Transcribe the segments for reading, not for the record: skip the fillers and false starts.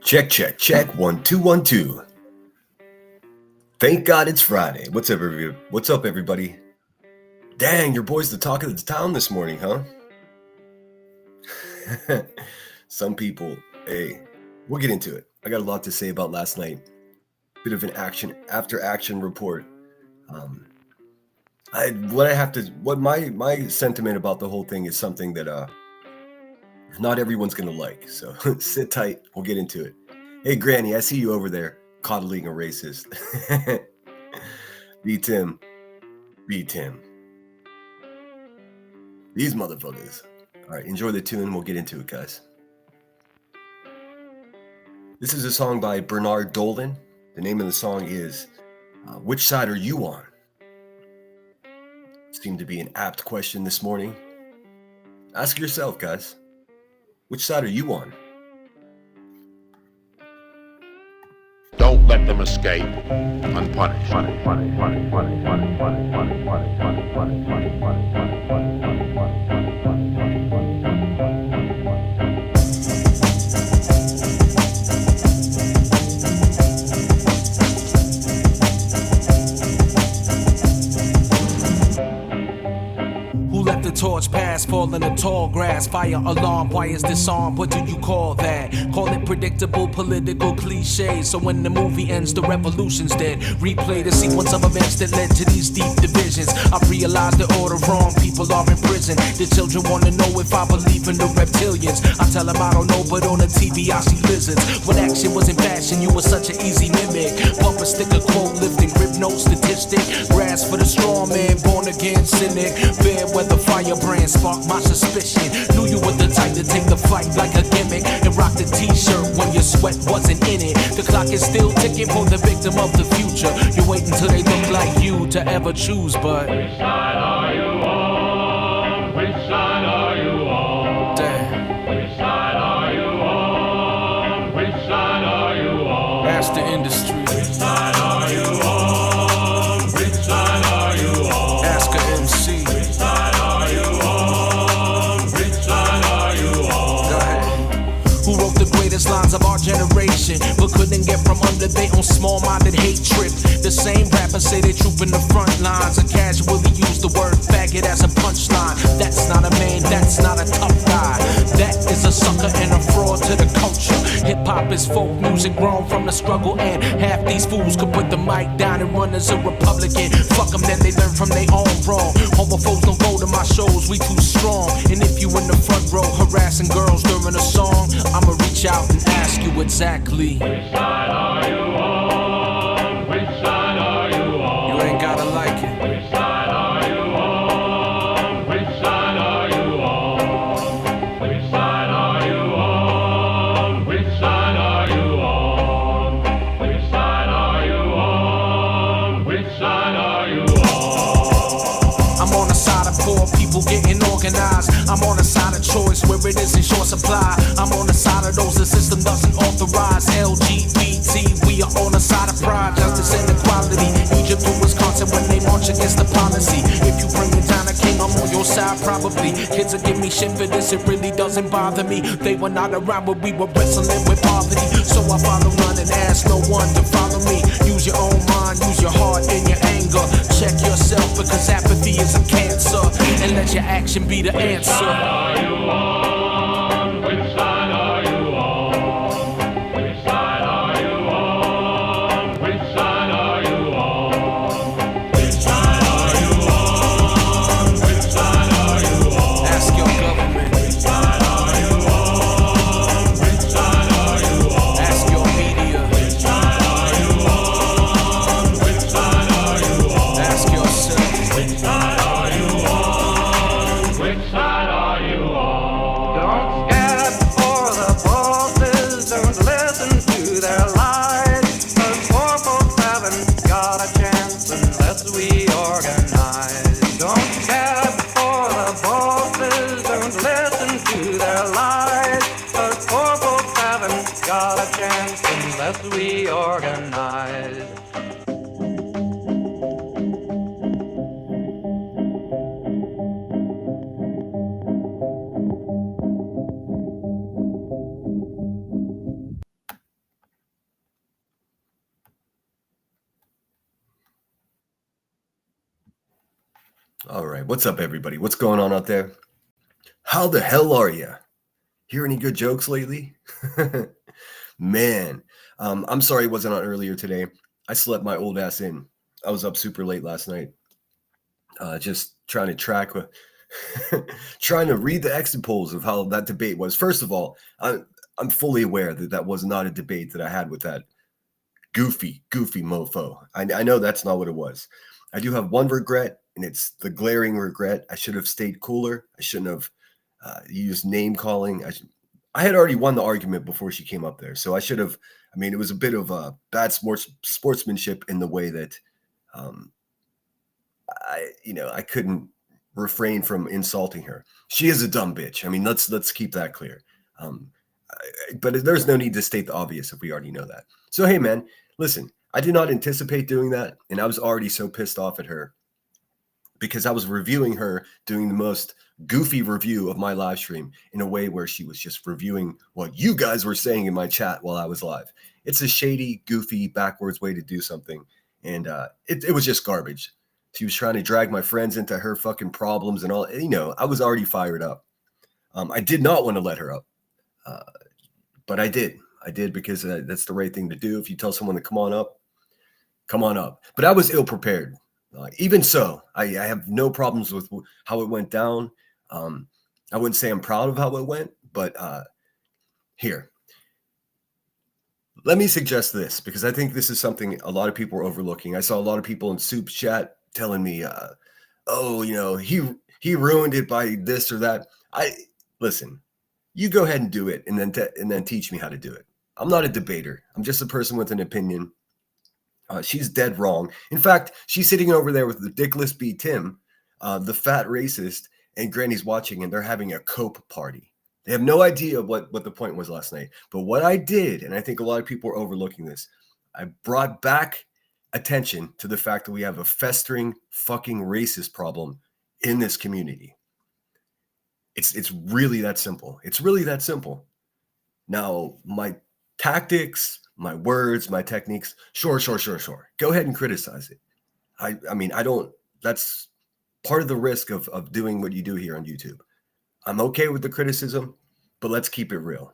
Check, check, check. 1 2 1 2. Thank God it's Friday. What's up, everybody? Dang, your boy's the talk of the town this morning, huh? Some people, hey, we'll get into it. I got a lot to say about last night. Bit of an after action report. My sentiment about the whole thing is something that not everyone's gonna like. So sit tight. We'll get into it. Hey, Granny, I see you over there coddling a racist. Be Tim. These motherfuckers. All right, enjoy the tune. We'll get into it, guys. This is a song by Bernard Dolan. The name of the song is Which Side Are You On? Seemed to be an apt question this morning. Ask yourself, guys. Which side are you on? Don't let them escape unpunished. Torch pass, fall in the tall grass. Fire alarm, why is disarmed? What do you call that? Call it predictable political cliche. So when the movie ends, the revolution's dead. Replay the sequence of events that led to these deep divisions. I realize the order wrong, people are in prison. The children wanna know if I believe in the reptilians. I tell them I don't know, but on the TV I see lizards. When action was in fashion, you were such an easy mimic. Bumper sticker, quote lifting, grip note statistic. Grasp for the strong man, born again cynic. Fair weather fire brand sparked my suspicion. Knew you were the type to take the fight like a gimmick and rock the t-shirt when your sweat wasn't in it. The clock is still ticking for the victim of the future. You wait until they look like you to ever choose, but which side are you on? Which side are you on? Damn. Which side are you on? Which side are you on? Ask the industry. Which side are you on? Which side are you on? Ask a MC. Which side are you on? Which side are you on? Go ahead. Who wrote the greatest lines of our generation, but couldn't get from under their own small-minded hate trip? The same rappers say they troop in the front lines and casually use the word faggot as a punchline. That's not a man, that's not a tough guy. That is a sucker and a fraud to the culture. Hip-hop is folk music grown from the struggle, and half these fools could put the mic down and run as a Republican. Fuck them, then they learn from their own wrong. Homophobes don't go to my shows, we too strong. And if you in the front row harassing girls during a song, I'ma reach out and ask you exactly. Which side are you on? Which side are you on? You ain't gotta like it. Which side are you on? Which side are you on? Which side are you on? Which side are you on? Which side are you on? Which side are you on? I'm on the side of poor people getting organized. I'm on the side of choice where it is in short supply. I'm on the side of those the system doesn't authorize. LGBT, we are on the side of pride, justice and equality. Egypt to Wisconsin when they march against the policy. If you bring it down to king, I'm on your side probably. Kids will give me shit for this, it really doesn't bother me. They were not around when we were wrestling with poverty. So I follow none and ask no one to follow me. Use your own mind, use your heart and your anger. Check yourself because apathy is a cancer, and let your action be the answer. Which side are you on? Which side are you on? Which side are you on? Which side are you on? Which side are you on? Which side are you on? Ask your government. Which side are you on? Which side are you on? Ask your media. Which side are you on? Which side are you on? Ask yourself. Which side are you on? Which side are you on? Don't scared for the bosses, don't listen to their lies. 'Cause poor folks haven't got a chance unless we organize. Don't scared for the bosses, don't listen to their lies. 'Cause poor folks haven't got a chance unless we organize. All right. What's up, everybody? What's going on out there? How the hell are you? Hear any good jokes lately? Man, I'm sorry I wasn't on earlier today. I slept my old ass in. I was up super late last night, just trying to track, trying to read the exit polls of how that debate was. First of all, I'm fully aware that that was not a debate that I had with that goofy mofo. I know that's not what it was. I do have one regret, and it's the glaring regret. I should have stayed cooler. I shouldn't have used name calling. I had already won the argument before she came up there, so I should have. I mean, it was a bit of bad sportsmanship in the way that um, I couldn't refrain from insulting her. She is a dumb bitch. I mean, let's keep that clear. Um, but there's no need to state the obvious if we already know that. So hey, man, listen, I did not anticipate doing that, and I was already so pissed off at her because I was reviewing her doing the most goofy review of my live stream in a way where she was just reviewing what you guys were saying in my chat while I was live. It's a shady, goofy, backwards way to do something, and it was just garbage. She was trying to drag my friends into her fucking problems and all. I was already fired up. I did not want to let her up, but I did. I did because that's the right thing to do. If you tell someone to come on up, come on up. But I was ill prepared. Even so, I have no problems with how it went down. I wouldn't say I'm proud of how it went, but here, let me suggest this because I think this is something a lot of people are overlooking. I saw a lot of people in Soup's chat telling me, "Oh, he ruined it by this or that." Listen. You go ahead and do it, and then teach me how to do it. I'm not a debater. I'm just a person with an opinion. She's dead wrong. In fact, she's sitting over there with Ridiculous B. Tim, the fat racist, and Granny's watching, and they're having a cope party. They have no idea what the point was last night. But what I did, and I think a lot of people are overlooking this, I brought back attention to the fact that we have a festering fucking racist problem in this community. It's really that simple. It's really that simple. Now, my tactics, my words, my techniques, sure. Go ahead and criticize it. I mean, I don't, that's part of the risk of doing what you do here on YouTube. I'm okay with the criticism, but let's keep it real.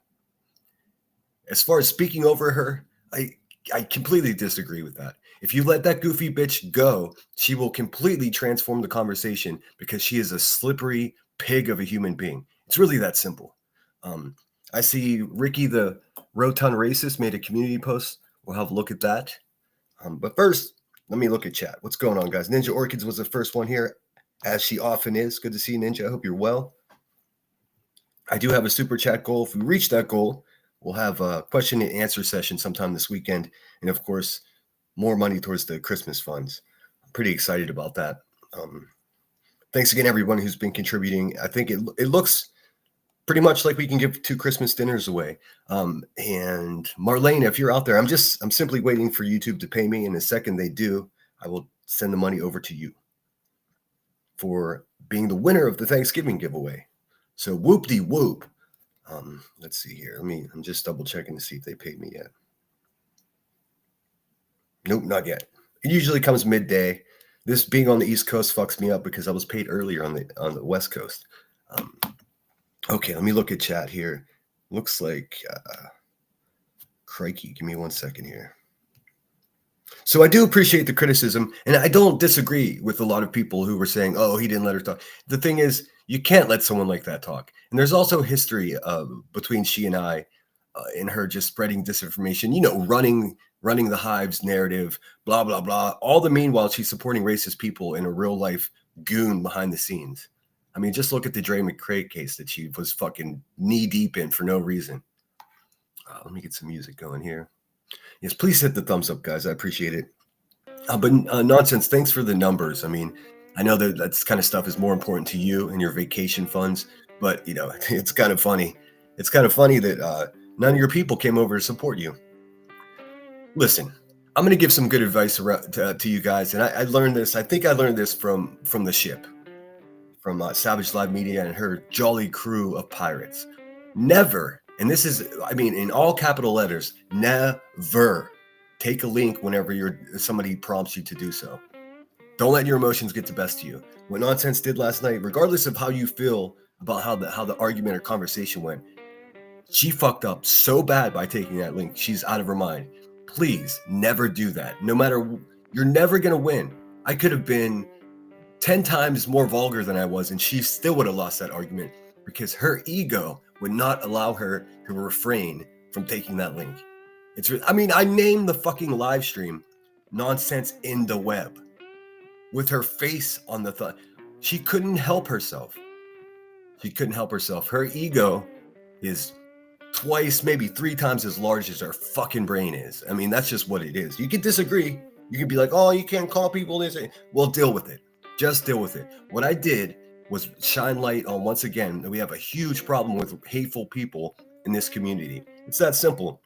As far as speaking over her, I completely disagree with that. If you let that goofy bitch go, she will completely transform the conversation because she is a slippery pig of a human being. It's really that simple. I see Ricky the Rotund Racist made a community post. We'll have a look at that. But first, let me look at chat. What's going on, guys? Ninja Orchids was the first one here, as she often is. Good to see you, Ninja. I hope you're well. I do have a super chat goal. If we reach that goal, we'll have a question and answer session sometime this weekend. And of course, more money towards the Christmas funds. I'm pretty excited about that. Thanks again, everyone who's been contributing. I think it looks pretty much like we can give 2 Christmas dinners away. And Marlene, if you're out there, I'm simply waiting for YouTube to pay me. And the second they do, I will send the money over to you for being the winner of the Thanksgiving giveaway. So whoop-de-whoop. Let's see here. I'm just double checking to see if they paid me yet. Nope, not yet. It usually comes midday. This being on the East Coast fucks me up because I was paid earlier on the West Coast. Okay, let me look at chat here. Looks like, crikey, give me 1 second here. So I do appreciate the criticism, and I don't disagree with a lot of people who were saying, oh, he didn't let her talk. The thing is, you can't let someone like that talk. And there's also history between she and I and her just spreading disinformation, running the Hive's narrative, blah, blah, blah. All the meanwhile, she's supporting racist people in a real life goon behind the scenes. I mean, just look at the Dre McCray case that she was fucking knee deep in for no reason. Let me get some music going here. Yes, please hit the thumbs up, guys. I appreciate it. But nonsense, thanks for the numbers. I mean, I know that's kind of stuff is more important to you and your vacation funds, but, it's kind of funny. It's kind of funny that none of your people came over to support you. Listen, I'm going to give some good advice to you guys. And I learned this. I think I learned this from the ship, from Savage Live Media and her jolly crew of pirates. Never, and this is, in all capital letters, never take a link whenever somebody prompts you to do so. Don't let your emotions get the best of you. What Nonsense did last night, regardless of how you feel about how the argument or conversation went, she fucked up so bad by taking that link. She's out of her mind. Please never do that. No matter, you're never going to win. I could have been 10 times more vulgar than I was, and she still would have lost that argument because her ego would not allow her to refrain from taking that link. I named the fucking live stream Nonsense in the Web with her face on the thought. She couldn't help herself. Her ego is twice, maybe 3 times as large as her fucking brain is. I mean, that's just what it is. You can disagree. You can be like, oh, you can't call people this. Well, deal with it. Just deal with it. What I did was shine light on, once again, that we have a huge problem with hateful people in this community. It's that simple.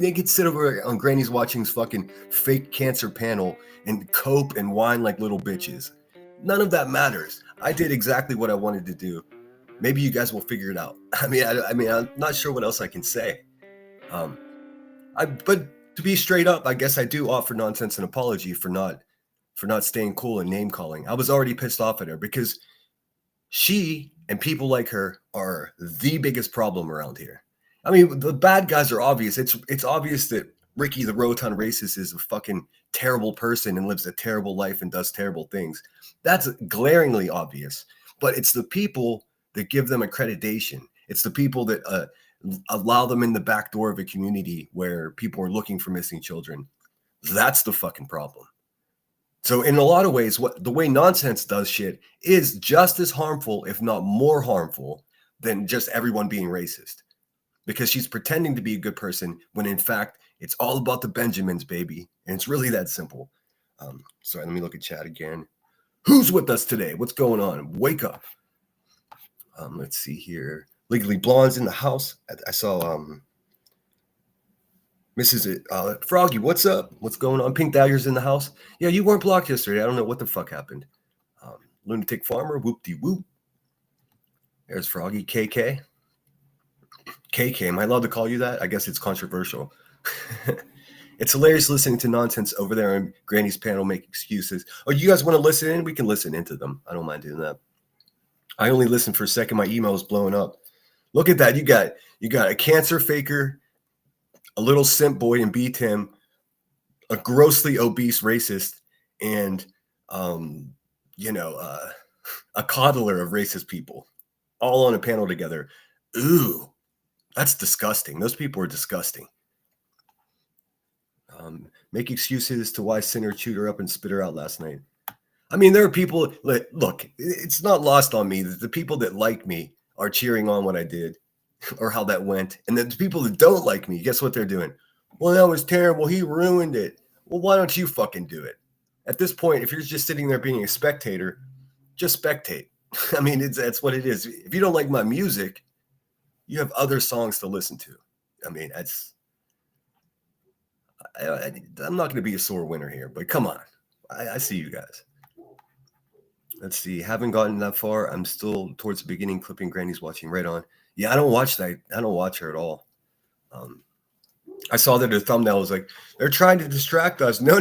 They could sit over on Granny's Watching's fucking fake cancer panel and cope and whine like little bitches. None of that matters. I did exactly what I wanted to do. Maybe you guys will figure it out. I mean, I'm not sure what else I can say. But to be straight up, I guess I do offer Nonsense an apology for not staying cool and name calling. I was already pissed off at her because she and people like her are the biggest problem around here. I mean, the bad guys are obvious. It's obvious that Ricky the Rotan racist is a fucking terrible person and lives a terrible life and does terrible things. That's glaringly obvious. But it's the people that give them accreditation. It's the people that allow them in the back door of a community where people are looking for missing children. That's the fucking problem. So in a lot of ways, the way Nonsense does shit is just as harmful, if not more harmful, than just everyone being racist. Because she's pretending to be a good person when in fact, it's all about the Benjamins, baby. And it's really that simple. Sorry, let me look at chat again. Who's with us today? What's going on? Wake up. Let's see here. Legally Blonde's in the house. I saw Mrs. Froggy, what's up? What's going on? Pink Dagger's in the house. Yeah, you weren't blocked yesterday. I don't know what the fuck happened. Lunatic Farmer, whoop-de-whoop. There's Froggy. KK. KK, am I allowed to call you that? I guess it's controversial. It's hilarious listening to Nonsense over there on Granny's panel make excuses. Oh, you guys want to listen in? We can listen into them. I don't mind doing that. I only listened for a second. My email is blowing up. Look at that. You got a cancer faker, a little simp boy in B Tim, a grossly obese racist, and a coddler of racist people, all on a panel together. Ooh, that's disgusting. Those people are disgusting. Make excuses to why Sinner chewed her up and spit her out last night. I mean, there are people, look, it's not lost on me that the people that like me are cheering on what I did or how that went. And then the people that don't like me, guess what they're doing? Well, that was terrible. He ruined it. Well, why don't you fucking do it? At this point, if you're just sitting there being a spectator, just spectate. I mean, that's what it is. If you don't like my music, you have other songs to listen to. I mean, I'm not going to be a sore winner here, but come on. I see you guys. Let's see. Haven't gotten that far. I'm still towards the beginning, clipping Granny's Watching. Right on. Yeah, I don't watch that. I don't watch her at all. I saw that her thumbnail was like, they're trying to distract us. No.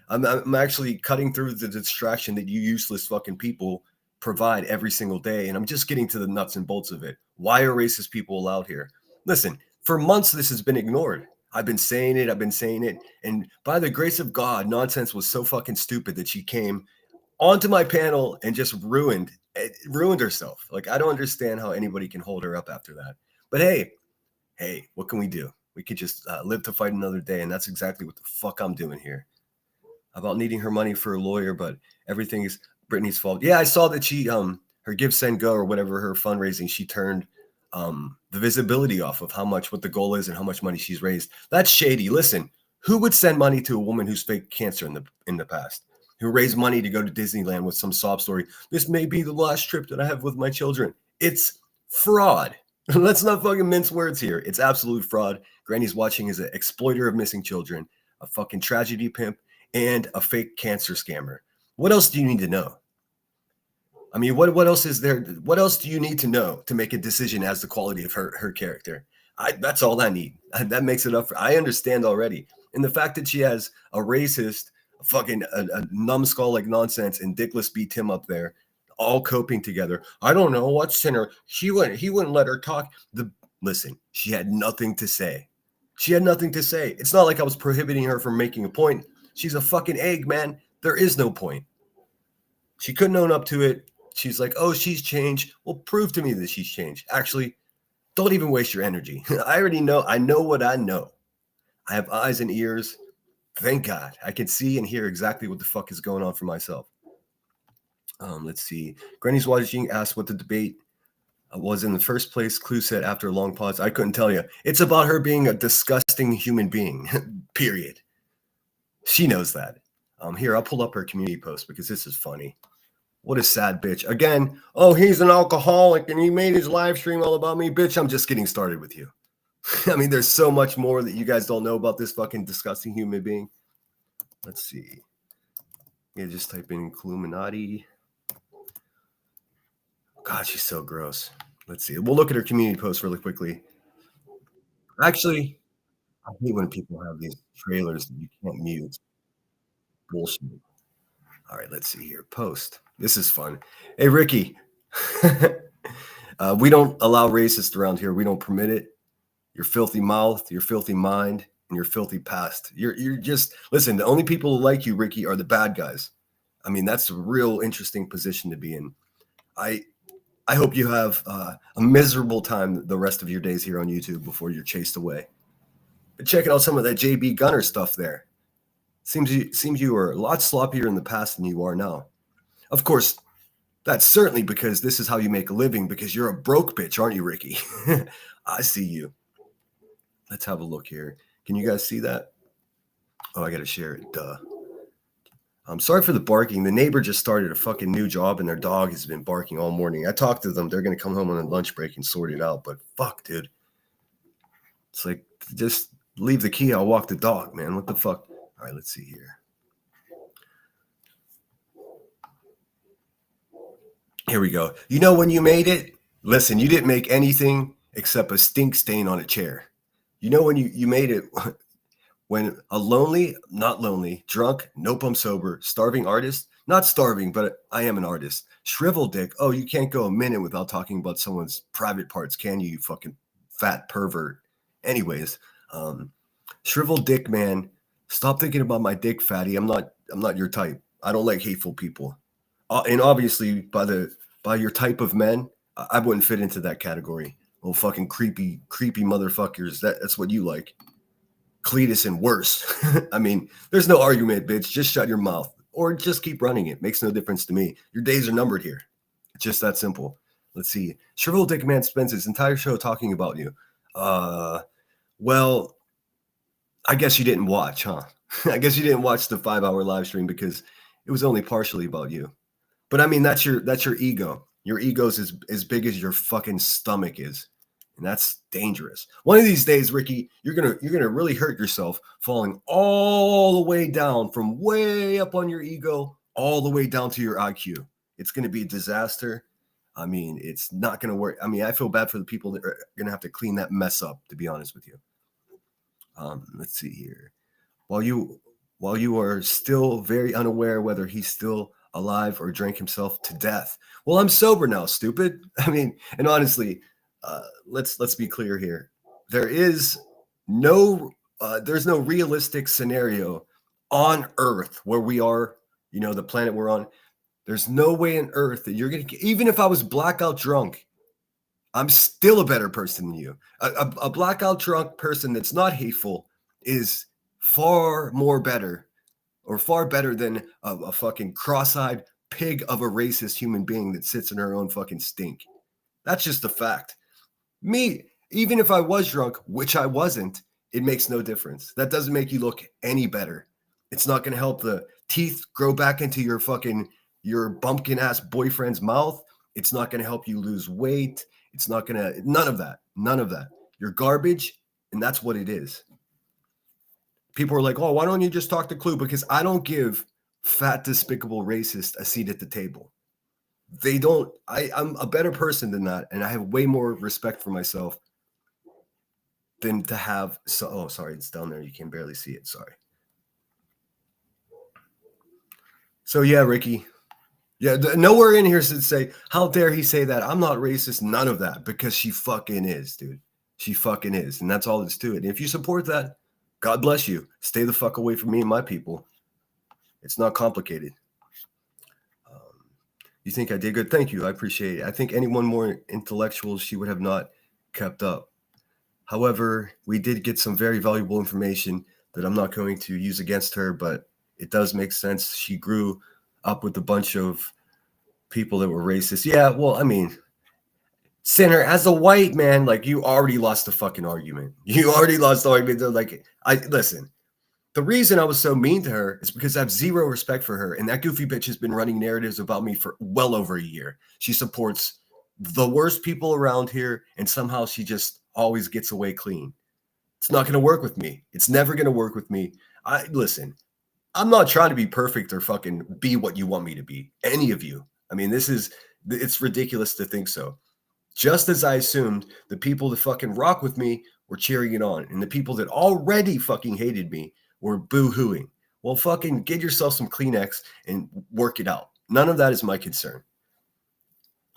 I'm actually cutting through the distraction that you useless fucking people provide every single day. And I'm just getting to the nuts and bolts of it. Why are racist people allowed here? Listen, for months, this has been ignored. I've been saying it. And by the grace of God, Nonsense was so fucking stupid that she came onto my panel and just ruined herself. Like, I don't understand how anybody can hold her up after that. But hey, what can we do? We could just live to fight another day. And that's exactly what the fuck I'm doing here. About needing her money for a lawyer, but everything is Brittany's fault. Yeah, I saw that she, her Give, Send, Go, or whatever her fundraising, she turned the visibility off of what the goal is and how much money she's raised. That's shady. Listen, who would send money to a woman who's faked cancer in the past? Who raised money to go to Disneyland with some sob story? This may be the last trip that I have with my children. It's fraud. Let's not fucking mince words here. It's absolute fraud. Granny's Watching is an exploiter of missing children, a fucking tragedy pimp, and a fake cancer scammer. What else do you need to know? I mean, what else is there? What else do you need to know to make a decision as the quality of her character? That's all I need. That makes it up for. I understand already. And the fact that she has a racist, fucking a numbskull like nonsense, and Dickless beat Tim up there, all coping together. I don't know what's in her. He wouldn't let her talk. Listen, she had nothing to say. She had nothing to say. It's not like I was prohibiting her from making a point. She's a fucking egg, man. There is no point. She couldn't own up to it. She's like, oh, she's changed. Well, prove to me that she's changed. Actually, don't even waste your energy. I already know. I know what I know. I have eyes and ears. Thank God. I can see and hear exactly what the fuck is going on for myself. Let's see. Granny's Watching asked what the debate was in the first place. Clue said after a long pause. I couldn't tell you. It's about her being a disgusting human being, period. She knows that. Here, I'll pull up her community post because this is funny. What a sad bitch. Again, oh, he's an alcoholic and he made his live stream all about me. Bitch, I'm just getting started with you. I mean, there's so much more that you guys don't know about this fucking disgusting human being. Let's see. Yeah, just type in Illuminati. God, she's so gross. Let's see. We'll look at her community post really quickly. Actually, I hate when people have these trailers that you can't mute. Bullshit. All right, let's see here. Post. This is fun. Hey, Ricky. We don't allow racists around here. We don't permit it. Your filthy mouth, your filthy mind, and your filthy past. You're just, listen, the only people who like you, Ricky, are the bad guys. I mean, that's a real interesting position to be in. I hope you have a miserable time the rest of your days here on YouTube before you're chased away. But checking out some of that JB Gunner stuff there. Seems you were a lot sloppier in the past than you are now. Of course, that's certainly because this is how you make a living, because you're a broke bitch, aren't you, Ricky? I see you. Let's have a look here. Can you guys see that? Oh, I got to share it. Duh. I'm sorry for the barking. The neighbor just started a fucking new job and their dog has been barking all morning. I talked to them. They're going to come home on a lunch break and sort it out. But fuck, dude. It's like, just leave the key. I'll walk the dog, man. What the fuck? All right, let's see here. Here we go. You know when you made it? Listen, you didn't make anything except a stink stain on a chair. You know when you made it? When a lonely, not lonely, drunk, nope, I'm sober, starving artist, not starving, but I am an artist. Shriveled dick. Oh, you can't go a minute without talking about someone's private parts, can you, you fucking fat pervert? Anyways, shriveled dick, man. Stop thinking about my dick, fatty. I'm not your type. I don't like hateful people. And obviously, by your type of men, I wouldn't fit into that category. Oh, fucking creepy motherfuckers. That's what you like. Cletus and worse. I mean, there's no argument, bitch. Just shut your mouth or just keep running it. Makes no difference to me. Your days are numbered here. It's just that simple. Let's see. Shriveled Dick Man spends his entire show talking about you. Well, I guess you didn't watch, huh? I guess you didn't watch the 5-hour live stream because it was only partially about you. But I mean, that's your ego. Your ego's as big as your fucking stomach is. And that's dangerous. One of these days, Ricky, you're gonna really hurt yourself falling all the way down from way up on your ego all the way down to your IQ. It's gonna be a disaster. I mean, it's not gonna work. I mean, I feel bad for the people that are gonna have to clean that mess up, to be honest with you. Let's see here. While you are still very unaware whether he's still alive or drank himself to death. Well, I'm sober now, stupid. I mean, and honestly, let's be clear here. There's no realistic scenario on Earth where we are, the planet we're on. There's no way on Earth that you're gonna, even if I was blackout drunk, I'm still a better person than you. A blackout drunk person that's not hateful is far better than a fucking cross-eyed pig of a racist human being that sits in her own fucking stink. That's just a fact. Me, even if I was drunk, which I wasn't, it makes no difference. That doesn't make you look any better. It's not going to help the teeth grow back into your bumpkin ass boyfriend's mouth. It's not going to help you lose weight. It's not going to, none of that. You're garbage, and that's what it is. People are like, oh, why don't you just talk to Clue? Because I don't give fat, despicable racist a seat at the table. They don't. I'm a better person than that, and I have way more respect for myself than to have. Oh, sorry, it's down there. You can barely see it. Sorry. So yeah, Ricky. Yeah, nowhere in here should say, how dare he say that? I'm not racist. None of that, because she fucking is, dude. She fucking is. And that's all that's to it. And if you support that, God bless you. Stay the fuck away from me and my people. It's not complicated. You think I did good? Thank you. I appreciate it. I think anyone more intellectual, she would have not kept up. However, we did get some very valuable information that I'm not going to use against her, but it does make sense. She grew up with a bunch of people that were racist. Yeah, well, I mean, Sinner, as a white man, like, you already lost the fucking argument. You already lost the argument. Like, listen. The reason I was so mean to her is because I have zero respect for her, and that goofy bitch has been running narratives about me for well over a year. She supports the worst people around here, and somehow she just always gets away clean. It's not going to work with me. It's never going to work with me. Listen, I'm not trying to be perfect or fucking be what you want me to be. Any of you. I mean, it's ridiculous to think so. Just as I assumed the people that fucking rock with me were cheering it on, and the people that already fucking hated me were boo-hooing. Well, fucking get yourself some Kleenex and work it out. None of that is my concern.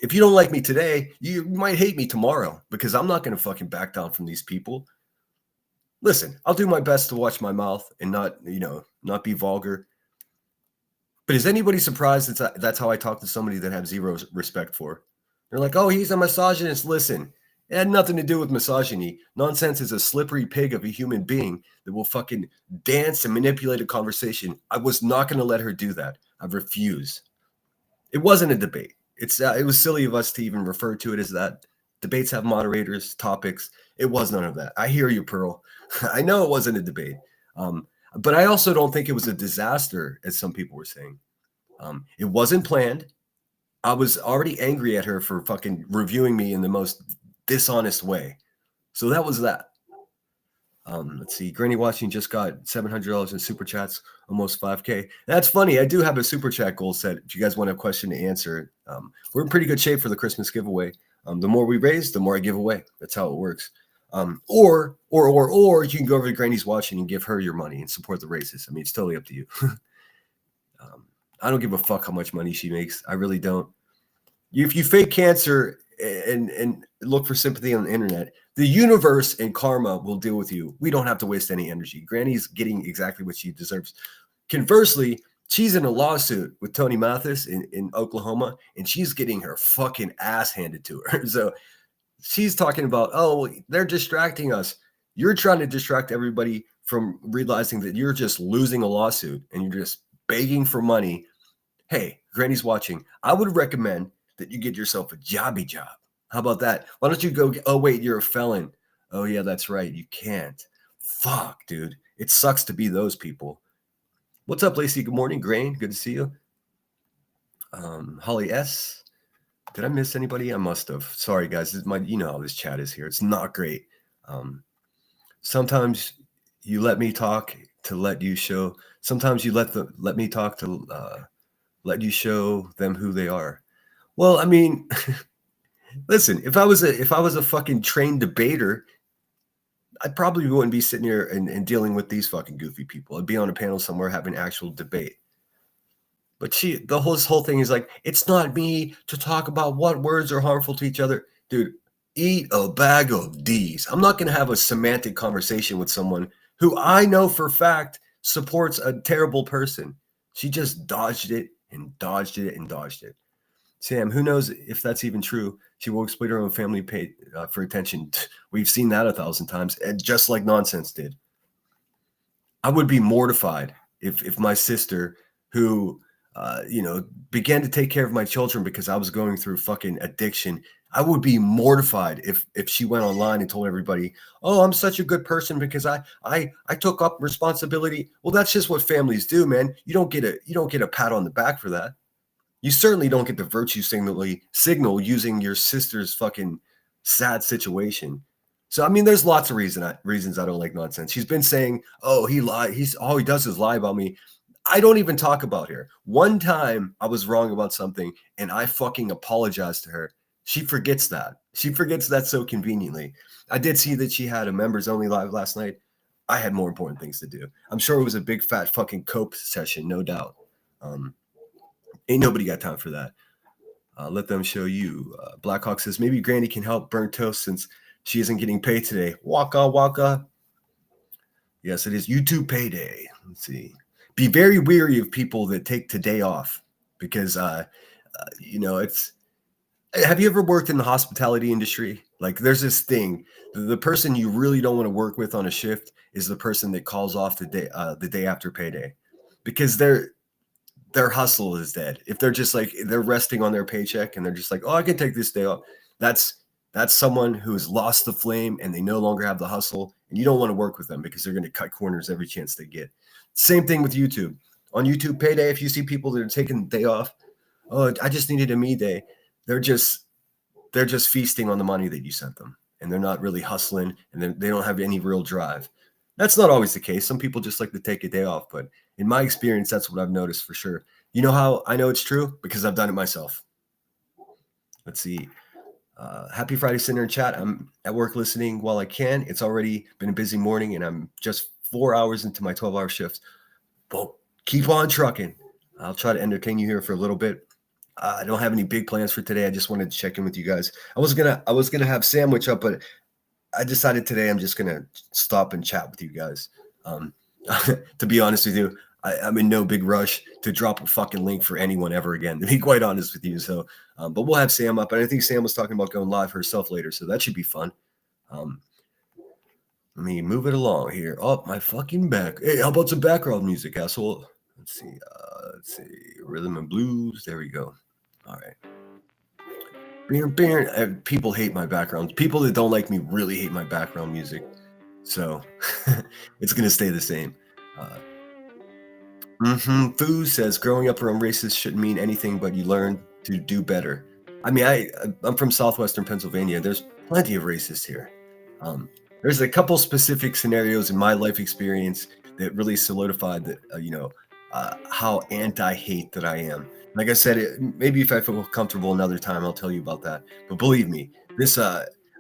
If you don't like me today, you might hate me tomorrow, because I'm not going to fucking back down from these people. Listen, I'll do my best to watch my mouth and not be vulgar. But is anybody surprised that's how I talk to somebody that I have zero respect for? They're like, oh, he's a misogynist. Listen, it had nothing to do with misogyny. Nonsense is a slippery pig of a human being that will fucking dance and manipulate a conversation. I was not going to let her do that. I refuse. It wasn't a debate. It was silly of us to even refer to it as that. Debates have moderators, topics. It was none of that. I hear you, Pearl. I know it wasn't a debate. But I also don't think it was a disaster, as some people were saying. It wasn't planned. I was already angry at her for fucking reviewing me in the most dishonest way. So that was that. Let's see. Granny Watching just got $700 in super chats, almost 5K. That's funny. I do have a super chat goal set. If you guys want a question to answer, we're in pretty good shape for the Christmas giveaway. The more we raise, the more I give away. That's how it works. Or you can go over to Granny's Watching and give her your money and support the races. I mean, it's totally up to you. I don't give a fuck how much money she makes. I really don't. If you fake cancer and look for sympathy on the internet, the universe and karma will deal with you. We don't have to waste any energy. Granny's getting exactly what she deserves. Conversely, she's in a lawsuit with Tony Mathis in Oklahoma, and she's getting her fucking ass handed to her. So she's talking about, oh, they're distracting us. You're trying to distract everybody from realizing that you're just losing a lawsuit and you're just begging for money. Hey, Granny's Watching. I would recommend that you get yourself a jobby job. How about that? Why don't you go? Oh, wait, you're a felon. Oh, yeah, that's right. You can't. Fuck, dude. It sucks to be those people. What's up, Lacey? Good morning, Grain. Good to see you. Holly S. Did I miss anybody? I must have. Sorry, guys. You know how this chat is here. It's not great. Sometimes you let me talk to let you show. Sometimes you let me talk to let you show them who they are. Well, I mean, listen, if I was a fucking trained debater, I probably wouldn't be sitting here and dealing with these fucking goofy people. I'd be on a panel somewhere having actual debate. But the whole thing is like, it's not me to talk about what words are harmful to each other. Dude, eat a bag of D's. I'm not going to have a semantic conversation with someone who I know for a fact supports a terrible person. She just dodged it and dodged it and dodged it. Sam, who knows if that's even true? She will exploit her own family paid for attention. We've seen that 1,000 times, and just like Nonsense did. I would be mortified if my sister, who began to take care of my children because I was going through fucking addiction. I would be mortified if she went online and told everybody, "Oh, I'm such a good person because I took up responsibility." Well, that's just what families do, man. You don't get a pat on the back for that. You certainly don't get the virtue signal using your sister's fucking sad situation. So I mean, there's lots of reasons I don't like Nonsense. She's been saying, "Oh, he lied. All he does is lie about me." I don't even talk about her. One time I was wrong about something and I fucking apologized to her. She forgets that. She forgets that so conveniently. I did see that she had a members only live last night. I had more important things to do. I'm sure it was a big fat fucking cope session, no doubt. Ain't nobody got time for that. Let them show you. Blackhawk says maybe Granny can help burn toast since she isn't getting paid today. Waka waka. Yes, it is YouTube payday. Let's see. Be very weary of people that take today off because it's. Have you ever worked in the hospitality industry? Like, there's this thing. The person you really don't want to work with on a shift is the person that calls off the day after payday, because their hustle is dead. If they're just like they're resting on their paycheck and they're just like, oh, I can take this day off. That's someone who's lost the flame and they no longer have the hustle, and you don't want to work with them because they're going to cut corners every chance they get. Same thing with YouTube. On YouTube payday, if you see people that are taking the day off, oh, I just needed a me day. They're just feasting on the money that you sent them, and they're not really hustling, and they don't have any real drive. That's not always the case. Some people just like to take a day off, but in my experience, that's what I've noticed for sure. You know how I know it's true? Because I've done it myself. Let's see. Happy Friday, Center in chat. I'm at work listening while I can. It's already been a busy morning, and I'm just 4 hours into my 12-hour shift. Well, keep on trucking. I'll try to entertain you here for a little bit. I don't have any big plans for today. I just wanted to check in with you guys. I was gonna have sandwich up, but I decided today I'm just gonna stop and chat with you guys. To be honest with you, I'm in no big rush to drop a fucking link for anyone ever again, to be quite honest with you. So, but we'll have Sam up, and I think Sam was talking about going live herself later, so that should be fun. Let me move it along here. Oh, my fucking back. Hey, how about some background music, asshole? Let's see. Rhythm and blues. There we go. All right. People hate my background. People that don't like me really hate my background music. So it's going to stay the same. Foo says growing up around racists shouldn't mean anything, but you learn to do better. I mean, I'm from southwestern Pennsylvania. There's plenty of racists here. There's a couple specific scenarios in my life experience that really solidified that, how anti-hate that I am. Like I said, maybe if I feel comfortable another time, I'll tell you about that. But believe me,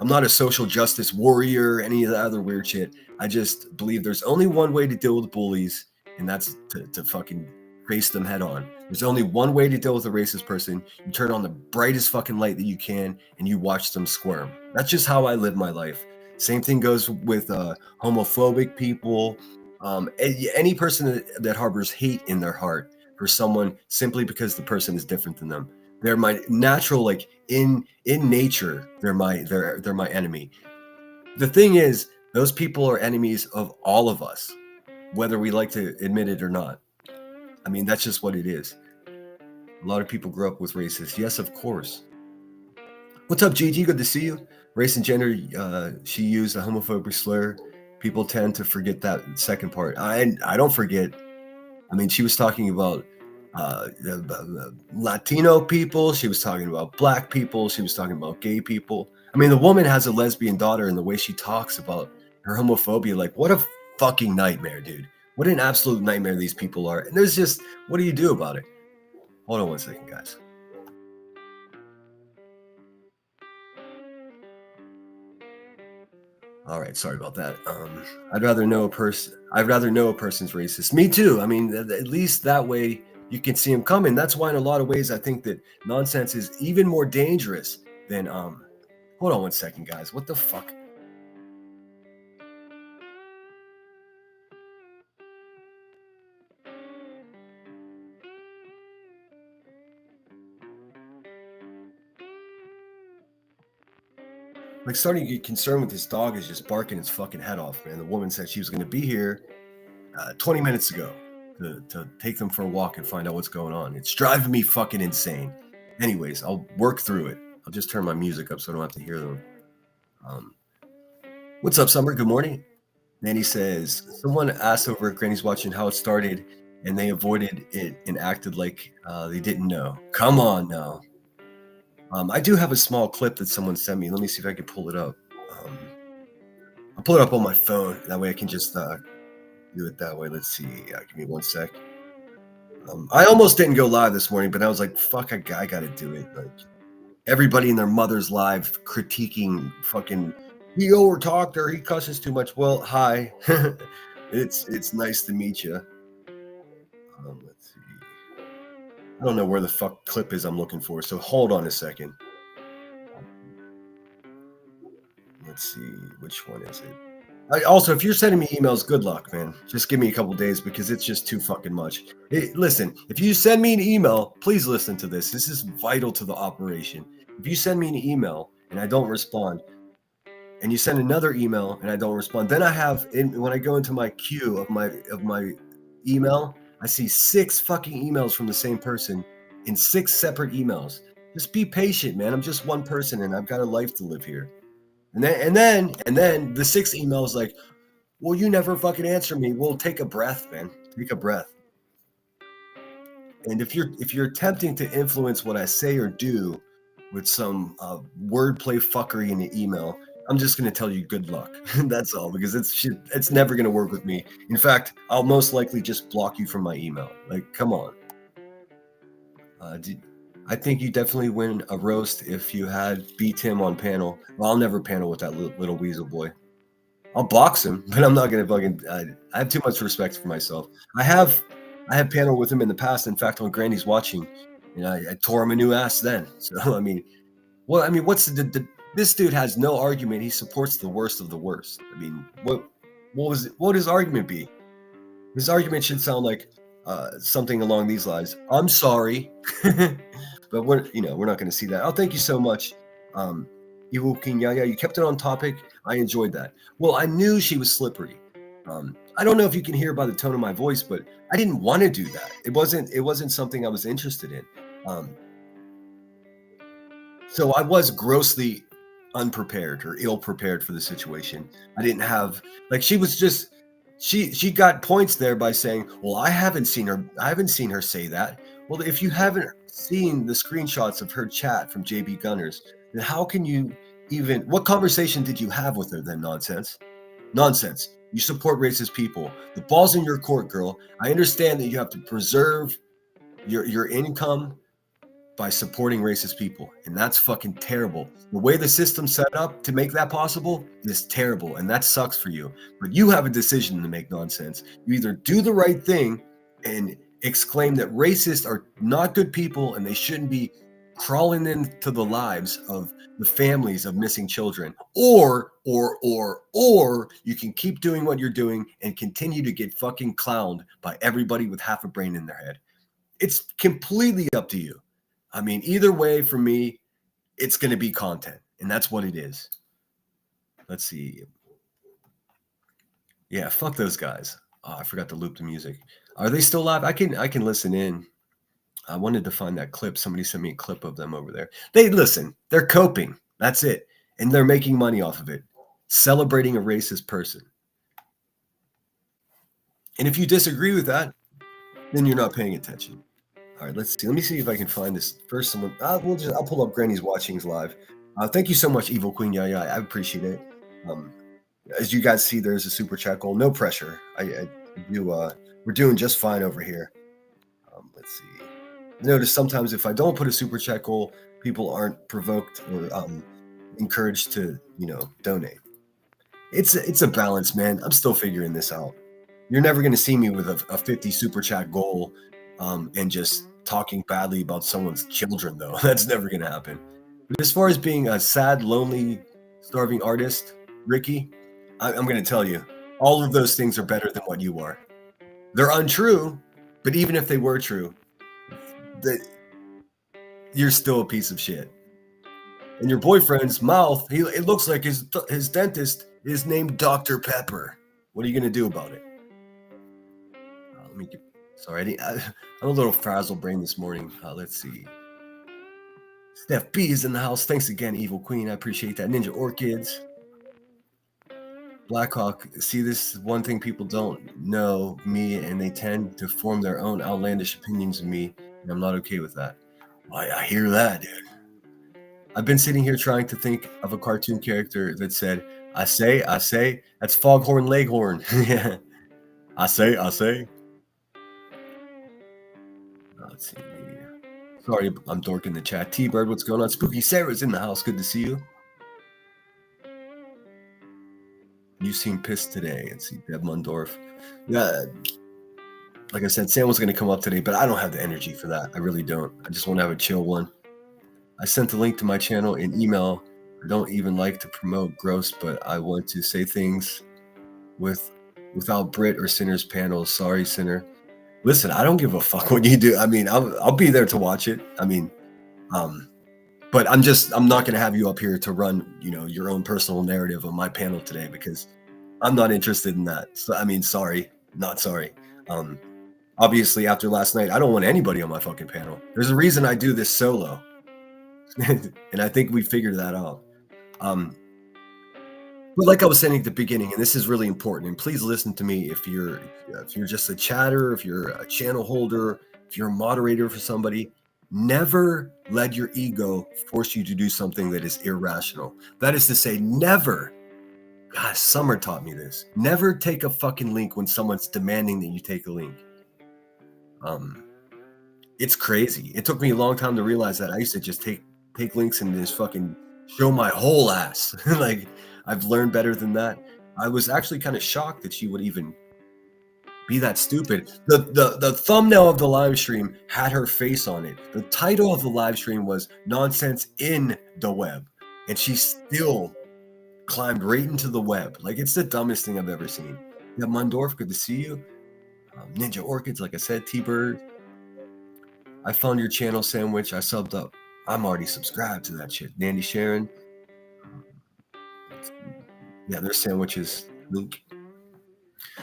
I'm not a social justice warrior or any of the other weird shit. I just believe there's only one way to deal with bullies, and that's to fucking face them head on. There's only one way to deal with a racist person. You turn on the brightest fucking light that you can, and you watch them squirm. That's just how I live my life. Same thing goes with homophobic people. Any person that harbors hate in their heart for someone simply because the person is different than them. They're my natural, like in nature, they're my enemy. The thing is, those people are enemies of all of us, whether we like to admit it or not. I mean, that's just what it is. A lot of people grew up with racists. Yes, of course. What's up, Gigi? Good to see you. Race and gender, she used a homophobic slur. People tend to forget that second part. I don't forget. I mean, she was talking about Latino people. She was talking about black people. She was talking about gay people. I mean, the woman has a lesbian daughter, and the way she talks about her homophobia, like, what a fucking nightmare, dude. What an absolute nightmare these people are. And there's just, what do you do about it? Hold on one second, guys. All right, sorry about that. I'd rather know a person's racist. Me too. I mean, at least that way you can see them coming. That's why in a lot of ways I think that nonsense is even more dangerous than hold on one second, guys. What the fuck? Like, starting to get concerned with this dog is just barking its fucking head off, man. The woman said she was going to be here 20 minutes ago to take them for a walk and find out what's going on. It's driving me fucking insane. Anyways, I'll work through it. I'll just turn my music up so I don't have to hear them. What's up, Summer? Good morning. Nanny says, someone asked over at Granny's watching how it started, and they avoided it and acted like they didn't know. Come on now. I do have a small clip that someone sent me. Let me see if I can pull it up. I'll pull it up on my phone. That way I can just do it that way. Let's see. Give me one sec. I almost didn't go live this morning, but I was like, fuck, I got to do it. Like, everybody and their mother's live critiquing fucking, he overtalked her, he cusses too much. Well, hi. It's nice to meet you. Let's see. I don't know where the fuck clip is I'm looking for, so hold on a second. Let's see, which one is it? Also, if you're sending me emails, good luck, man. Just give me a couple days because it's just too fucking much. Listen, if you send me an email, please listen to this. This is vital to the operation. If you send me an email and I don't respond, and you send another email and I don't respond, then I have when I go into my queue of my email, I see 6 fucking emails from the same person in 6 separate emails. Just be patient, man. I'm just one person and I've got a life to live here. And then the 6th email is like, well, you never fucking answer me. Well, take a breath, man. Take a breath. And if you're attempting to influence what I say or do with some wordplay fuckery in the email, I'm just gonna tell you good luck. That's all, because it's never gonna work with me. In fact, I'll most likely just block you from my email. Like, come on. I think you definitely win a roast if you had beat him on panel. Well, I'll never panel with that little weasel boy. I'll box him, but I'm not gonna fucking. I have too much respect for myself. I have paneled with him in the past. In fact, when Granny's watching, I tore him a new ass then. So I mean, what's this dude has no argument. He supports the worst of the worst. I mean, what would his argument be? His argument should sound like something along these lines. I'm sorry, but we're not going to see that. Oh, thank you so much, Evil King Yaya. You kept it on topic. I enjoyed that. Well, I knew she was slippery. I don't know if you can hear by the tone of my voice, but I didn't want to do that. It wasn't something I was interested in. So I was grossly unprepared or ill prepared for the situation. I didn't have she was just she got points there by saying, well, I haven't seen her say that. Well, if you haven't seen the screenshots of her chat from JB Gunners, then how can you what conversation did you have with her then? Nonsense. You support racist people. The ball's in your court, girl. I understand that you have to preserve your income by supporting racist people, and that's fucking terrible. The way the system's set up to make that possible is terrible, and that sucks for you. But you have a decision to make, nonsense. You either do the right thing and exclaim that racists are not good people and they shouldn't be crawling into the lives of the families of missing children, or you can keep doing what you're doing and continue to get fucking clowned by everybody with half a brain in their head. It's completely up to you. I mean, either way, for me, it's going to be content, and that's what it is. Let's see. Yeah, fuck those guys. Oh, I forgot to loop the music. Are they still live? I can listen in. I wanted to find that clip. Somebody sent me a clip of them over there. They're coping. That's it. And they're making money off of it. Celebrating a racist person. And if you disagree with that, then you're not paying attention. All right, let's see. Let me see if I can find this first. Someone, I'll pull up Granny's Watchings live. Thank you so much, Evil Queen. Yeah, I appreciate it. As you guys see, there's a super chat goal. No pressure. I do. We're doing just fine over here. Let's see. Notice sometimes if I don't put a super chat goal, people aren't provoked or encouraged to donate. It's a balance, man. I'm still figuring this out. You're never going to see me with a 50 super chat goal. And just talking badly about someone's children, though. That's never going to happen. But as far as being a sad, lonely, starving artist, Ricky, I'm going to tell you, all of those things are better than what you are. They're untrue, but even if they were true, you're still a piece of shit. And your boyfriend's mouth, it looks like his dentist is named Dr. Pepper. What are you going to do about it? Let me get... Sorry, I'm a little frazzled brain this morning. Let's see. Steph B is in the house. Thanks again, Evil Queen. I appreciate that. Ninja Orchids. Blackhawk. See, this is one thing people don't know me, and they tend to form their own outlandish opinions of me, and I'm not okay with that. I hear that, dude. I've been sitting here trying to think of a cartoon character that said, I say, that's Foghorn Leghorn. Yeah. I say. Let's see. Sorry, I'm dorking the chat. T-Bird, what's going on? Spooky Sarah's in the house. Good to see you. You seem pissed today. And see Deb Mundorf. Yeah, like I said, Sam was going to come up today, but I don't have the energy for that. I really don't. I just want to have a chill one. I sent the link to my channel in email. I don't even like to promote gross, but I want to say things without Brit or Sinner's panels. Sorry, Sinner. Listen, I don't give a fuck what you do. I mean, I'll be there to watch it. I mean, but I'm not going to have you up here to run, your own personal narrative on my panel today because I'm not interested in that. So, I mean, sorry, not sorry. Obviously, after last night, I don't want anybody on my fucking panel. There's a reason I do this solo. And I think we figured that out. But like I was saying at the beginning, and this is really important, and please listen to me if you're just a chatter, if you're a channel holder, if you're a moderator for somebody, never let your ego force you to do something that is irrational. That is to say, never, God, Summer taught me this, never take a fucking link when someone's demanding that you take a link. It's crazy. It took me a long time to realize that. I used to just take links and just fucking show my whole ass. Like, I've learned better than that. I was actually kind of shocked that she would even be that stupid. The thumbnail of the live stream had her face on it. The title of the live stream was Nonsense in the Web. And she still climbed right into the web. Like, it's the dumbest thing I've ever seen. Yeah, Mundorf, good to see you. Ninja Orchids, like I said, T-Bird. I found your channel, Sandwich. I subbed up. I'm already subscribed to that shit. Nandy Sharon. Yeah, there's Sandwiches. Link.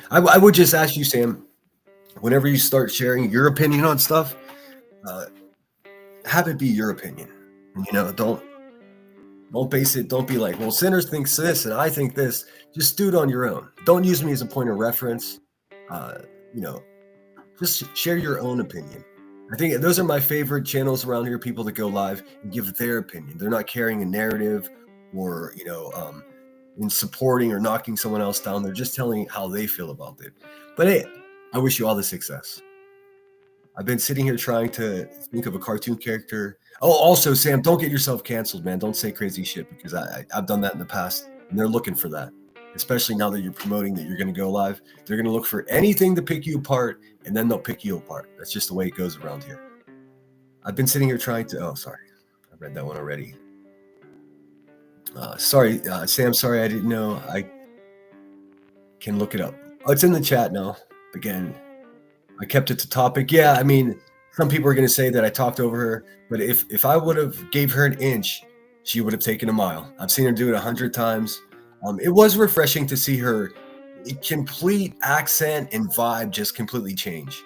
I would just ask you, Sam, whenever you start sharing your opinion on stuff, have it be your opinion. Don't base it. Don't be like, well, Sinners thinks this and I think this. Just do it on your own. Don't use me as a point of reference. Just share your own opinion. I think those are my favorite channels around here, people that go live and give their opinion. They're not carrying a narrative or, in supporting or knocking someone else down. They're just telling how they feel about it. But hey, I wish you all the success. I've been sitting here trying to think of a cartoon character. Oh, also, Sam, don't get yourself canceled, man. Don't say crazy shit because I've done that in the past and they're looking for that. Especially now that you're promoting that you're going to go live. They're going to look for anything to pick you apart and then they'll pick you apart. That's just the way it goes around here. I've been sitting here trying to, oh, sorry. I read that one already. Sorry, Sam, sorry, I didn't know. I can look it up. Oh, it's in the chat now. Again, I kept it to topic. Yeah, I mean, some people are going to say that I talked over her, but if I would have gave her an inch, she would have taken a mile. I've seen her do it 100 times. It was refreshing to see her complete accent and vibe just completely change.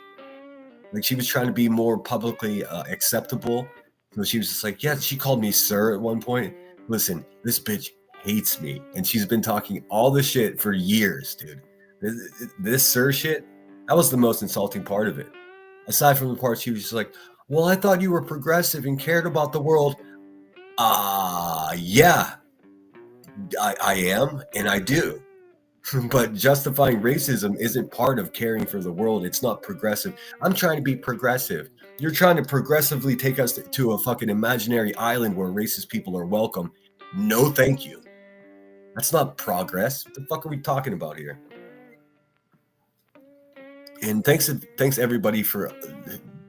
Like, she was trying to be more publicly acceptable. So she was just like, yeah, she called me sir at one point. Listen, this bitch hates me. And she's been talking all this shit for years, dude. This sir shit, that was the most insulting part of it. Aside from the part she was just like, well, I thought you were progressive and cared about the world. Yeah, I am, and I do. But justifying racism isn't part of caring for the world. It's not progressive. I'm trying to be progressive. You're trying to progressively take us to a fucking imaginary island where racist people are welcome. No, thank you. That's not progress. What the fuck are we talking about here? And thanks everybody for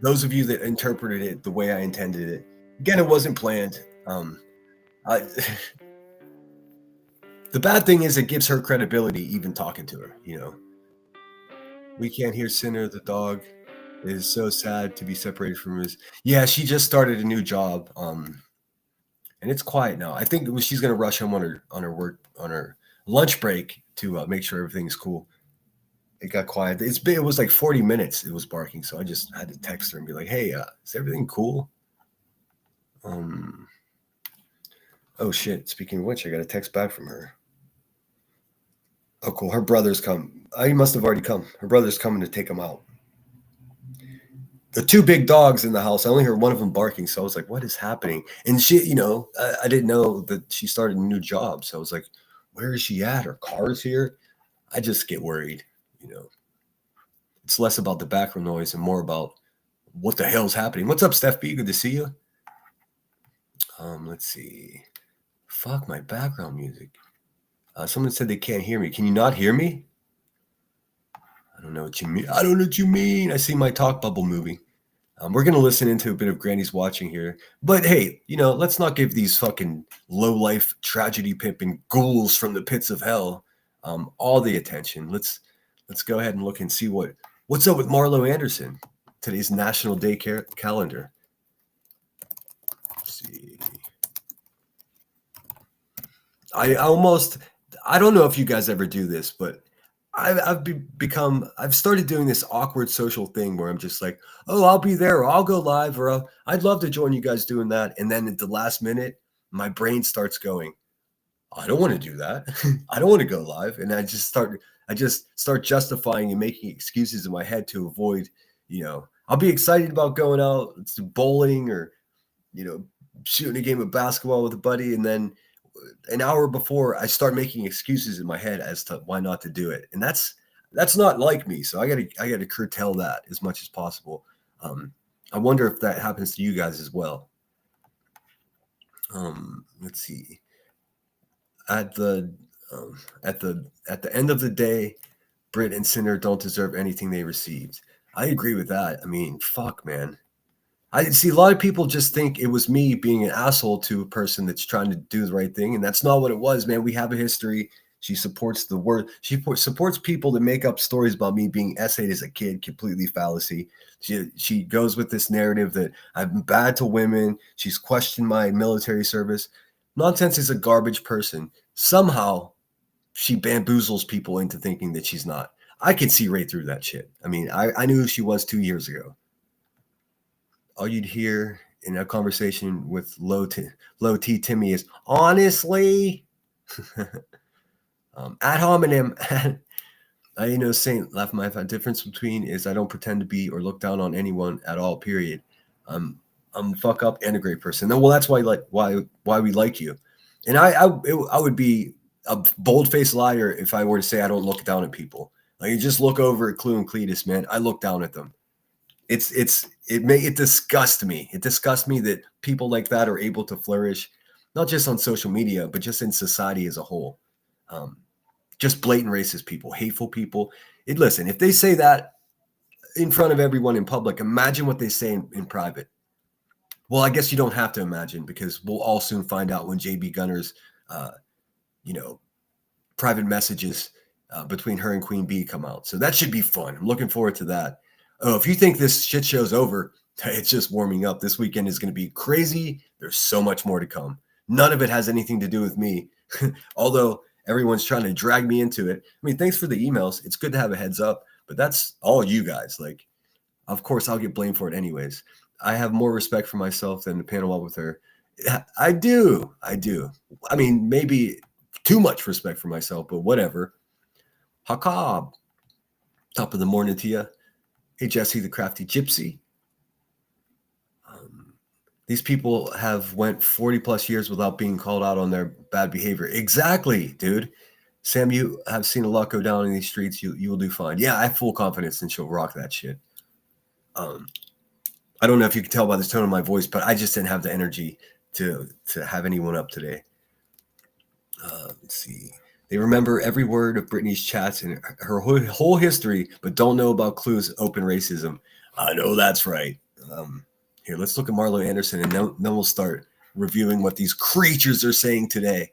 those of you that interpreted it the way I intended it. Again, it wasn't planned. The bad thing is it gives her credibility even talking to her, We can't hear Sinner, the dog. It is so sad to be separated from his. Yeah, she just started a new job. And it's quiet now. I think she's gonna rush home on her lunch break to make sure everything's cool. It got quiet. It was like 40 minutes it was barking, so I just had to text her and be like, hey, is everything cool? Oh shit, speaking of which, I got a text back from her. Oh, cool. Her brother's come. He must have already come. Her brother's coming to take him out. The two big dogs in the house. I only heard one of them barking, so I was like, what is happening? And she, I didn't know that she started a new job, so I was like, where is she at? Her car's here? I just get worried, It's less about the background noise and more about what the hell's happening. What's up, Steph B? Good to see you. Let's see. Fuck my background music. Someone said they can't hear me. Can you not hear me? I don't know what you mean. I don't know what you mean. I see my talk bubble moving. We're going to listen into a bit of Granny's watching here. But hey, let's not give these fucking low-life tragedy pimping ghouls from the pits of hell all the attention. Let's go ahead and look and see what's up with Marlo Anderson, today's National Day calendar. Let's see. I don't know if you guys ever do this, but I've started doing this awkward social thing where I'm just like, oh, I'll be there, or I'll go live, or I'd love to join you guys doing that. And then at the last minute, my brain starts going, I don't want to do that. I don't want to go live. And I just start justifying and making excuses in my head to avoid, I'll be excited about going out to bowling or, shooting a game of basketball with a buddy. And then an hour before, I start making excuses in my head as to why not to do it. And that's not like me. So I gotta curtail that as much as possible. I wonder if that happens to you guys as well. Let's see. At the end of the day, Brit and Sinner don't deserve anything they received. I agree with that. I mean, fuck, man. I see a lot of people just think it was me being an asshole to a person that's trying to do the right thing, and that's not what it was, man. We have a history. She supports the word. She supports people that make up stories about me being essayed as a kid, completely fallacy. She goes with this narrative that I'm bad to women. She's questioned my military service. Nonsense is a garbage person. Somehow, she bamboozles people into thinking that she's not. I can see right through that shit. I mean, I knew who she was 2 years ago. All you'd hear in a conversation with Low T Timmy is, honestly, ad hominem. I know Saint laugh my difference between is I don't pretend to be or look down on anyone at all, period. I'm fuck up and a great person. Well, that's why we like you. And I would be a bold-faced liar if I were to say I don't look down at people. Like, you just look over at Clue and Cletus, man. I look down at them. It disgusts me. It disgusts me that people like that are able to flourish, not just on social media, but just in society as a whole. Just blatant racist people, hateful people. Listen, if they say that in front of everyone in public, imagine what they say in private. Well, I guess you don't have to imagine, because we'll all soon find out when JB Gunner's, private messages between her and Queen Bee come out. So that should be fun. I'm looking forward to that. Oh, if you think this shit show's over, it's just warming up. This weekend is going to be crazy. There's so much more to come. None of it has anything to do with me, although everyone's trying to drag me into it. I mean, thanks for the emails. It's good to have a heads up, but that's all you guys. Like, of course, I'll get blamed for it anyways. I have more respect for myself than the panel up with her. I do. I mean, maybe too much respect for myself, but whatever. Hakab. Top of the morning to you. Hey, Jesse, the crafty gypsy. These people have went 40 plus years without being called out on their bad behavior. Exactly, dude. Sam, you have seen a lot go down in these streets. You will do fine. Yeah, I have full confidence and she'll rock that shit. I don't know if you can tell by the tone of my voice, but I just didn't have the energy to have anyone up today. Let's see. They remember every word of Brittany's chats and her whole history, but don't know about Clue's open racism. I know that's right. Here, let's look at Marlo Anderson, and then we'll start reviewing what these creatures are saying today.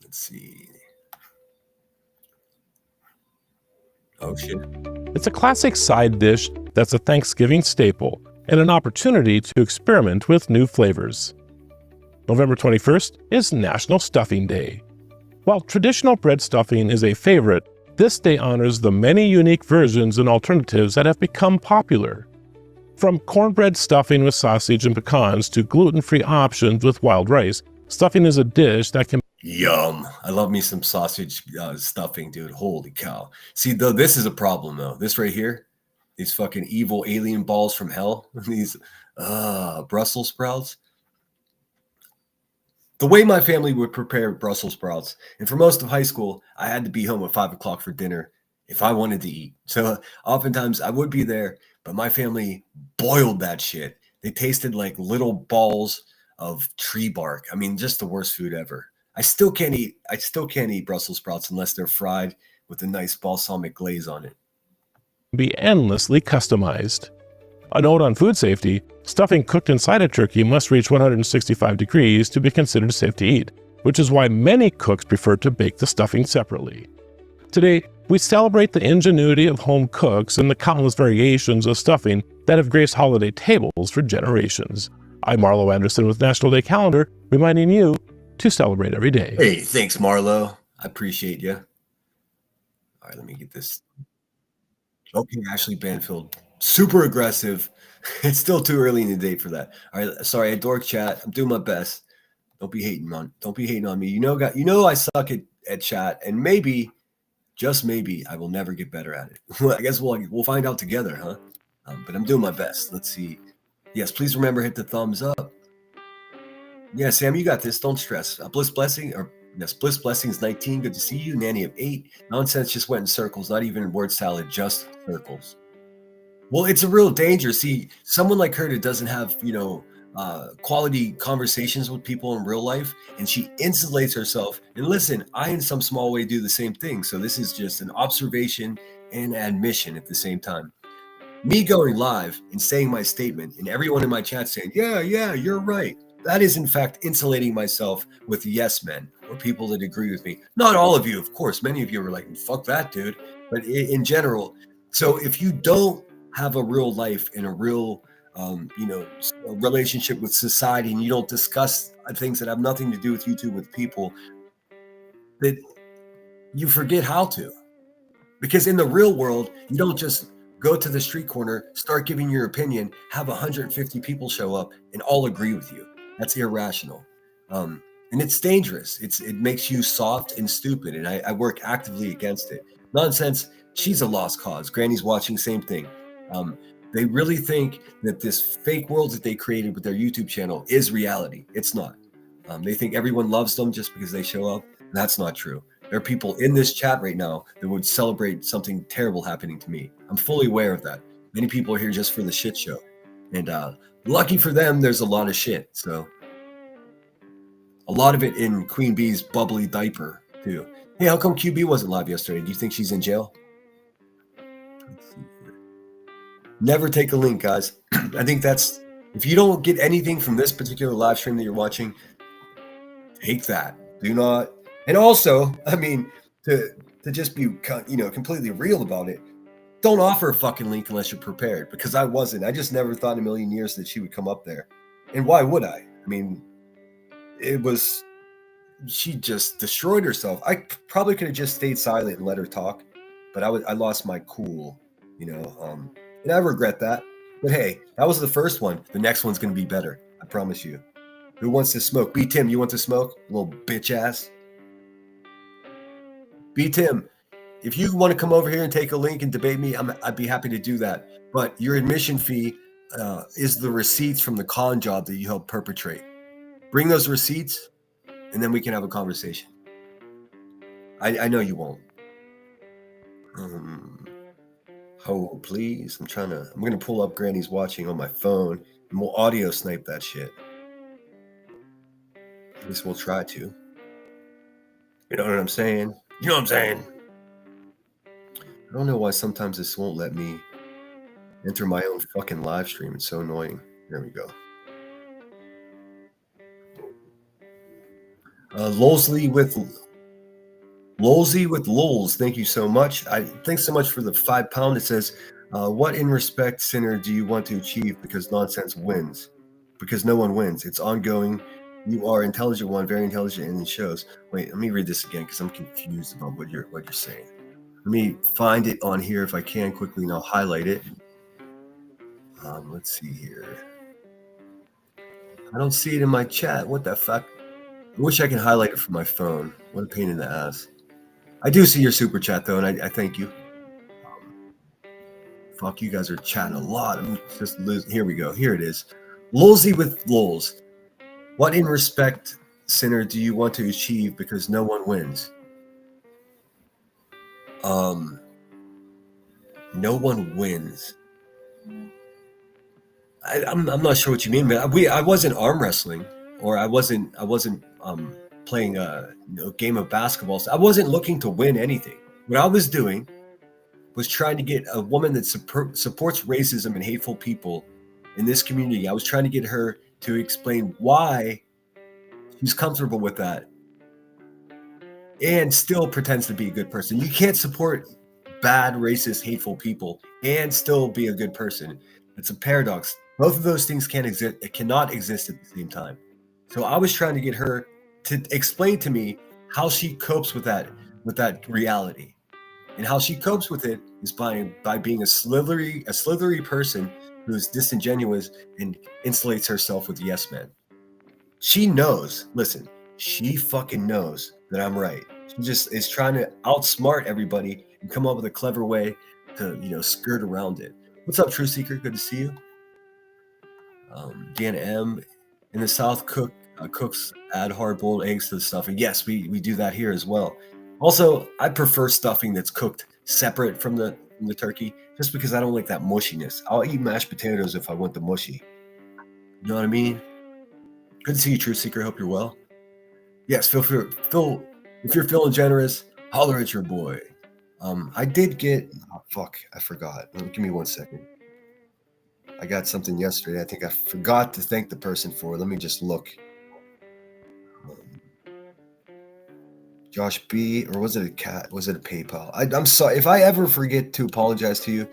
Let's see. Oh, shit. It's a classic side dish that's a Thanksgiving staple and an opportunity to experiment with new flavors. November 21st is National Stuffing Day. While traditional bread stuffing is a favorite, this day honors the many unique versions and alternatives that have become popular. From cornbread stuffing with sausage and pecans to gluten-free options with wild rice, stuffing is a dish that can... Yum. I love me some sausage stuffing, dude. Holy cow. See, though, this is a problem, though. This right here, these fucking evil alien balls from hell, these Brussels sprouts. The way my family would prepare Brussels sprouts, and for most of high school, I had to be home at 5 o'clock for dinner if I wanted to eat. So oftentimes I would be there, but my family boiled that shit. They tasted like little balls of tree bark. I mean, just the worst food ever. I still can't eat Brussels sprouts unless they're fried. with a nice balsamic glaze on it. Be endlessly customized. A note on food safety, stuffing cooked inside a turkey must reach 165 degrees to be considered safe to eat, which is why many cooks prefer to bake the stuffing separately. Today, we celebrate the ingenuity of home cooks and the countless variations of stuffing that have graced holiday tables for generations. I'm Marlo Anderson with National Day Calendar, reminding you to celebrate every day. Hey, thanks, Marlo. I appreciate you. All right, let me get this. Okay, Ashley Banfield, super aggressive. It's still too early in the day for that. All right, sorry, I dork chat. I'm doing my best. Don't be hating on me. You know I suck at chat, and maybe, just maybe, I will never get better at it. I guess we'll find out together, huh? But I'm doing my best. Let's see. Yes, please remember, hit the thumbs up. Yeah, Sam, you got this. Don't stress. Bliss Blessings 19. Good to see you. Nanny of 8. Nonsense just went in circles. Not even word salad, just circles. Well, it's a real danger. See, someone like her that doesn't have, quality conversations with people in real life, and she insulates herself. And listen, I in some small way do the same thing. So this is just an observation and admission at the same time. Me going live and saying my statement, and everyone in my chat saying, yeah, you're right. That is, in fact, insulating myself with yes men or people that agree with me. Not all of you, of course. Many of you are like, fuck that, dude. But in general, so if you don't have a real life and a real, relationship with society, and you don't discuss things that have nothing to do with YouTube with people, that you forget how to. Because in the real world, you don't just go to the street corner, start giving your opinion, have 150 people show up and all agree with you. That's irrational. And it's dangerous. It makes you soft and stupid. And I work actively against it. Nonsense. She's a lost cause. Granny's watching, same thing. They really think that this fake world that they created with their YouTube channel is reality. It's not. They think everyone loves them just because they show up. That's not true. There are people in this chat right now that would celebrate something terrible happening to me. I'm fully aware of that. Many people are here just for the shit show. And lucky for them, there's a lot of shit. So a lot of it in Queen Bee's bubbly diaper, too. Hey, how come QB wasn't live yesterday? Do you think she's in jail? Let's see here. Never take a link, guys. I think that's, if you don't get anything from this particular live stream that you're watching, take that. Do not. And also, I mean, to just be, completely real about it, don't offer a fucking link unless you're prepared, because I wasn't. I just never thought in a million years that she would come up there. And why would I? I mean, she just destroyed herself. I probably could have just stayed silent and let her talk, but I lost my cool, and I regret that. But hey, that was the first one. The next one's going to be better. I promise you. Who wants to smoke? B. Tim, you want to smoke? Little bitch ass. B. Tim, if you want to come over here and take a link and debate me, I'd be happy to do that. But your admission fee is the receipts from the con job that you helped perpetrate. Bring those receipts, and then we can have a conversation. I know you won't. Hold, please. I'm going to pull up Granny's watching on my phone, and we'll audio snipe that shit. At least we'll try to. You know what I'm saying? You know what I'm saying? I don't know why sometimes this won't let me enter my own fucking live stream. It's so annoying. There we go. Lolsey with Lols, thank you so much. Thanks so much for the £5. It says, what in respect, sinner, do you want to achieve because nonsense wins? Because no one wins. It's ongoing. You are intelligent one, very intelligent, and it shows. Wait, let me read this again because I'm confused about what you're saying. Let me find it on here if I can quickly, and I'll highlight it. Let's see here. I don't see it in my chat. What the fuck? I wish I could highlight it from my phone. What a pain in the ass. I do see your super chat, though, and I thank you. Fuck, you guys are chatting a lot. I'm just losing. Here we go. Here it is. Lolsey with Lols. What in respect, sinner, do you want to achieve because no one wins? No one wins. I'm not sure what you mean, but I wasn't arm wrestling, or I wasn't playing a game of basketball. So I wasn't looking to win anything. What I was doing was trying to get a woman that supports racism and hateful people in this community. I was trying to get her to explain why she's comfortable with that and still pretends to be a good person. You can't support bad, racist, hateful people and still be a good person. It's a paradox. Both of those things can't exist. It cannot exist at the same time. So I was trying to get her to explain to me how she copes with that reality. And how she copes with it is by being a slithery person who's disingenuous and insulates herself with yes men. She knows, listen, she fucking knows that I'm right. She just is trying to outsmart everybody and come up with a clever way to, skirt around it. What's up, True Seeker? Good to see you. Dan M. In the South, cooks add hard-boiled eggs to the stuffing. Yes, we do that here as well. Also, I prefer stuffing that's cooked separate from the turkey, just because I don't like that mushiness. I'll eat mashed potatoes if I want the mushy. You know what I mean? Good to see you, Truth Seeker. Hope you're well. Yes, if you're feeling generous, holler at your boy. I did get. Oh, fuck, I forgot. Give me 1 second. I got something yesterday. I think I forgot to thank the person for. Let me just look. Josh B, or was it a cat? Was it a PayPal? I'm sorry if I ever forget to apologize to you.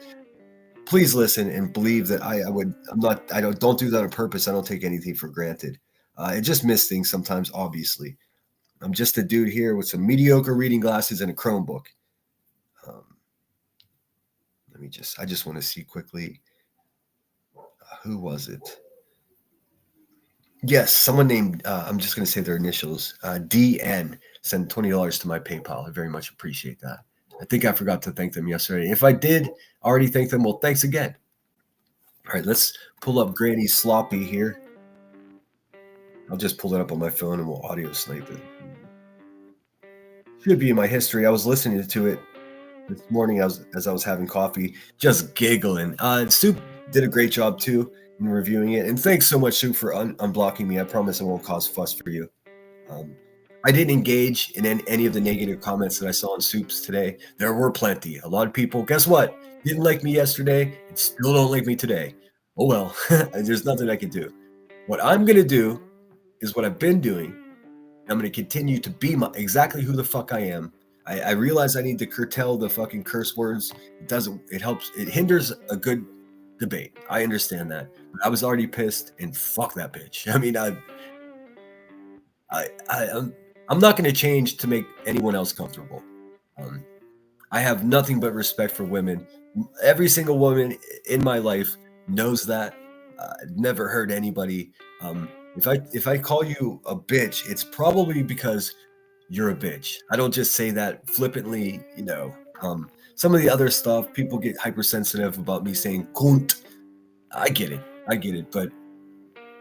Please listen and believe that I don't do that on purpose. I don't take anything for granted. I just miss things sometimes. Obviously, I'm just a dude here with some mediocre reading glasses and a Chromebook. I just want to see quickly. Who was it? Yes, someone named, I'm just going to say their initials, DN, sent $20 to my PayPal. I very much appreciate that. I think I forgot to thank them yesterday. If I did already thank them, well, thanks again. All right, let's pull up Granny Sloppy here. I'll just pull it up on my phone and we'll audio snipe it. Should be in my history. I was listening to it this morning as I was having coffee, just giggling. Soup did a great job too in reviewing it. And thanks so much, Soup, for unblocking me. I promise I won't cause fuss for you. I didn't engage in any of the negative comments that I saw on Soups today. There were plenty. A lot of people, guess what? Didn't like me yesterday and still don't like me today. Oh well, there's nothing I can do. What I'm going to do is what I've been doing. I'm going to continue to be exactly who the fuck I am. I realize I need to curtail the fucking curse words. It hinders a good debate. I understand that. But I was already pissed and fuck that bitch. I mean, I'm not going to change to make anyone else comfortable. I have nothing but respect for women. Every single woman in my life knows that. I've never hurt anybody. If I call you a bitch, it's probably because you're a bitch. I don't just say that flippantly, some of the other stuff, people get hypersensitive about me saying kunt. I get it. But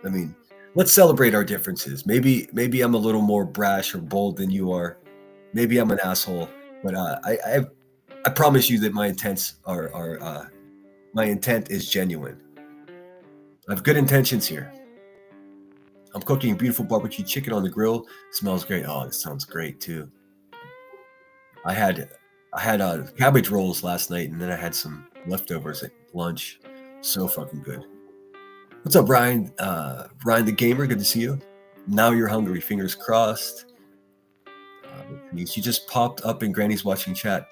I mean, let's celebrate our differences. Maybe I'm a little more brash or bold than you are. Maybe I'm an asshole, but I promise you that my intents my intent is genuine. I have good intentions here. I'm cooking beautiful barbecue chicken on the grill. Smells great. Oh, this sounds great too. I had cabbage rolls last night, and then I had some leftovers at lunch. So fucking good. What's up, Ryan? Ryan the Gamer, good to see you. Now you're hungry. Fingers crossed. She just popped up in Granny's watching chat.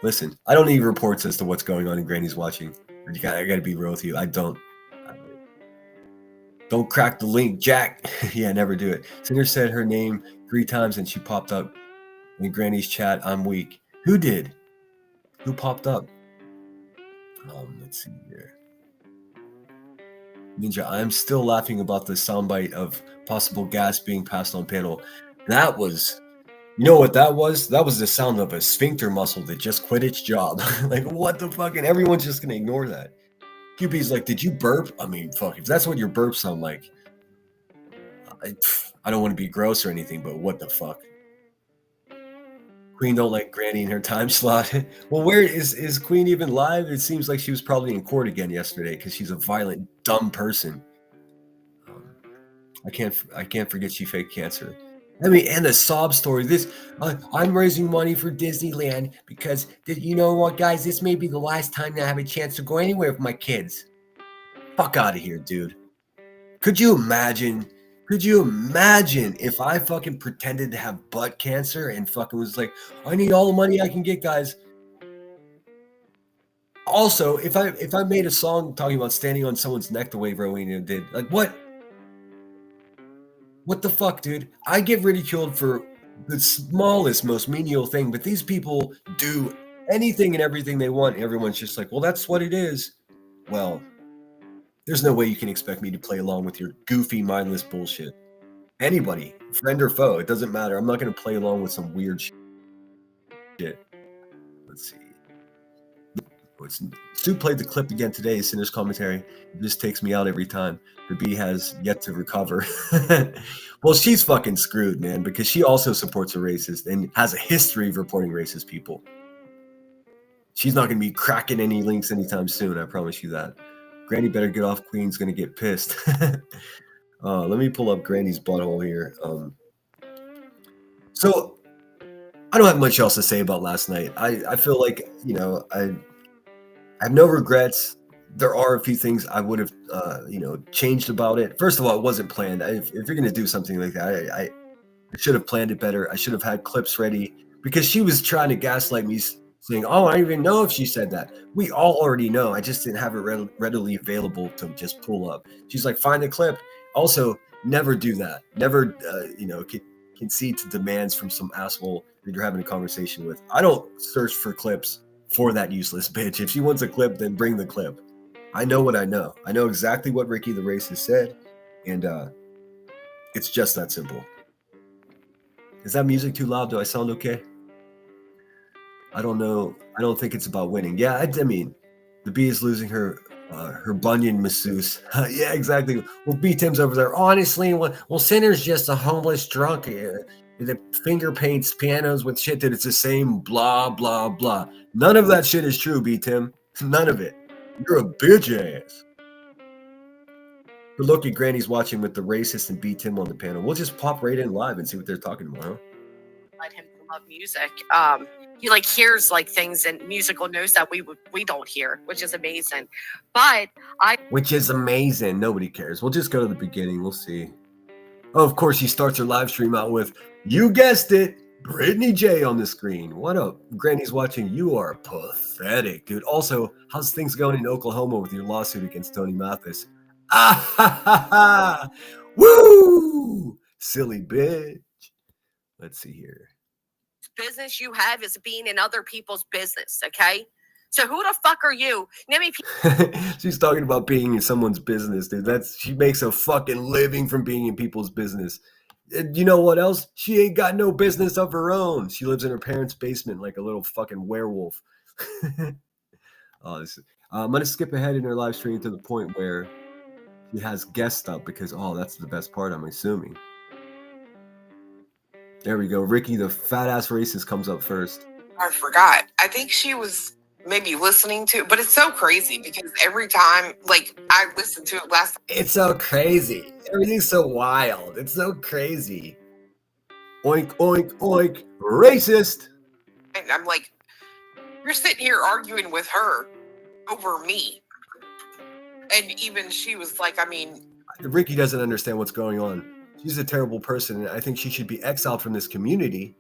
Listen. I don't need reports as to what's going on in Granny's watching. I gotta be real with you. I don't crack the link, Jack. Yeah, never do it. Singer said her name 3 times and she popped up in Granny's chat. I'm weak. Who did? Who popped up? Let's see here. Ninja, I'm still laughing about the soundbite of possible gas being passed on panel. That was, you know what that was? That was the sound of a sphincter muscle that just quit its job. Like, what the fuck? And everyone's just going to ignore that. QB's like, did you burp? I mean, fuck, if that's what your burps sound like, I don't want to be gross or anything, but what the fuck? Queen don't like Granny in her time slot. Well, where is Queen even live? It seems like she was probably in court again yesterday because she's a violent, dumb person. I can't forget she faked cancer. I mean, and the sob story. This, I'm raising money for Disneyland because you know what, guys? This may be the last time that I have a chance to go anywhere with my kids. Fuck out of here, dude. Could you imagine? Could you imagine if I fucking pretended to have butt cancer and fucking was like, I need all the money I can get, guys. Also, if I made a song talking about standing on someone's neck the way Rowena did, like what? What the fuck, dude? I get ridiculed for the smallest, most menial thing, but these people do anything and everything they want. Everyone's just like, well, that's what it is. Well, there's no way you can expect me to play along with your goofy, mindless bullshit. Anybody, friend or foe, it doesn't matter. I'm not going to play along with some weird shit. Let's see. Stu played the clip again today, Sinner's commentary. It just takes me out every time. The bee has yet to recover. Well, she's fucking screwed, man, because she also supports a racist and has a history of reporting racist people. She's not going to be cracking any links anytime soon, I promise you that. Granny better get off. Queen's going to get pissed. Let me pull up Granny's butthole here. So, I don't have much else to say about last night. I feel like, you know, I have no regrets. There are a few things I would have, changed about it. First of all, it wasn't planned. If you're going to do something like that, I should have planned it better. I should have had clips ready because she was trying to gaslight me, saying, "Oh, I don't even know if she said that." We all already know. I just didn't have it readily available to just pull up. She's like, "Find the clip." Also, never do that. Never, concede to demands from some asshole that you're having a conversation with. I don't search for clips for that useless bitch. If she wants a clip, then bring the clip. I know what I know. I know exactly what Ricky the Racist said, and it's just that simple. Is that music too loud? Do I sound okay? I don't know. I don't think it's about winning. Yeah, I mean, the bee is losing her bunion masseuse. Yeah, exactly. Well, B Tim's over there. Honestly, well, Sinner's just a homeless drunk. That finger paints pianos with shit that it's the same blah blah blah. None of that shit is true, B Tim. None of it. You're a bitch ass. But look at Granny's watching with the racist and B Tim on the panel. We'll just pop right in live and see what they're talking about. Huh? Let him love music. He hears things and musical notes that we don't hear, which is amazing. Which is amazing. Nobody cares. We'll just go to the beginning. We'll see. Oh, of course, he starts her live stream out with, you guessed it, Brittany J on the screen. What up? Granny's watching. You are pathetic, dude. Also, how's things going in Oklahoma with your lawsuit against Tony Mathis? Ah ha ha ha! Woo! Silly bitch. Let's see here. Business you have is being in other people's business, okay? So who the fuck are you? She's talking about being in someone's business, dude. She makes a fucking living from being in people's business. You know what else? She ain't got no business of her own. She lives in her parents' basement like a little fucking werewolf. I'm gonna skip ahead in her live stream to the point where she has guests up because that's the best part, I'm assuming. There we go. Ricky, the fat ass racist, comes up first. I forgot. I think she was maybe listening to it, but it's so crazy because every time, I listened to it last time. It's so crazy. Everything's so wild. It's so crazy. Oink, oink, oink. Racist. And I'm like, you're sitting here arguing with her over me. And even she was like, Ricky doesn't understand what's going on. She's a terrible person, and I think she should be exiled from this community.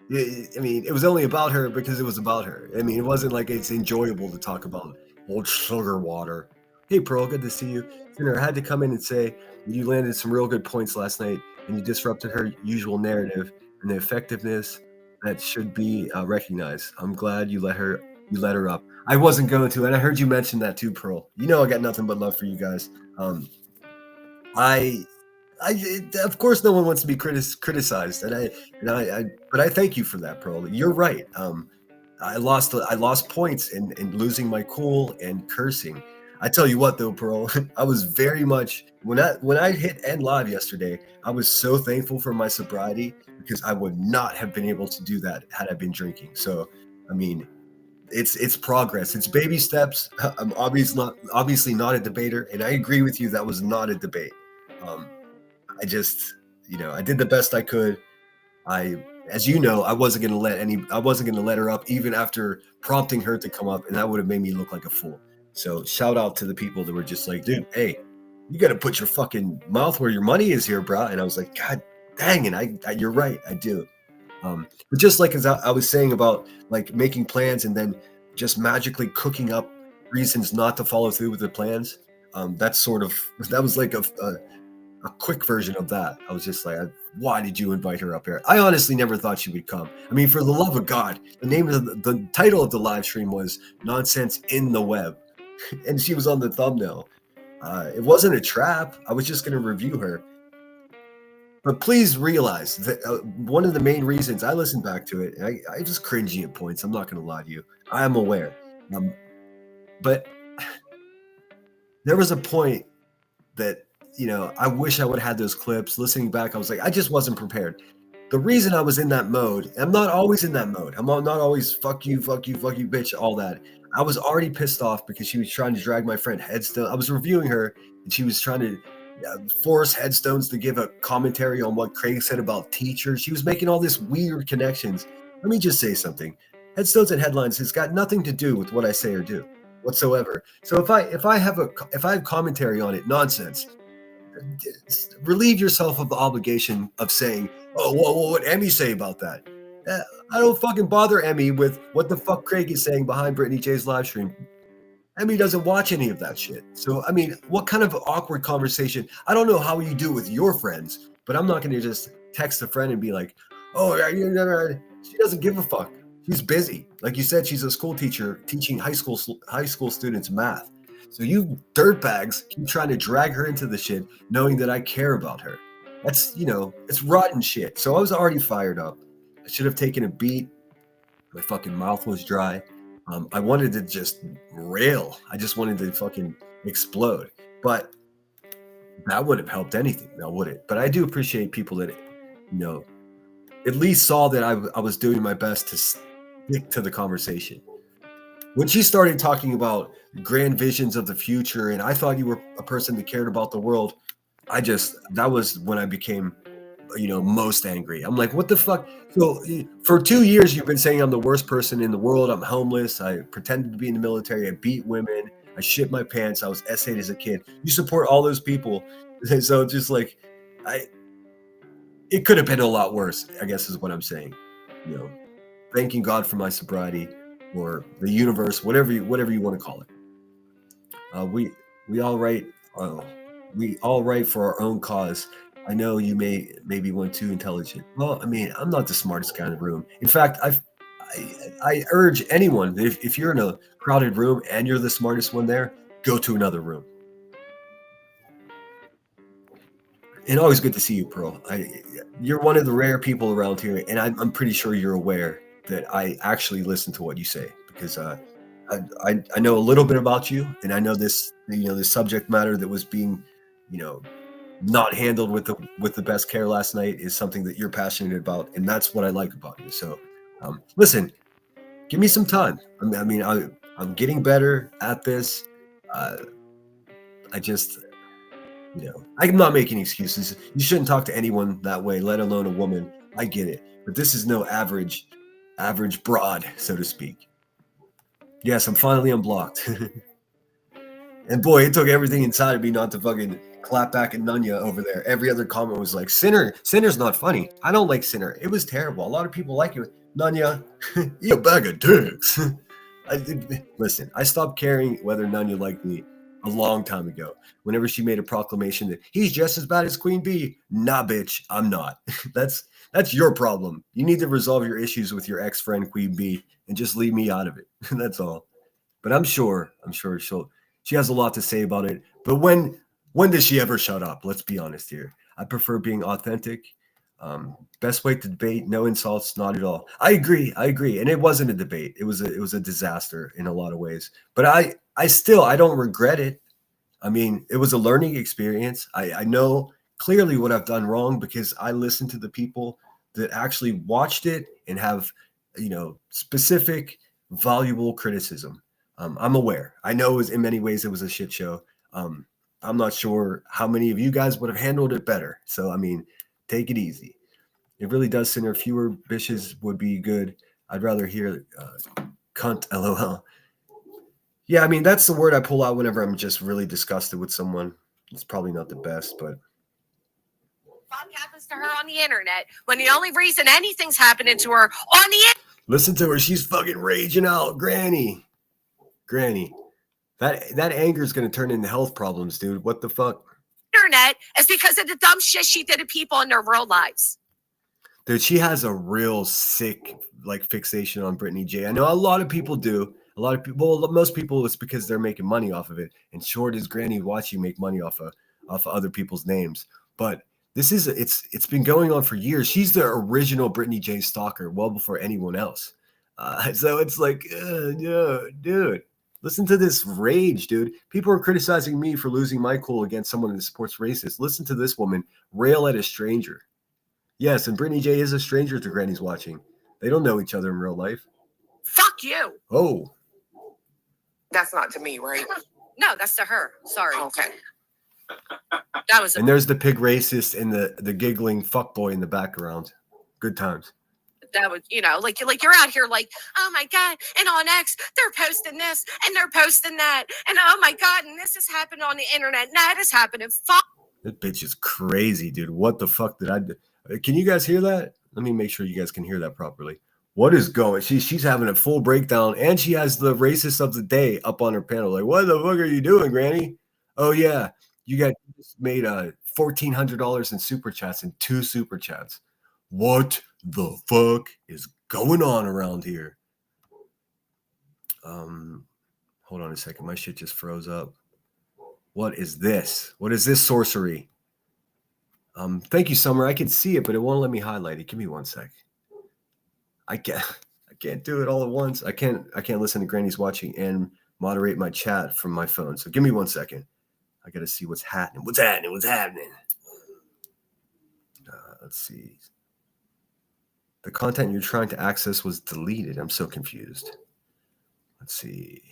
It was only about her because it was about her. It wasn't like it's enjoyable to talk about old sugar water. Hey, Pearl, good to see you. Sinner, I had to come in and say you landed some real good points last night, and you disrupted her usual narrative and the effectiveness that should be recognized. I'm glad you let her up. I wasn't going to, and I heard you mention that too, Pearl. You know I got nothing but love for you guys. Of course, no one wants to be criticized, but I thank you for that, Pearl. You're right. I lost points in losing my cool and cursing. I tell you what, though, Pearl, I was very much when I hit end live yesterday. I was so thankful for my sobriety because I would not have been able to do that had I been drinking. So, it's progress. It's baby steps. I'm obviously not a debater, and I agree with you. That was not a debate. I just, I did the best I could. As you know, I wasn't going to let her up even after prompting her to come up, and that would have made me look like a fool. So shout out to the people that were just like, dude, hey, you got to put your fucking mouth where your money is here, bro. And I was like, God dang it. You're right. I do. But just like as I was saying about like making plans and then just magically cooking up reasons not to follow through with the plans. That was like a quick version of that. I was just like, why did you invite her up here? I honestly never thought she would come. I mean, for the love of God, the name of the title of the live stream was Nonsense in the Web. And she was on the thumbnail. It wasn't a trap. I was just going to review her. But please realize that one of the main reasons I listened back to it, I was cringy at points. I'm not going to lie to you. I am aware. But there was a point that, I wish I would have had those clips. Listening back, I was like, I just wasn't prepared. The reason I was in that mode, I'm not always in that mode. I'm not always fuck you, bitch, all that. I was already pissed off because she was trying to drag my friend Headstone. I was reviewing her, and she was trying to force Headstones to give a commentary on what Craig said about teachers. She was making all this weird connections. Let me just say something. Headstones and headlines has got nothing to do with what I say or do whatsoever. So if I have commentary on it, nonsense. Relieve yourself of the obligation of saying, oh, what Emmy say about that? I don't fucking bother Emmy with what the fuck Craig is saying behind Brittany J's live stream. Emmy doesn't watch any of that shit. So, I mean, what kind of awkward conversation? I don't know how you do with your friends, but I'm not going to just text a friend and be like, oh, she doesn't give a fuck. She's busy. Like you said, she's a school teacher teaching high school students math. So you dirtbags keep trying to drag her into the shit, knowing that I care about her. That's, it's rotten shit. So I was already fired up. I should have taken a beat. My fucking mouth was dry. I wanted to just rail. I just wanted to fucking explode. But that wouldn't have helped anything, now would it? But I do appreciate people that, at least saw that I was doing my best to stick to the conversation. When she started talking about grand visions of the future, and I thought you were a person that cared about the world, that was when I became, most angry. I'm like, what the fuck? So for 2 years, you've been saying I'm the worst person in the world. I'm homeless. I pretended to be in the military. I beat women. I shit my pants. I was essayed as a kid. You support all those people. So just like, it could have been a lot worse, I guess is what I'm saying. Thanking God for my sobriety, or the universe, whatever you want to call it. We all write for our own cause. I know you may be one too intelligent. Well, I mean, I'm not the smartest guy in the room. In fact, I urge anyone, if you're in a crowded room and you're the smartest one there, go to another room. And always good to see you, Pearl. You're one of the rare people around here, and I'm pretty sure you're aware that I actually listen to what you say, because I know a little bit about you, and I know this this subject matter that was being not handled with the best care last night is something that you're passionate about, and that's what I like about you. So listen, give me some time. I mean, I'm getting better at this. I just I'm not making excuses. You shouldn't talk to anyone that way, let alone a woman. I get it, but this is no average broad, so to speak. Yes, I'm finally unblocked. And boy, it took everything inside of me not to fucking clap back at Nunya over there. Every other comment was like, Sinner's not funny. I don't like Sinner. It was terrible. A lot of people like it. Nunya, you a bag of dicks. Listen, I stopped caring whether Nunya liked me a long time ago. Whenever she made a proclamation that he's just as bad as Queen Bee. Nah, bitch, I'm not. That's your problem. You need to resolve your issues with your ex-friend Queen Bee and just leave me out of it. That's all. But I'm sure she has a lot to say about it. But when does she ever shut up? Let's be honest here. I prefer being authentic. Best way to debate, no insults, not at all. I agree. And it wasn't a debate. It was a disaster in a lot of ways. But I don't regret it. I mean, it was a learning experience. I know clearly what I've done wrong because I listened to the people that actually watched it and have, specific, valuable criticism. I'm aware. I know in many ways it was a shit show. I'm not sure how many of you guys would have handled it better. So, I mean, take it easy. It really does, Sinner. Fewer bitches would be good. I'd rather hear cunt, LOL. Yeah, I mean, that's the word I pull out whenever I'm just really disgusted with someone. It's probably not the best, but Fuck happens to her on the internet when the only reason anything's happening to her on the listen to her. She's fucking raging out. Granny. That anger is going to turn into health problems, dude. What the fuck? internet is because of the dumb shit she did to people in their real lives. Dude, she has a real sick like fixation on Brittany J. I know a lot of people do. A lot of people, well, most people, it's because they're making money off of it. And sure does Granny watch you make money off of other people's names. But this is it's been going on for years. She's the original Brittany J stalker, well before anyone else. So it's like, no, dude, listen to this rage, dude. People are criticizing me for losing my cool against someone that supports racist. Listen to this woman rail at a stranger. Yes, and Brittany J is a stranger to Granny's watching. They don't know each other in real life. Fuck you. Oh. That's not to me, right? No, that's to her. Sorry. Okay. That was And there's the pig racist and the giggling fuckboy in the background. Good times. that was, like you're out here like, oh my God, and on X, they're posting this and they're posting that. And oh my God, and this is happening on the internet. And that is happening. Fuck. That bitch is crazy, dude. What the fuck did I do? Can you guys hear that? Let me make sure you guys can hear that properly. What is going? She's having a full breakdown, and she has the racist of the day up on her panel. Like, what the fuck are you doing, Granny? Oh yeah, you got made $1,400 in super chats and 2 super chats. What the fuck is going on around here? Hold on a second. My shit just froze up. What is this? What is this sorcery? Thank you, Summer. I can see it, but it won't let me highlight it. Give me one sec. I can't do it all at once. I can't listen to Granny's watching and moderate my chat from my phone. So give me one second. I gotta see what's happening. What's happening? Let's see. The content you're trying to access was deleted. I'm so confused. Let's see.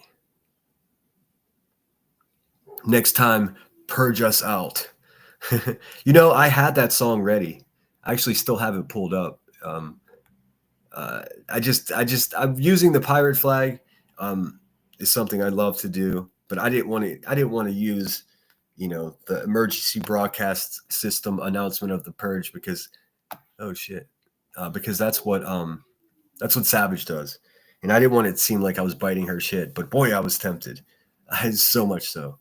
Next time, purge us out. I had that song ready. I actually still have it pulled up. I'm using the pirate flag. Is something I love to do, but I didn't want to use, the emergency broadcast system announcement of the purge because that's what Savage does, and I didn't want it to seem like I was biting her shit. But boy, I was tempted, so much so.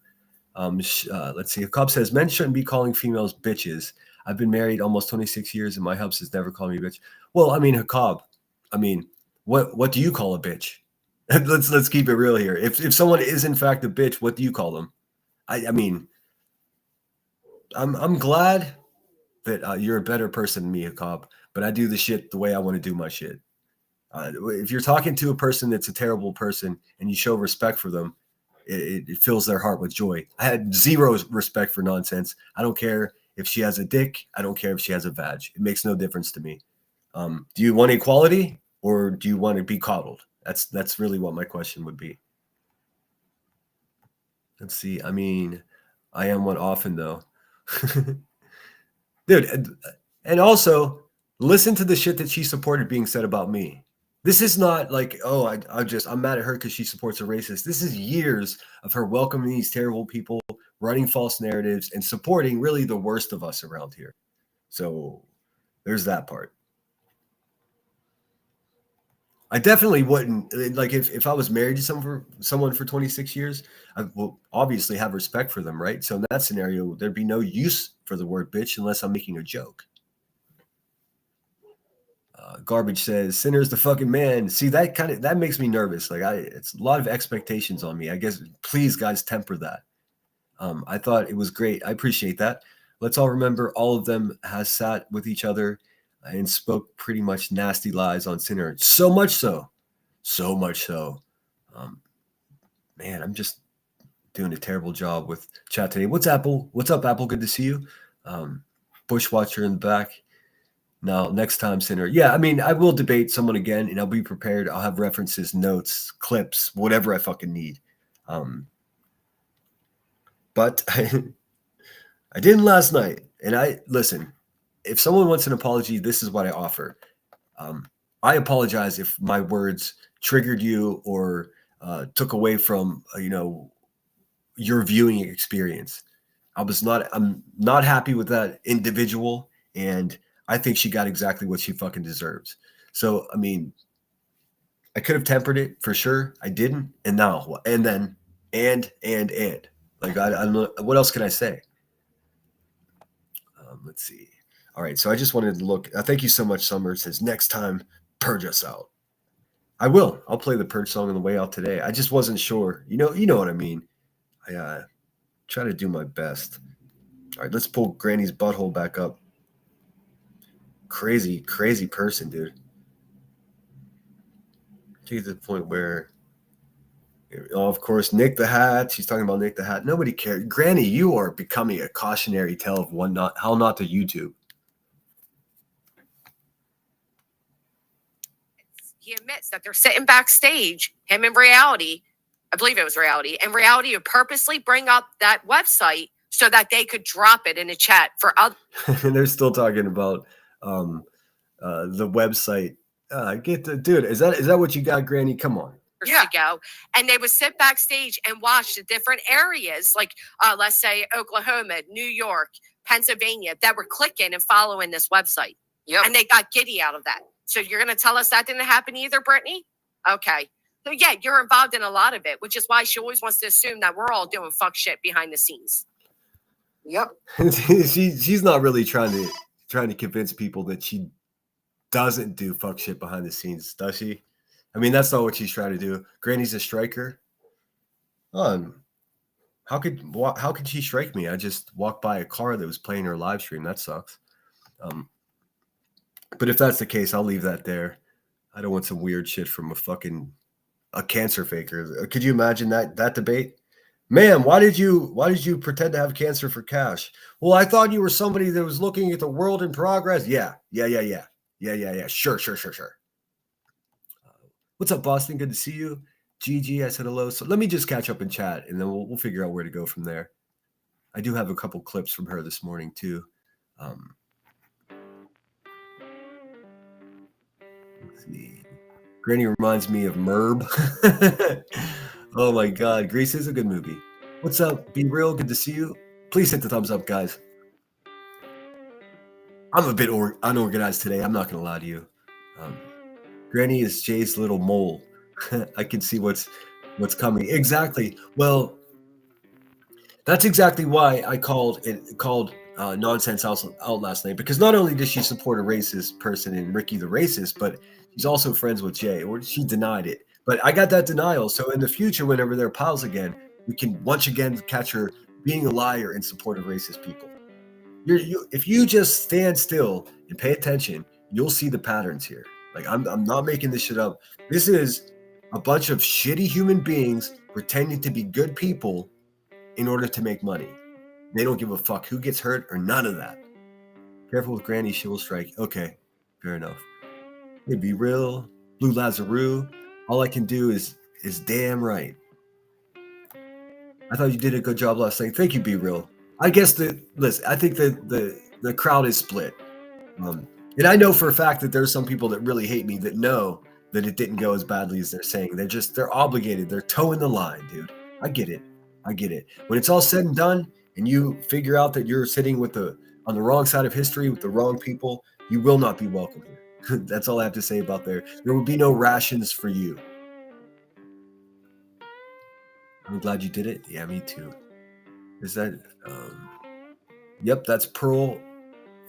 Let's see. A cop says men shouldn't be calling females bitches. I've been married almost 26 years, and my hubs has never called me bitch. Well, I mean, Hakab, what do you call a bitch? let's keep it real here. If someone is in fact a bitch, what do you call them? I'm glad that you're a better person than me, Hakab, but I do the shit the way I want to do my shit. If you're talking to a person that's a terrible person and you show respect for them, it fills their heart with joy. I had zero respect for nonsense. I don't care if she has a dick. I don't care if she has a vag. It makes no difference to me. Do you want equality or do you want to be coddled? That's really what my question would be. Let's see. I am one often though. Dude, and also listen to the shit that she supported being said about me. This is not like, I'm mad at her because she supports a racist. This is years of her welcoming these terrible people, running false narratives, and supporting really the worst of us around here. So there's that part. I definitely wouldn't, like, if I was married to someone for 26 years, I will obviously have respect for them, right? So in that scenario, there'd be no use for the word bitch unless I'm making a joke. Garbage says, Sinner's the fucking man. See, that makes me nervous. Like, it's a lot of expectations on me. I guess, please, guys, temper that. I thought it was great. I appreciate that. Let's all remember all of them has sat with each other and spoke pretty much nasty lies on Sinner. So much so. Man, I'm just doing a terrible job with chat today. What's up, Apple? Good to see you. Bushwatcher in the back. Now, next time, Sinner. Yeah, I will debate someone again, and I'll be prepared. I'll have references, notes, clips, whatever I fucking need. but I didn't last night. And listen, if someone wants an apology, this is what I offer. I apologize if my words triggered you or took away from your viewing experience. I'm not happy with that individual, and I think she got exactly what she fucking deserves. So I mean, I could have tempered it for sure. I didn't, and now and then and like I don't know what else can I say. Let's see. All right, so I just wanted to look. Thank you so much, Summer. It says next time, purge us out. I will. I'll play the purge song on the way out today. I just wasn't sure. You know what I mean. I try to do my best. All right, let's pull Granny's butthole back up. Crazy person, dude. To the point where, of course, Nick the Hat. She's talking about Nick the Hat. Nobody cares. Granny, you are becoming a cautionary tale of how not to YouTube. He admits that they're sitting backstage, him in Reality. I believe it was Reality. And Reality would purposely bring up that website so that they could drop it in a chat for other. And they're still talking about the website. Dude, is that what you got, Granny? Come on. To go, and they would sit backstage and watch the different areas, like let's say Oklahoma, New York, Pennsylvania, that were clicking and following this website. Yep. And they got giddy out of that. So you're going to tell us that didn't happen either, Brittany? Okay. So yeah, you're involved in a lot of it, which is why she always wants to assume that we're all doing fuck shit behind the scenes. Yep. She's not really trying to convince people that she doesn't do fuck shit behind the scenes, does she? I mean, that's not what she's trying to do. Granny's a striker. How could she strike me? I just walked by a car that was playing her live stream. That sucks. But if that's the case, I'll leave that there. I don't want some weird shit from a cancer faker. Could you imagine that debate? Ma'am, why did you pretend to have cancer for cash? Well, I thought you were somebody that was looking at the world in progress. Yeah. Sure. What's up, Boston? Good to see you. GG, I said hello. So let me just catch up in chat, and then we'll figure out where to go from there. I do have a couple clips from her this morning too. Let's see. Granny reminds me of Merb. Oh my God, Grease is a good movie. What's up? Be real. Good to see you. Please hit the thumbs up, guys. I'm a bit unorganized today. I'm not gonna lie to you. Granny is Jay's little mole. I can see what's coming. Exactly. Well, that's exactly why I called Nonsense out last night, because not only does she support a racist person in Ricky the Racist, but she's also friends with Jay, or she denied it. But I got that denial. So in the future, whenever they're pals again, we can once again catch her being a liar in support of racist people. If you just stand still and pay attention, you'll see the patterns here. Like I'm not making this shit up. This is a bunch of shitty human beings pretending to be good people in order to make money. They don't give a fuck who gets hurt or none of that. Careful with Granny, she will strike. Okay, fair enough. Hey, Be Real, Blue Lazaroo. All I can do is damn right. I thought you did a good job last night. Thank you, Be Real. I guess I think the crowd is split. And I know for a fact that there's some people that really hate me that know that it didn't go as badly as they're saying. They're obligated. They're towing the line, dude. I get it. When it's all said and done, and you figure out that you're sitting on the wrong side of history with the wrong people, you will not be welcome here. That's all I have to say about there. There will be no rations for you. I'm glad you did it. Yeah, me too. Is that yep, that's Pearl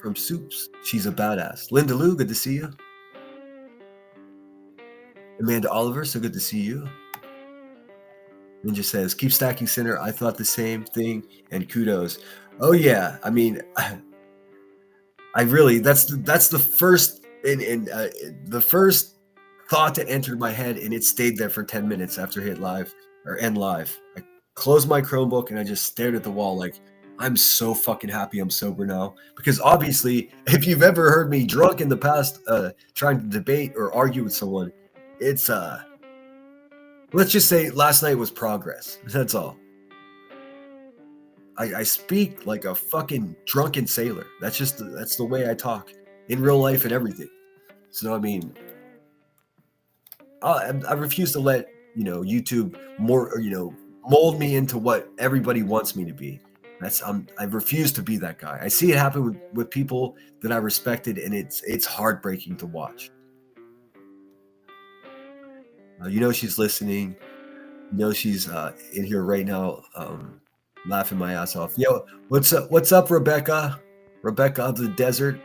from Soups. She's a badass. Linda Lou, good to see you. Amanda Oliver, so good to see you. Ninja says, keep stacking center. I thought the same thing, and kudos. Oh yeah, I mean, I really that's the first the first thought that entered my head, and it stayed there for 10 minutes after hit live or end live. I closed my Chromebook and I just stared at the wall like, I'm so fucking happy I'm sober now. Because obviously, if you've ever heard me drunk in the past trying to debate or argue with someone, it's let's just say last night was progress. That's all. I speak like a fucking drunken sailor. That's the way I talk in real life and everything. So I mean, I refuse to let YouTube mold me into what everybody wants me to be. I refuse to be that guy. I see it happen with people that I respected, and it's heartbreaking to watch. She's listening. She's in here right now, laughing my ass off. Yo, what's up? What's up, Rebecca? Rebecca of the desert.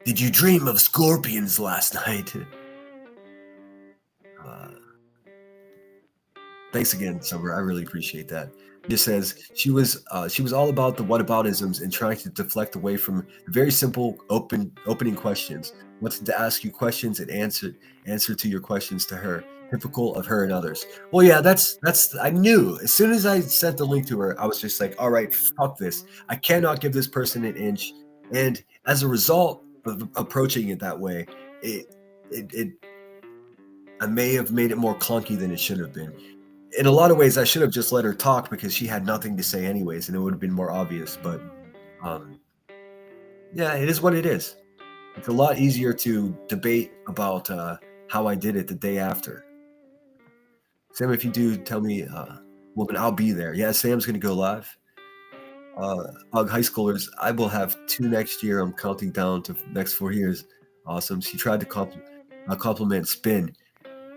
Did you dream of scorpions last night? Thanks again, Summer. I really appreciate that. It just says she was all about the whataboutisms and trying to deflect away from very simple opening questions. Wanted to ask you questions and answer to your questions to her. Typical of her and others. Well, yeah, that's I knew as soon as I sent the link to her, I was just like, all right, fuck this. I cannot give this person an inch. And as a result of approaching it that way, I may have made it more clunky than it should have been. In a lot of ways, I should have just let her talk because she had nothing to say anyways, and it would have been more obvious. But yeah, it is what it is. It's a lot easier to debate about how I did it the day after. Sam, if you do, tell me, well, then I'll be there. Yeah, Sam's going to go live. High schoolers, I will have 2 next year. I'm counting down to next 4 years. Awesome. She tried to compliment Spin.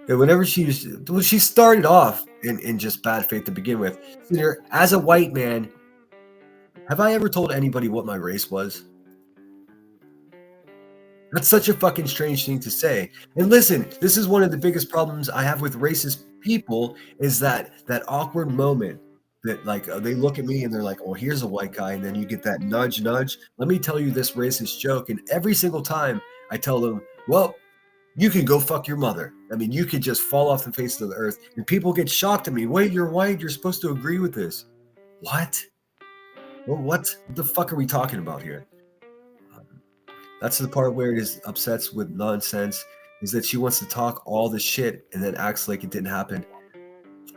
And whenever she started off in just bad faith to begin with. As a white man, have I ever told anybody what my race was? That's such a fucking strange thing to say. And listen, this is one of the biggest problems I have with racist people is that awkward moment that they look at me and they're like, oh, here's a white guy. And then you get that nudge. Let me tell you this racist joke. And every single time I tell them, well, you can go fuck your mother. I mean, you could just fall off the face of the earth. And people get shocked at me. Wait, you're white. You're supposed to agree with this. What? Well, what the fuck are we talking about here? That's the part where it is upsets with nonsense, is that she wants to talk all the shit and then acts like it didn't happen.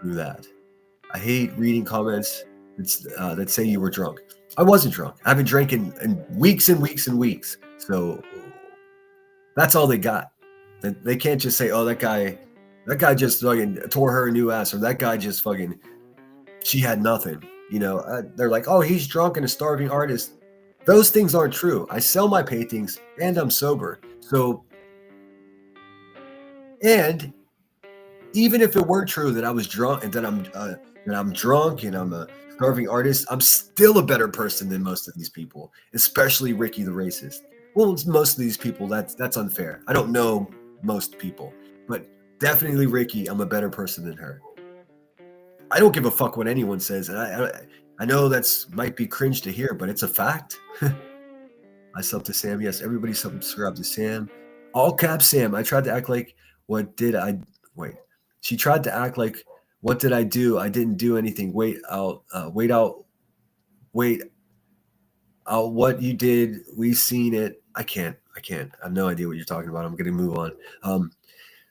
Through that. I hate reading comments that say you were drunk. I wasn't drunk. I haven't drank in weeks and weeks and weeks. So that's all they got. They can't just say, oh, that guy just fucking tore her a new ass, or that guy just fucking, she had nothing. They're like, oh, he's drunk and a starving artist. Those things aren't true. I sell my paintings and I'm sober. So, and even if it weren't true that I was drunk and that I'm drunk and I'm a starving artist, I'm still a better person than most of these people, especially Ricky the racist. Well, it's most of these people. That's unfair. I don't know most people, but definitely Ricky, I'm a better person than her. I don't give a fuck what anyone says, and I know that's might be cringe to hear, but it's a fact. I sub to Sam. Yes, everybody subscribe to Sam. All caps Sam. I tried to act like what did I wait? She tried to act like what did I do? I didn't do anything. Wait out. What you did? We seen it. I can't. I have no idea what you're talking about. I'm gonna move on.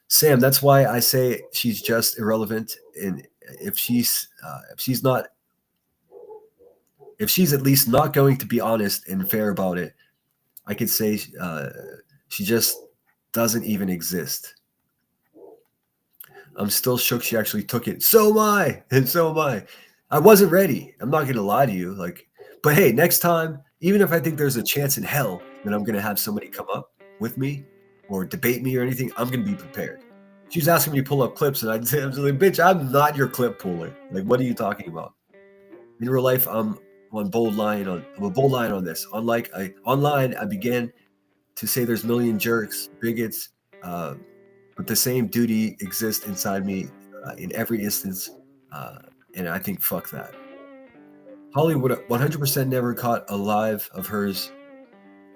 Sam, that's why I say she's just irrelevant. And if she's at least not going to be honest and fair about it, I could say she just doesn't even exist. I'm still shook she actually took it. So am I. And so am I. I wasn't ready. I'm not going to lie to you. But hey, next time, even if I think there's a chance in hell that I'm going to have somebody come up with me or debate me or anything, I'm going to be prepared. She was asking me to pull up clips, and I'd say, bitch, I'm not your clip puller. What are you talking about? In real life, I'm a bold line on this. Online, I began to say there's a million jerks, bigots, but the same duty exists inside me in every instance, and I think fuck that. Hollywood 100% never caught a live of hers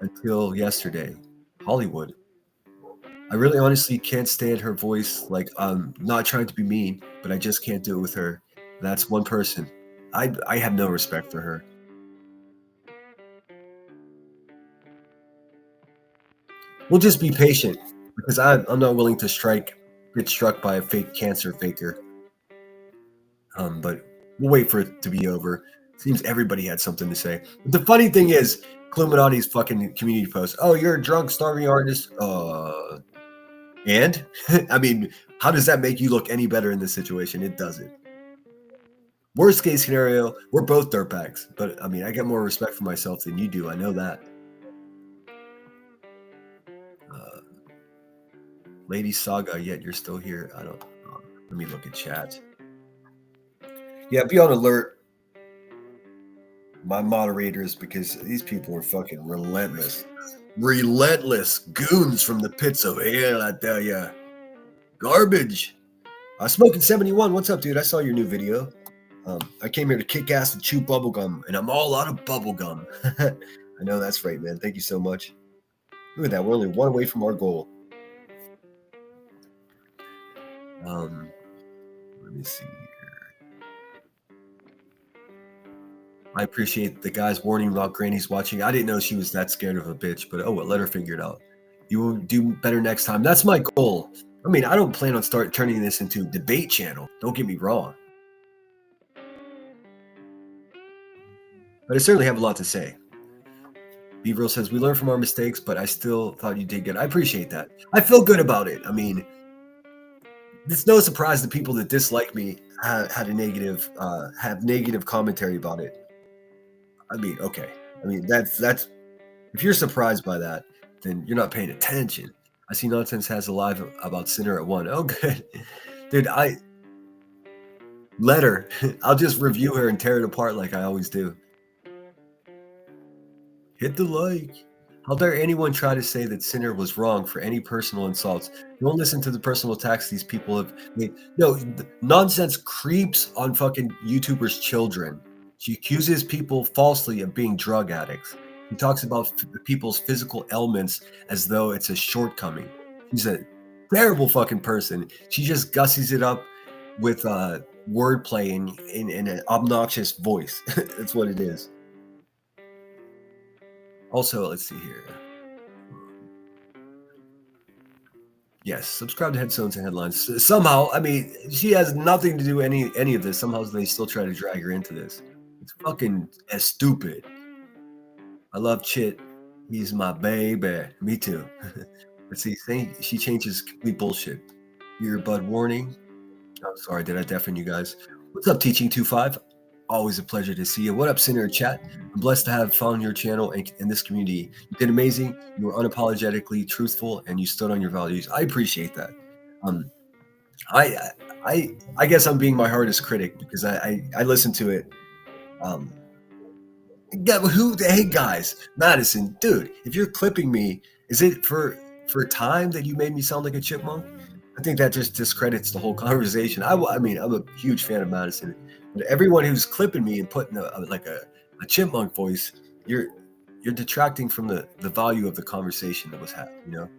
until yesterday. Hollywood. I really honestly can't stand her voice. I'm not trying to be mean, but I just can't do it with her. That's one person. I have no respect for her. We'll just be patient because I'm not willing to get struck by a fake cancer faker. But we'll wait for it to be over. Seems everybody had something to say. But the funny thing is, Cluminati's fucking community post. Oh, you're a drunk, starving artist. And I mean, how does that make you look any better in this situation? It doesn't. Worst case scenario, we're both dirtbags. But I mean, I get more respect for myself than you do. I know that. Lady Saga, yet you're still here. I don't know. Let me look at chat. Yeah, be on alert, my moderators, because these people are fucking relentless. Relentless goons from the pits of hell, I tell ya. Garbage. Smoking 71, what's up, dude? I saw your new video. I came here to kick ass and chew bubblegum, and I'm all out of bubblegum. I know that's right, man. Thank you so much. Look at that. We're only one away from our goal. Let me see here. I appreciate the guys warning about Granny's watching. I didn't know she was that scared of a bitch, but oh well, let her figure it out. You will do better next time. That's my goal. I mean, I don't plan on turning this into a debate channel. Don't get me wrong. But I certainly have a lot to say. Beavril says, we learn from our mistakes, but I still thought you did good. I appreciate that. I feel good about it. I mean, it's no surprise that people that dislike me have negative commentary about it. I mean, okay. I mean, that's if you're surprised by that, then you're not paying attention. I see Nonsense has a live about Sinner at 1. Oh, good. Dude, let her. I'll just review her and tear it apart like I always do. Hit the like. How dare anyone try to say that Sinner was wrong for any personal insults? Don't listen to the personal attacks these people have made. No, Nonsense creeps on fucking YouTubers' children. She accuses people falsely of being drug addicts. He talks about people's physical ailments as though it's a shortcoming. She's a terrible fucking person. She just gussies it up with wordplay in an obnoxious voice. That's what it is. Also, let's see here. Yes, subscribe to Headstones and Headlines. Somehow, I mean, she has nothing to do any of this. Somehow they still try to drag her into this. It's fucking stupid. I love Chit. He's my baby. Me too. Let's see. She changes complete bullshit. Earbud warning. Oh, sorry, did I deafen you guys? What's up, Teaching 25? Always a pleasure to see you. What up, Sinner Chat? I'm blessed to have found your channel and in this community. You did amazing. You were unapologetically truthful, and you stood on your values. I appreciate that. I guess I'm being my hardest critic because I listen to it. Hey guys, Madison, dude, if you're clipping me, is it for time that you made me sound like a chipmunk? I think that just discredits the whole conversation. I mean, I'm a huge fan of Madison, but everyone who's clipping me and putting a chipmunk voice, you're detracting from the value of the conversation that was had. You know,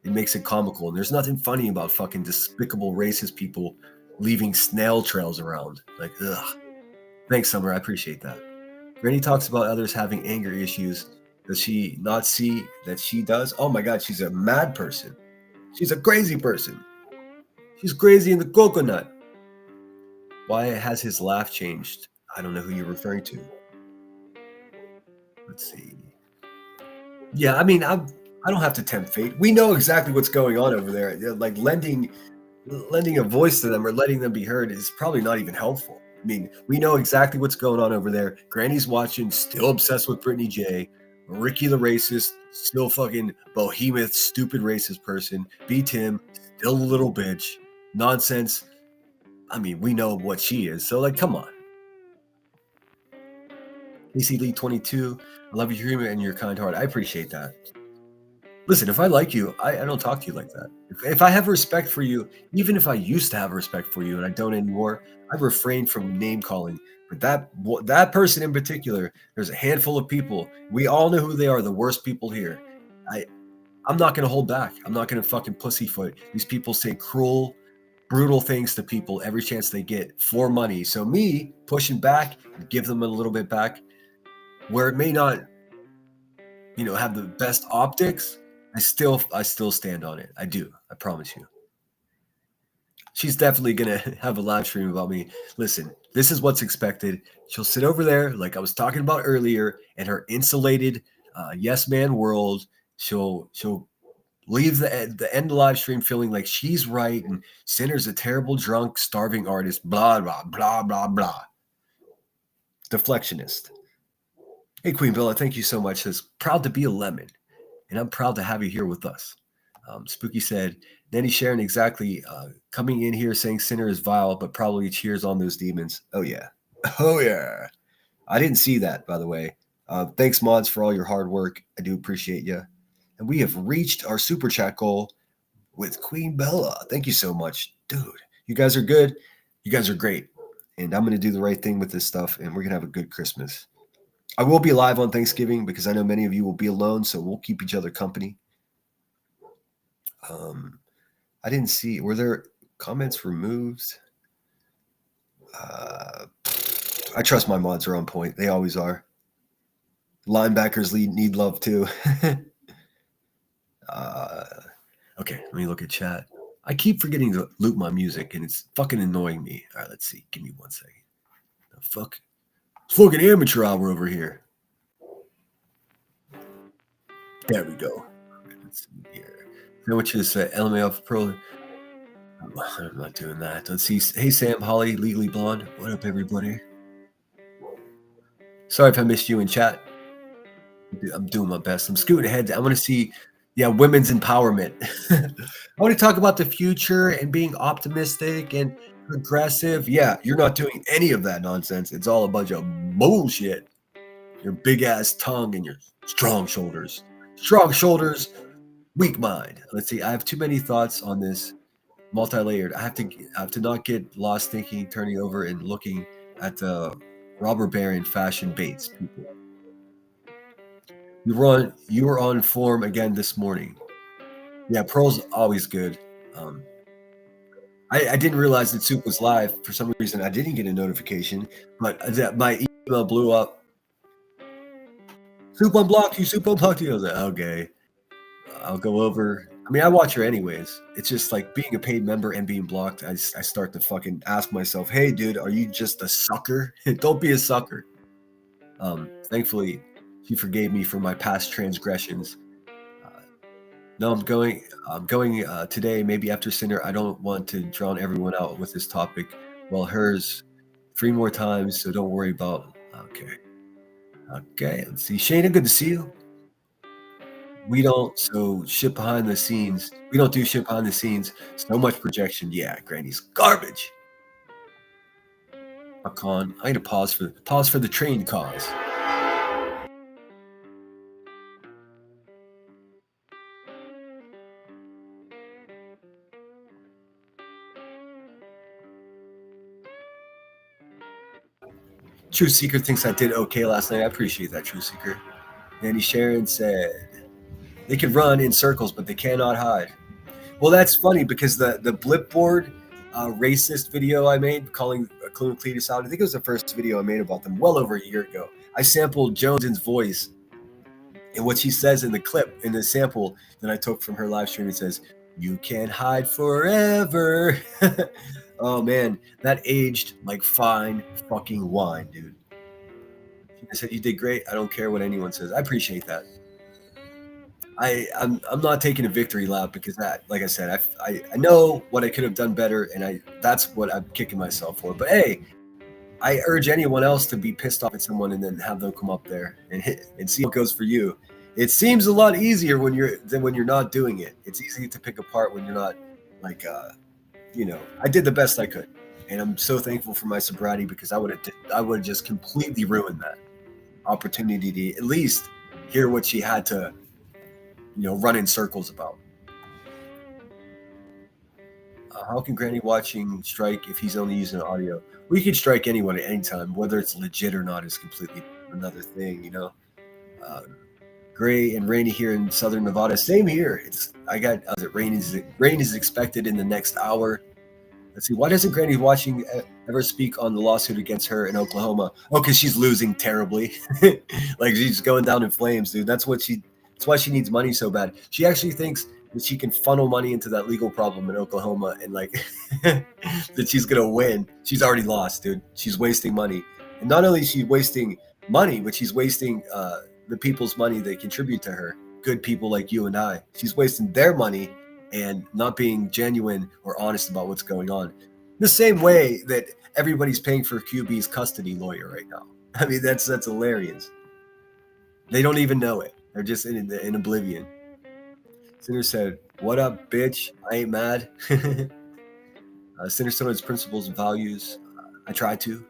it makes it comical, and there's nothing funny about fucking despicable racist people leaving snail trails around. Like, ugh. Thanks, Summer. I appreciate that. Granny talks about others having anger issues. Does she not see that she does? Oh my God, she's a mad person. She's a crazy person. She's crazy in the coconut. Why has his laugh changed? I don't know who you're referring to. Let's see. Yeah, I mean, I don't have to tempt fate. We know exactly what's going on over there. Like lending a voice to them or letting them be heard is probably not even helpful. I mean, we know exactly what's going on over there. Granny's watching, still obsessed with Brittany J. Ricky the racist, still fucking behemoth, stupid racist person. B. Tim, still a little bitch. Nonsense. I mean, we know what she is. So, like, come on. AC Lee 22. I love your humor and your kind heart. I appreciate that. Listen, if I like you, I don't talk to you like that. If I have respect for you, even if I used to have respect for you and I don't anymore, I refrain from name calling. But that person in particular, there's a handful of people. We all know who they are, the worst people here. I'm not going to hold back. I'm not going to fucking pussyfoot. These people say cruel, brutal things to people every chance they get for money. So me pushing back and give them a little bit back where it may not, have the best optics, I still stand on it. I do. I promise you. She's definitely gonna have a live stream about me. Listen, this is what's expected. She'll sit over there, like I was talking about earlier, in her insulated yes man world. She'll leave the end of the live stream feeling like she's right and Sinner's a terrible drunk, starving artist. Blah blah blah blah blah. Deflectionist. Hey Queen Bella, thank you so much. Says proud to be a lemon, and I'm proud to have you here with us. Spooky said, Nanny Sharon exactly coming in here saying Sinner is vile, but probably cheers on those demons. Oh, yeah. Oh, yeah. I didn't see that, by the way. Thanks, mods, for all your hard work. I do appreciate you. And we have reached our super chat goal with Queen Bella. Thank you so much. Dude, you guys are good. You guys are great. And I'm going to do the right thing with this stuff, and we're going to have a good Christmas. I will be live on Thanksgiving because I know many of you will be alone, so we'll keep each other company. I didn't see. Were there comments removed? I trust my mods are on point. They always are. Linebackers need love too. Okay, let me look at chat. I keep forgetting to loop my music, and it's fucking annoying me. All right, let's see. Give me 1 second. The fuck? It's fucking amateur hour over here. There we go. Let's see here. Sandwiches LMAO for Pearl. I'm not doing that. Let's see. Hey, Sam, Holly, Legally Blonde. What up, everybody? Sorry if I missed you in chat. I'm doing my best. I'm scooting ahead. I want to see, women's empowerment. I want to talk about the future and being optimistic and progressive. Yeah, you're not doing any of that nonsense. It's all a bunch of bullshit. Your big ass tongue and your strong shoulders. Strong shoulders, weak mind. Let's see. I have too many thoughts on this. Multi-layered. I have to not get lost thinking, turning over, and looking at the robber baron fashion baits people. You were on form again this morning. Yeah, Pearl's always good. I didn't realize that Soup was live. For some reason, I didn't get a notification, but my email blew up. Soup unblocked you. Soup unblocked you. I was like, okay. I'll go over. I mean, I watch her anyways. It's just like being a paid member and being blocked. I start to fucking ask myself, hey, dude, are you just a sucker? Don't be a sucker. Thankfully, she forgave me for my past transgressions. No, I'm going today, maybe after Cinder. I don't want to drown everyone out with this topic. Well, hers 3 more times, so don't worry about. Okay, let's see. Shayna, good to see you. We don't shit behind the scenes. We don't do shit behind the scenes. So much projection. Yeah, Granny's garbage. Con. I'm gonna pause for the train cause. True Seeker thinks I did okay last night. I appreciate that, True Seeker. Nanny Sharon said, they can run in circles, but they cannot hide. Well, that's funny because the Blipboard racist video I made calling Clue and Cletus out, I think it was the first video I made about them well over a year ago. I sampled Jones's voice, and what she says in the clip, in the sample that I took from her live stream, it says, you can't hide forever. Oh, man, that aged like fine fucking wine, dude. I said, you did great. I don't care what anyone says. I appreciate that. I'm not taking a victory lap because that, like I said, I know what I could have done better, and that's what I'm kicking myself for. But hey, I urge anyone else to be pissed off at someone and then have them come up there and hit and see what goes for you. It seems a lot easier when you're not doing it. It's easy to pick apart when you're not like I did the best I could, and I'm so thankful for my sobriety because I would have just completely ruined that opportunity to at least hear what she had to run in circles about. How can Granny watching strike if he's only using audio? We can strike anyone at any time, whether it's legit or not is completely another thing, Gray and rainy here in Southern Nevada. Same here. Rain is expected in the next hour. Let's see. Why doesn't Granny watching ever speak on the lawsuit against her in Oklahoma? Oh, because she's losing terribly. Like she's going down in flames, dude. That's why she needs money so bad. She actually thinks that she can funnel money into that legal problem in Oklahoma and like that she's gonna win. She's already lost, dude. She's wasting money, and not only is she wasting money, but she's wasting the people's money that contribute to her. Good people like you and I. She's wasting their money and not being genuine or honest about what's going on. The same way that everybody's paying for QB's custody lawyer right now. I mean, that's hilarious. They don't even know it. They're just in oblivion. Sinner said, "What up, bitch? I ain't mad." Sinner still has principles and values. I try to.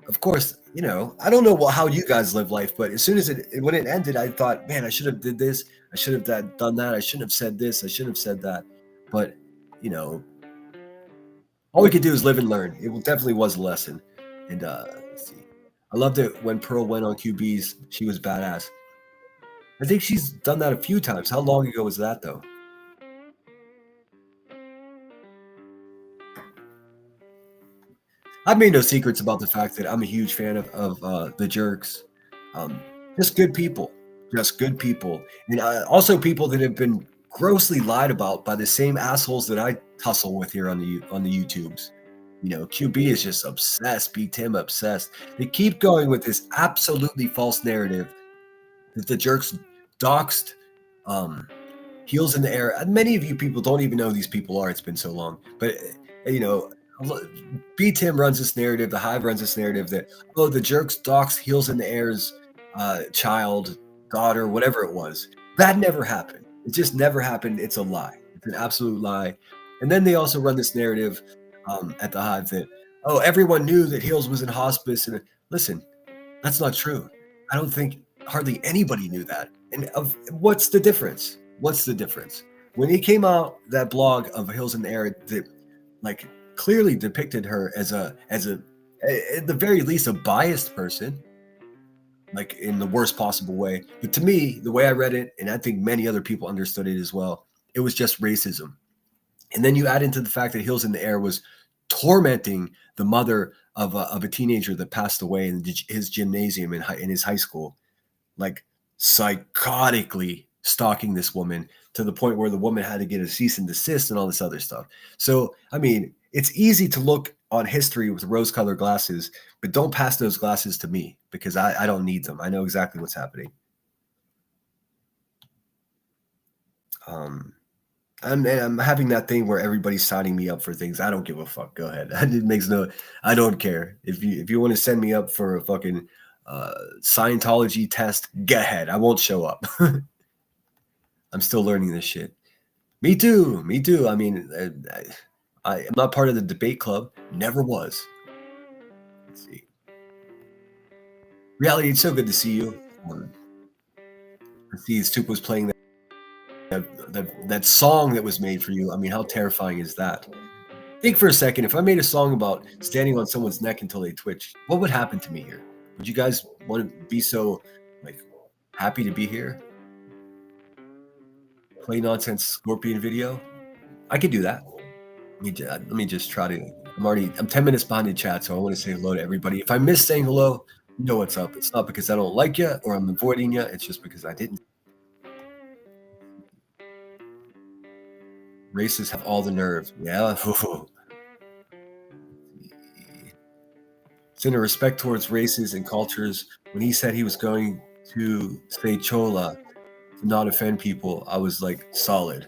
Of course, you know, I don't know how you guys live life, but as soon as when it ended, I thought, man, I should have did this. I should have done that. I shouldn't have said this. I shouldn't have said that. But, you know, all we could do is live and learn. It definitely was a lesson. And let's see. I loved it when Pearl went on QB's. She was badass. I think she's done that a few times. How long ago was that, though? I've made no secrets about the fact that I'm a huge fan of the Jerks. Just good people. Just good people. And also people that have been grossly lied about by the same assholes that I tussle with here on the YouTubes. You know, QB is just obsessed. Beat Tim obsessed. They keep going with this absolutely false narrative that the Jerks doxed heels in the air. And many of you people don't even know who these people are. It's been so long. But, you know, B Tim runs this narrative, the Hive runs this narrative that, oh, the Jerks doxed heels in the air's child, daughter, whatever it was. That never happened. It just never happened. It's a lie. It's an absolute lie. And then they also run this narrative at the Hive that, oh, everyone knew that Heels was in hospice. And listen, that's not true. I don't think hardly anybody knew that. And what's the difference? What's the difference? When it came out, that blog of Heels in the Air that like clearly depicted her as at the very least a biased person, like in the worst possible way. But to me, the way I read it, and I think many other people understood it as well, it was just racism. And then you add into the fact that Heels in the Air was tormenting the mother of a teenager that passed away in his gymnasium in his high school, like psychotically stalking this woman to the point where the woman had to get a cease and desist and all this other stuff. So, I mean, it's easy to look on history with rose-colored glasses, but don't pass those glasses to me because I don't need them. I know exactly what's happening. I'm having that thing where everybody's signing me up for things. I don't give a fuck. Go ahead. It makes I don't care. If you want to send me up for a fucking Scientology test, go ahead. I won't show up. I'm still learning this shit. Me too. I mean, I'm not part of the debate club. Never was. Let's see. Reality, it's so good to see you. I see Stoop was playing that song that was made for you. I mean, how terrifying is that? Think for a second, if I made a song about standing on someone's neck until they twitch, what would happen to me here? Would you guys want to be so like happy to be here? Play nonsense Scorpion video? I could do that. Let me just try to. I'm 10 minutes behind the chat, so I want to say hello to everybody. If I miss saying hello, you know what's up. It's not because I don't like you or I'm avoiding you. It's just because I didn't. Racists have all the nerve. Yeah. It's in a respect towards races and cultures. When he said he was going to say chola to not offend people, I was like, solid.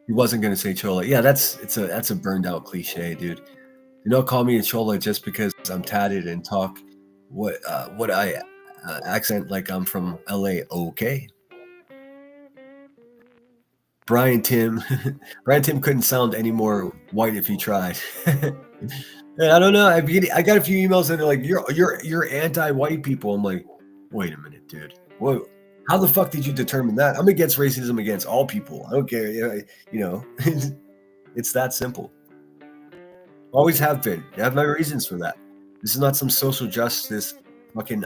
He wasn't going to say chola. Yeah, that's a burned out cliche, dude. Do not call me a chola just because I'm tatted and talk what I accent like I'm from LA. Okay. Brian Tim couldn't sound any more white if he tried. I don't know. I got a few emails and they're like, you're anti-white people. I'm like, wait a minute, dude. What? How the fuck did you determine that? I'm against racism against all people. I don't care. You know, it's that simple. Always have been. I have my reasons for that. This is not some social justice fucking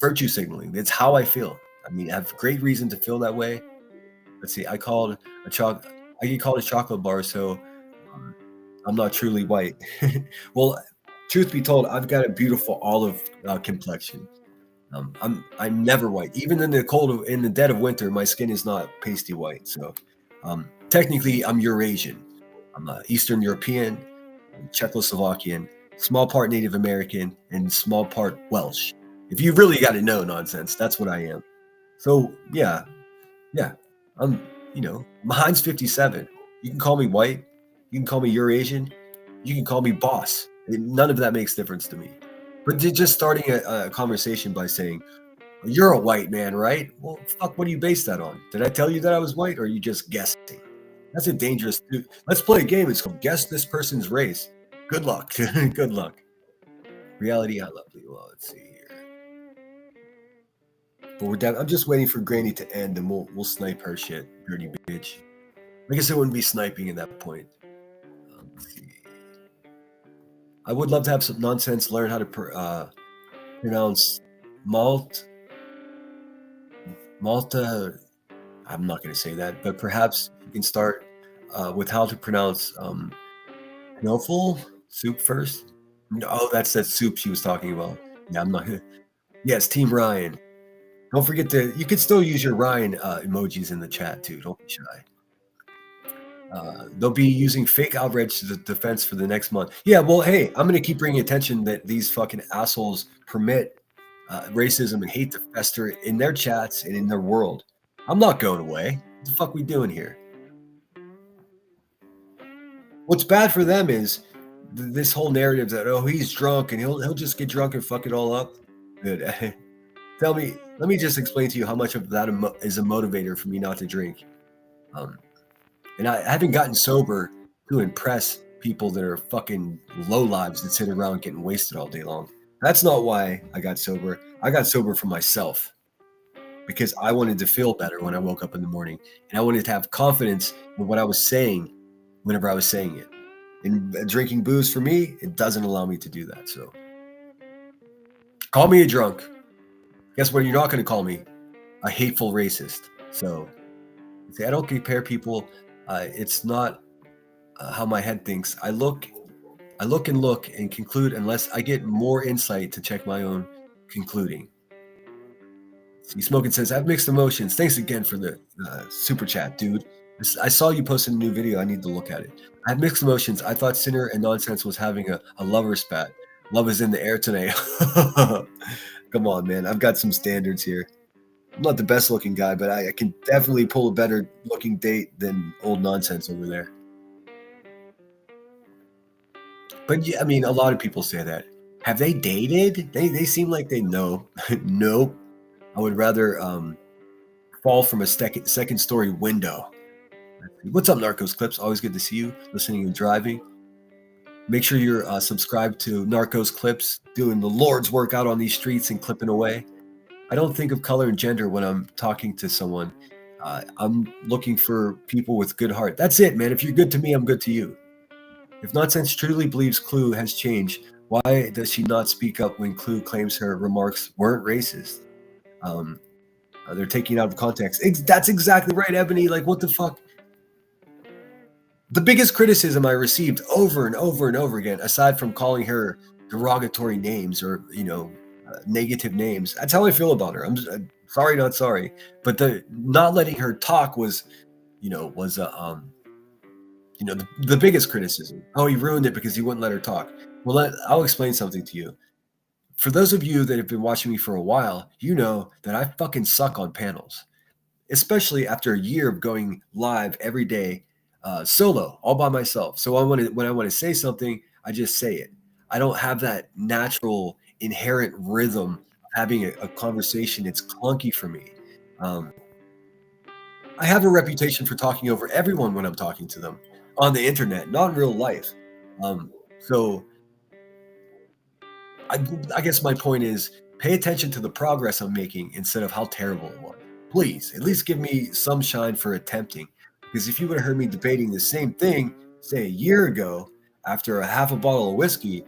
virtue signaling. It's how I feel. I mean, I have great reason to feel that way. Let's see. I get called a chocolate bar, so I'm not truly white. Well, truth be told, I've got a beautiful olive complexion. I'm never white. Even in the dead of winter, my skin is not pasty white. So technically, I'm Eurasian. I'm Eastern European, I'm Czechoslovakian, small part Native American, and small part Welsh. If you really got to know nonsense, that's what I am. So yeah, I'm Heinz 57. You can call me white. You can call me Eurasian. You can call me boss. None of that makes difference to me. But just starting a conversation by saying, "You're a white man, right?" Well, fuck, what do you base that on? Did I tell you that I was white, or are you just guessing? That's a dangerous. Let's play a game. It's called Guess This Person's Race. Good luck. Good luck. Reality, I love you. Well, let's see here. But we're down. I'm just waiting for Granny to end, and we'll snipe her shit, dirty bitch. I guess it wouldn't be sniping at that point. Let's see. I would love to have some nonsense. Learn how to pronounce Malta. I'm not going to say that, but perhaps you can start with how to pronounce knofel soup first. Oh, that's that soup she was talking about. Yeah, I'm not. Yes, Team Ryan. Don't forget you can still use your Ryan emojis in the chat too. Don't be shy. They'll be using fake outrage to the defense for the next month. Yeah, well, hey, I'm going to keep bringing attention that these fucking assholes permit racism and hate to fester in their chats and in their world. I'm not going away. What the fuck we doing here? What's bad for them is this whole narrative that, oh, he's drunk and he'll just get drunk and fuck it all up. Good. Let me just explain to you how much of that is a motivator for me not to drink. And I haven't gotten sober to impress people that are fucking lowlives that sit around getting wasted all day long. That's not why I got sober. I got sober for myself because I wanted to feel better when I woke up in the morning. And I wanted to have confidence in what I was saying whenever I was saying it. And drinking booze for me, it doesn't allow me to do that. So call me a drunk. Guess what? You're not going to call me a hateful racist. So see, I don't compare people. It's not how my head thinks. I look and conclude unless I get more insight to check my own concluding. See, Smoking says, I have mixed emotions. Thanks again for the super chat, dude. I saw you posted a new video. I need to look at it. I have mixed emotions. I thought Sinner and Nonsense was having a lover spat. Love is in the air tonight. Come on, man. I've got some standards here. I'm not the best looking guy, but I can definitely pull a better looking date than old Nonsense over there. But yeah, I mean, a lot of people say that. Have they dated? They seem like they know. Nope. I would rather fall from a second story window. What's up, Narcos Clips? Always good to see you listening and driving. Make sure you're subscribed to Narcos Clips, doing the Lord's work out on these streets and clipping away. I don't think of color and gender when I'm talking to someone. I'm looking for people with good heart. That's it, man. If you're good to me, I'm good to you. If Nonsense truly believes Clue has changed, why does she not speak up when Clue claims her remarks weren't racist? They're taking it out of context. That's exactly right, Ebony. Like, what the fuck? The biggest criticism I received over and over and over again, aside from calling her derogatory names or, negative names, that's how I feel about her. I'm sorry, not sorry. But the not letting her talk was the biggest criticism. Oh, he ruined it because he wouldn't let her talk. Well, I'll explain something to you. For those of you that have been watching me for a while, you know that I fucking suck on panels, especially after a year of going live every day, solo, all by myself. So when I want to say something, I just say it. I don't have that natural inherent rhythm of having a conversation. It's clunky for me. I have a reputation for talking over everyone when I'm talking to them on the internet, not in real life. So I guess my point is pay attention to the progress I'm making instead of how terrible it was. Please, at least give me some shine for attempting. Because if you would have heard me debating the same thing, say a year ago, after a half a bottle of whiskey,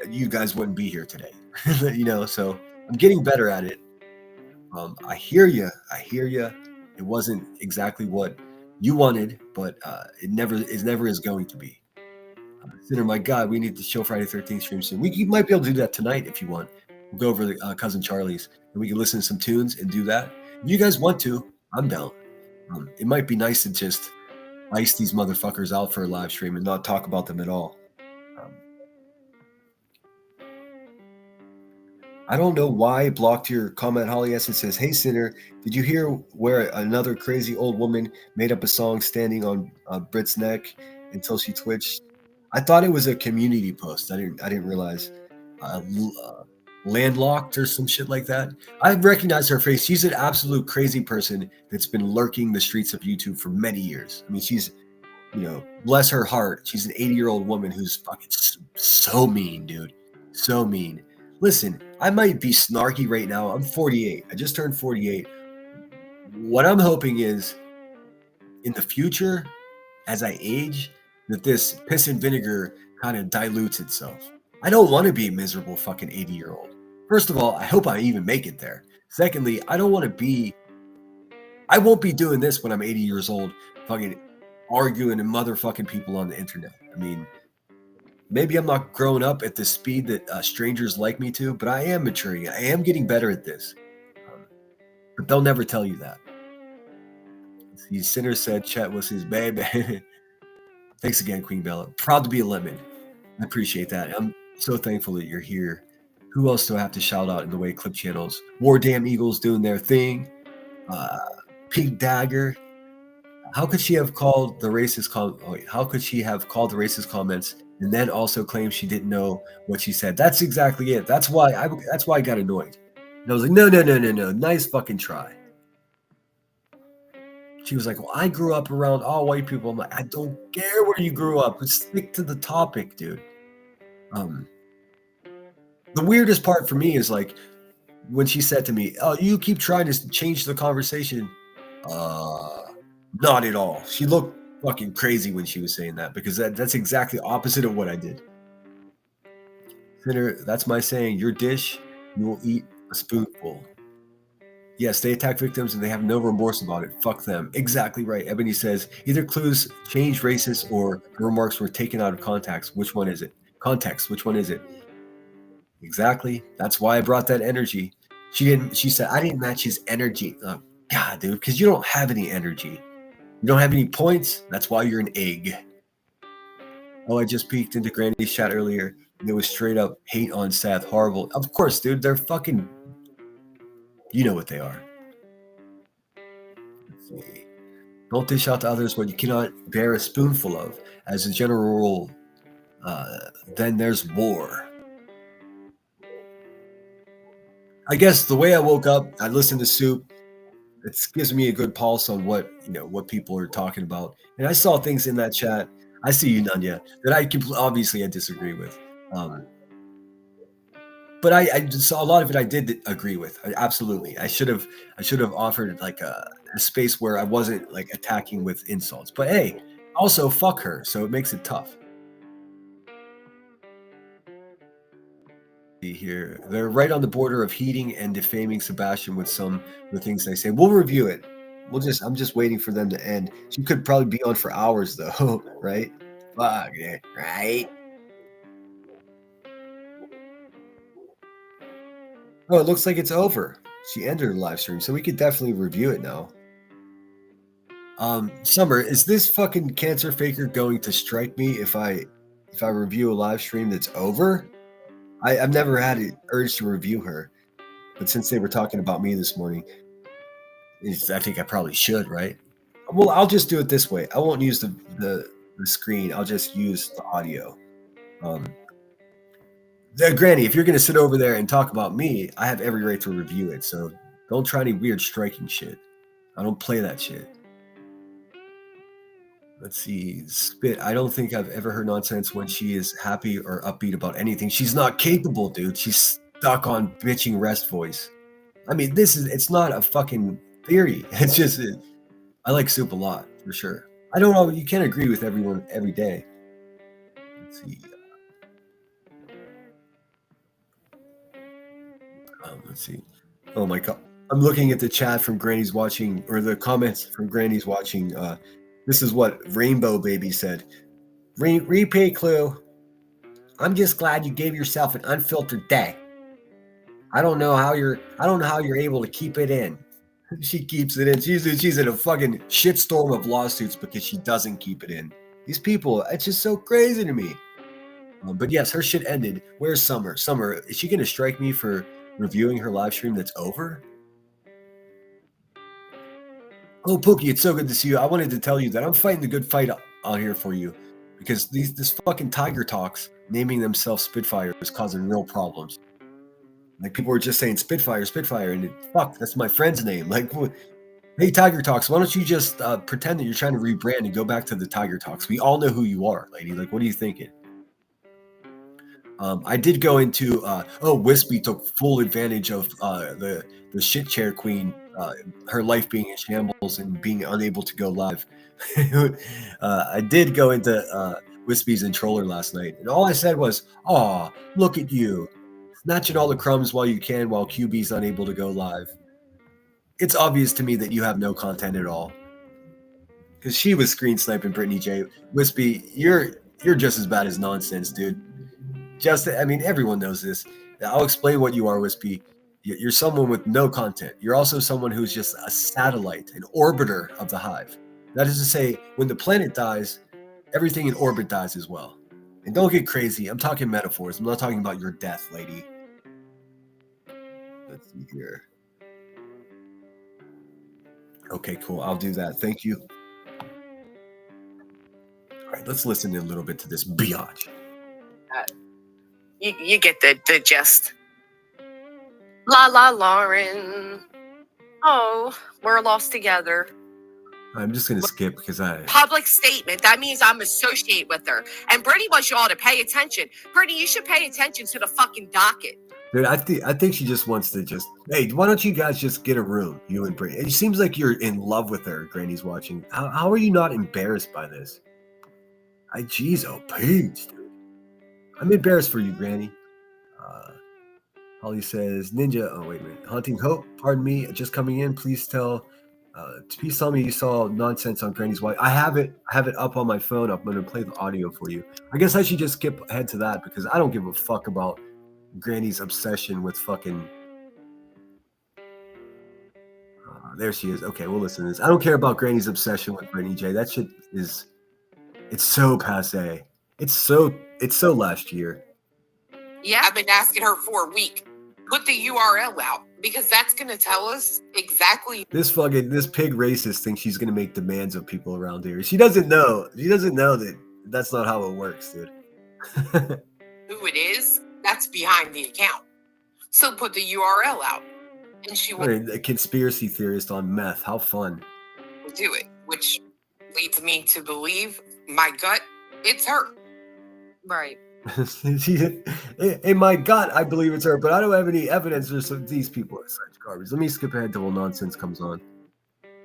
you guys wouldn't be here today. So I'm getting better at it. I hear you. It wasn't exactly what you wanted, but it never is going to be. Sinner, my God, we need to show Friday 13th stream soon. We might be able to do that tonight if you want. We'll go over the Cousin Charlie's. and we can listen to some tunes and do that. If you guys want to, I'm down. It might be nice to just ice these motherfuckers out for a live stream and not talk about them at all. I don't know why it blocked your comment, Holly S. It says, "Hey, Sinner, did you hear where another crazy old woman made up a song standing on Brit's neck until she twitched?" I thought it was a community post. I didn't realize. Landlocked or some shit like that. I recognize her face. She's an absolute crazy person that's been lurking the streets of YouTube for many years. I mean, she's, bless her heart. She's an 80-year-old woman who's fucking so mean, dude. So mean. Listen, I might be snarky right now. I'm 48. I just turned 48. What I'm hoping is in the future, as I age, that this piss and vinegar kind of dilutes itself. I don't want to be a miserable fucking 80-year-old. First of all, I hope I even make it there. Secondly, I won't be doing this when I'm 80 years old, fucking arguing and motherfucking people on the internet. I mean, maybe I'm not growing up at the speed that strangers like me to, but I am maturing. I am getting better at this. But they'll never tell you that. The Sinner said Chet was his baby. Thanks again, Queen Bella. Proud to be a lemon. I appreciate that. I'm so thankful that you're here. Who else do I have to shout out in the way clip channels? War Damn Eagles doing their thing. Pink Dagger. How could she have called the racist comments and then also claim she didn't know what she said? That's exactly it. That's why I got annoyed. And I was like, no. Nice fucking try. She was like, well, I grew up around all white people. I'm like, I don't care where you grew up. Just stick to the topic, dude. The weirdest part for me is like when she said to me, "Oh, you keep trying to change the conversation." Not at all. She looked fucking crazy when she was saying that because that's exactly opposite of what I did. Sinner, that's my saying. Your dish, you will eat a spoonful. Yes, they attack victims and they have no remorse about it. Fuck them. Exactly right. Ebony says, either clues changed racist or the remarks were taken out of context. Which one is it? Context. Which one is it? Exactly. That's why I brought that energy. She said, I didn't match his energy. Oh, God, dude, because you don't have any energy. You don't have any points. That's why you're an egg. Oh, I just peeked into Granny's chat earlier. And it was straight up hate on Seth. Horrible. Of course, dude. They're fucking... You know what they are. Let's see. Don't dish out to others what you cannot bear a spoonful of. As a general rule, then there's war. I guess the way I woke up, I listened to Soup. It gives me a good pulse on what people are talking about. And I saw things in that chat. I see you, Nanya, that I obviously disagree with. But I saw a lot of it I did agree with. Absolutely. I should have offered like a space where I wasn't like attacking with insults. But hey, also fuck her, so it makes it tough. Here, they're right on the border of heating and defaming Sebastian with some of the things they say. We'll review it. I'm just waiting for them to end. She could probably be on for hours though, right? Fuck yeah, right? Oh, it looks like it's over. She ended her live stream, so we could definitely review it now. Summer, is this fucking cancer faker going to strike me if I review a live stream that's over? I've never had an urge to review her, but since they were talking about me this morning, I think I probably should, right? Well, I'll just do it this way. I won't use the screen. I'll just use the audio. Granny, if you're going to sit over there and talk about me, I have every right to review it. So don't try any weird striking shit. I don't play that shit. Let's see. Spit. I don't think I've ever heard nonsense when she is happy or upbeat about anything. She's not capable, dude. She's stuck on bitching rest voice. I mean, it's not a fucking theory. It's just, I like Soup a lot, for sure. I don't know. You can't agree with everyone every day. Let's see. Let's see. Oh my God. I'm looking at the chat from Granny's watching, or the comments from Granny's watching. This is what Rainbow Baby said. Repay clue. I'm just glad you gave yourself an unfiltered day. I don't know how you're able to keep it in. She keeps it in. She's in a fucking shitstorm of lawsuits because she doesn't keep it in. These people, it's just so crazy to me. But yes, her shit ended. Where's Summer? Summer, is she gonna strike me for reviewing her live stream that's over? Oh, Pookie, it's so good to see you. I wanted to tell you that I'm fighting the good fight out here for you because this fucking Tiger Talks naming themselves Spitfire is causing real problems. Like people were just saying Spitfire, and fuck, that's my friend's name. Like, hey, Tiger Talks, why don't you just pretend that you're trying to rebrand and go back to the Tiger Talks? We all know who you are, lady. Like, what are you thinking? I did go into Wispy took full advantage of the shit chair queen, her life being in shambles and being unable to go live. I did go into Wispy's Introller last night, and all I said was, "Aw, look at you, snatching all the crumbs while you can, while QB's unable to go live." It's obvious to me that you have no content at all, because she was screen sniping Brittany J. Wispy, you're just as bad as nonsense, dude. I mean, everyone knows this. I'll explain what you are, Wispy. You're someone with no content. You're also someone who's just a satellite, an orbiter of the hive. That is to say, when the planet dies, everything in orbit dies as well. And don't get crazy. I'm talking metaphors. I'm not talking about your death, lady. Let's see here. Okay, cool. I'll do that. Thank you. All right, let's listen a little bit to this biatch. You get the gist. La Lauren. Oh, we're lost together. I'm just gonna skip because Public statement. That means I'm associated with her. And Brittany wants you all to pay attention. Brittany, you should pay attention to the fucking docket. Dude, I think she just wants to hey, why don't you guys just get a room, you and Brittany? It seems like you're in love with her, Granny's watching. How are you not embarrassed by this? Jeez, Page, dude. I'm embarrassed for you, Granny. Holly says, Ninja, oh, wait a minute. Hunting Hope, pardon me, just coming in. Please tell me you saw nonsense on Granny's wife. I have it up on my phone. I'm going to play the audio for you. I guess I should just skip ahead to that because I don't give a fuck about Granny's obsession with fucking... there she is. Okay, we'll listen to this. I don't care about Granny's obsession with Brittany J. That shit is... It's so passe. It's so last year. Yeah, I've been asking her for a week. Put the URL out because that's going to tell us exactly. This pig racist thinks she's going to make demands of people around here. She doesn't know. She doesn't know that that's not how it works, dude. Who it is, that's behind the account. So put the URL out. And she will a conspiracy theorist on meth. How fun. Do it, which leads me to believe my gut, it's her. Right. In my gut, I believe it's her, but I don't have any evidence that these people are such garbage. Let me skip ahead till nonsense comes on.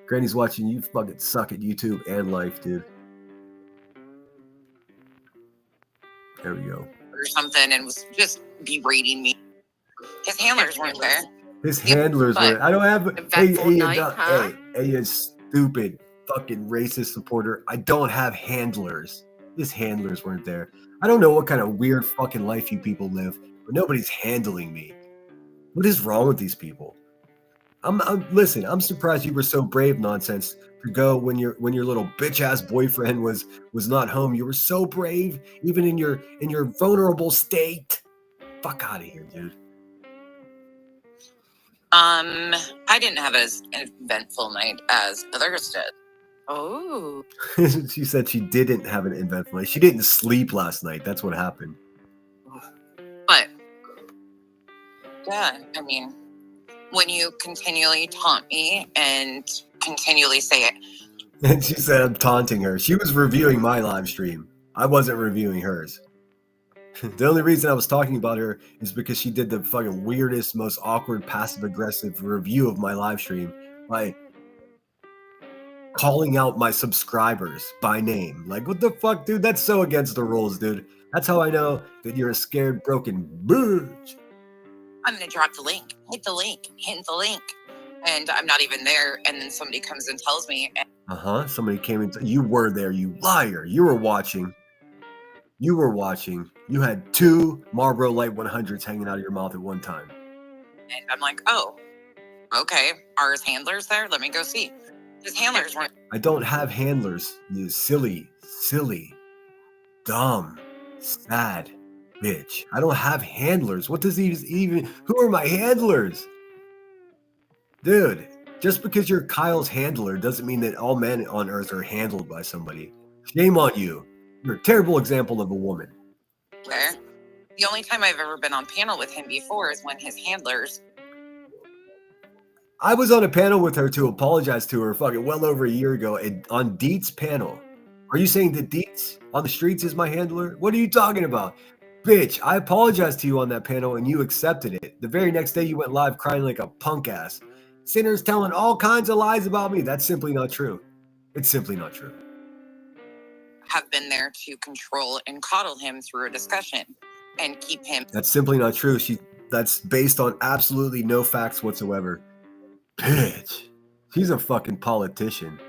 Granny's watching. You fucking suck at YouTube and life, dude. There we go. Or something and was just berating me. His handlers weren't there. His handlers were. I don't have. Hey, huh? you stupid fucking racist supporter. I don't have handlers. His handlers weren't there. I don't know what kind of weird fucking life you people live, but nobody's handling me. What is wrong with these people? Listen, I'm surprised you were so brave, nonsense, to go when your little bitch ass boyfriend was not home. You were so brave, even in your vulnerable state. Fuck out of here, dude. I didn't have as eventful night as others did. Oh. She said she didn't have an eventful night. She didn't sleep last night. That's what happened. But, yeah, I mean, when you continually taunt me and continually say it. And she said I'm taunting her. She was reviewing my live stream. I wasn't reviewing hers. The only reason I was talking about her is because she did the fucking weirdest, most awkward, passive-aggressive review of my live stream by calling out my subscribers by name. Like, what the fuck, dude? That's so against the rules, dude. That's how I know that you're a scared, broken bitch. I'm going to drop the link. Hit the link. Hit the link. And I'm not even there. And then somebody comes and tells me. Somebody came in. You were there, you liar. You were watching. You had 2 Marlboro Light 100s hanging out of your mouth at one time. And I'm like, oh, okay. Are his handlers there? Let me go see. His handlers weren't. I don't have handlers, you silly, dumb, sad bitch. I don't have handlers. What does he even? Who are my handlers? Dude, just because you're Kyle's handler doesn't mean that all men on earth are handled by somebody. Shame on you. You're a terrible example of a woman. there. The only time I've ever been on panel with him before is when his handlers. I was on a panel with her to apologize to her fucking well over a year ago on Deet's panel. Are you saying that Deets on the streets is my handler? What are you talking about? Bitch, I apologized to you on that panel and you accepted it. The very next day you went live crying like a punk ass. Sinners telling all kinds of lies about me. That's simply not true. It's simply not true. Have been there to control and coddle him through a discussion and keep him. That's simply not true. That's based on absolutely no facts whatsoever. Bitch. She's a fucking politician.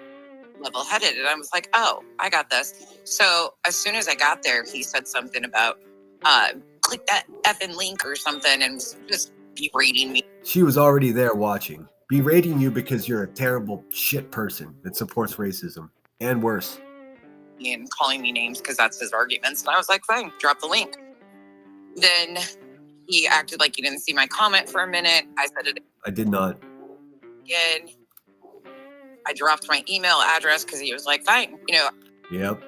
Level-headed, and I was like, oh, I got this. So as soon as I got there, he said something about click that effing link or something and was just berating me. She was already there watching, berating you because you're a terrible shit person that supports racism and worse. And calling me names because that's his arguments. And I was like, fine, drop the link. Then he acted like he didn't see my comment for a minute. I said it I did not. again. I dropped my email address because he was like, fine, Yep.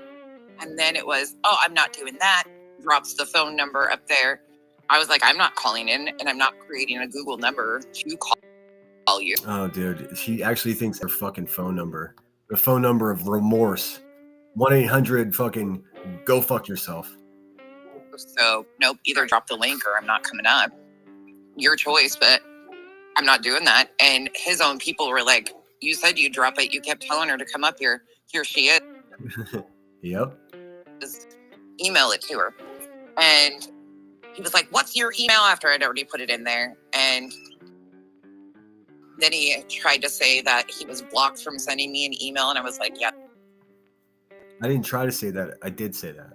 And then it was, oh, I'm not doing that. Drops the phone number up there. I was like, I'm not calling in and I'm not creating a Google number to call you. Oh, dude. She actually thinks her fucking phone number. The phone number of remorse. 1-800 fucking go fuck yourself. So, nope, either drop the link or I'm not coming up. Your choice, but I'm not doing that. And his own people were like, you said you'd drop it. You kept telling her to come up here. Here she is. Yep. Just email it to her. And he was like, what's your email? After I'd already put it in there. And then he tried to say that he was blocked from sending me an email. And I was like, yeah, I didn't try to say that. I did say that.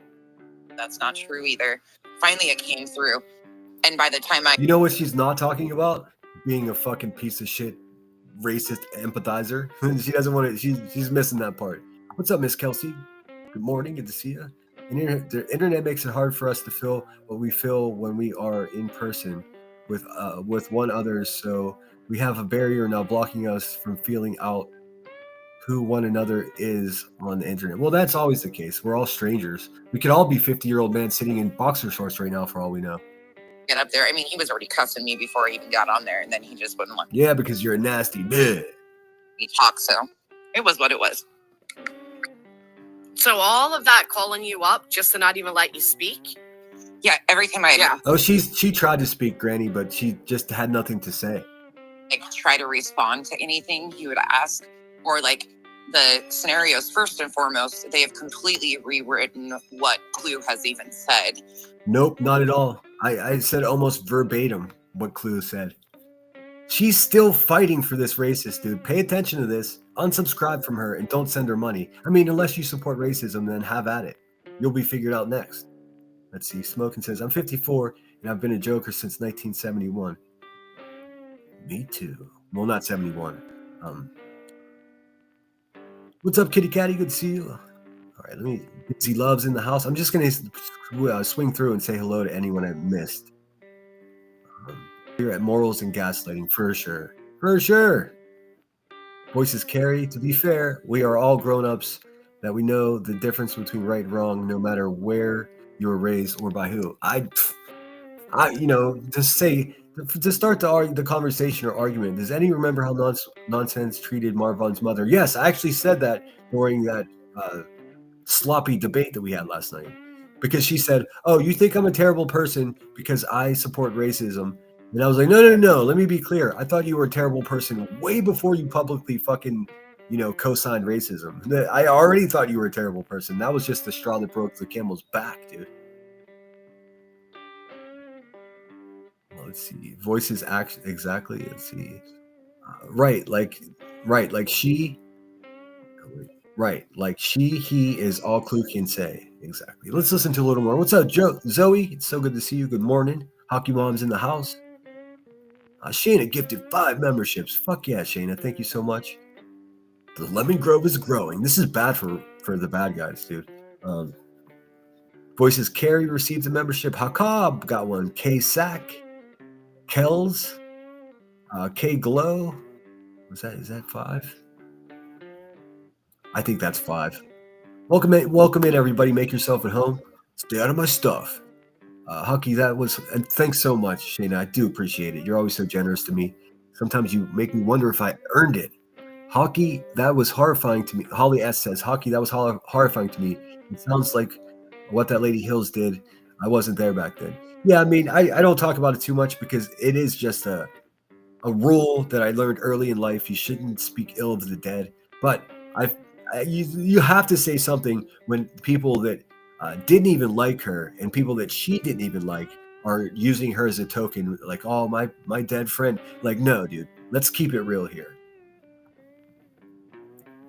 that's not true either. Finally, it came through. And by the time You know what she's not talking about? Being a fucking piece of shit, racist empathizer. She doesn't want to. She's missing that part. What's up, Miss Kelsey? Good morning. Good to see you. The internet makes it hard for us to feel what we feel when we are in person with one others. So we have a barrier now blocking us from feeling out who one another is on the internet. Well, that's always the case. We're all strangers. We could all be 50-year-old men sitting in boxer shorts right now for all we know. get up there, I mean, he was already cussing me before I even got on there. And then he just wouldn't let Yeah, because you're a nasty bitch. me talk. So it was what it was. So all of that calling you up just to not even let you speak? Yeah, every time I Yeah. Oh, she tried to speak, Granny, but she just had nothing to say. try to respond to anything he would ask, or like the scenarios, first and foremost, they have completely rewritten what Clue has even said. Nope, not at all. I said almost verbatim what Clue said. She's still fighting for this racist, dude. Pay attention to this. Unsubscribe from her and don't send her money. I mean, unless you support racism, then have at it. You'll be figured out next. Let's see. Smokin' says, I'm 54 and I've been a Joker since 1971. Me too. Well, not 71. What's up, Kitty Catty? Good to see you. All right, let me. Busy Love's in the house. I'm just gonna swing through and say hello to anyone I missed. Here at Morals and Gaslighting, for sure. For sure. Voices carry. To be fair, we are all grown-ups that we know the difference between right and wrong, no matter where you were raised or by who. To start the conversation or argument, does any remember how nonsense treated Marvon's mother? Yes, I actually said that during that sloppy debate that we had last night. Because she said, oh, you think I'm a terrible person because I support racism. And I was like, no, let me be clear. I thought you were a terrible person way before you publicly fucking, co-signed racism. I already thought you were a terrible person. That was just the straw that broke the camel's back, dude. Let's see. Voices act exactly. Let's see. Right, like she. Right, he is all Clue can say. Exactly. Let's listen to a little more. What's up, Zoe? It's so good to see you. Good morning. Hockey Mom's in the house. Shayna gifted 5 memberships. Fuck yeah, Shayna. Thank you so much. The Lemon Grove is growing. This is bad for the bad guys, dude. Voices Carrie received a membership. Hakab got one. K Sack, Kells, K Glow. Is that 5? I think that's 5. Welcome in, everybody. Make yourself at home. Stay out of my stuff. Hucky, and thanks so much, Shayna. I do appreciate it. You're always so generous to me. Sometimes you make me wonder if I earned it. Hockey, that was horrifying to me. Holly S says, Hockey, that was horrifying to me. It sounds like what that lady Hills did. I wasn't there back then. Yeah, I mean, I don't talk about it too much because it is just a rule that I learned early in life. You shouldn't speak ill of the dead. But you have to say something when people that didn't even like her and people that she didn't even like are using her as a token, like, oh, my dead friend. Like, no, dude, let's keep it real here.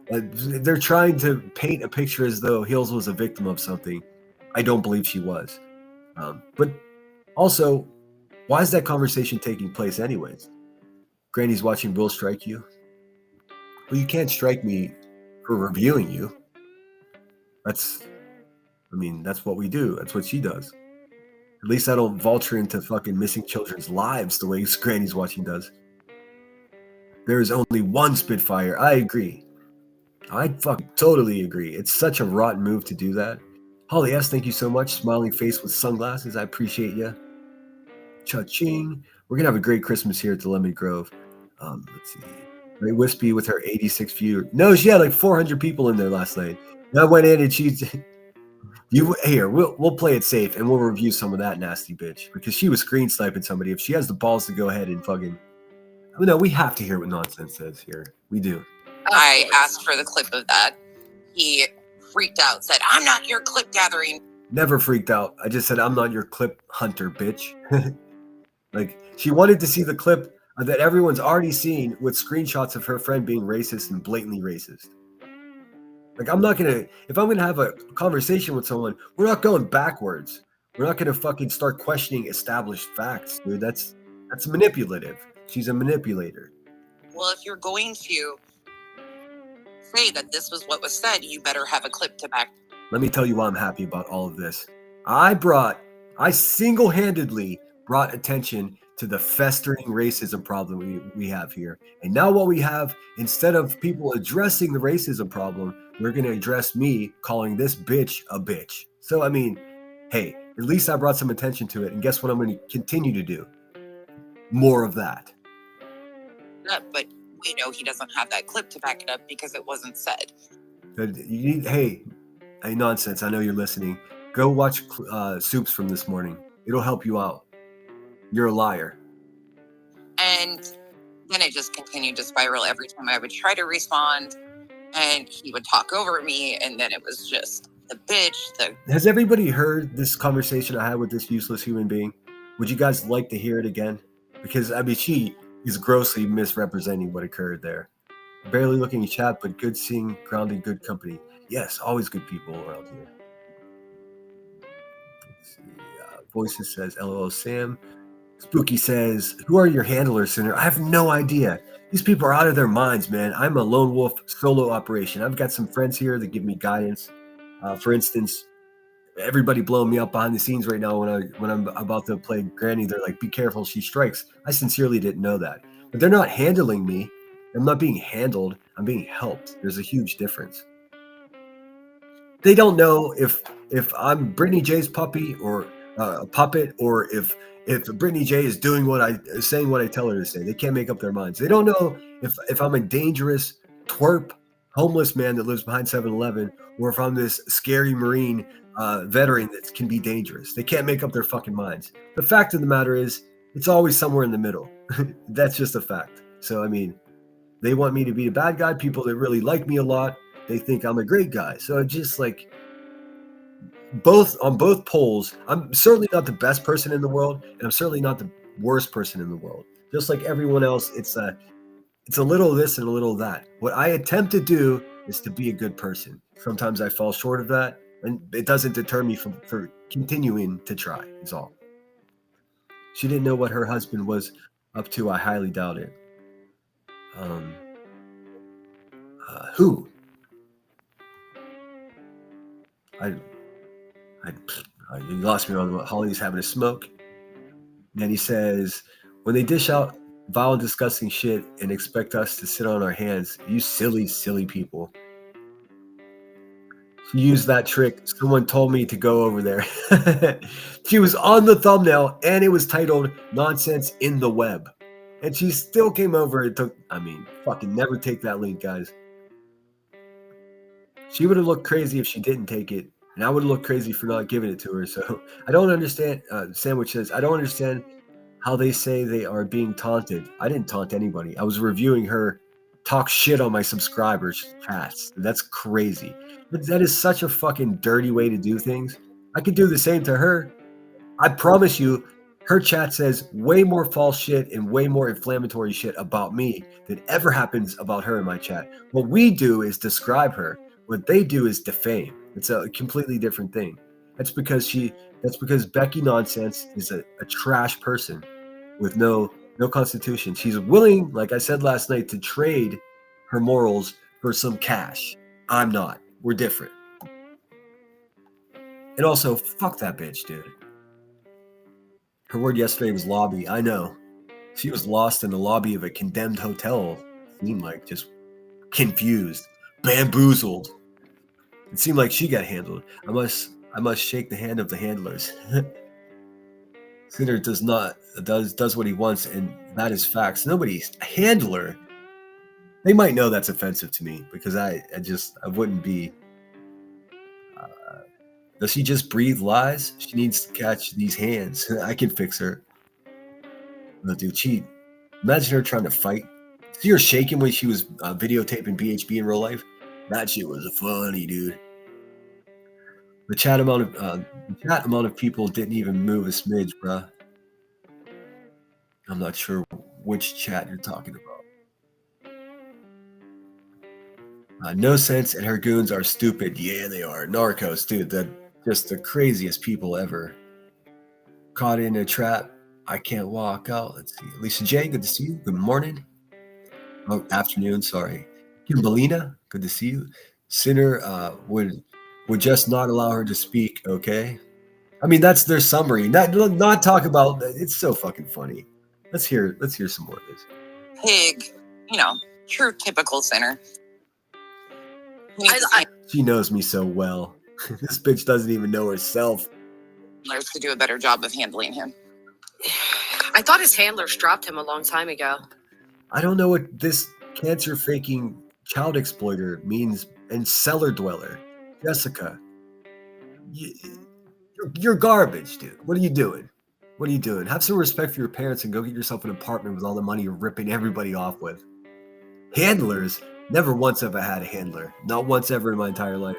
They're trying to paint a picture as though Hills was a victim of something. I don't believe she was. But also, why is that conversation taking place anyways? Granny's watching Will Strike You. Well, you can't strike me for reviewing you. That's what we do. That's what she does. At least I don't vulture into fucking missing children's lives the way Granny's watching does. There is only one Spitfire. I agree. I fucking totally agree. It's such a rotten move to do that. Holly S, thank you so much. Smiling face with sunglasses. I appreciate you. Cha-ching. We're going to have a great Christmas here at the Lemon Grove. Let's see. Ray Wispy with her 86 viewer. No, she had like 400 people in there last night. And I went in and we'll play it safe and we'll review some of that nasty bitch because she was screen sniping somebody. If she has the balls to go ahead and fucking, no, we have to hear what nonsense says here. We do. I asked for the clip of that. He freaked out, said, I'm not your clip gathering. Never freaked out. I just said, I'm not your clip hunter, bitch. Like, she wanted to see the clip that everyone's already seen with screenshots of her friend being racist and blatantly racist. Like, if I'm going to have a conversation with someone, we're not going backwards. We're not going to fucking start questioning established facts, dude. That's manipulative. She's a manipulator. Well, if you're going to say that this was what was said, you better have a clip to back. Let me tell you why I'm happy about all of this. I single-handedly brought attention to the festering racism problem we have here. And now what we have, instead of people addressing the racism problem, we're going to address me calling this bitch a bitch. So, I mean, hey, at least I brought some attention to it. And guess what I'm going to continue to do? More of that. But we know he doesn't have that clip to back it up because it wasn't said. Hey, nonsense. I know you're listening. Go watch Soups from this morning. It'll help you out. You're a liar. And then it just continued to spiral every time I would try to respond, and he would talk over me, and then it was just the bitch. Has everybody heard this conversation I had with this useless human being? Would you guys like to hear it again? Because, I mean, she is grossly misrepresenting what occurred there. Barely looking at chat, but good seeing, grounded, good company. Yes, always good people around here. Let's see. Voices says, LOL Sam. Spooky says, who are your handlers, Sinner? I have no idea. These people are out of their minds, man. I'm a lone wolf solo operation. I've got some friends here that give me guidance. For instance, everybody blowing me up behind the scenes right now when I'm about to play Granny. They're like, be careful, she strikes. I sincerely didn't know that. But they're not handling me. I'm not being handled. I'm being helped. There's a huge difference. They don't know if I'm Brittany J's puppy or a puppet, or if Brittany J is saying what I tell her to say. They can't make up their minds. They don't know if I'm a dangerous twerp homeless man that lives behind 7-Eleven, or if I'm this scary Marine veteran that can be dangerous. They can't make up their fucking minds. The fact of the matter is, it's always somewhere in the middle. That's just a fact. So, I mean, they want me to be a bad guy. People that really like me a lot, they think I'm a great guy. So just like on both poles, I'm certainly not the best person in the world, and I'm certainly not the worst person in the world. Just like everyone else, it's a little of this and a little of that. What I attempt to do is to be a good person. Sometimes I fall short of that, and it doesn't deter me from continuing to try, is all. She didn't know what her husband was Up to, I highly doubt it. Who? You lost me on what Holly's having a smoke. And he says, when they dish out vile and disgusting shit and expect us to sit on our hands, you silly, silly people. She used that trick. Someone told me to go over there. She was on the thumbnail and it was titled Nonsense in the Web. And she still came over and took, fucking never take that link, guys. She would have looked crazy if she didn't take it. And I would have looked crazy for not giving it to her. So I don't understand. Sandwich says, I don't understand how they say they are being taunted. I didn't taunt anybody. I was reviewing her talk shit on my subscribers' chats. That's crazy. That is such a fucking dirty way to do things. I could do the same to her. I promise you, her chat says way more false shit and way more inflammatory shit about me than ever happens about her in my chat. What we do is describe her. What they do is defame. It's a completely different thing. That's because Becky Nonsense is a trash person with no constitution. She's willing, like I said last night, to trade her morals for some cash. I'm not. We're different. And also, fuck that bitch, dude. Her word yesterday was lobby. I know. She was lost in the lobby of a condemned hotel. Seemed like just confused, bamboozled. It seemed like she got handled. I must shake the hand of the handlers. Sinner does what he wants, and that is facts. Nobody's handler. They might know that's offensive to me because I wouldn't be. Does she just breathe lies? She needs to catch these hands. I can fix her. No, dude, imagine her trying to fight. See her shaking when she was videotaping BHB in real life? That shit was funny, dude. The chat amount of people didn't even move a smidge, bruh. I'm not sure which chat you're talking about. No Sense and her goons are stupid. Yeah, they are. Narcos, dude. Just the craziest people ever. Caught in a trap. I can't walk out. Let's see. Lisa J, good to see you. Good morning. Oh, afternoon, sorry. Kimberlina, good to see you. Sinner would just not allow her to speak, okay? I mean, that's their summary. Not talk about it's so fucking funny. Let's hear some more of this. Pig, true typical Sinner. She knows me so well. This bitch doesn't even know herself. Handlers to do a better job of handling him. I thought his handlers dropped him a long time ago. I don't know what this cancer faking child exploiter means and cellar dweller. Jessica, you're garbage, dude. What are you doing? What are you doing? Have some respect for your parents and go get yourself an apartment with all the money you're ripping everybody off with. Handlers? Never once have I had a handler. Not once ever in my entire life.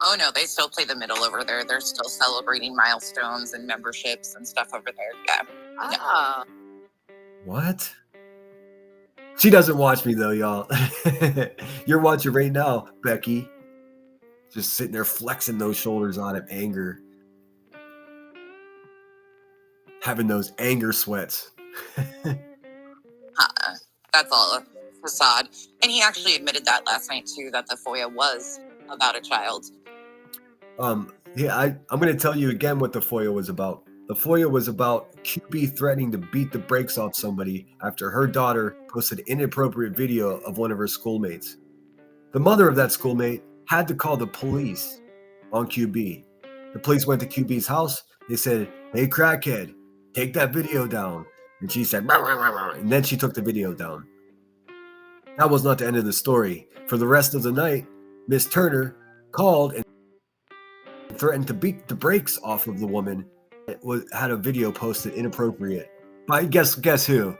Oh no, they still play the middle over there. They're still celebrating milestones and memberships and stuff over there. Yeah. Ah. What? She doesn't watch me though, y'all. You're watching right now, Becky. Just sitting there flexing those shoulders out of anger. Having those anger sweats. That's all a facade. And he actually admitted that last night too, that the FOIA was about a child. Yeah, I'm going to tell you again what the FOIA was about. The FOIA was about QB threatening to beat the brakes off somebody after her daughter posted an inappropriate video of one of her schoolmates. The mother of that schoolmate had to call the police on QB. The police went to QB's house. They said, "Hey, crackhead, take that video down." And she said, "Rah, rah, rah, rah," and then she took the video down. That was not the end of the story. For the rest of the night, Miss Turner called and threatened to beat the brakes off of the woman that had a video posted inappropriate by guess who?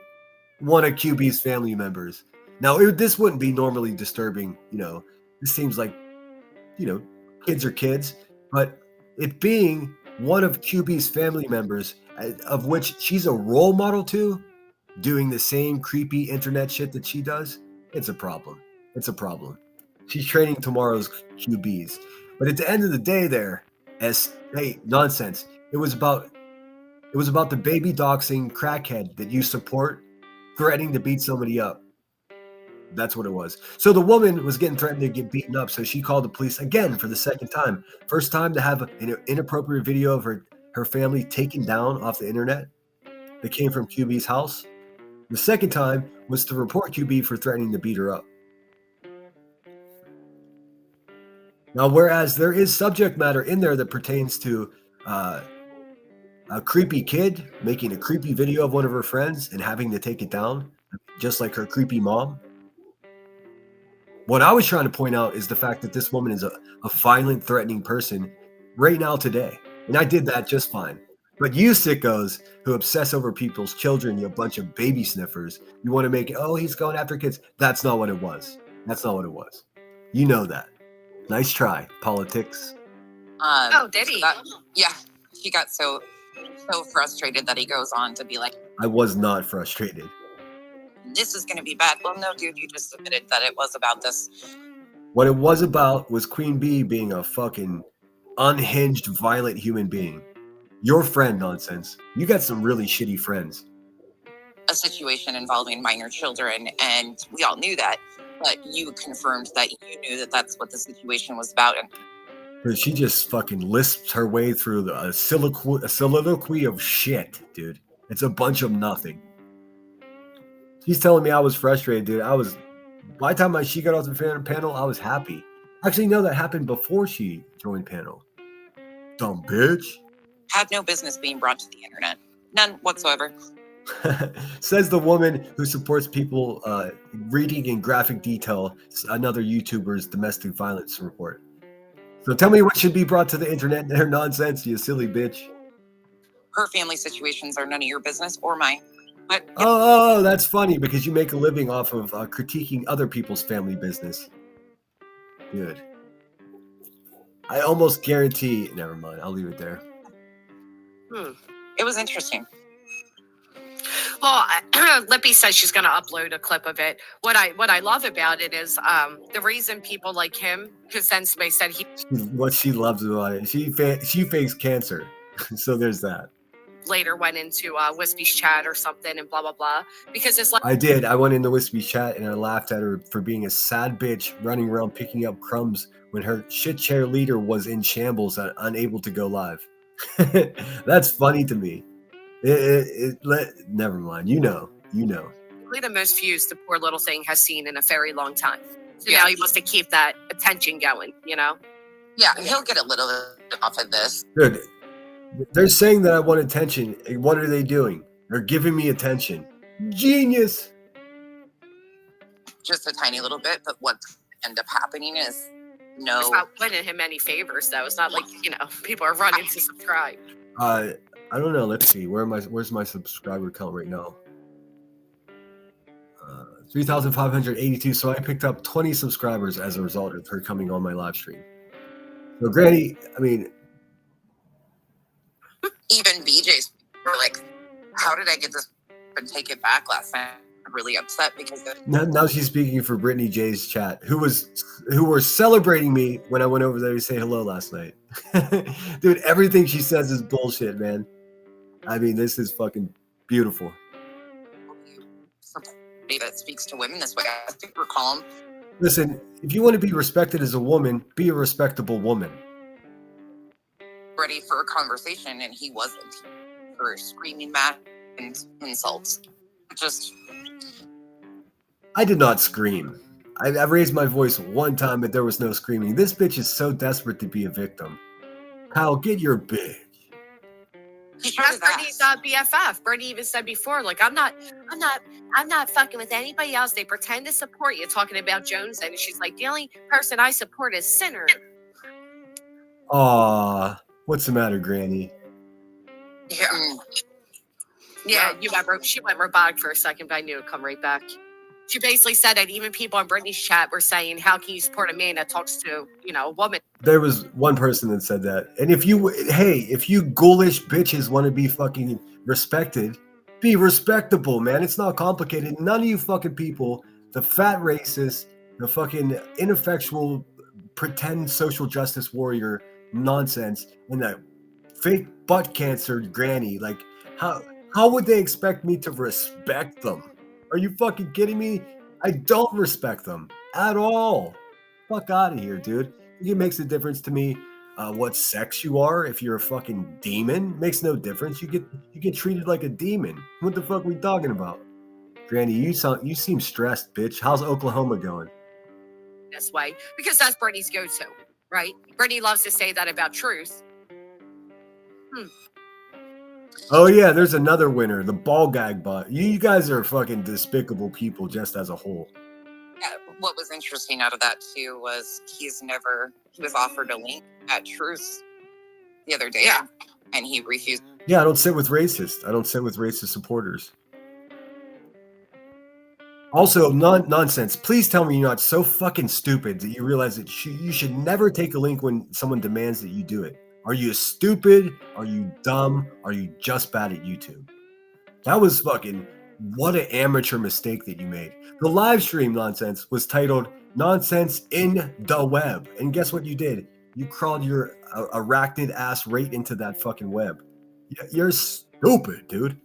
One of QB's family members. Now, this wouldn't be normally disturbing, This seems like, kids are kids, but it being one of QB's family members, of which she's a role model to, doing the same creepy internet shit that she does, it's a problem. It's a problem. She's training tomorrow's QBs. But at the end of the day hey, nonsense. It was about It was about the baby doxing crackhead that you support threatening to beat somebody up. That's what it was. So the woman was getting threatened to get beaten up, so she called the police again for the second time. First time to have an inappropriate video of her family taken down off the internet that came from QB's house. The second time was to report QB for threatening to beat her up. Now, whereas there is subject matter in there that pertains to a creepy kid making a creepy video of one of her friends and having to take it down, just like her creepy mom. What I was trying to point out is the fact that this woman is a violent, threatening person right now today. And I did that just fine. But you sickos who obsess over people's children, you bunch of baby sniffers, you want to make it, oh, he's going after kids. That's not what it was. That's not what it was. You know that. Nice try, politics. Oh, did he? Yeah, he got so frustrated that he goes on to be like, I was not frustrated. this is going to be bad. Well, no, dude, you just admitted that it was about this. What it was about was Queen Bee being a fucking unhinged, violent human being. Your friend nonsense. You got some really shitty friends. A situation involving minor children, and we all knew that, but you confirmed that you knew that that's what the situation was about. And She just fucking lisps her way through a soliloquy of shit, dude. It's a bunch of nothing. She's telling me I was frustrated, dude. By the time she got off the panel, I was happy. Actually, no, that happened before she joined panel. Dumb bitch. had no business being brought to the internet. None whatsoever. Says the woman who supports people reading in graphic detail another YouTuber's domestic violence report. So tell me what should be brought to the internet. They're nonsense, you silly bitch. Her family situations are none of your business or mine. But Oh, that's funny because you make a living off of critiquing other people's family business. Good. I almost guarantee. Never mind. I'll leave it there. it was interesting. Well, Lippy says she's going to upload a clip of it. What I love about it is the reason people like him, because then somebody said he What she loves about it, she fakes cancer, so there's that. later went into Wispy's chat or something and blah blah blah, because it's like I did. I went into Wispy's chat and I laughed at her for being a sad bitch running around picking up crumbs when her shit chair leader was in shambles and unable to go live. That's funny to me. Never mind. You know. the most views the poor little thing has seen in a very long time. So Yeah. now he wants to keep that attention going, you know? Yeah, he'll get a little bit off of this. Good. They're saying that I want attention. And what are they doing? They're giving me attention. Genius. Just a tiny little bit, but what end up happening is It's no. not winning him any favors, though. It's not like, people are running to subscribe. I don't know. Let's see. Where's my subscriber count right now? 3,582. So I picked up 20 subscribers as a result of her coming on my live stream. So Granny, I mean, Even BJ's were like, how did I get this and take it back last night? I'm really upset because now she's speaking for Brittany J's chat, who were celebrating me when I went over there to say hello last night. Dude, everything she says is bullshit, man. I mean, this is fucking beautiful. somebody that speaks to women this way, I think we're calm. Listen, if you want to be respected as a woman, be a respectable woman. Ready for a conversation, and he wasn't. For screaming mad and insults. Just I did not scream. I raised my voice one time, but there was no screaming. This bitch is so desperate to be a victim. Kyle, get your bitch. he showed That's his Brittany's ass. BFF. Brittany even said before, like, I'm not fucking with anybody else. They pretend to support you, talking about Jones, and she's like, the only person I support is Sinner. Aw, what's the matter, Granny? Yeah. Yeah, she went robotic for a second, but I knew it'd come right back. She basically said that even people on Brittany's chat were saying, how can you support a man that talks to, a woman? There was one person that said that. And if you ghoulish bitches want to be fucking respected, be respectable, man. It's not complicated. None of you fucking people, the fat racist, the fucking ineffectual pretend social justice warrior nonsense, and that fake butt cancer granny, like, How would they expect me to respect them? Are you fucking kidding me? I don't respect them at all. Fuck out of here, dude. It makes a difference to me what sex you are. If you're a fucking demon, makes no difference. You get treated like a demon. What the fuck we talking about? Granny, you seem stressed, bitch. How's Oklahoma going? This way, because that's Brittany's go-to, right? Brittany loves to say that about truth. Oh yeah, there's another winner, the ball gag bot. You guys are fucking despicable people just as a whole. Yeah, what was interesting out of that too was he was offered a link at Truth the other day, and he refused. Yeah, I don't sit with racists. I don't sit with racist supporters. Also, nonsense. Please tell me you're not so fucking stupid that you realize that you should never take a link when someone demands that you do it. Are you stupid? Are you dumb? Are you just bad at YouTube? That was fucking, what an amateur mistake that you made. The live stream nonsense was titled Nonsense in the Web. And guess what you did? You crawled your arachnid ass right into that fucking web. You're stupid, dude.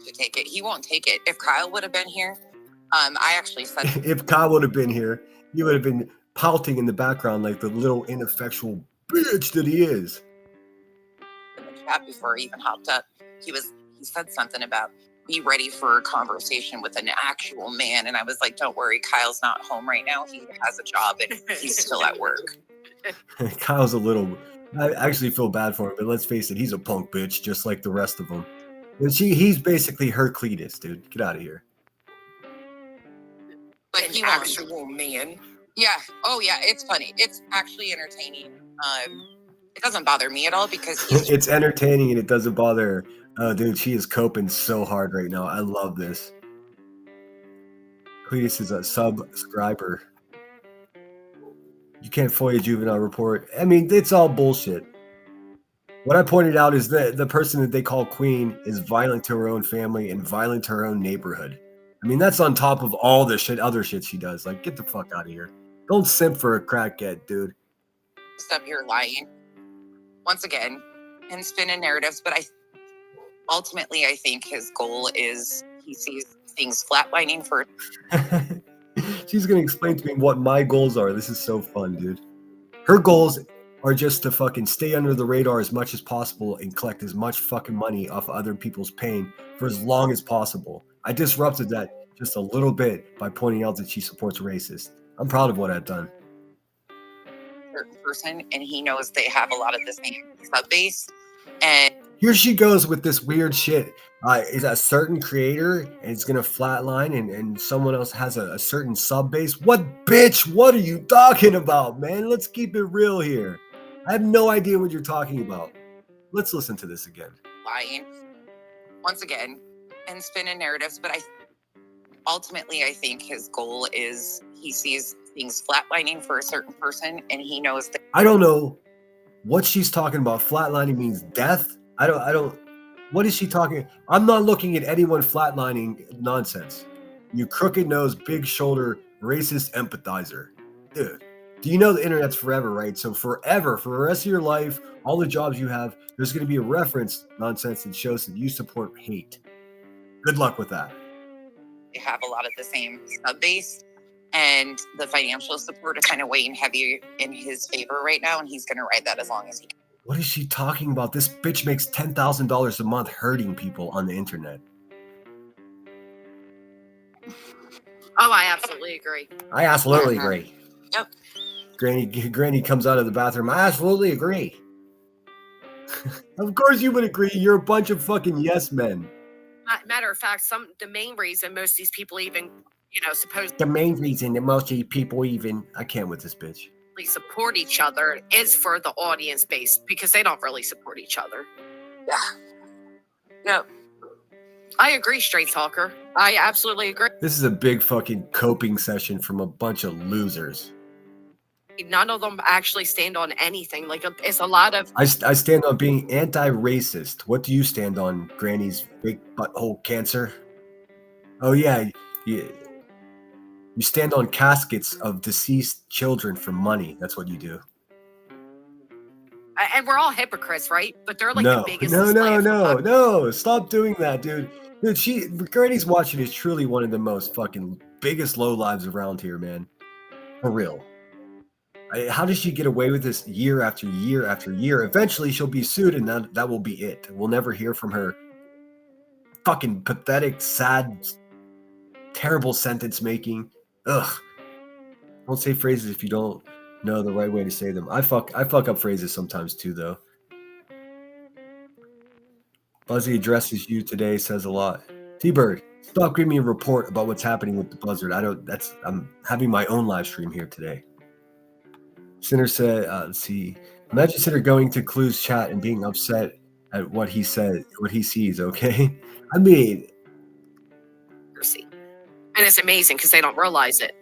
To take it. He won't take it. If Kyle would have been here, I actually said if Kyle would have been here, he would have been pouting in the background like the little ineffectual bitch that he is. In the chat before he even hopped up, he said something about be ready for a conversation with an actual man, and I was like, don't worry, Kyle's not home right now. He has a job and he's still at work. Kyle's a little, I actually feel bad for him, but let's face it, he's a punk bitch just like the rest of them. And he's basically her Cletus, dude. Get out of here. But he actual man. Yeah. Oh yeah. It's funny. It's actually entertaining. It doesn't bother me at all because it's entertaining and it doesn't bother her. Oh, dude, she is coping so hard right now. I love this. Cletus is a subscriber. You can't FOIA juvenile report. I mean, it's all bullshit. What I pointed out is that the person that they call queen is violent to her own family and violent to her own neighborhood. I mean, that's on top of all the other shit she does. Like, get the fuck out of here. Don't simp for a crackhead, dude. Up here lying once again and spinning narratives, but ultimately I think his goal is he sees things flatlining for. She's gonna explain to me what my goals are. This is so fun, dude. Her goals are just to fucking stay under the radar as much as possible and collect as much fucking money off other people's pain for as long as possible. I disrupted that just a little bit by pointing out that she supports racists. I'm proud of what I've done. Certain person, and he knows they have a lot of the same sub base, and here she goes with this weird shit. Is a certain creator and it's gonna flatline and someone else has a certain sub base. What bitch? What are you talking about, man? Let's keep it real here. I have no idea what you're talking about. Let's listen to this again. Lying once again and spinning narratives, but ultimately I think his goal is he sees things flatlining for a certain person, and he knows that. I don't know what she's talking about. Flatlining means death. I don't. What is she talking? I'm not looking at anyone flatlining nonsense. You crooked nose, big shoulder, racist empathizer, dude. Do you know the internet's forever, right? So forever, for the rest of your life, all the jobs you have, there's going to be a reference nonsense that shows that you support hate. Good luck with that. They have a lot of the same sub base, and the financial support is kind of weighing heavy in his favor right now, and he's going to ride that as long as he can. What is she talking about? This bitch makes $10,000 a month hurting people on the internet. Oh, I absolutely agree. I absolutely agree. Yep. Granny comes out of the bathroom. I absolutely agree. Of course you would agree. You're a bunch of fucking yes men. Matter of fact, the main reason most of these people even, the main reason that most of these people even, I can't with this bitch, support each other is for the audience base, because they don't really support each other. Yeah. No. I agree, Straight Talker. I absolutely agree. This is a big fucking coping session from a bunch of losers. None of them actually stand on anything. Like, it's a lot of. I stand on being anti-racist. What do you stand on, Granny's big butthole cancer? Oh yeah, you stand on caskets of deceased children for money. That's what you do. And we're all hypocrites, right? But they're like the No, biggest no, display no, of no, hypocrisy. no. Stop doing that, dude. Dude, Granny's watching is truly one of the most fucking biggest low lives around here, man. For real. How does she get away with this year after year after year? Eventually, she'll be sued, and that will be it. We'll never hear from her. Fucking pathetic, sad, terrible sentence making. Ugh. Don't say phrases if you don't know the right way to say them. I fuck up phrases sometimes too, though. Buzzy addresses you today says a lot. T-Bird, stop giving me a report about what's happening with the buzzard. I'm having my own live stream here today. Sinner said, let's see. Imagine Sinner going to Clue's chat and being upset at what he said, what he sees, okay? I mean, and it's amazing because they don't realize it.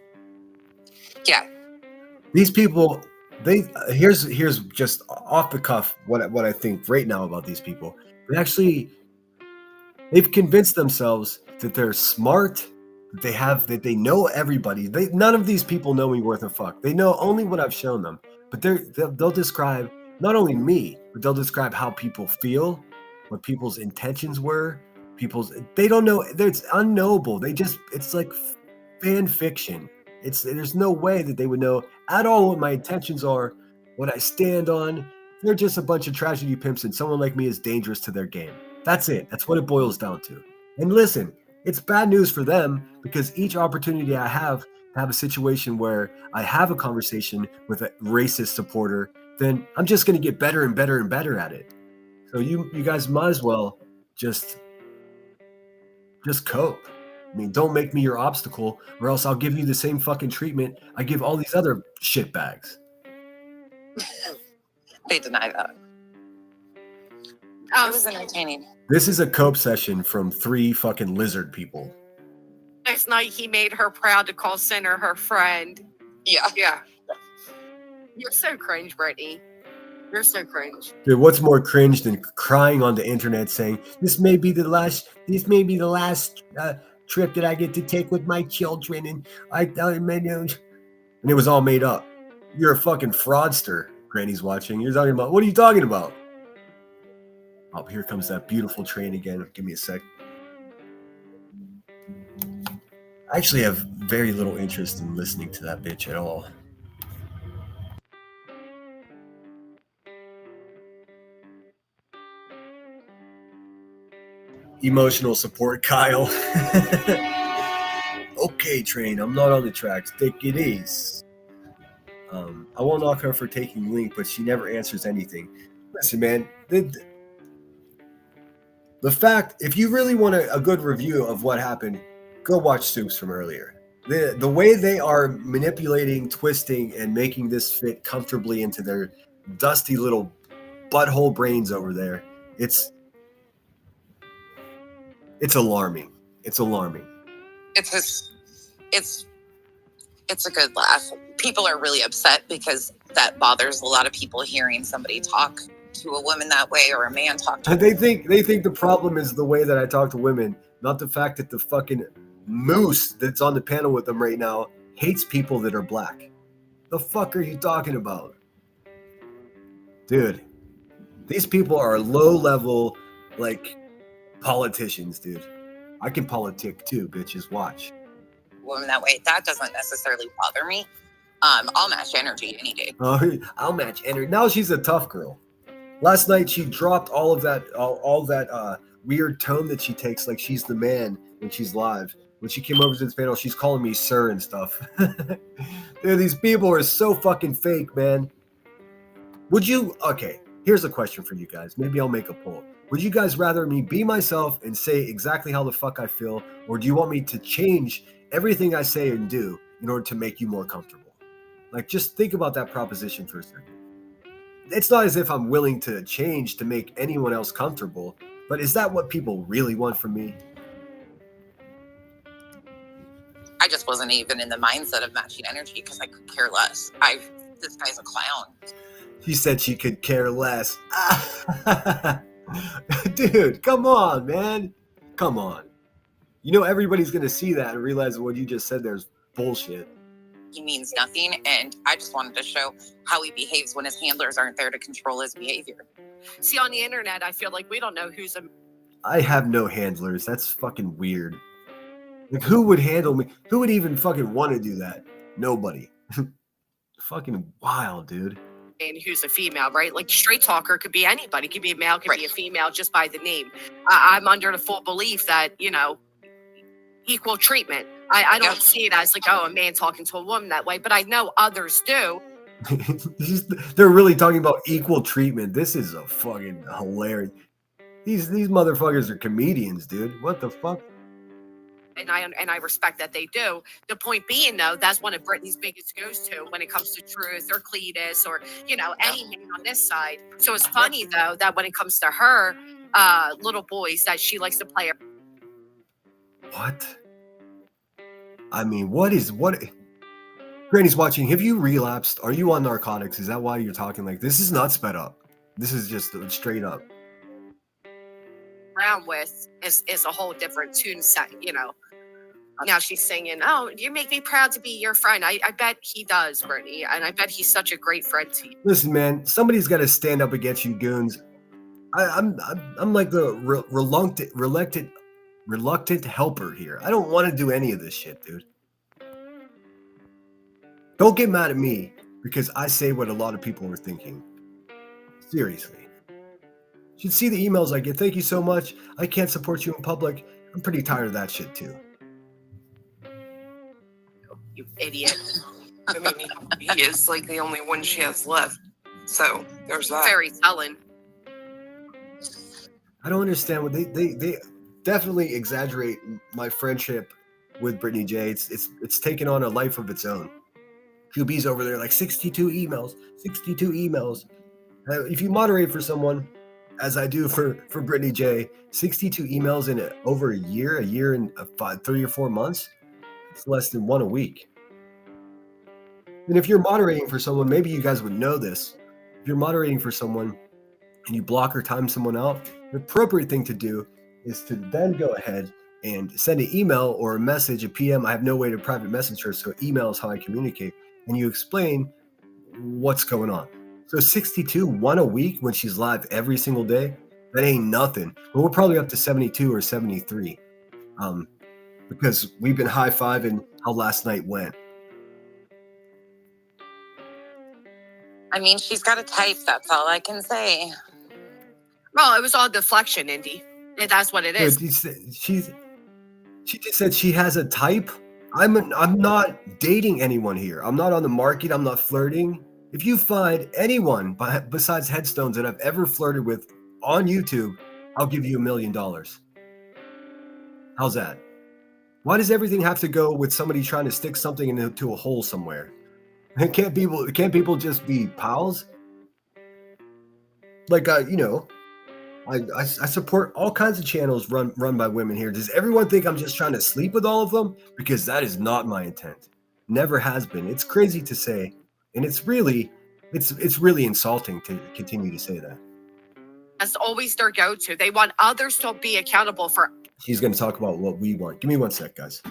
Yeah. these people, here's just off the cuff what I think right now about these people. They've convinced themselves that they're smart, that they know everybody. None of these people know me worth a fuck. They know only what I've shown them. But they'll describe not only me, but they'll describe how people feel, what people's intentions were. They don't know. It's unknowable. It's like fan fiction. There's no way that they would know at all what my intentions are, what I stand on. They're just a bunch of tragedy pimps, and someone like me is dangerous to their game. That's it. That's what it boils down to. And listen, it's bad news for them because each opportunity I have to have a situation where I have a conversation with a racist supporter, then I'm just going to get better and better and better at it. So you guys might as well just cope. I mean, don't make me your obstacle, or else I'll give you the same fucking treatment I give all these other shitbags. They deny that. It was entertaining. This is a cope session from 3 fucking lizard people. Next night, he made her proud to call Sinner her friend. Yeah. Yeah. You're so cringe, Brittany. You're so cringe. Dude, what's more cringe than crying on the internet saying, this may be the last trip that I get to take with my children, and and it was all made up. You're a fucking fraudster. Granny's watching. You're talking about, what are you talking about? Oh, here comes that beautiful train again. Give me a sec. I actually have very little interest in listening to that bitch at all. Emotional support, Kyle. Okay, train. I'm not on the tracks. Take it easy. I won't knock her for taking Link, but she never answers anything. Listen, man. The fact, if you really want a good review of what happened, go watch Soups from earlier. The way they are manipulating, twisting, and making this fit comfortably into their dusty little butthole brains over there, it's alarming. It's alarming. It's a good laugh. People are really upset because that bothers a lot of people hearing somebody talk to a woman that way or a man talk to They think the problem is the way that I talk to women, not the fact that the fucking moose that's on the panel with them right now hates people that are black. The fuck are you talking about? Dude, these people are low level, like, politicians, dude. I can politic too, bitches. Watch. women that way. That doesn't necessarily bother me. I'll match energy any day. I'll match energy. Now she's a tough girl. Last night she dropped all that weird tone that she takes, like she's the man when she's live. When she came over to this panel, she's calling me sir and stuff. Dude, these people are so fucking fake, man. Okay, here's a question for you guys. Maybe I'll make a poll. Would you guys rather me be myself and say exactly how the fuck I feel, or do you want me to change everything I say and do in order to make you more comfortable? Like, just think about that proposition for a second. It's not as if I'm willing to change to make anyone else comfortable, but is that what people really want from me? I just wasn't even in the mindset of matching energy because I could care less. This guy's a clown. She said she could care less. Dude, come on, man. Come on. You know everybody's going to see that and realize what you just said there's bullshit. he means nothing. And I just wanted to show how he behaves when his handlers aren't there to control his behavior. See, on the internet, I feel like we don't know who's a. I have no handlers. That's fucking weird. Like, who would handle me? Who would even fucking want to do that? Nobody. Fucking wild, dude. And who's a female, right? Like straight talker could be anybody. Could be a male, could be a female, just by the name. I'm under the full belief that, equal treatment. I don't see it as like, oh, a man talking to a woman that way, but I know others do. They're really talking about equal treatment. This is a fucking hilarious. These motherfuckers are comedians, dude. What the fuck? And I respect that they do. The point being, though, that's one of Britney's biggest goes to when it comes to Truth or Cletus or, any man on this side. So it's funny, though, that when it comes to her little boys that she likes to play. What? I mean, what? Granny's watching. Have you relapsed? Are you on narcotics? Is that why you're talking like this? Is not sped up. This is just straight up. Around with is a whole different tune set, Now she's singing, "Oh, you make me proud to be your friend." I bet he does, Brittany, and I bet he's such a great friend to you. Listen, man, somebody's got to stand up against you goons. I'm like the reluctant helper here. I don't want to do any of this shit, dude. Don't get mad at me because I say what a lot of people are thinking. Seriously. You should see the emails I get. Thank you so much. I can't support you in public. I'm pretty tired of that shit too. You idiot. I mean, he is like the only one she has left. So there's that. Very telling. I don't understand what they definitely exaggerate my friendship with Brittany J. It's taken on a life of its own. QB's over there like 62 emails. If you moderate for someone, as I do for Brittany J, 62 emails in over a year and 3 or 4 months, it's less than one a week. And if you're moderating for someone, maybe you guys would know this. If you're moderating for someone and you block or time someone out, the appropriate thing to do is to then go ahead and send an email or a message, a PM. I have no way to private message her, so email is how I communicate. And you explain what's going on. So 62, one a week when she's live every single day, that ain't nothing. But we're probably up to 72 or 73 because we've been high-fiving how last night went. I mean, she's got a type. That's all I can say. Well, it was all deflection, Indy. That's what it is. She just said she has a type. I'm not dating anyone here. I'm not on the market. I'm not flirting. If you find anyone besides Headstones that I've ever flirted with on YouTube, I'll give you $1 million. How's that? Why does everything have to go with somebody trying to stick something into a hole somewhere? Can't people just be pals? Like, I support all kinds of channels run by women here. Does everyone think I'm just trying to sleep with all of them? Because that is not my intent. Never has been. It's crazy to say, and it's really insulting to continue to say that. That's always their go-to. They want others to be accountable for. She's going to talk about what we want. Give me 1 sec, guys.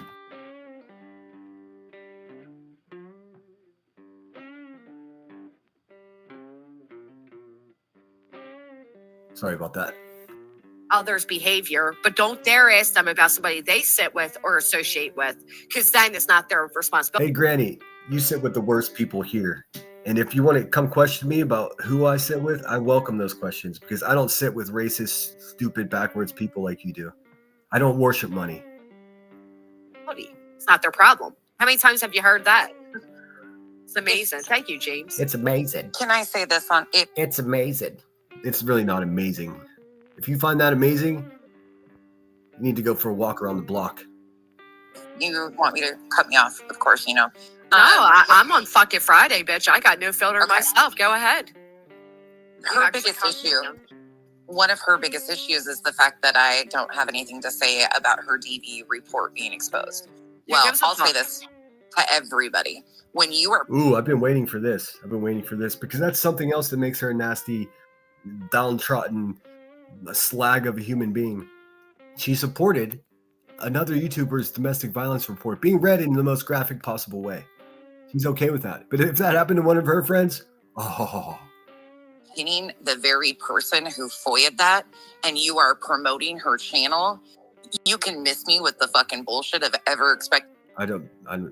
Sorry about that. Others' behavior, but don't dare ask them about somebody they sit with or associate with, because then it's not their responsibility. Hey, Granny, you sit with the worst people here. And if you want to come question me about who I sit with, I welcome those questions because I don't sit with racist, stupid, backwards people like you do. I don't worship money. It's not their problem. How many times have you heard that? It's amazing. Thank you, James. It's amazing. Can I say this on it? It's amazing. It's really not amazing. If you find that amazing, you need to go for a walk around the block. You want me to cut me off? Of course, you know. No, I'm on fucking Friday, bitch. I got no filter myself. Go ahead. Her biggest issue, one of her biggest issues is the fact that I don't have anything to say about her DV report being exposed. Well, I'll say this to everybody. When you are... Ooh, I've been waiting for this. Because that's something else that makes her a nasty, downtrodden slag of a human being. She supported another YouTuber's domestic violence report being read in the most graphic possible way. She's okay with that. But if that happened to one of her friends, oh, Pinning the very person who foiled that, and you are promoting her channel, you can miss me with the fucking bullshit of ever expecting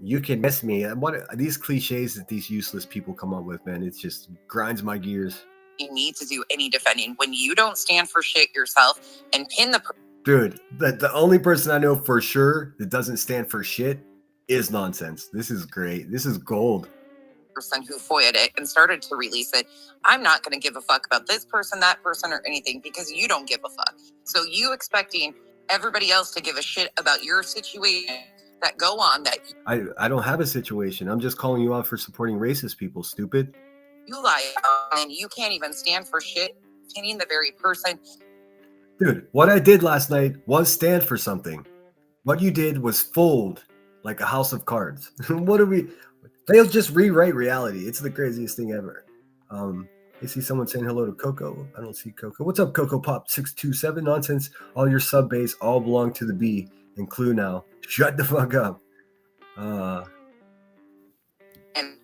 you can miss me. What these cliches that these useless people come up with, man, it just grinds my gears. me to do any defending when you don't stand for shit yourself and pin the Dude, the only person I know for sure that doesn't stand for shit is nonsense. This is great. This is gold. person who foiled it and started to release it. I'm not going to give a fuck about this person, that person, or anything because you don't give a fuck. So you expecting everybody else to give a shit about your situation that go on that I don't have a situation. I'm just calling you out for supporting racist people, stupid. you lie about, and you can't even stand for shit, pinning the very person. Dude, what I did last night was stand for something. What you did was fold like a house of cards. What are we? They'll just rewrite reality. It's the craziest thing ever. I see someone saying hello to Coco. I don't see Coco. What's up, Coco Pop 627? Nonsense. All your sub base all belong to the B and Clue now. Shut the fuck up. And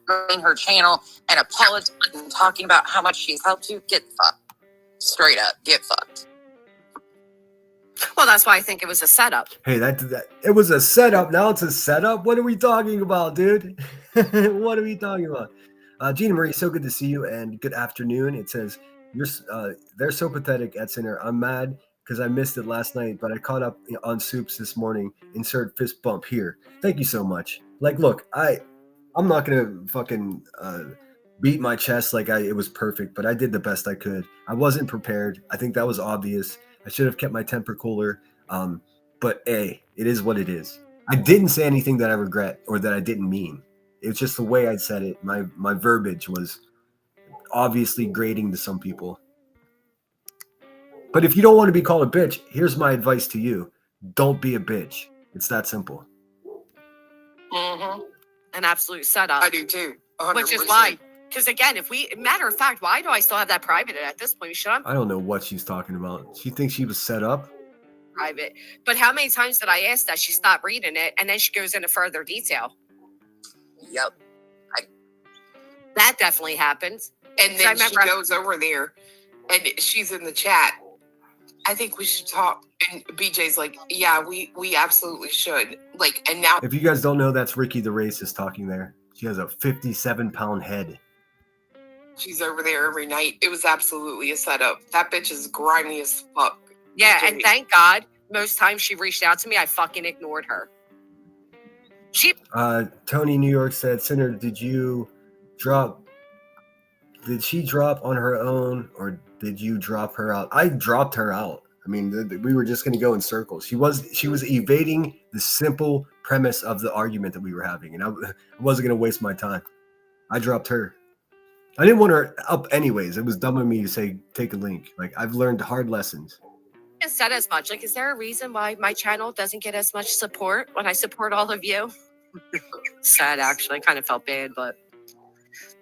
running her channel and apologizing and talking about how much she's helped you, get fucked. Straight up, get fucked. Well, that's why I think it was a setup. Hey, that it was a setup. Now it's a setup. What are we talking about, dude? What are we talking about? Gina Marie, so good to see you and good afternoon. It says they're so pathetic at Center. I'm mad because I missed it last night, but I caught up on Soups this morning. Insert fist bump here. Thank you so much. Like, look, I'm not gonna fucking beat my chest like it was perfect, but I did the best I could. I wasn't prepared. I think that was obvious. I should have kept my temper cooler. But hey, it is what it is. I didn't say anything that I regret or that I didn't mean. It's just the way I said it. My verbiage was obviously grating to some people. But if you don't want to be called a bitch, here's my advice to you. Don't be a bitch. It's that simple. Mm-hmm. An absolute setup. I do too. 100%. Which is why. Because again, matter of fact, why do I still have that private at this point? Should I don't know what she's talking about. She thinks she was set up. Private. But how many times did I ask that she stopped reading it and then she goes into further detail? Yep. That definitely happens. And then she goes over there and she's in the chat. I think we should talk. And BJ's like, yeah, we absolutely should. Like, and now if you guys don't know, that's Ricky the racist talking there. She has a 57-pound head. she's over there every night. It was absolutely a setup. That bitch is grimy as fuck. Yeah, and thank God, most times she reached out to me, I fucking ignored her. Tony New York said, Senator, did she drop on her own or did you drop her out? I dropped her out. I mean, we were just going to go in circles. She was evading the simple premise of the argument that we were having, and I wasn't going to waste my time. I dropped her. I didn't want her up anyways. It was dumb of me to say, take a link. Like, I've learned hard lessons. I said as much. Like, is there a reason why my channel doesn't get as much support when I support all of you? Sad, actually. I kind of felt bad, but.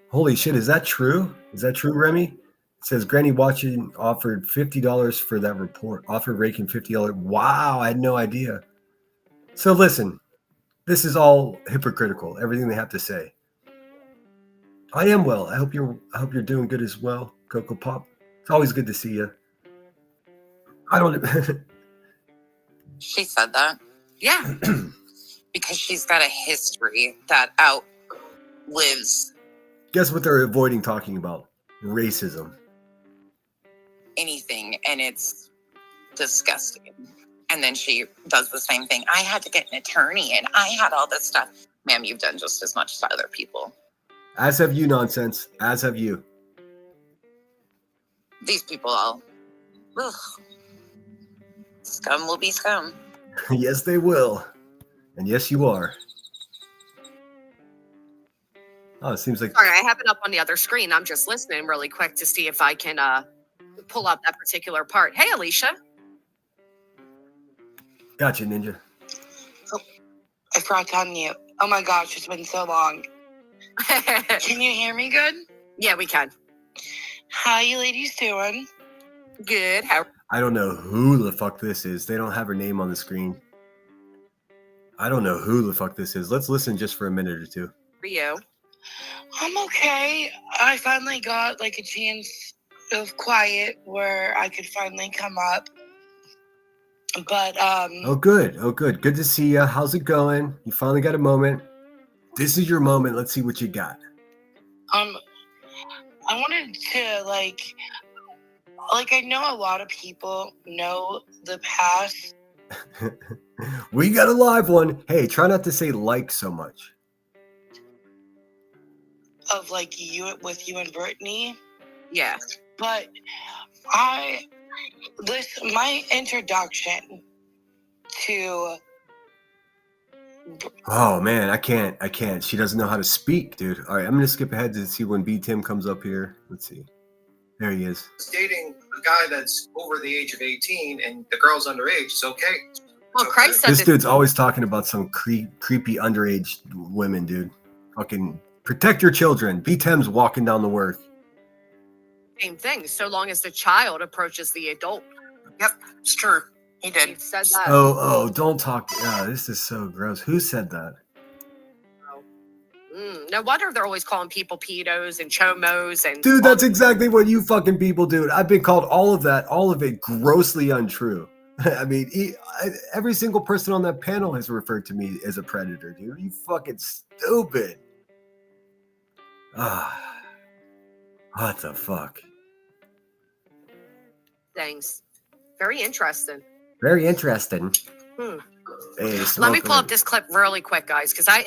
Holy shit, is that true? Is that true, Remy? It says Granny Watching offered $50 for that report. Offered raking $50. Wow, I had no idea. So listen, this is all hypocritical, everything they have to say. I am well. I hope you're doing good as well, Coco Pop. It's always good to see you. I don't. She said that. Yeah. Because she's got a history that outlives Guess what they're avoiding talking about? Racism. anything, and it's disgusting. And then she does the same thing. I had to get an attorney, and I had all this stuff. Ma'am, you've done just as much to other people. As have you, nonsense. As have you. These people all, ugh. Scum will be scum. Yes, they will. And yes, you are. Oh, it seems like... Sorry, I have it up on the other screen. I'm just listening really quick to see if I can pull up that particular part. Hey, Alicia. Gotcha, Ninja. Oh, I forgot to unmute. Oh my gosh, it's been so long. Can you hear me good? Yeah, we can. How you ladies doing? Good. How I don't know who the fuck this is. They don't have her name on the screen. I don't know who the fuck this is. Let's listen just for a minute or two. are you? I'm okay. I finally got like a chance of quiet where I could finally come up. But Oh, good. Oh, good. Good to see you. How's it going? You finally got a moment. This is your moment. Let's see what you got. I wanted to like I know a lot of people know the past. We got a live one. Hey, try not to say like so much. Of like you with you and Brittany, Yeah. but my introduction to Oh man, I can't. She doesn't know how to speak, dude. All right, I'm gonna skip ahead to see when B Tim comes up here. Let's see. There he is. Dating a guy that's over the age of 18 and the girl's underage, it's okay. Well, Christ said This that dude's always talking about some creepy underage women, dude. Fucking protect your children. B Tim's walking down the work. same thing, so long as the child approaches the adult. Yep, it's true. He He did. said that. Oh, don't talk. This is so gross. Who said that? No wonder they're always calling people pedos and chomos and. Dude, that's exactly what you fucking people do. I've been called all of it grossly untrue. I mean, every single person on that panel has referred to me as a predator, dude. You fucking stupid. What the fuck? things. Very interesting. Very interesting. Hmm. Hey, Let me smoke pull up alert. this clip really quick, guys, because I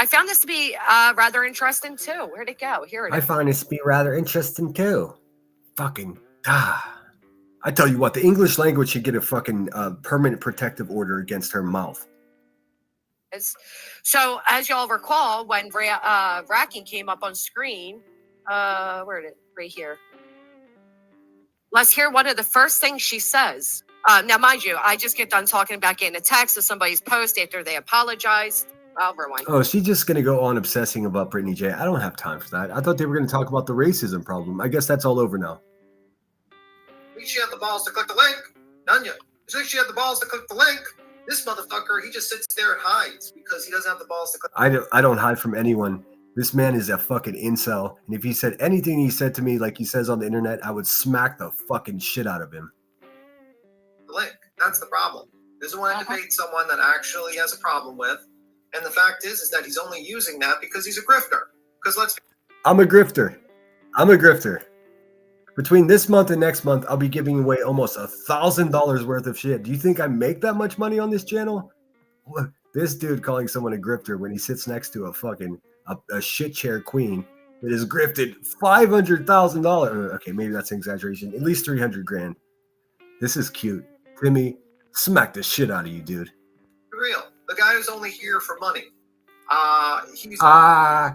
found this to be rather interesting too. Where'd it go? Here it I is. find this to be rather interesting too. Fucking I tell you what, the English language should get a fucking permanent protective order against her mouth. So, as y'all recall, when Racking came up on screen, where did it? Right here. Let's hear one of the first things she says. Now, mind you, I just get done talking about getting a text of somebody's post after they apologized. I'll rewind. Oh, she's just gonna go on obsessing about Brittany J. I don't have time for that. I thought they were gonna talk about the racism problem. I guess that's all over now. At least she had the balls to click the link. None yet. At least she had the balls to click the link. This motherfucker, he just sits there and hides because he doesn't have the balls to click. I don't hide from anyone. This man is a fucking incel, and if he said anything he said to me like he says on the internet, I would smack the fucking shit out of him. The link. That's the problem. Doesn't want to debate someone that actually has a problem with. And the fact is that he's only using that because he's a grifter. Because I'm a grifter. I'm a grifter. Between this month and next month, I'll be giving away almost $1,000 worth of shit. Do you think I make that much money on this channel? This dude calling someone a grifter when he sits next to a fucking a shit chair queen that is grifted $500,000. Okay, maybe that's an exaggeration. At least 300 grand. This is cute. Timmy, smack the shit out of you, dude. be real. The guy who's only here for money. He's I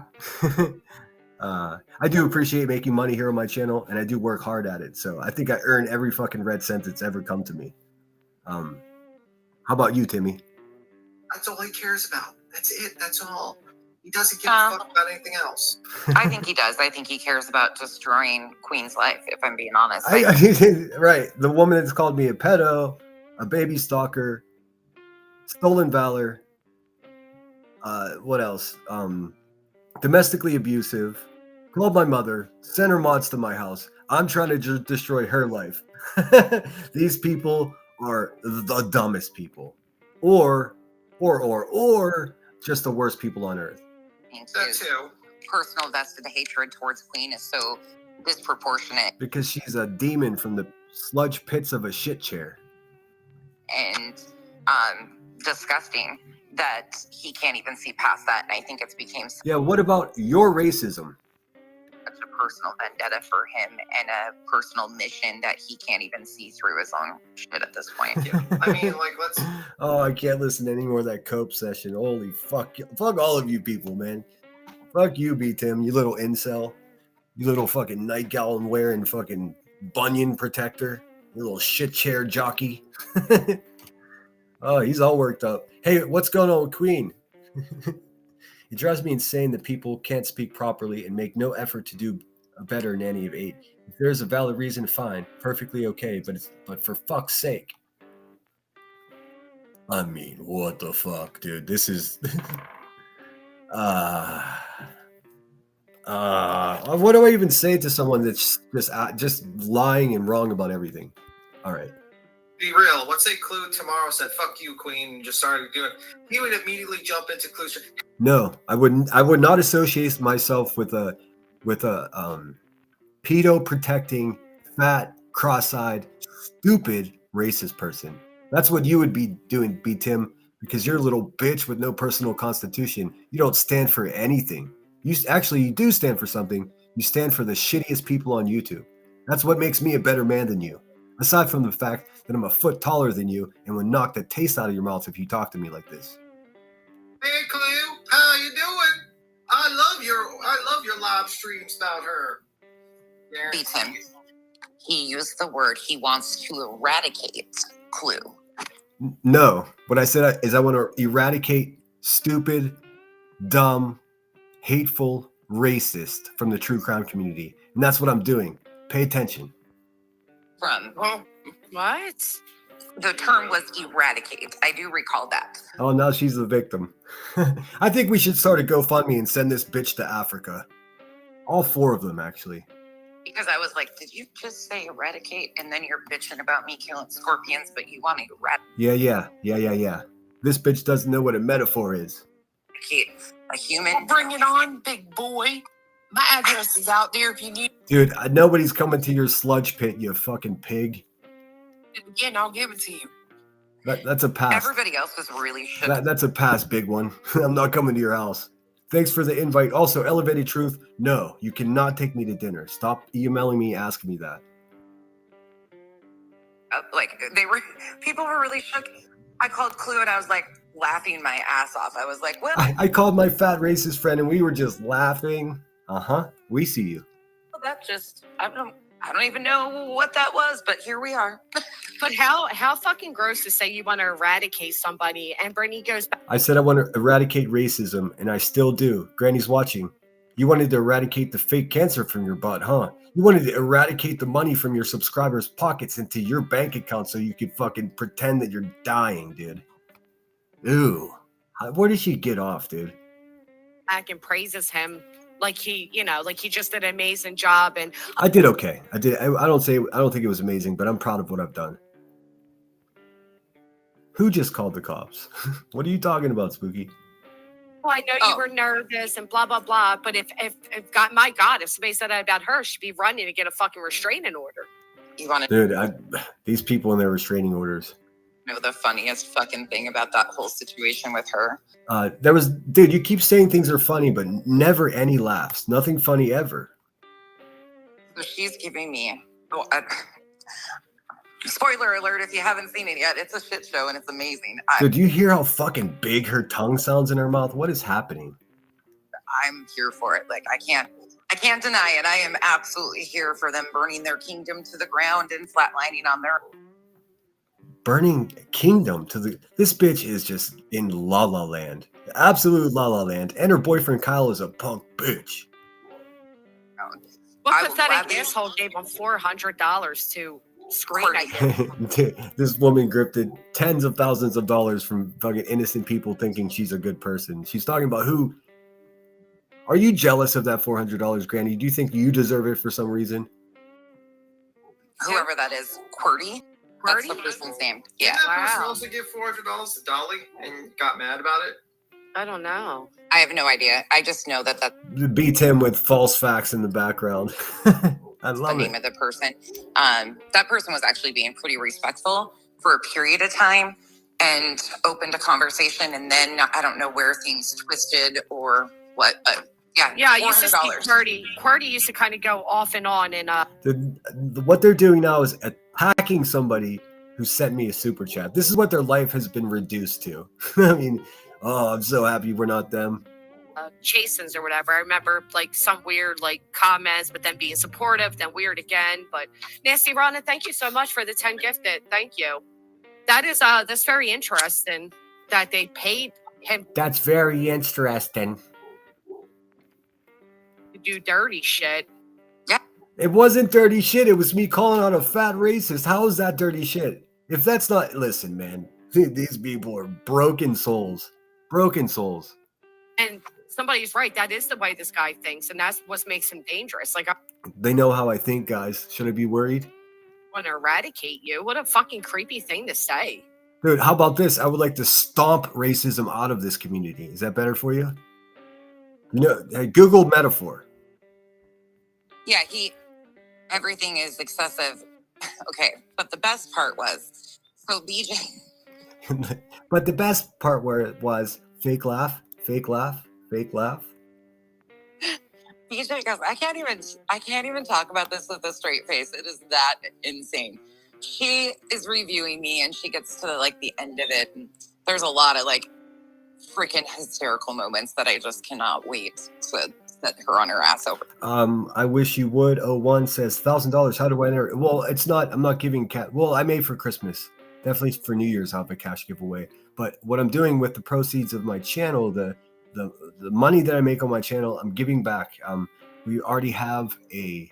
do appreciate making money here on my channel, and I do work hard at it. So I think I earn every fucking red cent that's ever come to me. How about you, Timmy? That's all he cares about. That's it. That's all. He doesn't give a fuck about anything else. I think he does. I think he cares about destroying Queen's life, if I'm being honest. Right. The woman that's called me a pedo, a baby stalker, stolen valor. What else? Domestically abusive. Called my mother. Sent her mods to my house. I'm trying to destroy her life. These people are the dumbest people, or just the worst people on earth. That too. Personal vested hatred towards Queen is so disproportionate Because she's a demon from the sludge pits of a shit chair. and disgusting that he can't even see past that. And I think it's became Yeah, what about your racism? such a personal vendetta for him and a personal mission that he can't even see through his own shit at this point. I mean, like, let's. Oh, I can't listen to any more of that cope session. Holy fuck. Fuck all of you people, man. Fuck you, B-Tim, you little incel. You little fucking nightgown wearing fucking bunion protector. You little shit chair jockey. Oh, he's all worked up. Hey, what's going on with Queen? It drives me insane that people can't speak properly and make no effort to do a better nanny of 8. If there's a valid reason, fine, perfectly okay, but for fuck's sake. I mean, what the fuck, dude? This is What do I even say to someone that's just lying and wrong about everything? All right. Be real. Let's say Clue tomorrow said "fuck you, Queen" and just started doing. He would immediately jump into Clue's. No, I wouldn't. I would not associate myself with a pedo protecting, fat, cross-eyed, stupid, racist person. That's what you would be doing, B Tim, because you're a little bitch with no personal constitution. You don't stand for anything. You do stand for something. You stand for the shittiest people on YouTube. That's what makes me a better man than you. Aside from the fact that I'm a foot taller than you and would knock the taste out of your mouth if you talk to me like this. Hey Clue, how you doing? I love your live streams about her. Beat him. He used the word he wants to eradicate Clue. No, what I said is I want to eradicate stupid, dumb, hateful, racist from the true crime community. And that's what I'm doing. Pay attention. What? The term was eradicate. I do recall that. Oh, now she's the victim. I think we should start a GoFundMe and send this bitch to Africa. All 4 of them, actually. Because I was like, did you just say eradicate? And then you're bitching about me killing scorpions, but you want to Yeah. This bitch doesn't know what a metaphor is. eradicate a human? Well, bring it on, big boy. My address is out there if you need Dude, nobody's coming to your sludge pit, you fucking pig. it again. I'll give it to you. That's a pass. Everybody else was really shook. That's a pass, big one. I'm not coming to your house. Thanks for the invite. Also, Elevated Truth, no, you cannot take me to dinner. Stop emailing me, asking me that. People were really shook. I called Clue and I was like laughing my ass off. I was like, what? I called my fat racist friend and we were just laughing. We see you. Well, that just, I don't even know what that was, but here we are. But how fucking gross to say you want to eradicate somebody, and Brittany goes back. I said I want to eradicate racism, and I still do. Granny's watching. You wanted to eradicate the fake cancer from your butt, huh? You wanted to eradicate the money from your subscribers' pockets into your bank account so you could fucking pretend that you're dying, dude. Ooh. Where did she get off, dude? Back and praises him like he just did an amazing job. And I did okay. I did. I don't think it was amazing, but I'm proud of what I've done. Who just called the cops? What are you talking about, Spooky? well, I know you were nervous and blah blah blah. But if God, my God, if somebody said that about her, she'd be running to get a fucking restraining order. You want to Dude, these people in their restraining orders. know the funniest fucking thing about that whole situation with her? Dude, you keep saying things are funny, but never any laughs. Nothing funny ever. So she's giving me, spoiler alert if you haven't seen it yet, it's a shit show and it's amazing. Dude, do you hear how fucking big her tongue sounds in her mouth? What is happening? I'm here for it. Like, I can't deny it. I am absolutely here for them burning their kingdom to the ground and flatlining on their Burning kingdom to the. This bitch is just in La La Land, absolute La La Land, and her boyfriend Kyle is a punk bitch. What pathetic asshole gave him $400 to screen? This woman grifted tens of thousands of dollars from fucking innocent people thinking she's a good person. She's talking about who. Are you jealous of that $400, Granny? Do you think you deserve it for some reason? Whoever that is, QWERTY. That's the person's name. Yeah. Did that person also give $400 to Dolly and got mad about it? I don't know. I have no idea. I just know that that's Beat him with false facts in the background. I love the name of the person. That person was actually being pretty respectful for a period of time and open to conversation. And then I don't know where things twisted or what, but yeah, I used to see QWERTY used to kind of go off and on, and what they're doing now is attacking somebody who sent me a super chat. This is what their life has been reduced to. I mean, I'm so happy we're not them. Jason's or whatever. I remember like some weird like comments, but then being supportive, then weird again. But Nasty Rana, thank you so much for the 10 gifted. Thank you. That is that's very interesting that they paid him. That's very interesting. Do dirty shit. Yeah. It wasn't dirty shit. It was me calling out a fat racist. How is that dirty shit? If that's not, listen, man, these people are broken souls. Broken souls. And somebody's right. That is the way this guy thinks, and that's what makes him dangerous. Like, I They know how I think, guys. Should I be worried? want to eradicate you. What a fucking creepy thing to say. Dude, how about this? I would like to stomp racism out of this community. Is that better for you? You know, hey, Google metaphor. Yeah, everything is excessive. Okay, but the best part was, so BJ, But the best part where it was fake laugh, fake laugh, fake laugh. BJ goes, I can't even talk about this with a straight face. It is that insane. She is reviewing me and she gets to like the end of it. And there's a lot of like freaking hysterical moments that I just cannot wait to set her on her ass over. I wish you would. 01 says $1,000. How do I enter? Well, it's not. I'm not giving cat. Well, I made for Christmas. Definitely for New Year's, I'll have a cash giveaway. But what I'm doing with the proceeds of my channel, the money that I make on my channel, I'm giving back. We already have a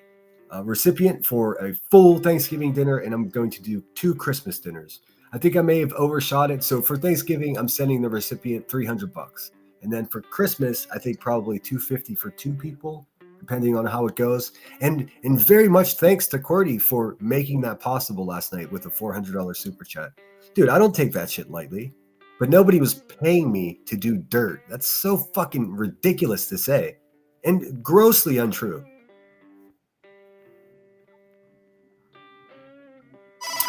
recipient for a full Thanksgiving dinner, and I'm going to do 2 Christmas dinners. I think I may have overshot it. So for Thanksgiving, I'm sending the recipient $300, and then for Christmas, I think probably $250 for 2 people, depending on how it goes. And very much thanks to Cordy for making that possible last night with a $400 super chat. Dude, I don't take that shit lightly. But nobody was paying me to do dirt. That's so fucking ridiculous to say, and grossly untrue.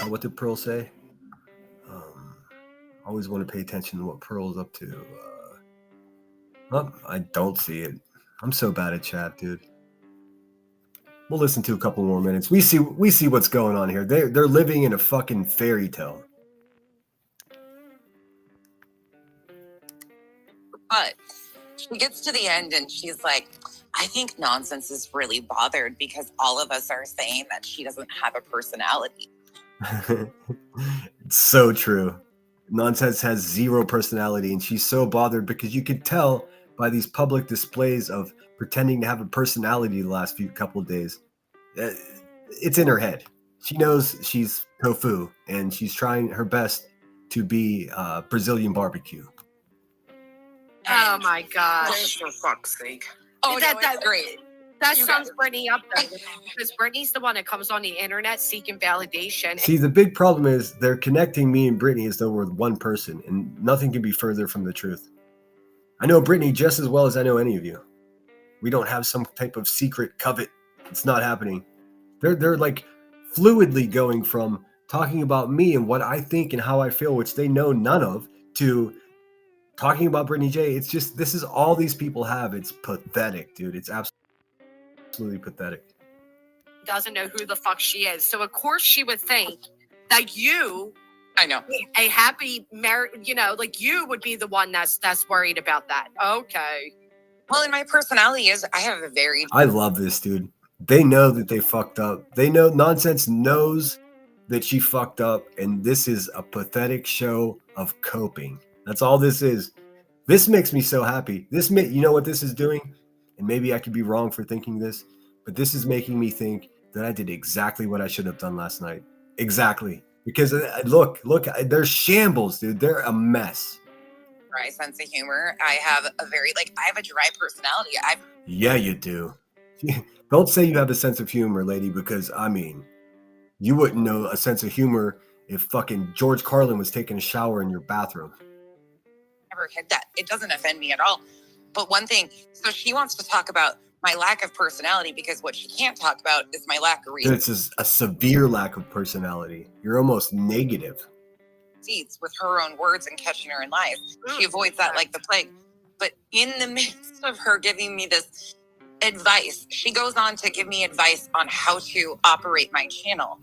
What did Pearl say? Always want to pay attention to what Pearl's up to. I don't see it. I'm so bad at chat, dude. We'll listen to a couple more minutes. We see what's going on here. They're living in a fucking fairy tale. But she gets to the end and she's like, I think Nonsense is really bothered because all of us are saying that she doesn't have a personality. It's so true. Nonsense has 0 personality, and she's so bothered because you could tell by these public displays of pretending to have a personality the last couple of days. It's in her head. She knows she's tofu, and she's trying her best to be Brazilian barbecue. Oh my gosh. For fuck's sake. Oh, that's great. That sums Brittany up though, because Brittany's the one that comes on the internet seeking validation. See, the big problem is they're connecting me and Brittany as though we're one person, and nothing can be further from the truth. I know Brittany just as well as I know any of you. We don't have some type of secret covet. It's not happening. They're like fluidly going from talking about me and what I think and how I feel, which they know none of, to talking about Brittany J. It's just, this is all these people have. It's pathetic, dude. It's absolutely pathetic. Doesn't know who the fuck she is. So of course she would think that you, I know, a happy marriage, like you would be the one that's worried about that. Okay. Well, and my personality is, I have a very... I love this, dude. They know that they fucked up. They know Nonsense knows that she fucked up, and this is a pathetic show of coping. That's all this is. This makes me so happy. You know what this is doing? And maybe I could be wrong for thinking this, but this is making me think that I did exactly what I should have done last night. Exactly. Because look, they're shambles, dude. They're a mess. Dry sense of humor. I have a dry personality. Yeah, you do. Don't say you have a sense of humor, lady, because I mean, you wouldn't know a sense of humor if fucking George Carlin was taking a shower in your bathroom. Never hit that. It doesn't offend me at all. But one thing, so she wants to talk about my lack of personality because what she can't talk about is my lack of reason. This is a severe lack of personality. You're almost negative. Seats with her own words and catching her in lies. She avoids that like the plague. But in the midst of her giving me this advice, she goes on to give me advice on how to operate my channel.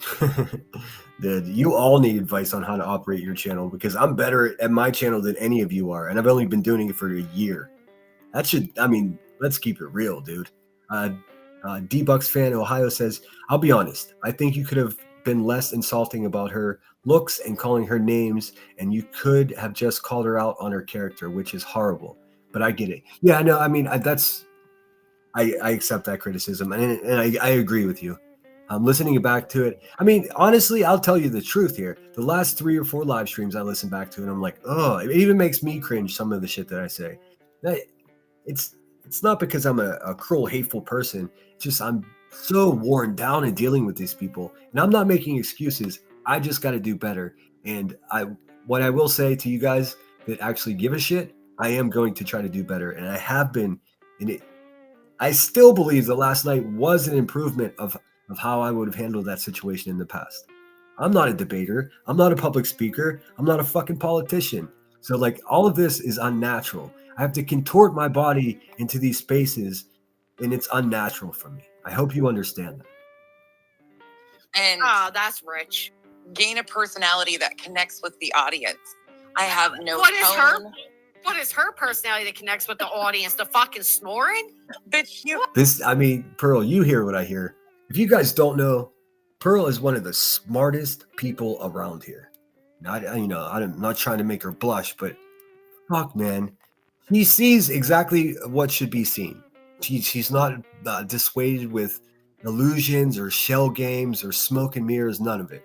Dude, you all need advice on how to operate your channel because I'm better at my channel than any of you are, and I've only been doing it for a year. Let's keep it real, dude. D-Bucks fan Ohio says, I'll be honest, I think you could have been less insulting about her looks and calling her names, and you could have just called her out on her character, which is horrible. But I get it. Yeah, no, I mean, I accept that criticism, and I agree with you. Listening back to it, I mean, honestly, I'll tell you the truth here. The last 3 or 4 live streams I listen back to, and I'm like, oh, it even makes me cringe some of the shit that I say. it's not because I'm a cruel, hateful person. It's just I'm so worn down in dealing with these people, and I'm not making excuses. I just got to do better. And what I will say to you guys that actually give a shit, I am going to try to do better, and I have been. And I still believe that last night was an improvement of how I would have handled that situation in the past. I'm not a debater. I'm not a public speaker. I'm not a fucking politician. So like all of this is unnatural. I have to contort my body into these spaces, and it's unnatural for me. I hope you understand that. And Oh, that's rich. gain a personality that connects with the audience. I have no What is her? tone. What is her personality that connects with the audience? The fucking snoring? Bitch, you Pearl, you hear what I hear. If you guys don't know, Pearl is one of the smartest people around here. I'm not trying to make her blush, but fuck, man, he sees exactly what should be seen. She's not dissuaded with illusions or shell games or smoke and mirrors, none of it.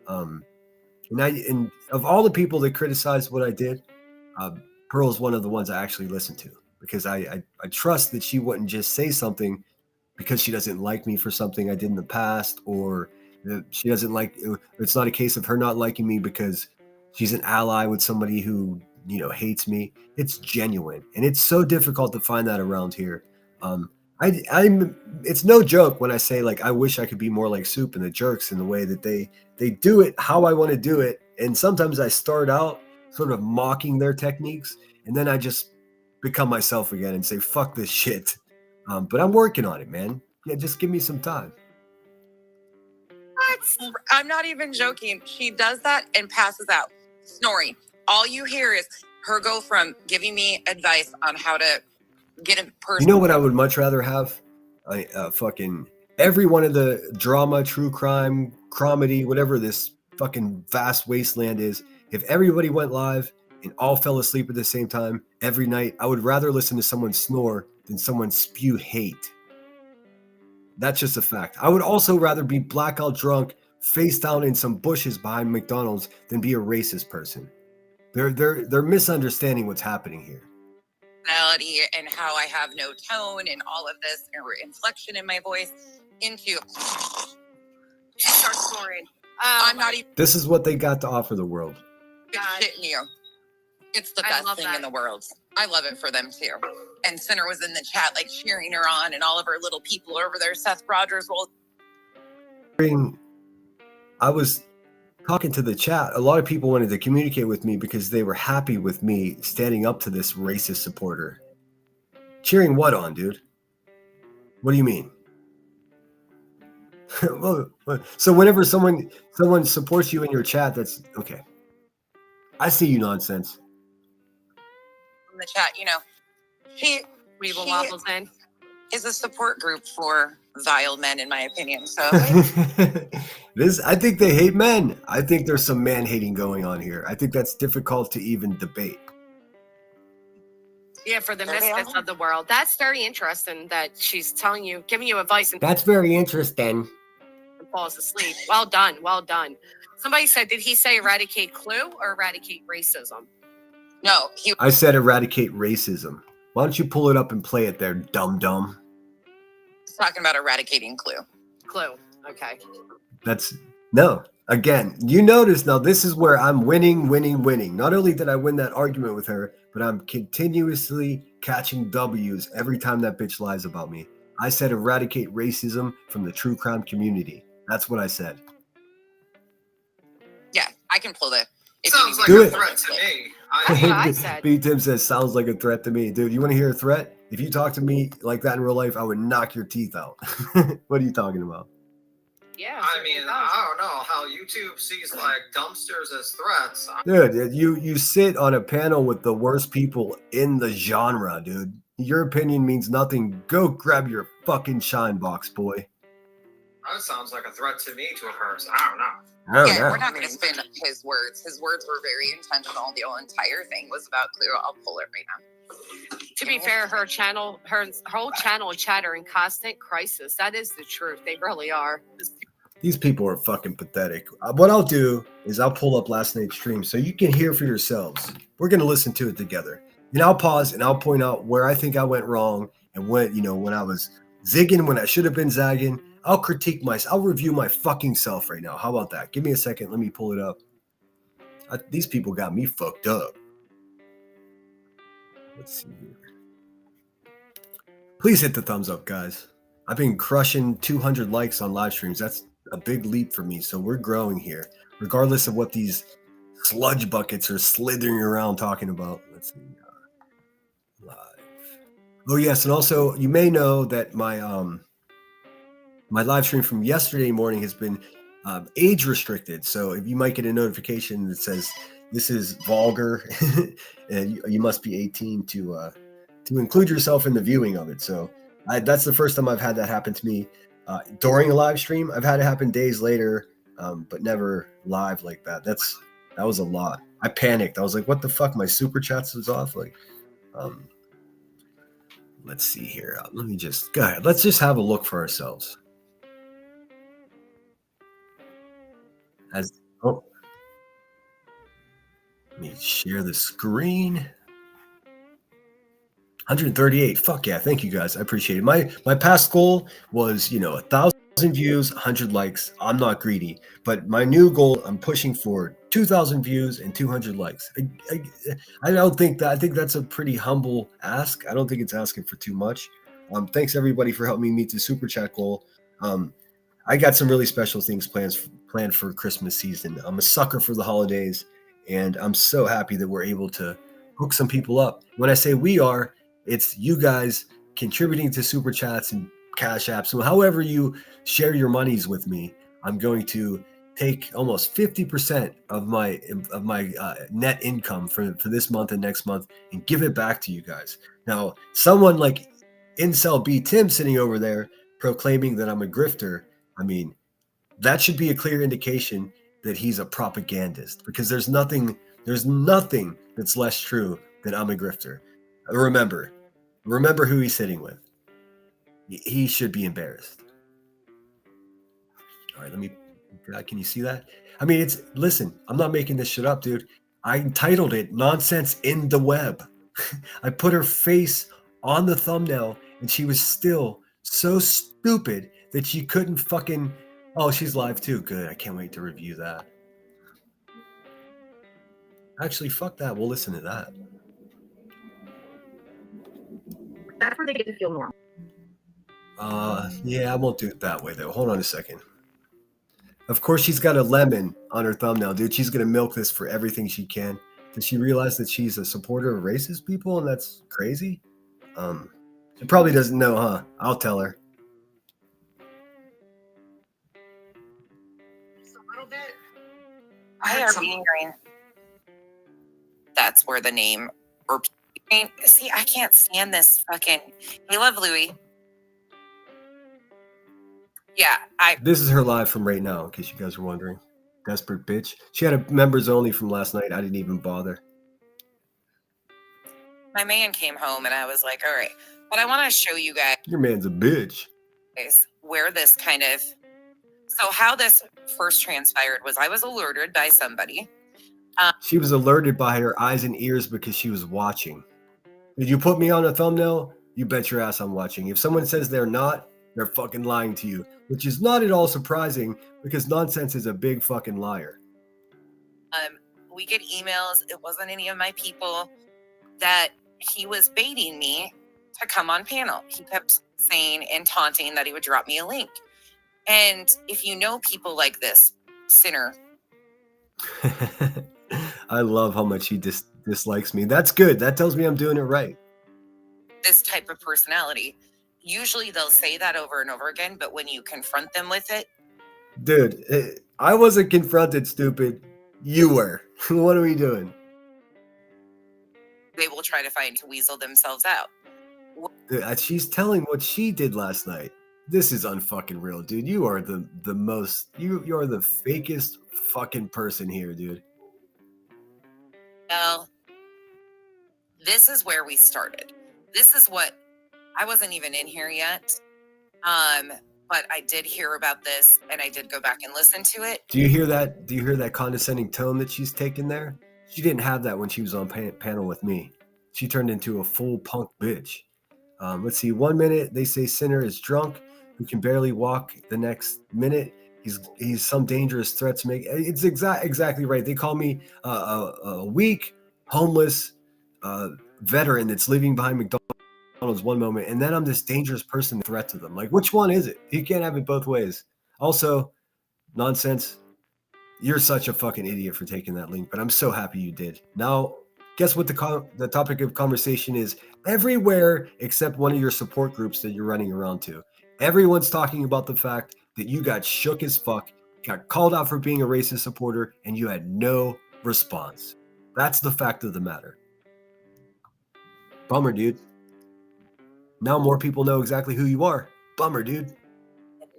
And of all the people that criticized what I did, Pearl is one of the ones I actually listened to, because I trust that she wouldn't just say something because she doesn't like me for something I did in the past, or that she doesn't like. It's not a case of her not liking me because she's an ally with somebody who hates me. It's genuine, and it's so difficult to find that around here. It's no joke when I say, like, I wish I could be more like Soup and the Jerks in the way that they do it how I want to do it. And sometimes I start out sort of mocking their techniques, and then I just become myself again and say, fuck this shit. But I'm working on it, man. Yeah, just give me some time. I'm not even joking. She does that and passes out, snoring. All you hear is her go from giving me advice on how to get a person. You know what I would much rather have? Fucking every one of the drama, true crime, comedy, whatever this fucking vast wasteland is, if everybody went live and all fell asleep at the same time every night, I would rather listen to someone snore than someone spew hate. That's just a fact. I would also rather be blackout drunk, face down in some bushes behind McDonald's than be a racist person. They're misunderstanding what's happening here. Personality and how I have no tone and all of this or inflection in my voice into She starts snoring. I'm not even This is what they got to offer the world. shitting you. It's the I best love thing that. in the world. I love it for them too. And Sinner was in the chat like cheering her on, and all of her little people over there. Seth Rogers will. I was talking to the chat. A lot of people wanted to communicate with me because they were happy with me standing up to this racist supporter. Cheering what on, dude? What do you mean? So whenever someone supports you in your chat, that's okay. I see you nonsense. In the chat, he Weeble Wobbles in. is a support group for vile men, in my opinion. So I think they hate men. I think there's some man hating going on here. I think that's difficult to even debate. Yeah, for the misfits of the world. That's very interesting that she's giving you advice and That's very interesting. falls asleep. Well done. Well done. Somebody said, did he say eradicate clue or eradicate racism? no, I said eradicate racism. Why don't you pull it up and play it there, dum-dum? he's talking about eradicating Clue. Clue. Okay. Again, you notice now this is where I'm winning. Not only did I win that argument with her, but I'm continuously catching W's every time that bitch lies about me. I said eradicate racism from the true crime community. That's what I said. Yeah, I can pull the. Sounds like Do a it. threat to me. That's what I said. B. Tim says, sounds like a threat to me. Dude, you want to hear a threat? If you talk to me like that in real life, I would knock your teeth out. What are you talking about? Yeah. I mean, I don't know how YouTube sees like dumpsters as threats. Dude, you sit on a panel with the worst people in the genre, dude. Your opinion means nothing. Go grab your fucking shine box, boy. That sounds like a threat to me to a person. I don't know. We're not going to spin his words. His words were very intentional. The whole entire thing was about Clue. I'll pull it right now. To be fair, her whole channel and chat are in constant crisis. That is the truth. They really are. These people are fucking pathetic. What I'll do is I'll pull up last night's stream so you can hear for yourselves. We're going to listen to it together. And I'll pause and I'll point out where I think I went wrong and when I was zigging when I should have been zagging. I'll critique myself. I'll review my fucking self right now. How about that? Give me a second. Let me pull it up. These people got me fucked up. Let's see here. Please hit the thumbs up, guys. I've been crushing 200 likes on live streams. That's a big leap for me. So we're growing here, regardless of what these sludge buckets are slithering around talking about. Let's see. Live. Oh yes, and also you may know that my live stream from yesterday morning has been age restricted. So if you might get a notification that says this is vulgar, and you must be 18 to include yourself in the viewing of it. So that's the first time I've had that happen to me during a live stream. I've had it happen days later, but never live like that. That was a lot. I panicked. I was like, what the fuck? My super chats was off. Like, let's see here. Let me just go ahead. Let's just have a look for ourselves. Let me share the screen. 138. Fuck yeah. Thank you guys. I appreciate it. My past goal was, 1,000 views, 100 likes. I'm not greedy, but my new goal, I'm pushing for 2,000 views and 200 likes. I don't think that, I think that's a pretty humble ask. I don't think it's asking for too much. Thanks everybody for helping me meet the super chat goal. I got some really special things planned for Christmas season. I'm a sucker for the holidays, and I'm so happy that we're able to hook some people up. When I say we are, it's you guys contributing to super chats and cash apps. So however you share your monies with me, I'm going to take almost 50% of my net income for this month and next month and give it back to you guys. Now, someone like Incel B Tim sitting over there proclaiming that I'm a grifter, I mean, that should be a clear indication that he's a propagandist, because there's nothing that's less true than I'm a grifter. Remember who he's sitting with. He should be embarrassed. All right, can you see that? I mean, listen, I'm not making this shit up, dude. I entitled it Nonsense in the Web. I put her face on the thumbnail, and she was still so stupid that she couldn't fucking... Oh, she's live too. Good. I can't wait to review that. Actually, fuck that. We'll listen to that. That's where they get to feel normal. Yeah, I won't do it that way, though. Hold on a second. Of course, she's got a lemon on her thumbnail, dude. She's going to milk this for everything she can. Does she realize that she's a supporter of racist people, and that's crazy? She probably doesn't know, huh? I'll tell her. I are being green. That's where the name. See, I can't stand this fucking. We love Louis. Yeah, This is her live from right now, in case you guys were wondering. Desperate bitch. She had a members only from last night. I didn't even bother. My man came home and I was like, all right, but I want to show you guys. Your man's a bitch. Where this kind of. So how this first transpired was I was alerted by somebody. She was alerted by her eyes and ears because she was watching. Did you put me on a thumbnail? You bet your ass I'm watching. If someone says they're not, they're fucking lying to you, which is not at all surprising because Nonsense is a big fucking liar. We get emails. It wasn't any of my people that he was baiting me to come on panel. He kept saying and taunting that he would drop me a link. And if you know people like this, sinner. I love how much he dislikes me. That's good. That tells me I'm doing it right. This type of personality. Usually they'll say that over and over again, but when you confront them with it. Dude, I wasn't confronted, stupid. You were. What are we doing? They will try to weasel themselves out. Dude, she's telling what she did last night. This is unfucking real, dude. You are the most, you are the fakest fucking person here, dude. Well, this is where we started. This is what, I wasn't even in here yet. But I did hear about this and I did go back and listen to it. Do you hear that? Do you hear that condescending tone that she's taken there? She didn't have that when she was on panel with me. She turned into a full punk bitch. Let's see. 1 minute they say sinner is drunk who can barely walk. The next minute he's some dangerous threat to make. It's exactly right. They call me a weak, homeless veteran that's living behind McDonald's one moment, and then I'm this dangerous person threat to them. Like, which one is it? You can't have it both ways. Also, nonsense. You're such a fucking idiot for taking that link, but I'm so happy you did. Now, guess what the topic of conversation is? Everywhere except one of your support groups that you're running around to. Everyone's talking about the fact that you got shook as fuck, got called out for being a racist supporter, and you had no response. That's the fact of the matter. Bummer, dude. Now more people know exactly who you are. Bummer, dude.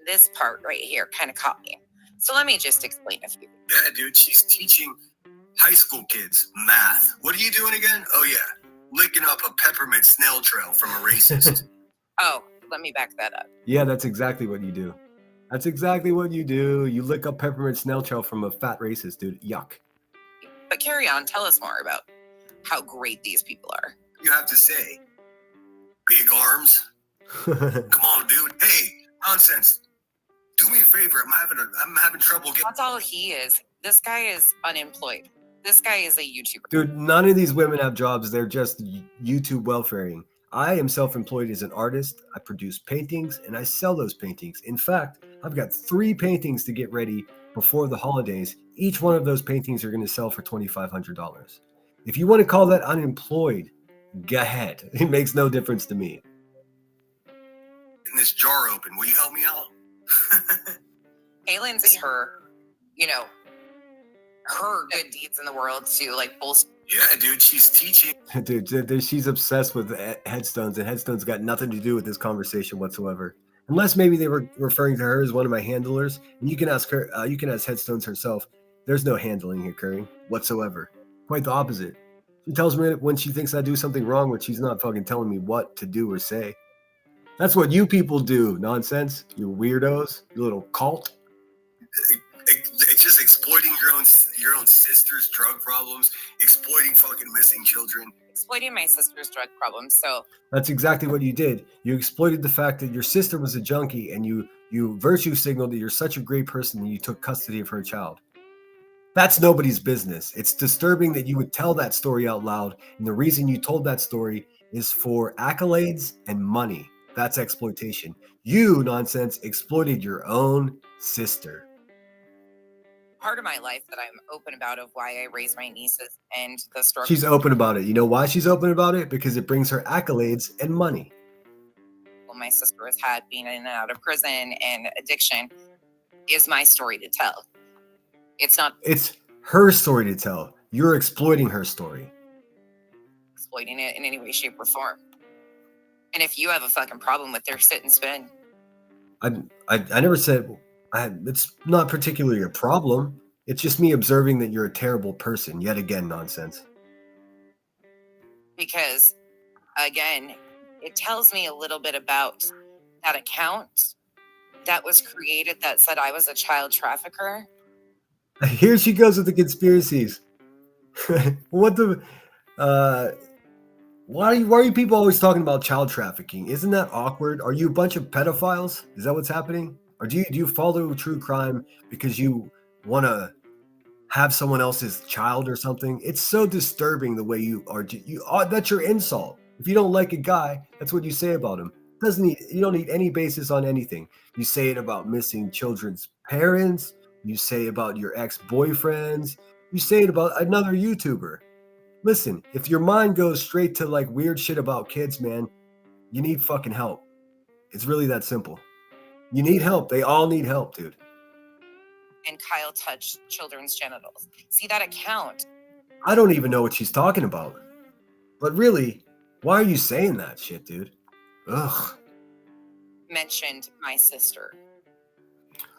This part right here kind of caught me. So let me just explain a few. Yeah, dude, she's teaching high school kids math. What are you doing again? Oh, yeah, licking up a peppermint snail trail from a racist. Oh, let me back that up. Yeah, that's exactly what you do. That's exactly what you do. You lick up peppermint snail trail from a fat racist, dude. Yuck. But carry on. Tell us more about how great these people are. You have to say, big arms. Come on, dude. Hey, nonsense. Do me a favor. I'm having trouble getting. That's all he is. This guy is unemployed. This guy is a YouTuber. Dude, none of these women have jobs. They're just YouTube welfaring. I am self-employed as an artist. I produce paintings and I sell those paintings. In fact, I've got 3 paintings to get ready before the holidays. Each one of those paintings are going to sell for $2,500. If you want to call that unemployed, go ahead. It makes no difference to me. Getting this jar open. Will you help me out? Kaylin's her, her good deeds in the world to like bolster. Yeah, dude, she's teaching. Dude, she's obsessed with headstones, and headstones got nothing to do with this conversation whatsoever. Unless maybe they were referring to her as one of my handlers. And you can ask her. You can ask Headstones herself. There's no handling occurring whatsoever. Quite the opposite. She tells me when she thinks I do something wrong, but she's not fucking telling me what to do or say. That's what you people do, nonsense. You weirdos, you little cult. It's just exploiting your own sister's drug problems, exploiting fucking missing children. Exploiting my sister's drug problems. So that's exactly what you did. You exploited the fact that your sister was a junkie, and you virtue signaled that you're such a great person that you took custody of her child. That's nobody's business. It's disturbing that you would tell that story out loud, and the reason you told that story is for accolades and money. That's exploitation. You, nonsense, exploited your own sister. Part of my life that I'm open about of why I raise my nieces and the struggle. She's open about it. You know why she's open about it? Because it brings her accolades and money. My sister has had being in and out of prison and addiction is my story to tell. It's not. It's her story to tell. You're exploiting her story. Exploiting it in any way, shape, or form. And if you have a fucking problem with their sit and spin. I never said it's not particularly a problem. It's just me observing that you're a terrible person. Yet again, nonsense. Because, again, it tells me a little bit about that account that was created that said I was a child trafficker. Here she goes with the conspiracies. What the... Why are you people always talking about child trafficking? Isn't that awkward? Are you a bunch of pedophiles? Is that what's happening? Or do you follow true crime because you want to have someone else's child or something? It's so disturbing the way you are. That's your insult. If you don't like a guy, that's what you say about him. You don't need any basis on anything. You say it about missing children's parents. You say about your ex-boyfriends. You say it about another YouTuber. Listen, if your mind goes straight to like weird shit about kids, man, you need fucking help. It's really that simple. You need help. They all need help, dude. And Kyle touched children's genitals. See that account? I don't even know what she's talking about. But really, why are you saying that shit, dude? Ugh. Mentioned my sister.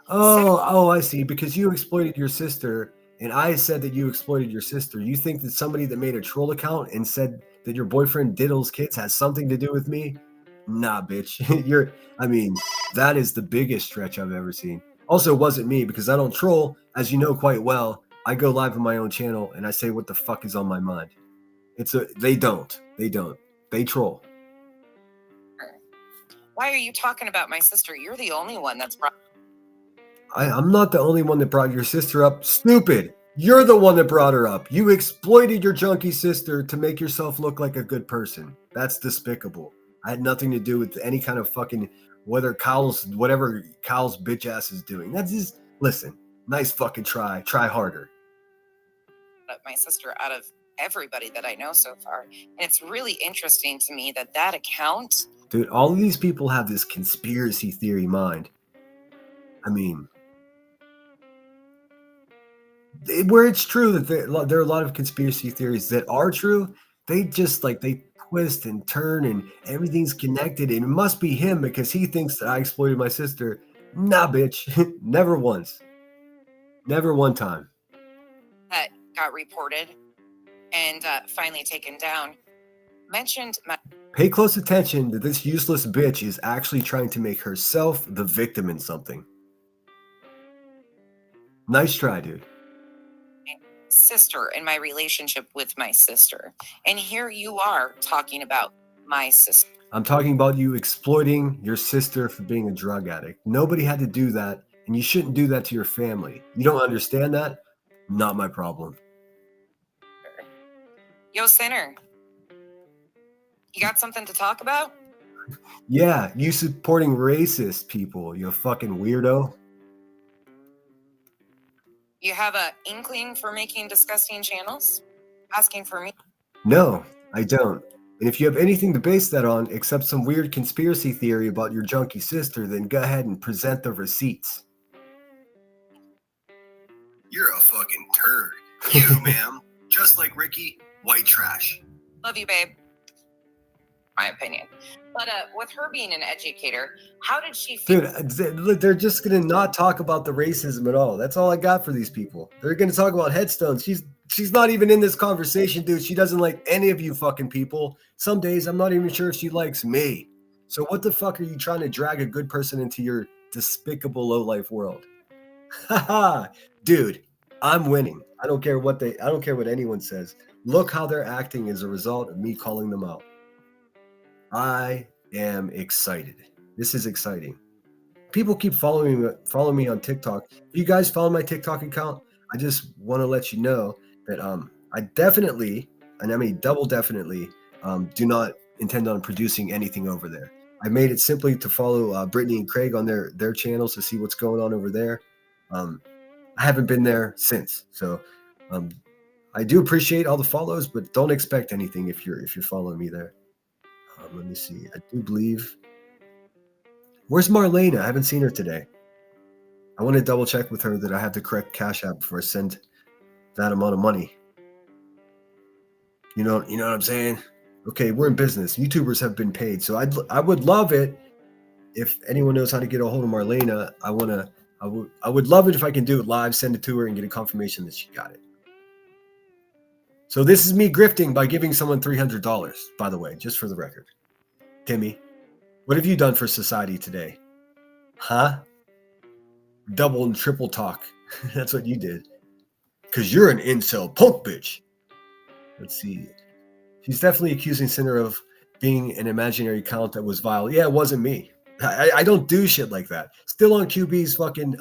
Oh, I see. Because you exploited your sister, and I said that you exploited your sister. You think that somebody that made a troll account and said that your boyfriend diddles kids has something to do with me? Nah, bitch. That is the biggest stretch I've ever seen. Also, it wasn't me because I don't troll, as you know quite well. I go live on my own channel and I say what the fuck is on my mind. They don't. They troll. Why are you talking about my sister? You're the only one that's brought. I'm not the only one that brought your sister up. Stupid. You're the one that brought her up. You exploited your junkie sister to make yourself look like a good person. That's despicable. I had nothing to do with any kind of fucking whatever Kyle's bitch ass is doing. That's just, listen, nice fucking try. Try harder. My sister out of everybody that I know so far. And it's really interesting to me that account. Dude, all of these people have this conspiracy theory mind. I mean, where it's true that there are a lot of conspiracy theories that are true, they just they twist and turn and everything's connected. And it must be him because he thinks that I exploited my sister. Nah, bitch. Never once. Never one time. That got reported and finally taken down. Mentioned my. Pay close attention that this useless bitch is actually trying to make herself the victim in something. Nice try, dude. Sister and my relationship with my sister. And here you are talking about my sister. I'm talking about you exploiting your sister for being a drug addict. Nobody had to do that, and you shouldn't do that to your family. You don't understand that? Not my problem. Yo, Sinner. You got something to talk about? Yeah, you supporting racist people, you fucking weirdo. You have a inkling for making disgusting channels? Asking for me? No, I don't. And if you have anything to base that on except some weird conspiracy theory about your junkie sister, then go ahead and present the receipts. You're a fucking turd. You, ma'am. Just like Ricky, white trash. Love you, babe. My opinion. But with her being an educator, how did she feel? Dude, they're just going to not talk about the racism at all. That's all I got for these people. They're going to talk about headstones. She's not even in this conversation, dude. She doesn't like any of you fucking people. Some days I'm not even sure if she likes me. So what the fuck are you trying to drag a good person into your despicable low-life world? Haha, dude, I'm winning. I don't care what anyone says. Look how they're acting as a result of me calling them out. I am excited. This is exciting. People keep following me on TikTok. If you guys follow my TikTok account, I just want to let you know that I definitely, and I mean double definitely, do not intend on producing anything over there. I made it simply to follow Brittany and Craig on their channels to see what's going on over there. I haven't been there since, so I do appreciate all the follows, but don't expect anything if you're following me there. Let me see. I do believe. Where's Marlena? I haven't seen her today. I want to double check with her that I have the correct Cash App before I send that amount of money. You know what I'm saying? Okay, we're in business. YouTubers have been paid, so I would love it if anyone knows how to get a hold of Marlena. I would love it if I can do it live, send it to her, and get a confirmation that she got it. So this is me grifting by giving someone $300, by the way, just for the record. Timmy, what have you done for society today? Huh? Double and triple talk. That's what you did. Because you're an incel punk bitch. Let's see. She's definitely accusing Sinner of being an imaginary count that was vile. Yeah, it wasn't me. I don't do shit like that. Still on QB's fucking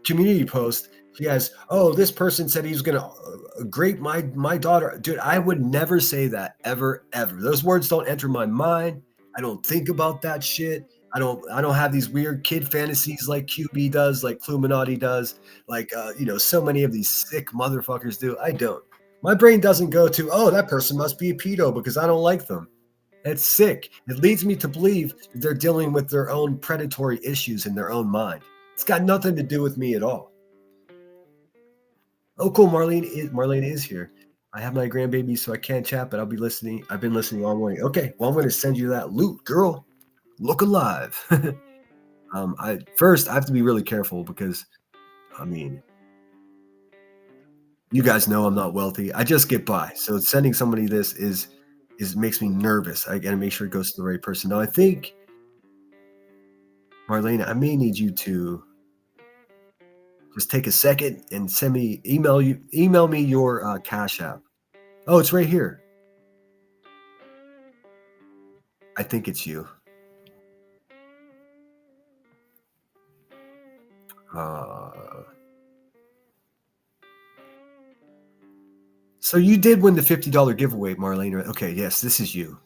community post, she has, oh, this person said he was going to grape my daughter. Dude, I would never say that ever. Those words don't enter my mind. I don't think about that shit. I don't have these weird kid fantasies like QB does, like Cluminati does, like so many of these sick motherfuckers do. I don't. My brain doesn't go to, oh, that person must be a pedo because I don't like them. It's sick. It leads me to believe that they're dealing with their own predatory issues in their own mind. It's got nothing to do with me at all. Oh, cool. Marlene is here. I have my grandbaby, so I can't chat, but I'll be listening. I've been listening all morning. Okay, well, I'm going to send you that loot, girl. Look alive. I have to be really careful because, I mean, you guys know I'm not wealthy. I just get by. So sending somebody this is makes me nervous. I got to make sure it goes to the right person. Now, I think, Marlena, I may need you to just take a second and email me your Cash App. Oh, it's right here. I think it's you. So you did win the $50 giveaway, Marlene. Okay, yes, this is you.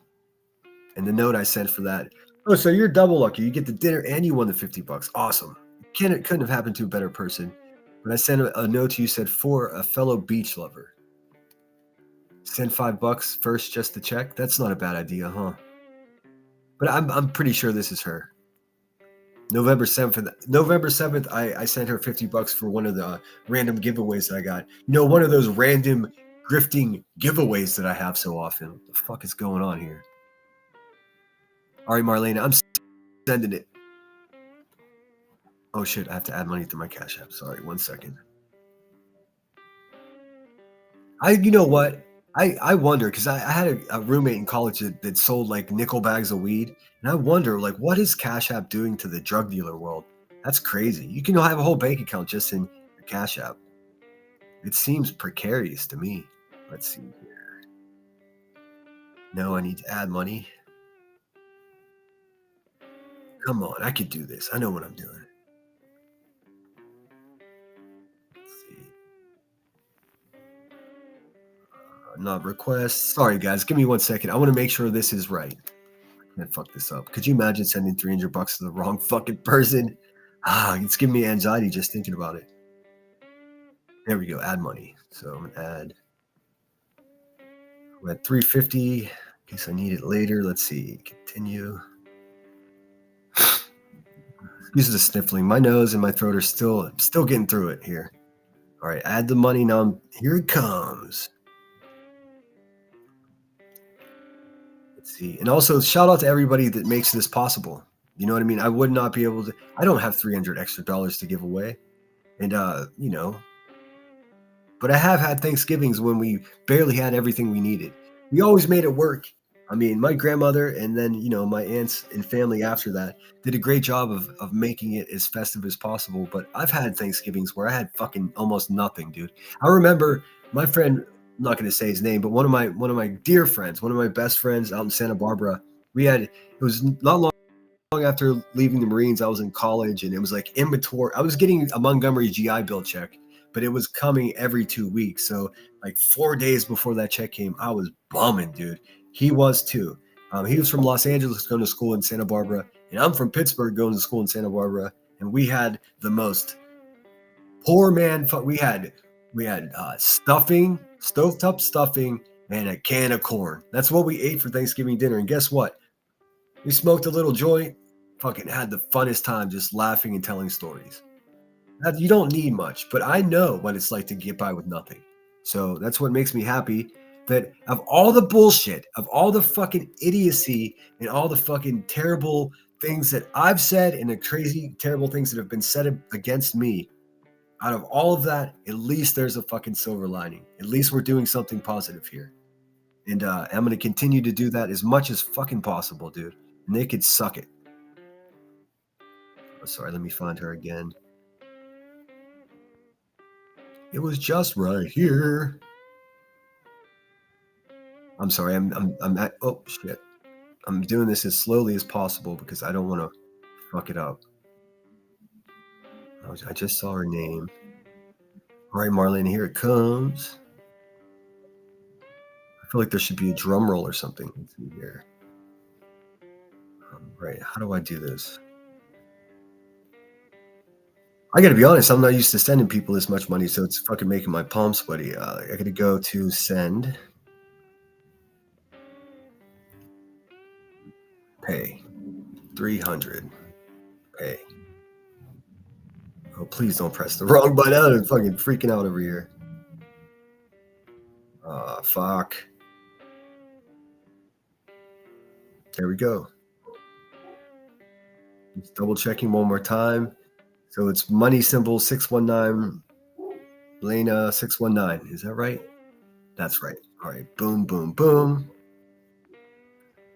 And the note I sent for that. Oh, so you're double lucky. You get the dinner and you won the $50. Awesome. It couldn't have happened to a better person. But I sent a note to you, said, for a fellow beach lover. Send $5 first just to check. That's not a bad idea, huh? But I'm pretty sure this is her. November 7th, I sent her $50 for one of the random giveaways that I got. You know, one of those random grifting giveaways that I have so often. What the fuck is going on here? All right, Marlena, I'm sending it. Oh shit, I have to add money to my Cash App. Sorry, 1 second. You know what? I wonder, because I had a roommate in college that sold like nickel bags of weed. And I wonder, like, what is Cash App doing to the drug dealer world? That's crazy. You can have a whole bank account just in your Cash App. It seems precarious to me. Let's see here. No, I need to add money. Come on, I could do this. I know what I'm doing. Let's see. Not request. Sorry, guys. Give me 1 second. I want to make sure this is right. I can't fuck this up. Could you imagine sending $300 to the wrong fucking person? It's giving me anxiety just thinking about it. There we go. Add money. So I'm gonna add. We're at $350 in case I need it later. Let's see. Continue. Excuse the sniffling. My nose and my throat are still getting through it here. All right, add the money now. Here it comes. Let's see. And also shout out to everybody that makes this possible. You know what I mean? I would not be able to. I don't have $300 extra to give away. And you know, but I have had Thanksgivings when we barely had everything we needed. We always made it work. I mean, my grandmother and then, you know, my aunts and family after that did a great job of making it as festive as possible. But I've had Thanksgivings where I had fucking almost nothing, dude. I remember my friend, I'm not going to say his name, but one of my dear friends, one of my best friends out in Santa Barbara, it was not long after leaving the Marines. I was in college and it was like in between. I was getting a Montgomery GI Bill check, but it was coming every 2 weeks. So like 4 days before that check came, I was bumming, dude. He was too. He was from Los Angeles going to school in Santa Barbara, and I'm from Pittsburgh going to school in Santa Barbara. And we had the most poor man. We had stuffing, stovetop stuffing, and a can of corn. That's what we ate for Thanksgiving dinner. And guess what? We smoked a little joint. Fucking had the funnest time just laughing and telling stories. You don't need much, but I know what it's like to get by with nothing. So that's what makes me happy. That of all the bullshit, of all the fucking idiocy and all the fucking terrible things that I've said and the crazy, terrible things that have been said against me, out of all of that, at least there's a fucking silver lining. At least we're doing something positive here. And I'm going to continue to do that as much as fucking possible, dude. And they could suck it. Oh, sorry, let me find her again. It was just right here. I'm sorry. I'm at. Oh shit. I'm doing this as slowly as possible because I don't want to fuck it up. I just saw her name. All right, Marlene, here it comes. I feel like there should be a drum roll or something. Let's see here. Right, how do I do this? I gotta be honest, I'm not used to sending people this much money, so it's fucking making my palms sweaty. I gotta go to send. Pay. 300. Pay. Oh, please don't press the wrong button. I'm fucking freaking out over here. Fuck. There we go. Just double checking one more time. So it's money symbol 619, Lena 619. Is that right? That's right. All right. Boom, boom, boom.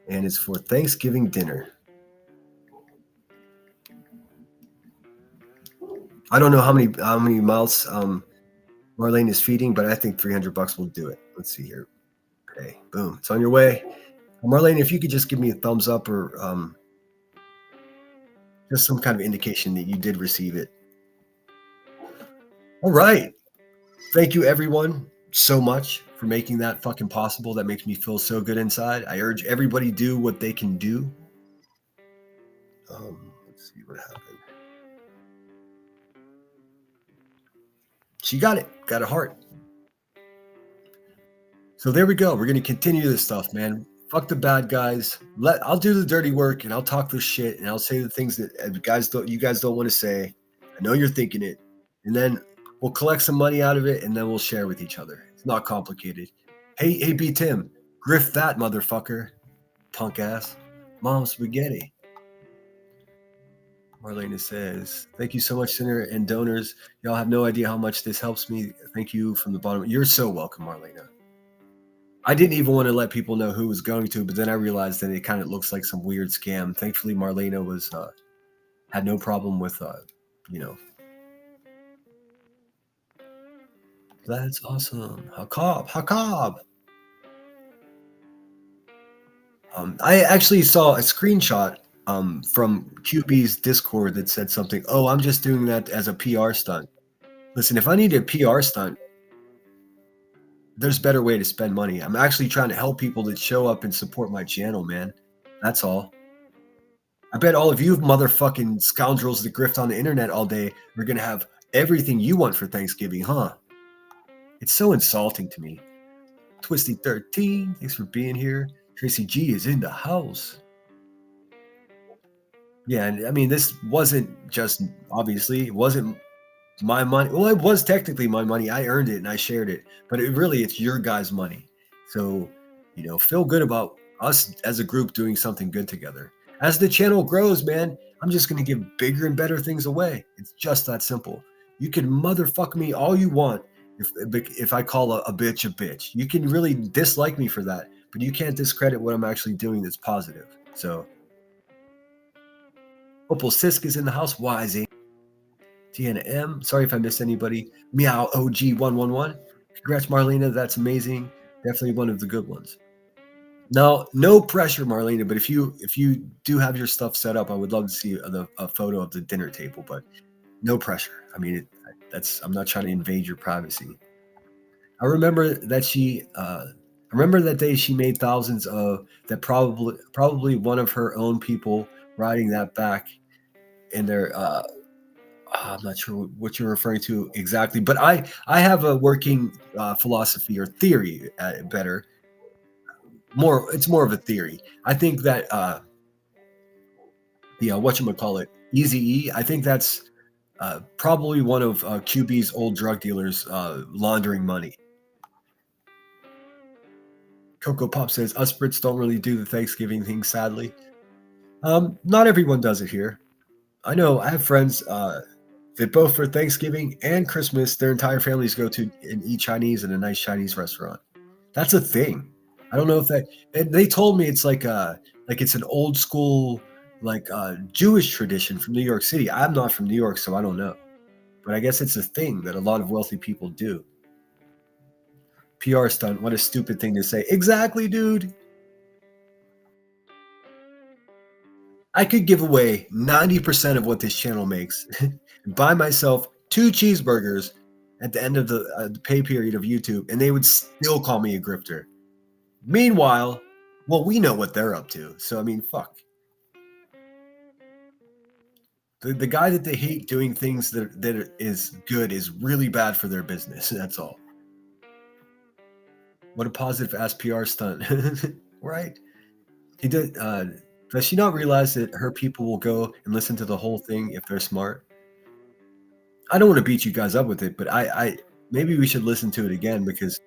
And it's for Thanksgiving dinner. I don't know how many mouths Marlene is feeding, but I think $300 will do it. Let's see here. Okay, boom. It's on your way. Marlene, if you could just give me a thumbs up or just some kind of indication that you did receive it. All right. Thank you, everyone, so much for making that fucking possible. That makes me feel so good inside. I urge everybody do what they can do. Let's see what happened. She got it. Got a heart. So there we go. We're gonna continue this stuff, man. Fuck the bad guys. I'll do the dirty work and I'll talk this shit and I'll say the things that you guys don't want to say. I know you're thinking it, and then we'll collect some money out of it and then we'll share with each other. It's not complicated. Hey, B Tim, griff that motherfucker, punk ass, mom spaghetti. Marlena says, "Thank you so much, Sinner and donors. Y'all have no idea how much this helps me. Thank you from the bottom. You're so welcome, Marlena." I didn't even want to let people know who was going to, but then I realized that it kind of looks like some weird scam. Thankfully, Marlena was had no problem with you know. That's awesome. Hakab. I actually saw a screenshot from QB's Discord that said something. Oh, I'm just doing that as a PR stunt. Listen, if I need a PR stunt, there's a better way to spend money. I'm actually trying to help people that show up and support my channel, man. That's all. I bet all of you motherfucking scoundrels that grift on the internet all day are going to have everything you want for Thanksgiving, huh? It's so insulting to me. Twisty13, thanks for being here. Tracy G is in the house. Yeah, and I mean, this wasn't just, obviously, it wasn't my money. Well, it was technically my money. I earned it and I shared it, but it's your guys' money. So, feel good about us as a group doing something good together. As the channel grows, man, I'm just going to give bigger and better things away. It's just that simple. You can motherfuck me all you want if I call a bitch a bitch. You can really dislike me for that, but you can't discredit what I'm actually doing that's positive. So, Opal Sisk is in the house. Wise. Deanna M. Sorry if I missed anybody. Meow OG111. Congrats, Marlena. That's amazing. Definitely one of the good ones. Now, no pressure, Marlena, but if you do have your stuff set up, I would love to see a photo of the dinner table, but no pressure. I mean, I'm not trying to invade your privacy. I remember that day she made thousands of that, probably one of her own people riding that back in their I'm not sure what you're referring to exactly, but I have a working philosophy or theory, better. It's more of a theory. I think that the whatchamacallit, Eazy-E, I think that's probably one of QB's old drug dealers laundering money. Coco Pop says, us Brits don't really do the Thanksgiving thing, sadly. Not everyone does it here. I know I have friends that both for Thanksgiving and Christmas, their entire families go to and eat Chinese in a nice Chinese restaurant. That's a thing. I don't know if they told me it's like it's an old school Jewish tradition from New York City. I'm not from New York, so I don't know. But I guess it's a thing that a lot of wealthy people do. PR stunt, what a stupid thing to say. Exactly, dude. I could give away 90% of what this channel makes and buy myself 2 cheeseburgers at the end of the pay period of YouTube, and they would still call me a grifter. Meanwhile, well, we know what they're up to. So, I mean, fuck. The guy that they hate doing things that is good is really bad for their business. That's all. What a positive ass PR stunt. Right? He did. Does she not realize that her people will go and listen to the whole thing if they're smart? I don't want to beat you guys up with it, but I maybe we should listen to it again, because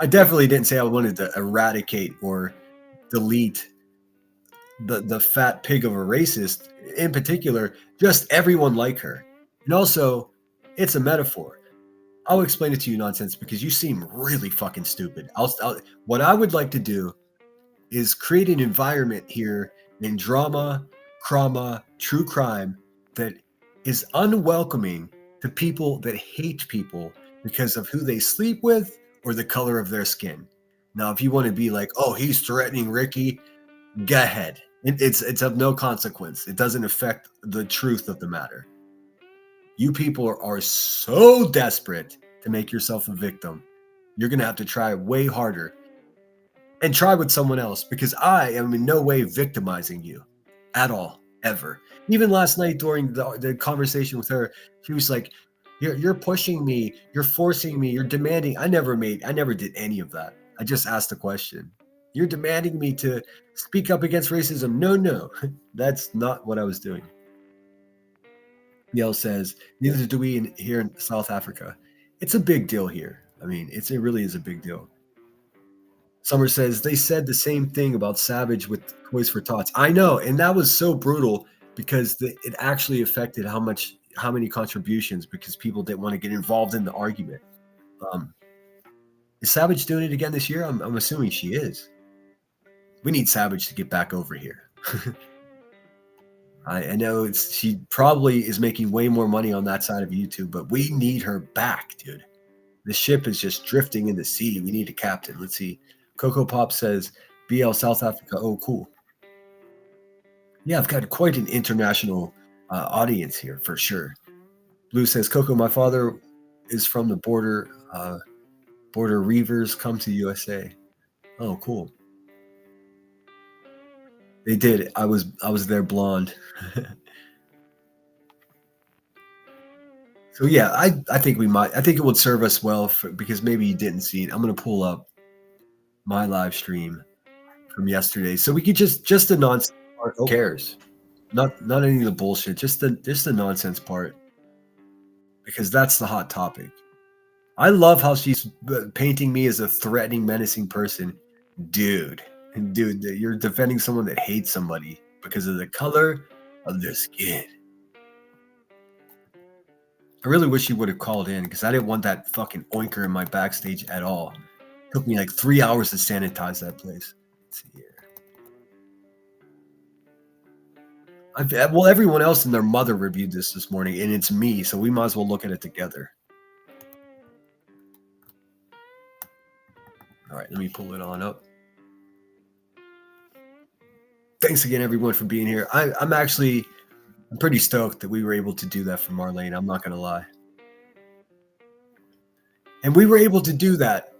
I definitely didn't say I wanted to eradicate or delete the fat pig of a racist. In particular, just everyone like her. And also, it's a metaphor. I'll explain it to you, nonsense, because you seem really fucking stupid. What I would like to do is create an environment here in drama, true crime that is unwelcoming to people that hate people because of who they sleep with or the color of their skin. Now, if you want to be like, oh, he's threatening Ricky, go ahead. It's of no consequence. It doesn't affect the truth of the matter. You people are so desperate to make yourself a victim. You're going to have to try way harder and try with someone else, because I am in no way victimizing you at all, ever. Even last night during the conversation with her, she was like, you're pushing me, you're forcing me, you're demanding. I never did any of that. I just asked a question. You're demanding me to speak up against racism. No, that's not what I was doing. Yale says, neither do we here in South Africa. It's a big deal here. I mean, it really is a big deal. Summer says, they said the same thing about Savage with Toys for Tots. I know, and that was so brutal because it actually affected how many contributions, because people didn't want to get involved in the argument. Is Savage doing it again this year? I'm assuming she is. We need Savage to get back over here. I know she probably is making way more money on that side of YouTube, but we need her back, dude. The ship is just drifting in the sea. We need a captain. Let's see. Coco Pop says, BL South Africa. Oh, cool. Yeah, I've got quite an international audience here for sure. Blue says, Coco, my father is from the border. Border Reavers come to USA. Oh, cool. They did. I was there blonde. So yeah, I think I think it would serve us well because maybe you didn't see it. I'm gonna pull up my live stream from yesterday, so we could just the nonsense part. Who cares? Not any of the bullshit. Just the nonsense part, because that's the hot topic. I love how she's painting me as a threatening, menacing person, dude. You're defending someone that hates somebody because of the color of their skin. I really wish you would have called in, because I didn't want that fucking oinker in my backstage at all. It took me like 3 hours to sanitize that place. Let's see here. Well, everyone else and their mother reviewed this morning, and it's me, so we might as well look at it together. All right, let me pull it on up. Thanks again, everyone, for being here. I'm pretty stoked that we were able to do that for Marlene. I'm not going to lie. And we were able to do that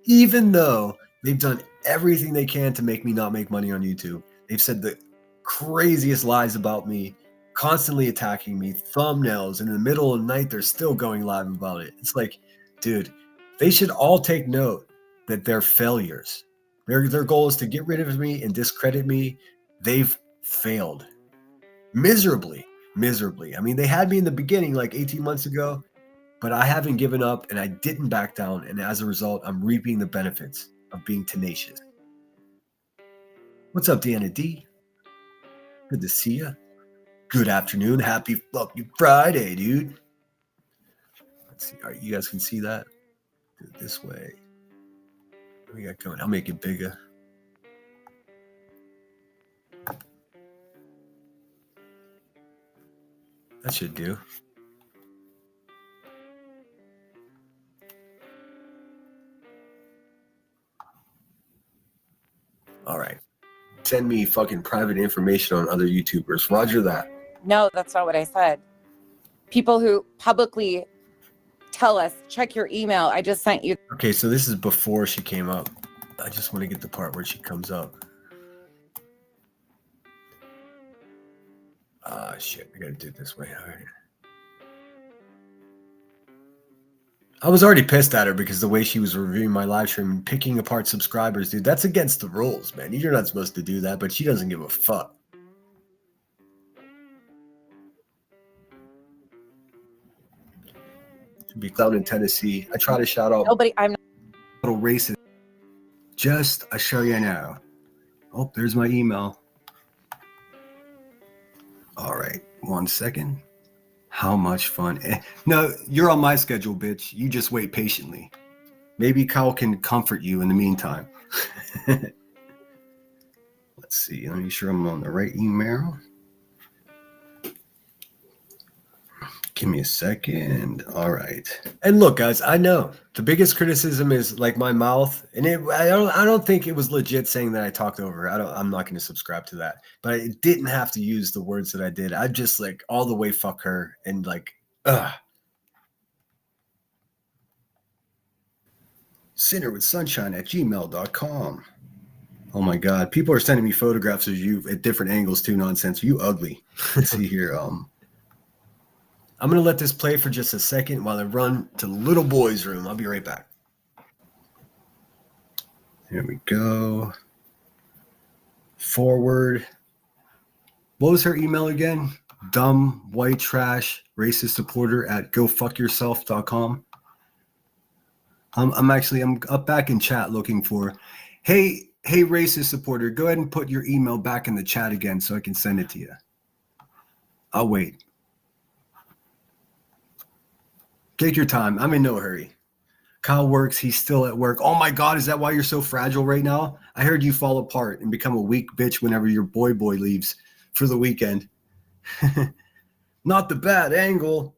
even though they've done everything they can to make me not make money on YouTube. They've said the craziest lies about me, constantly attacking me, thumbnails. And in the middle of the night, they're still going live about it. It's like, dude, they should all take note that they're failures. Their goal is to get rid of me and discredit me. They've failed. Miserably. I mean, they had me in the beginning like 18 months ago, but I haven't given up and I didn't back down. And as a result, I'm reaping the benefits of being tenacious. What's up, Deanna D? Good to see you. Good afternoon. Happy fucking Friday, dude. Let's see. All right, you guys can see that? Do it this way. What do we got going? I'll make it bigger. That should do. All right. Send me fucking private information on other YouTubers. Roger that. No, that's not what I said. People who publicly tell us, check your email. I just sent you. Okay, so this is before she came up. I just want to get the part where she comes up. Ah, shit. I got to do it this way. All right. I was already pissed at her because the way she was reviewing my live stream, picking apart subscribers, dude, that's against the rules, man. You're not supposed to do that, but she doesn't give a fuck. To be clown in Tennessee, I try to shout out. Nobody, I'm not. Little racist. Just I show you now. Oh, there's my email. All right, 1 second. How much fun. No, you're on my schedule, bitch. You just wait patiently. Maybe Kyle can comfort you in the meantime. Let's see. Let me make sure I'm on the right email. Give me a second. All right. And look, guys, I know the biggest criticism is like my mouth, and I don't think it was legit saying that I talked over. I'm not going to subscribe to that. But I didn't have to use the words that I did. I just like all the way fuck her and like Sinnerwithsunshine@gmail.com. Oh my God. People are sending me photographs of you at different angles too, nonsense. You ugly. Let's see here. I'm going to let this play for just a second while I run to the little boy's room. I'll be right back. Here we go. Forward. What was her email again? Dumb, white trash, racist supporter at gofuckyourself.com. I'm up back in chat looking for, hey, racist supporter, go ahead and put your email back in the chat again so I can send it to you. I'll wait. Take your time. I'm in no hurry. Kyle works. He's still at work. Oh my God, is that why you're so fragile right now? I heard you fall apart and become a weak bitch whenever your boy leaves for the weekend. Not the bad angle.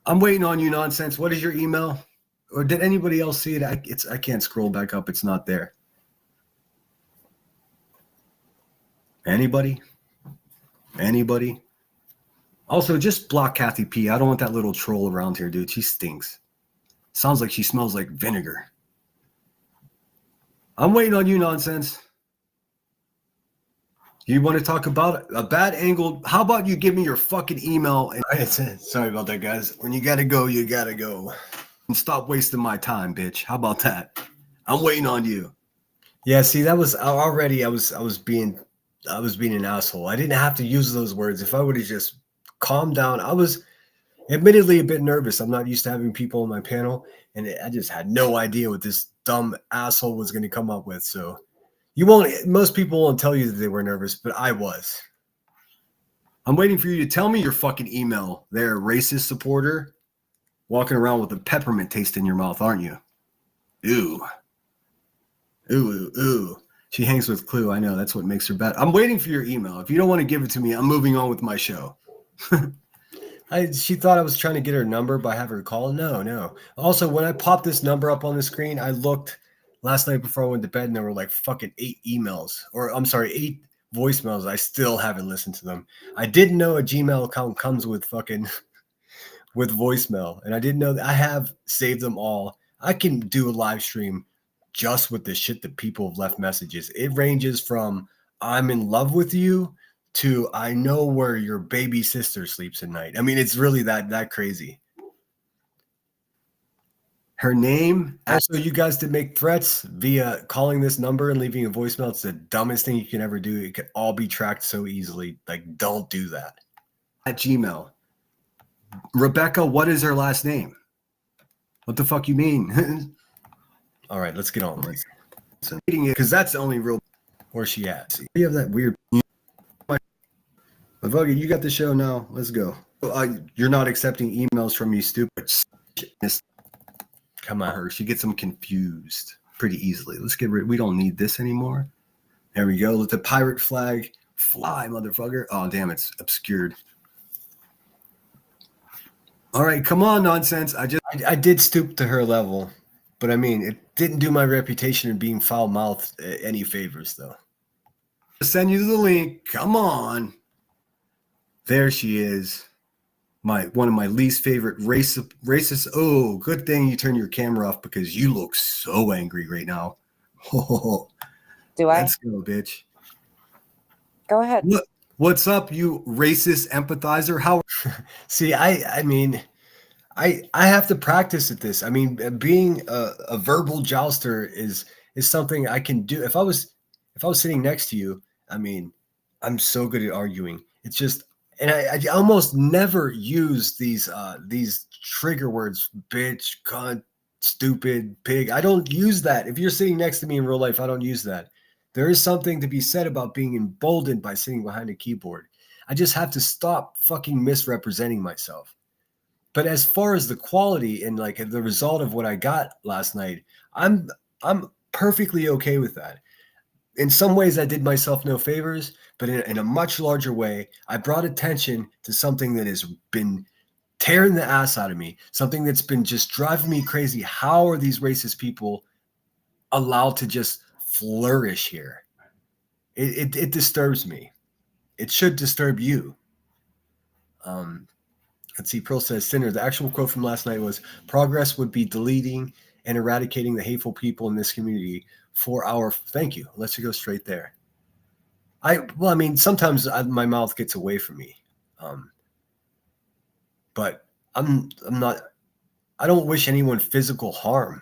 I'm waiting on you, nonsense. What is your email? Or did anybody else see it? I can't scroll back up. It's not there. Anybody? Also, just block Kathy P. I don't want that little troll around here, dude. She stinks. Sounds like she smells like vinegar. I'm waiting on you, nonsense. You want to talk about a bad angle? How about you give me your fucking email? Sorry about that, guys. When you gotta go, you gotta go. And stop wasting my time, bitch. How about that? I'm waiting on you. Yeah, see, that was already. I was being an asshole. I didn't have to use those words. If I would have just calmed down, I was admittedly a bit nervous. I'm not used to having people on my panel, and I just had no idea what this dumb asshole was going to come up with. So most people won't tell you that they were nervous, but I was. I'm waiting for you to tell me your fucking email there, racist supporter. Walking around with a peppermint taste in your mouth, aren't you? Ooh. She hangs with Clue. I know. That's what makes her bad. I'm waiting for your email. If you don't want to give it to me, I'm moving on with my show. She thought I was trying to get her number by having her call. No. Also, when I popped this number up on the screen, I looked last night before I went to bed, and there were like fucking 8 voicemails. I still haven't listened to them. I didn't know a Gmail account comes with voicemail, and I didn't know that. I have saved them all. I can do a live stream just with the shit that people have left messages. It ranges from I'm in love with you to I know where your baby sister sleeps at night. I mean, it's really that crazy. Her name. Also, you guys did make threats via calling this number and leaving a voicemail. It's the dumbest thing you can ever do. It could all be tracked so easily. Like, don't do that. At Gmail. Rebecca, what is her last name? What the fuck you mean? All right, let's get on with it. Because that's the only real. Where's she at? See, you have that weird. Vuggy, you got the show now. Let's go. You're not accepting emails from you, stupid. Come on, her. She gets them confused pretty easily. Let's get rid. We don't need this anymore. There we go. Let the pirate flag fly, motherfucker. Oh, damn, it's obscured. All right, come on, nonsense. I did stoop to her level, but I mean, it didn't do my reputation of being foul-mouthed any favors, though. I'll send you the link. Come on. There she is. One of my least favorite racist. Oh, good thing you turn your camera off because you look so angry right now. Oh, do I? Let's go, bitch. Go ahead. What's up, you racist empathizer? How? See, I mean, I have to practice at this. I mean, being a verbal jouster is something I can do. If I was sitting next to you, I mean, I'm so good at arguing. It's just, and I almost never use these trigger words, bitch, cunt, stupid, pig. I don't use that. If you're sitting next to me in real life, I don't use that. There is something to be said about being emboldened by sitting behind a keyboard. I just have to stop fucking misrepresenting myself. But as far as the quality and like the result of what I got last night, I'm perfectly okay with that. In some ways, I did myself no favors, but in a much larger way, I brought attention to something that has been tearing the ass out of me, something that's been just driving me crazy. How are these racist people allowed to just flourish here? It disturbs me. It should disturb you. Let's see. Pearl says, Sinner, the actual quote from last night was, progress would be deleting and eradicating the hateful people in this community for our, thank you. Let's go straight there. Well, I mean, sometimes my mouth gets away from me. But I'm not, I don't wish anyone physical harm.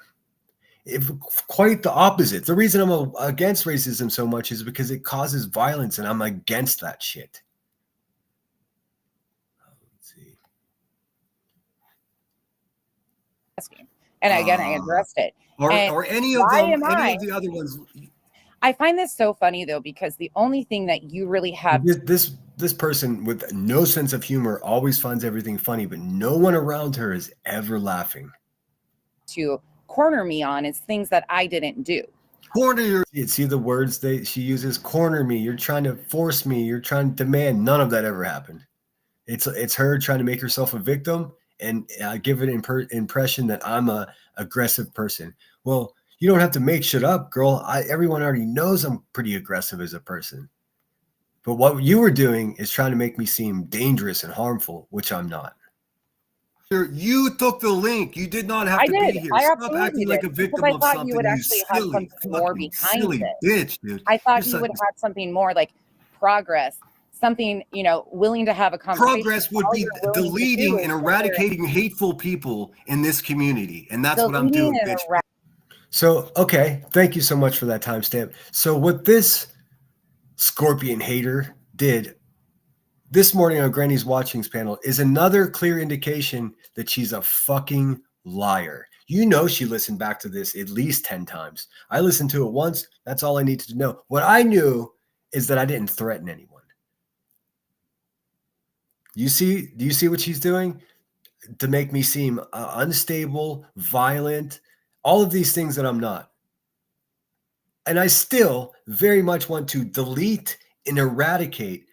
Quite the opposite. The reason I'm against racism so much is because it causes violence, and I'm against that shit. Let's see. And again, I addressed it. Or any of them, any of the other ones. I find this so funny though, because the only thing that you really have this person with no sense of humor always finds everything funny, but no one around her is ever laughing. To corner me on is things that I didn't do. Corner you. See the words she uses? Corner me. You're trying to force me. You're trying to demand. None of that ever happened. It's her trying to make herself a victim and give an impression that I'm a aggressive person. Well, you don't have to make shit up, girl. Everyone already knows I'm pretty aggressive as a person. But what you were doing is trying to make me seem dangerous and harmful, which I'm not. You took the link. You did not have to be here. Stop acting like a victim of something. You would actually have something more behind silly this. Bitch, dude. I thought you would have something more like progress, something, willing to have a conversation. Progress would be deleting and eradicating hateful people in this community. And that's what I'm doing, bitch. So, okay. Thank you so much for that timestamp. So what this Scorpion hater did this morning on Granny's Watchings panel is another clear indication that she's a fucking liar. You know she listened back to this at least 10 times. I listened to it once. That's all I needed to know. What I knew is that I didn't threaten anyone. Do you see what she's doing? To make me seem unstable, violent, all of these things that I'm not. And I still very much want to delete and eradicate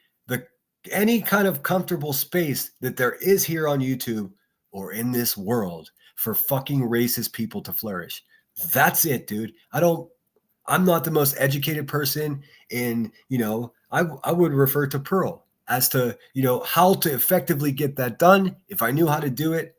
any kind of comfortable space that there is here on YouTube or in this world for fucking racist people to flourish. That's it, dude. I'm not the most educated person in, I would refer to Pearl as to, how to effectively get that done. If I knew how to do it,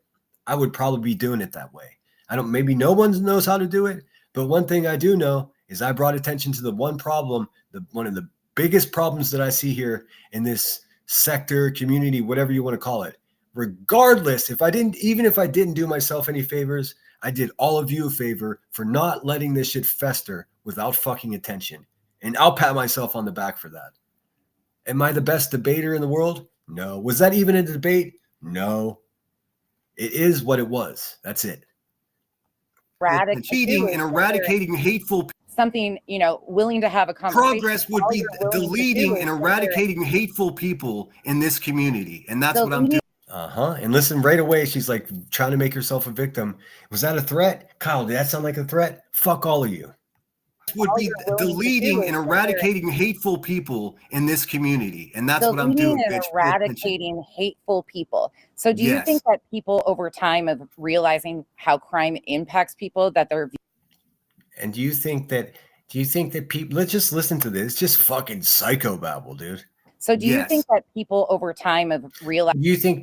I would probably be doing it that way. Maybe no one knows how to do it, but one thing I do know is I brought attention to the one problem, one of the biggest problems that I see here in this sector, community, whatever you want to call it. Regardless, even if I didn't do myself any favors, I did all of you a favor for not letting this shit fester without fucking attention. And I'll pat myself on the back for that. Am I the best debater in the world? No. Was that even a debate? No. It is what it was. That's it. Cheating and eradicating hateful people. Something, willing to have a conversation. Progress would be deleting and eradicating hateful people in this community. And that's what I'm doing. And listen, right away, she's like trying to make herself a victim. Was that a threat? Kyle, did that sound like a threat? Fuck all of you. Would be deleting and eradicating hateful people in this community. And that's what I'm doing. And eradicating hateful people. So do you think that people over time of realizing how crime impacts people, that they're and do you think that people, let's just listen to this, just fucking psychobabble, dude. So do you think that people over time of realizing,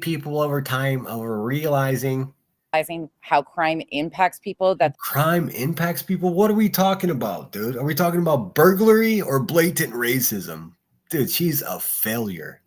realizing how crime impacts people, that crime impacts people? What are we talking about, dude? Are we talking about burglary or blatant racism? Dude, she's a failure.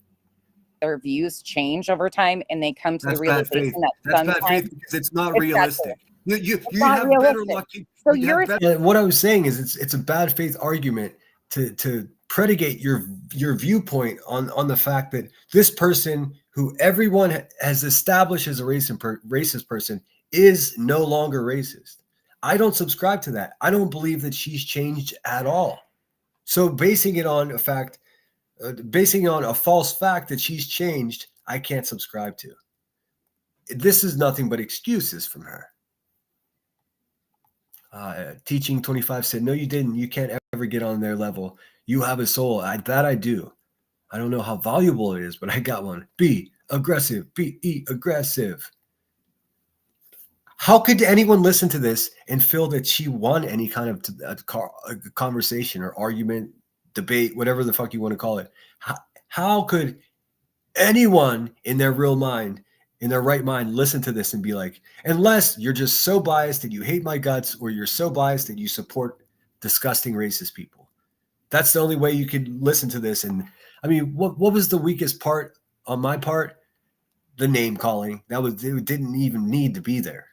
Their views change over time and they come to the realization that that's bad faith because it's not realistic. You have better luck. So what I was saying is it's a bad faith argument to predicate your viewpoint on the fact that this person who everyone has established as a racist person is no longer racist. I don't subscribe to that. I don't believe that she's changed at all. So basing it on a false fact that she's changed, I can't subscribe to. This is nothing but excuses from her. Teaching 25 said, no, you didn't. You can't ever get on their level. You have a soul. That I do. I don't know how valuable it is, but I got one. Be aggressive. Be aggressive. How could anyone listen to this and feel that she won any kind of conversation or argument, debate, whatever the fuck you want to call it? How could anyone in their real mind in their right mind listen to this and be like, unless you're just so biased that you hate my guts, or you're so biased that you support disgusting racist people. That's the only way you could listen to this. And I mean, what was the weakest part on my part? The name calling. It didn't even need to be there.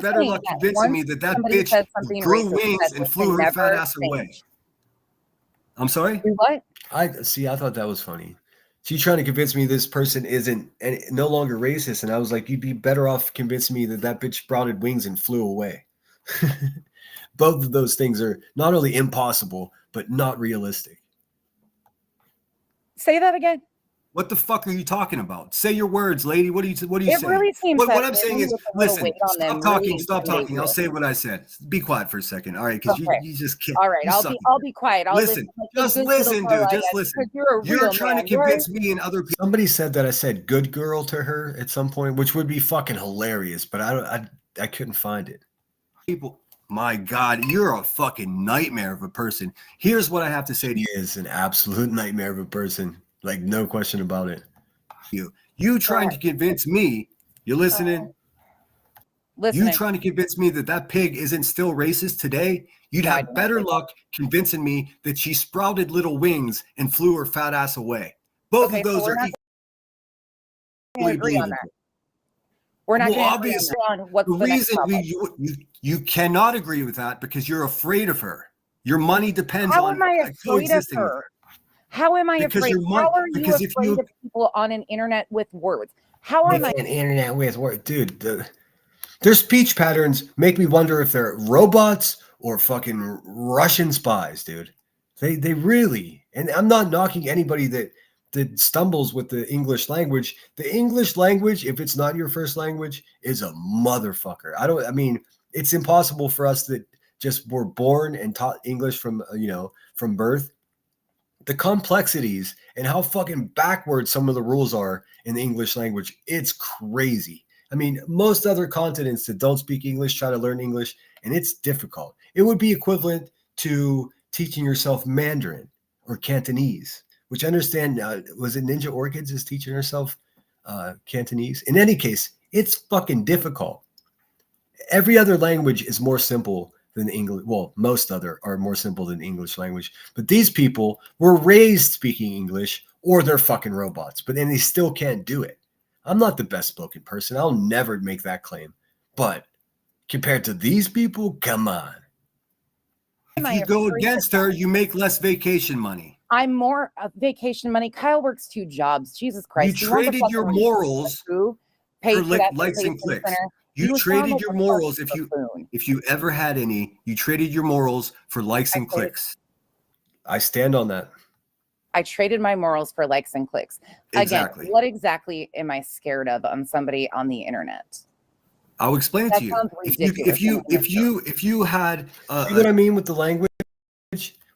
Better luck convincing me that bitch grew wings and flew her fat ass away. I'm sorry? What? I thought that was funny. She's trying to convince me this person isn't and no longer racist, and I was like, you'd be better off convincing me that bitch sprouted wings and flew away. Both of those things are not only impossible, but not realistic. Say that again. What the fuck are you talking about? Say your words, lady. What are you saying? It really seems what I'm saying is, listen, stop talking. Stop talking. I'll say what I said. Be quiet for a second. All right, because you just can't. All right, I'll be quiet. I'll listen. Just listen, dude. Just listen. You're trying to convince me and other people. Somebody said that I said "good girl" to her at some point, which would be fucking hilarious, but I couldn't find it. People, my God, you're a fucking nightmare of a person. Here's what I have to say to you: is an absolute nightmare of a person. Like, no question about it. You trying to convince me, you listening? You trying to convince me that pig isn't still racist today? You'd have better luck convincing me that she sprouted little wings and flew her fat ass away. Both of those are equally agree on that. We're not going to agree on what's the reason you cannot agree with that because you're afraid of her. Your money depends on coexisting with her. How am I afraid? How are you afraid of people on an internet with words? How am I? An internet with words, dude. Their speech patterns make me wonder if they're robots or fucking Russian spies, dude. They really. And I'm not knocking anybody that stumbles with the English language. The English language, if it's not your first language, is a motherfucker. I mean, it's impossible for us that just were born and taught English from birth. The complexities and how fucking backwards some of the rules are in the English language, it's crazy. I mean, most other continents that don't speak English try to learn English, and it's difficult. It would be equivalent to teaching yourself Mandarin or Cantonese, which I understand, was it Ninja Orchids is teaching herself Cantonese? In any case, it's fucking difficult. Every other language is more simple than English. Well, most other are more simple than the English language. But these people were raised speaking English, or they're fucking robots. But then they still can't do it. I'm not the best spoken person. I'll never make that claim. But compared to these people, come on. If you go against her, you make less vacation money. I'm more vacation money. Kyle works 2 jobs. Jesus Christ. You traded your morals for likes and clicks. You traded your morals, if you ever had any, you traded your morals for likes and clicks. I stand on that. I traded my morals for likes and clicks. Exactly. Again, what exactly am I scared of on somebody on the internet? I'll explain it to you. If you had you know what I mean with the language?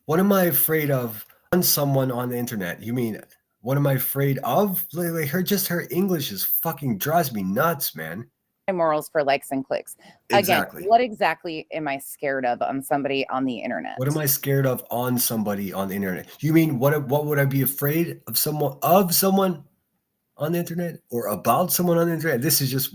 What am I afraid of on someone on the internet? You mean what am I afraid of? Like her English is fucking drives me nuts, man. Morals for likes and clicks. Exactly. Again, what exactly am I scared of on somebody on the internet? What am I scared of on somebody on the internet? You mean what would I be afraid of someone on the internet or about someone on the internet? This is just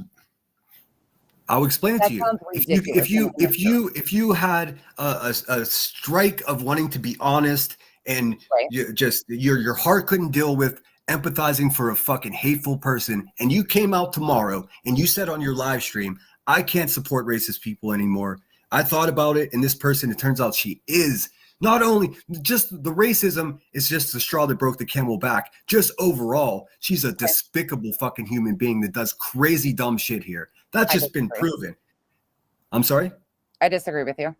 I'll explain it to you. If you had a strike of wanting to be honest and your heart couldn't deal with empathizing for a fucking hateful person, and you came out tomorrow and you said on your live stream, I can't support racist people anymore. I thought about it, and this person, it turns out she is. Not only just the racism is just the straw that broke the camel back. Just overall, she's a despicable fucking human being that does crazy dumb shit here. That's just been proven. I'm sorry? I disagree with you.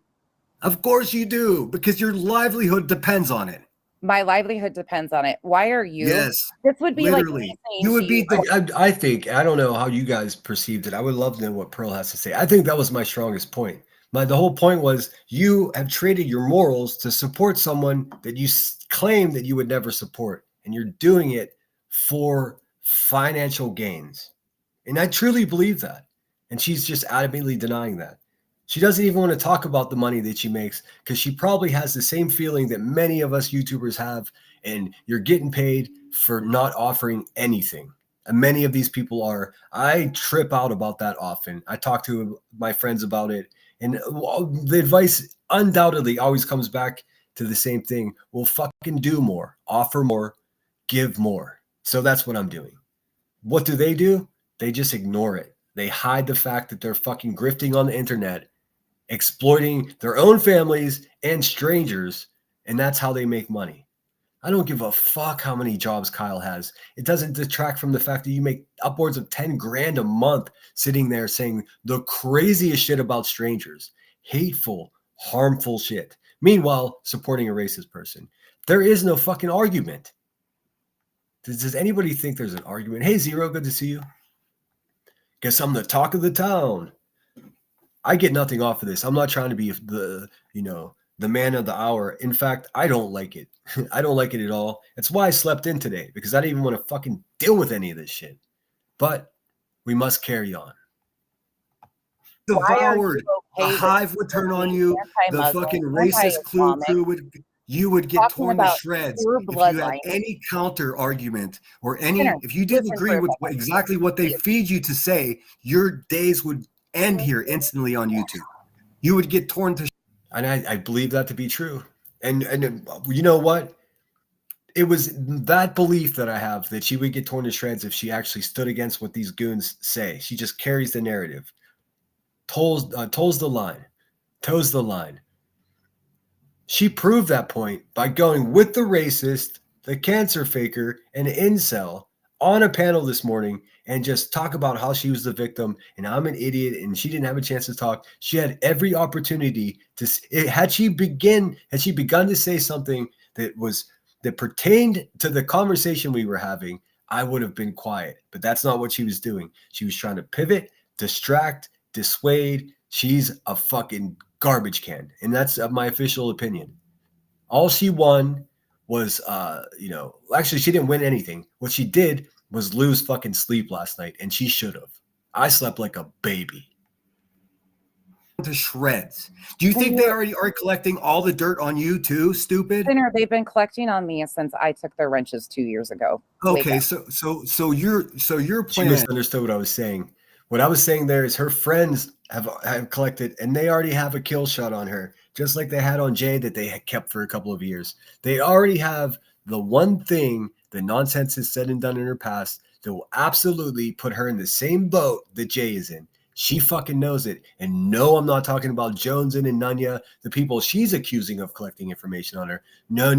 Of course you do, because your livelihood depends on it. My livelihood depends on it. Why are you? Yes. This would be literally. Like you would be I think, I don't know how you guys perceived it. I would love to know what Pearl has to say. I think that was my strongest point. The whole point was you have traded your morals to support someone that you claim that you would never support, and you're doing it for financial gains. And I truly believe that. And she's just adamantly denying that. She doesn't even want to talk about the money that she makes because she probably has the same feeling that many of us YouTubers have, and you're getting paid for not offering anything. And many of these people are. I trip out about that often. I talk to my friends about it. And the advice undoubtedly always comes back to the same thing. Well, fucking do more, offer more, give more. So that's what I'm doing. What do? They just ignore it. They hide the fact that they're fucking grifting on the internet, exploiting their own families and strangers, and that's how they make money. I don't give a fuck how many jobs Kyle has. It doesn't detract from the fact that you make upwards of 10 grand a month sitting there saying the craziest shit about strangers, hateful, harmful shit. Meanwhile, supporting a racist person. There is no fucking argument. Does anybody think there's an argument? Hey, Zero, good to see you. Guess I'm the talk of the town. I get nothing off of this. I'm not trying to be the man of the hour. In fact, I don't like it. I don't like it at all. That's why I slept in today, because I didn't even want to fucking deal with any of this shit. But we must carry on. Devoured. The hive would turn on you. The fucking racist crew would get torn to shreds if you had any counter argument or any. If you didn't agree with exactly what they feed you to say, your days would end here instantly on YouTube. You would get torn to. And I believe that to be true. And you know what? It was that belief that I have that she would get torn to shreds if she actually stood against what these goons say. She just carries the narrative, toes the line. She proved that point by going with the racist, the cancer faker, and incel on a panel this morning and just talk about how she was the victim and I'm an idiot and she didn't have a chance to talk. She had every opportunity to. Had she begun to say something that pertained to the conversation we were having, I would have been quiet. But that's not what she was doing. She was trying to pivot, distract, dissuade. She's a fucking garbage can, and that's my official opinion. All she won was, actually she didn't win anything. What she did was lose fucking sleep last night, and she should have. I slept like a baby. To shreds. Do you think they already are collecting all the dirt on you too, stupid? They've been collecting on me since I took their wrenches 2 years ago. Okay, so your plan. She misunderstood what I was saying. What I was saying there is her friends have collected, and they already have a kill shot on her, just like they had on Jay that they had kept for a couple of years. They already have the one thing that nonsense has said and done in her past that will absolutely put her in the same boat that Jay is in. She fucking knows it. And no, I'm not talking about Jones and Nunya, the people she's accusing of collecting information on her. No.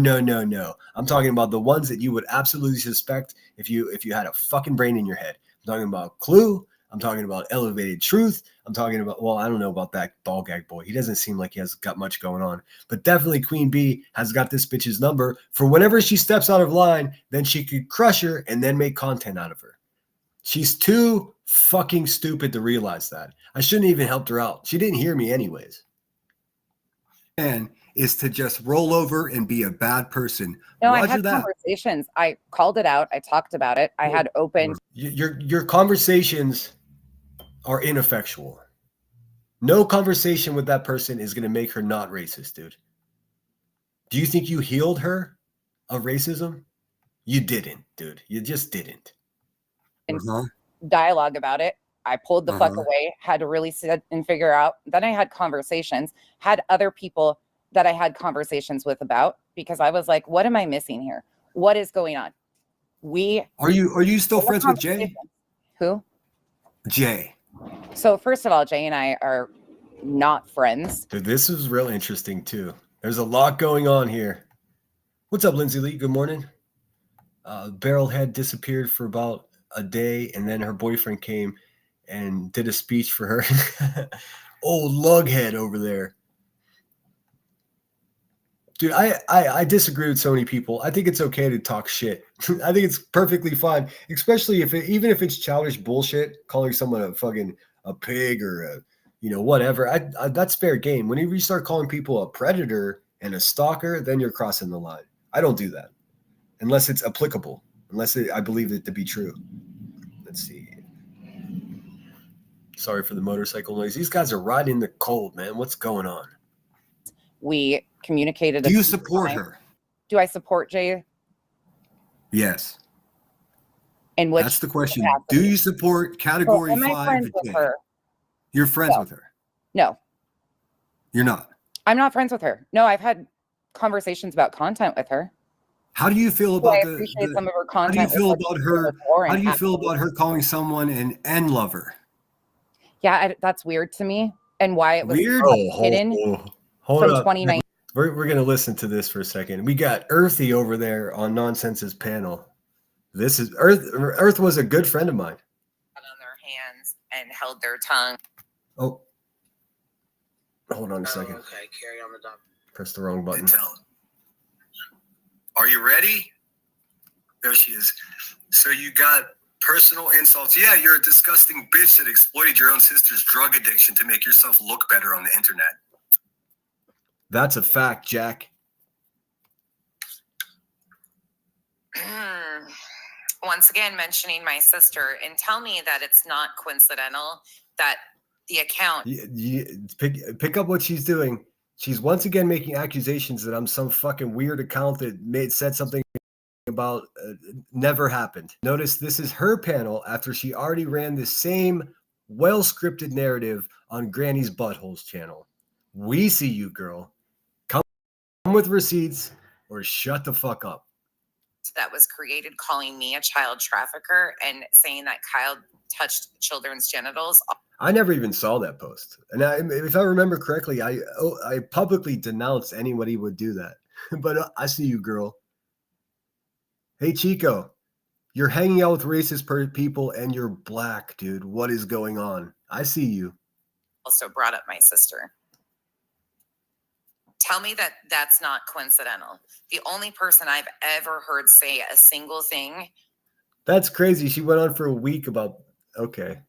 I'm talking about the ones that you would absolutely suspect if you had a fucking brain in your head. I'm talking about Clue. I'm talking about Elevated Truth. I'm talking about, well, I don't know about that ball gag boy. He doesn't seem like he has got much going on. But definitely Queen Bee has got this bitch's number for whenever she steps out of line, then she could crush her and then make content out of her. She's too fucking stupid to realize that. I shouldn't even helped her out. She didn't hear me anyways. And is to just roll over and be a bad person. No, I had conversations. I called it out. I talked about it. I had open. Your conversations are ineffectual. No conversation with that person is going to make her not racist, dude. Do you think you healed her of racism? You didn't, dude. You just didn't. Dialogue about it. I pulled the fuck away, had to really sit and figure out. Then I had conversations, had other people that I had conversations with about, because I was like, what am I missing here? What is going on? Are you still friends with Jay? Who? Jay. So first of all, Jay and I are not friends. Dude, this is real interesting too. There's a lot going on here. What's up, Lindsay Lee? Good morning. Barrelhead disappeared for about a day, and then her boyfriend came and did a speech for her. Old lughead over there. Dude, I disagree with so many people. I think it's okay to talk shit. I think it's perfectly fine, especially even if it's childish bullshit, calling someone a pig or whatever. That's fair game. Whenever you start calling people a predator and a stalker, then you're crossing the line. I don't do that unless it's applicable, I believe it to be true. Let's see. Sorry for the motorcycle noise. These guys are riding in the cold, man. What's going on? We communicated. Do you support her? Do I support Jay? Yes. In which That's the question. capacity? Do you support So category am I 5 friends with J? her? You're friends No. with her. No, You're not. I'm not friends with her. No, I've had conversations about content with her. How do you feel Do about I appreciate some of her how do you content? feel was, like, about really her? boring, How do you feel absolutely. about her calling someone an N lover? Yeah, that's weird to me, and why it was Weird. kept hidden Hold from up. 2019. We're gonna listen to this for a second. We got Earthy over there on Nonsense's panel. This is Earth. Earth was a good friend of mine. On their hands and held their tongue. Oh, hold on a second. Okay, carry on the dump. Press the wrong button. Are you ready? There she is. So you got personal insults. Yeah, you're a disgusting bitch that exploited your own sister's drug addiction to make yourself look better on the internet. That's a fact, Jack. Once again, mentioning my sister, and tell me that it's not coincidental that the account. Pick up what she's doing. She's once again making accusations that I'm some fucking weird account that said something about never happened. Notice this is her panel after she already ran the same well-scripted narrative on Granny's Buttholes channel. We see you, girl. Come with receipts or shut the fuck up. That was created calling me a child trafficker and saying that Kyle touched children's genitals. I never even saw that post. And if I remember correctly, I publicly denounced anybody who would do that. But I see you, girl. Hey, Chico, you're hanging out with racist people and you're black, dude. What is going on? I see you. Also brought up my sister. Tell me that that's not coincidental. The only person I've ever heard say a single thing. That's crazy. She went on for a week about, okay.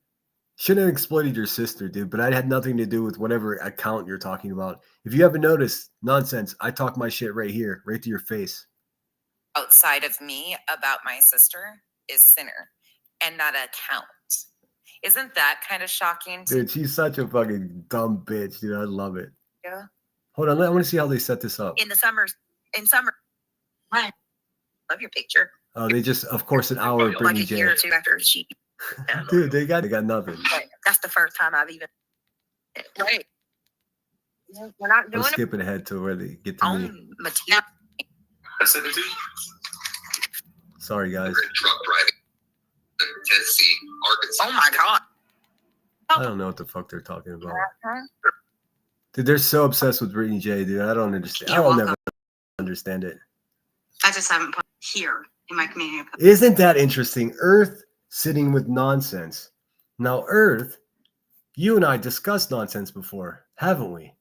Shouldn't have exploited your sister, dude, but I had nothing to do with whatever account you're talking about. If you haven't noticed, Nonsense, I talk my shit right here, right to your face. Outside of me about my sister is Sinner and that account. Isn't that kind of shocking? Dude, she's such a fucking dumb bitch, dude. I love it. Yeah. Hold on, I want to see how they set this up. In summer. I love your picture. Oh, they just, of course, an hour of Like Brittany a year or J. two after she. Dude, they got nothing. That's the first time I've even. Right. We're not I'm doing it skipping ahead to where they get to me. on material. I said it to you. Sorry, guys. Truck driving in Tennessee, Arkansas. Oh my God. I don't know what the fuck they're talking about. Dude, they're so obsessed with Brittany J, dude. I don't understand. You're I'll welcome. never understand it. I just haven't put here in my community. Isn't that interesting? Earth sitting with Nonsense. Now, Earth, you and I discussed Nonsense before, haven't we?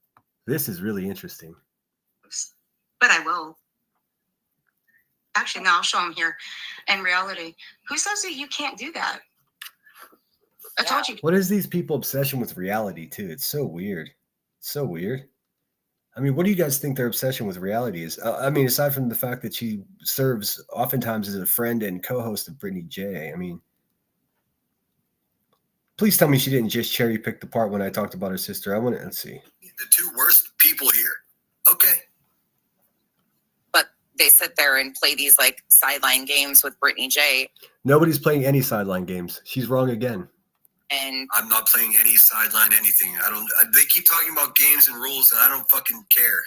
This is really interesting. But I will. Actually, no, I'll show them here. In reality, who says that you can't do that? I told you. What is these people obsession with reality, too? It's so weird. So weird. I mean, what do you guys think their obsession with reality is? I mean, aside from the fact that she serves oftentimes as a friend and co-host of Brittany J. I mean, please tell me she didn't just cherry pick the part when I talked about her sister. I want to, let's see. The two worst people here. Okay. But they sit there and play these like sideline games with Brittany J. Nobody's playing any sideline games. She's wrong again. And I'm not playing any sideline anything. They keep talking about games and rules, and I don't fucking care.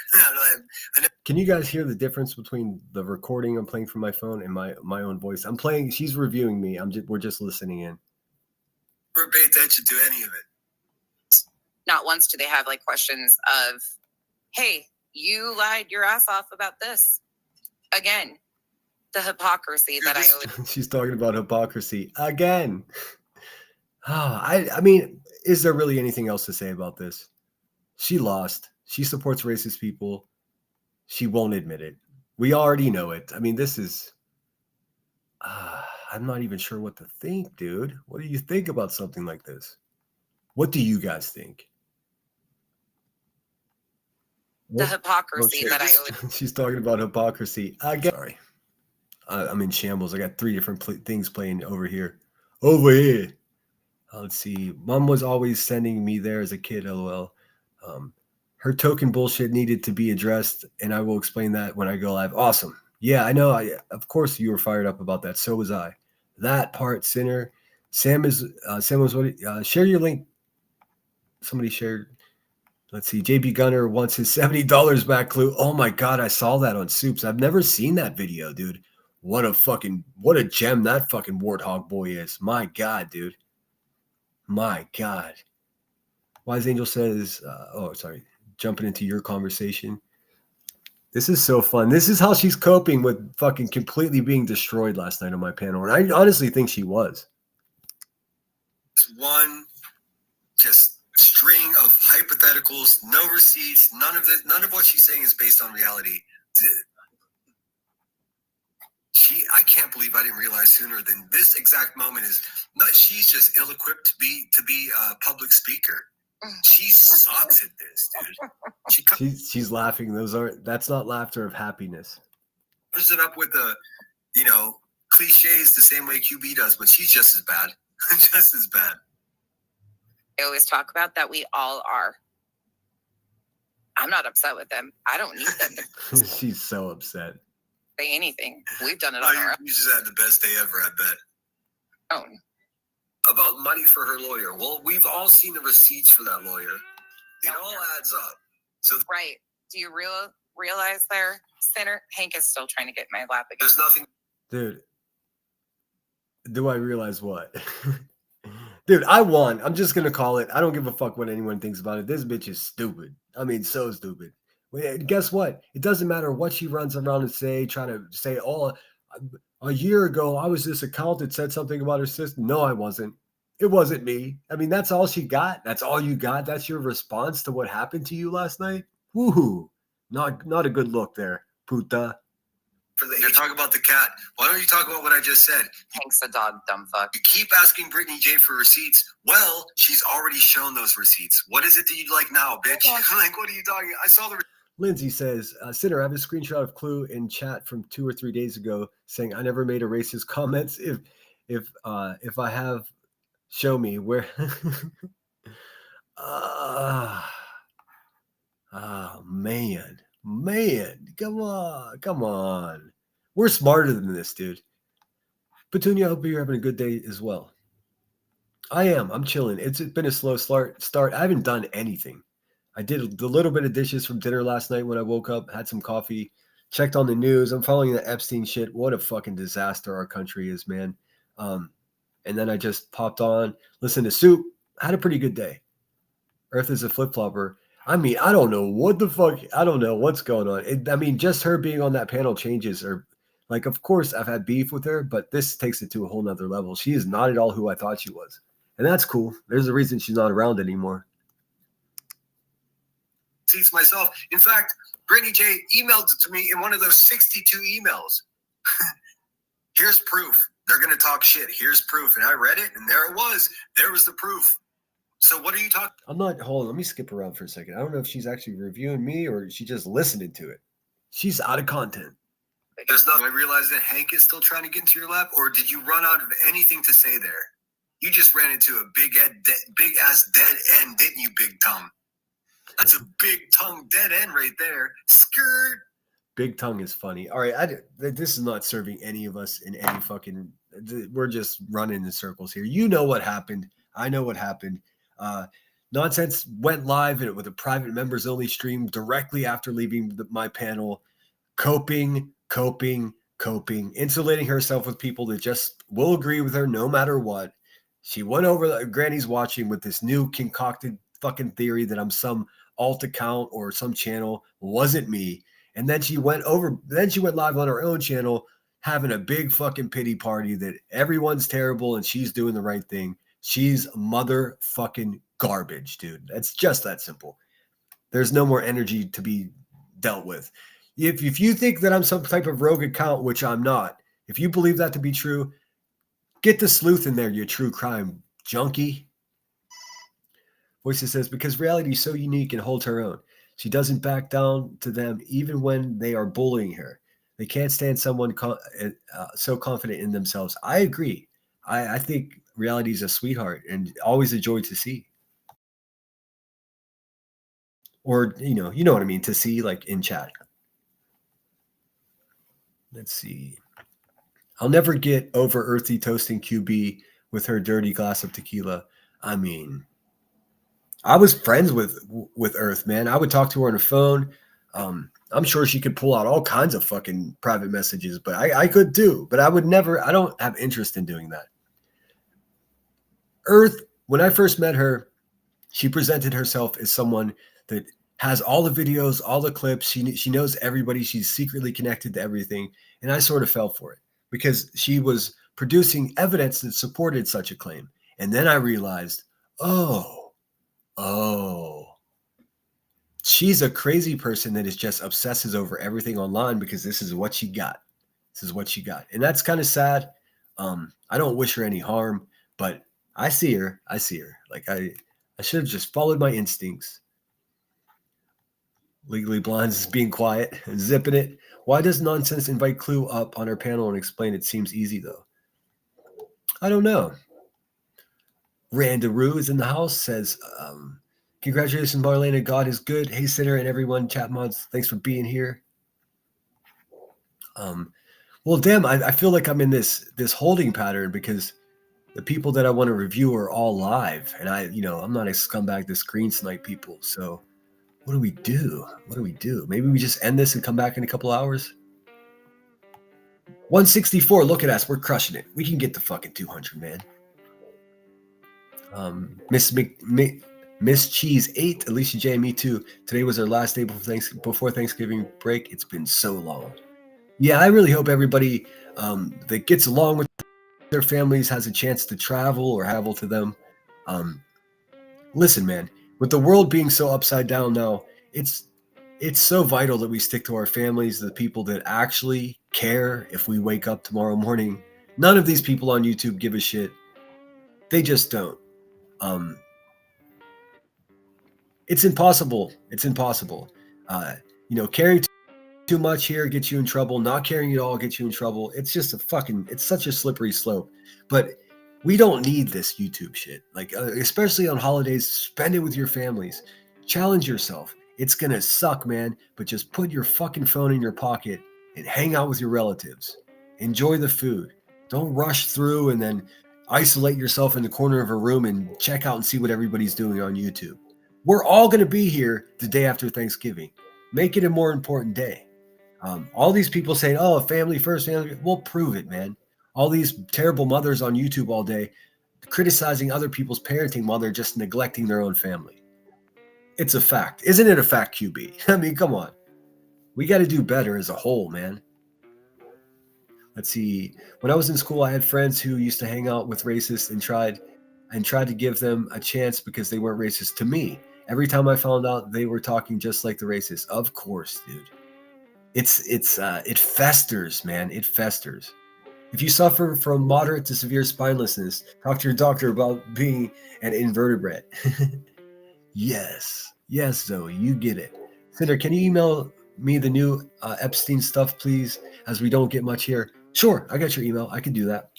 Can you guys hear the difference between the recording I'm playing from my phone and my own voice? I'm playing. She's reviewing me. We're just listening in. Never pay attention to any of it. not once do they have like questions of, hey, you lied your ass off about this. Again, the hypocrisy that I always. She's talking about hypocrisy again. I mean, is there really anything else to say about this? She lost. She supports racist people. She won't admit it. We already know it. I mean, this is. I'm not even sure what to think, dude. What do you think about something like this? What do you guys think? The hypocrisy that I always. She's talking about hypocrisy again. Sorry. I'm in shambles. I got three different things playing over here. Over here. Let's see. Mom was always sending me there as a kid, lol. Her token bullshit needed to be addressed, and I will explain that when I go live. Awesome. Yeah, I know. Of course you were fired up about that. So was I. That part, Sinner. Sam was what? Share your link. Somebody shared. Let's see. JB Gunner wants his $70 back, Clue. Oh my God, I saw that on Soups. I've never seen that video, dude. What a gem that fucking warthog boy is. My God, dude. My God. Wise Angel says, jumping into your conversation. This is so fun. This is how she's coping with fucking completely being destroyed last night on my panel. And I honestly think she was. One just string of hypotheticals, no receipts, none of what she's saying is based on reality. I can't believe I didn't realize sooner than this exact moment is not. She's just ill-equipped to be a public speaker. She sucks at this, dude. She's laughing. That's not laughter of happiness. Covers it up with the, cliches the same way QB does, but she's just as bad. Just as bad. I always talk about that we all are. I'm not upset with them. I don't need them to She's so upset. say anything. We've done it on our own. You just had the best day ever, I bet. Oh. About money for her lawyer. Well, we've all seen the receipts for that lawyer. It all adds up. So right. Do you realize there, Sinner? Hank is still trying to get in my lap again. There's nothing. Dude. Do I realize what? Dude, I won. I'm just going to call it. I don't give a fuck what anyone thinks about it. This bitch is stupid. I mean, so stupid. Guess what? It doesn't matter what she runs around and trying to say, oh, a year ago, I was this account that said something about her sister. No, I wasn't. It wasn't me. I mean, that's all she got. That's all you got. That's your response to what happened to you last night. Woohoo. Not a good look there, puta. You're talking about the cat. Why don't you talk about what I just said? Hank's a dog, dumb fuck. You keep asking Brittany J for receipts. Well, she's already shown those receipts. What is it that you'd like now, bitch? Like, what are you talking? I saw the. Lindsay says, Sinner, I have a screenshot of Clue in chat from 2 or 3 days ago saying I never made a racist comments. If I have, show me where. Man, come on. We're smarter than this, dude. Petunia, I hope you're having a good day as well. I am. I'm chilling. It's been a slow start. I haven't done anything. I did a little bit of dishes from dinner last night when I woke up, had some coffee, checked on the news. I'm following the Epstein shit. What a fucking disaster our country is, man. And then I just popped on, listened to Soup, had a pretty good day. Earth is a flip-flopper. I mean, I don't know what the fuck. I don't know what's going on. Just her being on that panel changes her. Like, of course, I've had beef with her, but this takes it to a whole nother level. She is not at all who I thought she was. And that's cool. There's a reason she's not around anymore. Seats myself. In fact, Brittany J emailed it to me in one of those 62 emails. Here's proof. They're going to talk shit. Here's proof. And I read it, and there it was. There was the proof. So what are you talking? Hold on. Let me skip around for a second. I don't know if she's actually reviewing me or she's just listening to it. She's out of content. There's nothing. I realize that Hank is still trying to get into your lap, or did you run out of anything to say there? You just ran into a big ass dead end, didn't you, big tongue? That's a big tongue dead end right there. Skirt. Big tongue is funny. All right, this is not serving any of us in any fucking. We're just running in circles here. You know what happened. I know what happened. Nonsense went live with a private members only stream directly after leaving my panel, coping, insulating herself with people that just will agree with her no matter what. She went over, Granny's watching with this new concocted fucking theory that I'm some alt account or some channel. Wasn't me. And then she went live on her own channel having a big fucking pity party that everyone's terrible and she's doing the right thing. She's motherfucking garbage, dude. That's just that simple. There's no more energy to be dealt with. If you think that I'm some type of rogue account, which I'm not, if you believe that to be true, get the sleuth in there, you true crime junkie. Voices says, because reality is so unique and holds her own. She doesn't back down to them even when they are bullying her. They can't stand someone so confident in themselves. I agree. I think reality is a sweetheart and always a joy to see. Or, you know what I mean, to see like in chat. Let's see. I'll never get over Earthy toasting QB with her dirty glass of tequila. I mean, I was friends with Earth, man. I would talk to her on the phone. I'm sure she could pull out all kinds of fucking private messages, but I could too. But I would never. I don't have interest in doing that. Earth, when I first met her, she presented herself as someone that has all the videos, all the clips. She knows everybody. She's secretly connected to everything, and I sort of fell for it because she was producing evidence that supported such a claim. And then I realized, oh, she's a crazy person that is just obsesses over everything online because this is what she got. This is what she got. And that's kind of sad. I don't wish her any harm, but I see her. Like I should have just followed my instincts. Legally Blonde is being quiet, zipping it. Why does Nonsense invite Clue up on her panel and explain it seems easy though? I don't know. Randaroo is in the house, says, congratulations, Marlena. God is good. Hey, Sinner and everyone, chat mods, thanks for being here. Well, damn, I feel like I'm in this holding pattern because the people that I want to review are all live, and I'm not a scumbag to screen snipe people. So, what do we do? Maybe we just end this and come back in a couple hours. 164. Look at us, we're crushing it. We can get to fucking 200, man. Miss Cheese 8, Alicia J, me too. Today was our last day before Thanksgiving break. It's been so long. Yeah, I really hope everybody that gets along with their families has a chance to travel or travel to them. Listen, man, with the world being so upside down now, it's so vital that we stick to our families, the people that actually care if we wake up tomorrow morning. None of these people on YouTube give a shit. They just don't. It's impossible. Caring too much here gets you in trouble. Not caring at all gets you in trouble. It's just it's such a slippery slope. But we don't need this YouTube shit. Like, especially on holidays, spend it with your families. Challenge yourself. It's going to suck, man. But just put your fucking phone in your pocket and hang out with your relatives. Enjoy the food. Don't rush through and then isolate yourself in the corner of a room and check out and see what everybody's doing on YouTube. We're all going to be here the day after Thanksgiving. Make it a more important day. All these people saying, oh, family first, family. We'll prove it, man. All these terrible mothers on YouTube all day criticizing other people's parenting while they're just neglecting their own family. It's a fact. Isn't it a fact, QB? I mean, come on. We got to do better as a whole, man. Let's see. When I was in school, I had friends who used to hang out with racists and tried to give them a chance because they weren't racist to me. Every time I found out they were talking just like the racists. Of course, dude. It festers, man. It festers. If you suffer from moderate to severe spinelessness, talk to your doctor about being an invertebrate. Yes, Zoe, you get it. Cinder, can you email me the new Epstein stuff, please? As we don't get much here. Sure, I got your email. I can do that.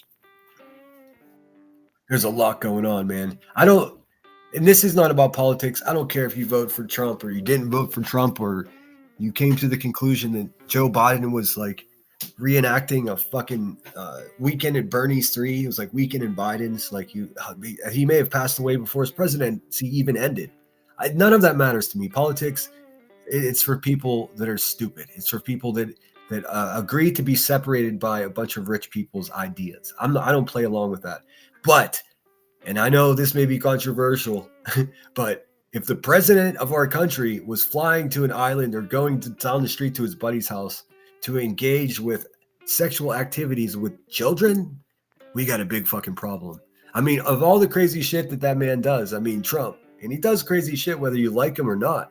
There's a lot going on, man. And this is not about politics. I don't care if you vote for Trump or you didn't vote for Trump or you came to the conclusion that Joe Biden was like reenacting a fucking Weekend at Bernie's 3. It was like Weekend in Biden's. Like he may have passed away before his presidency even ended. None of that matters to me. Politics, it's for people that are stupid. It's for people that agree to be separated by a bunch of rich people's ideas. I don't play along with that. But, and I know this may be controversial, but if the president of our country was flying to an island or going down the street to his buddy's house to engage with sexual activities with children, we got a big fucking problem. I mean, of all the crazy shit that man does, I mean, Trump, and he does crazy shit whether you like him or not.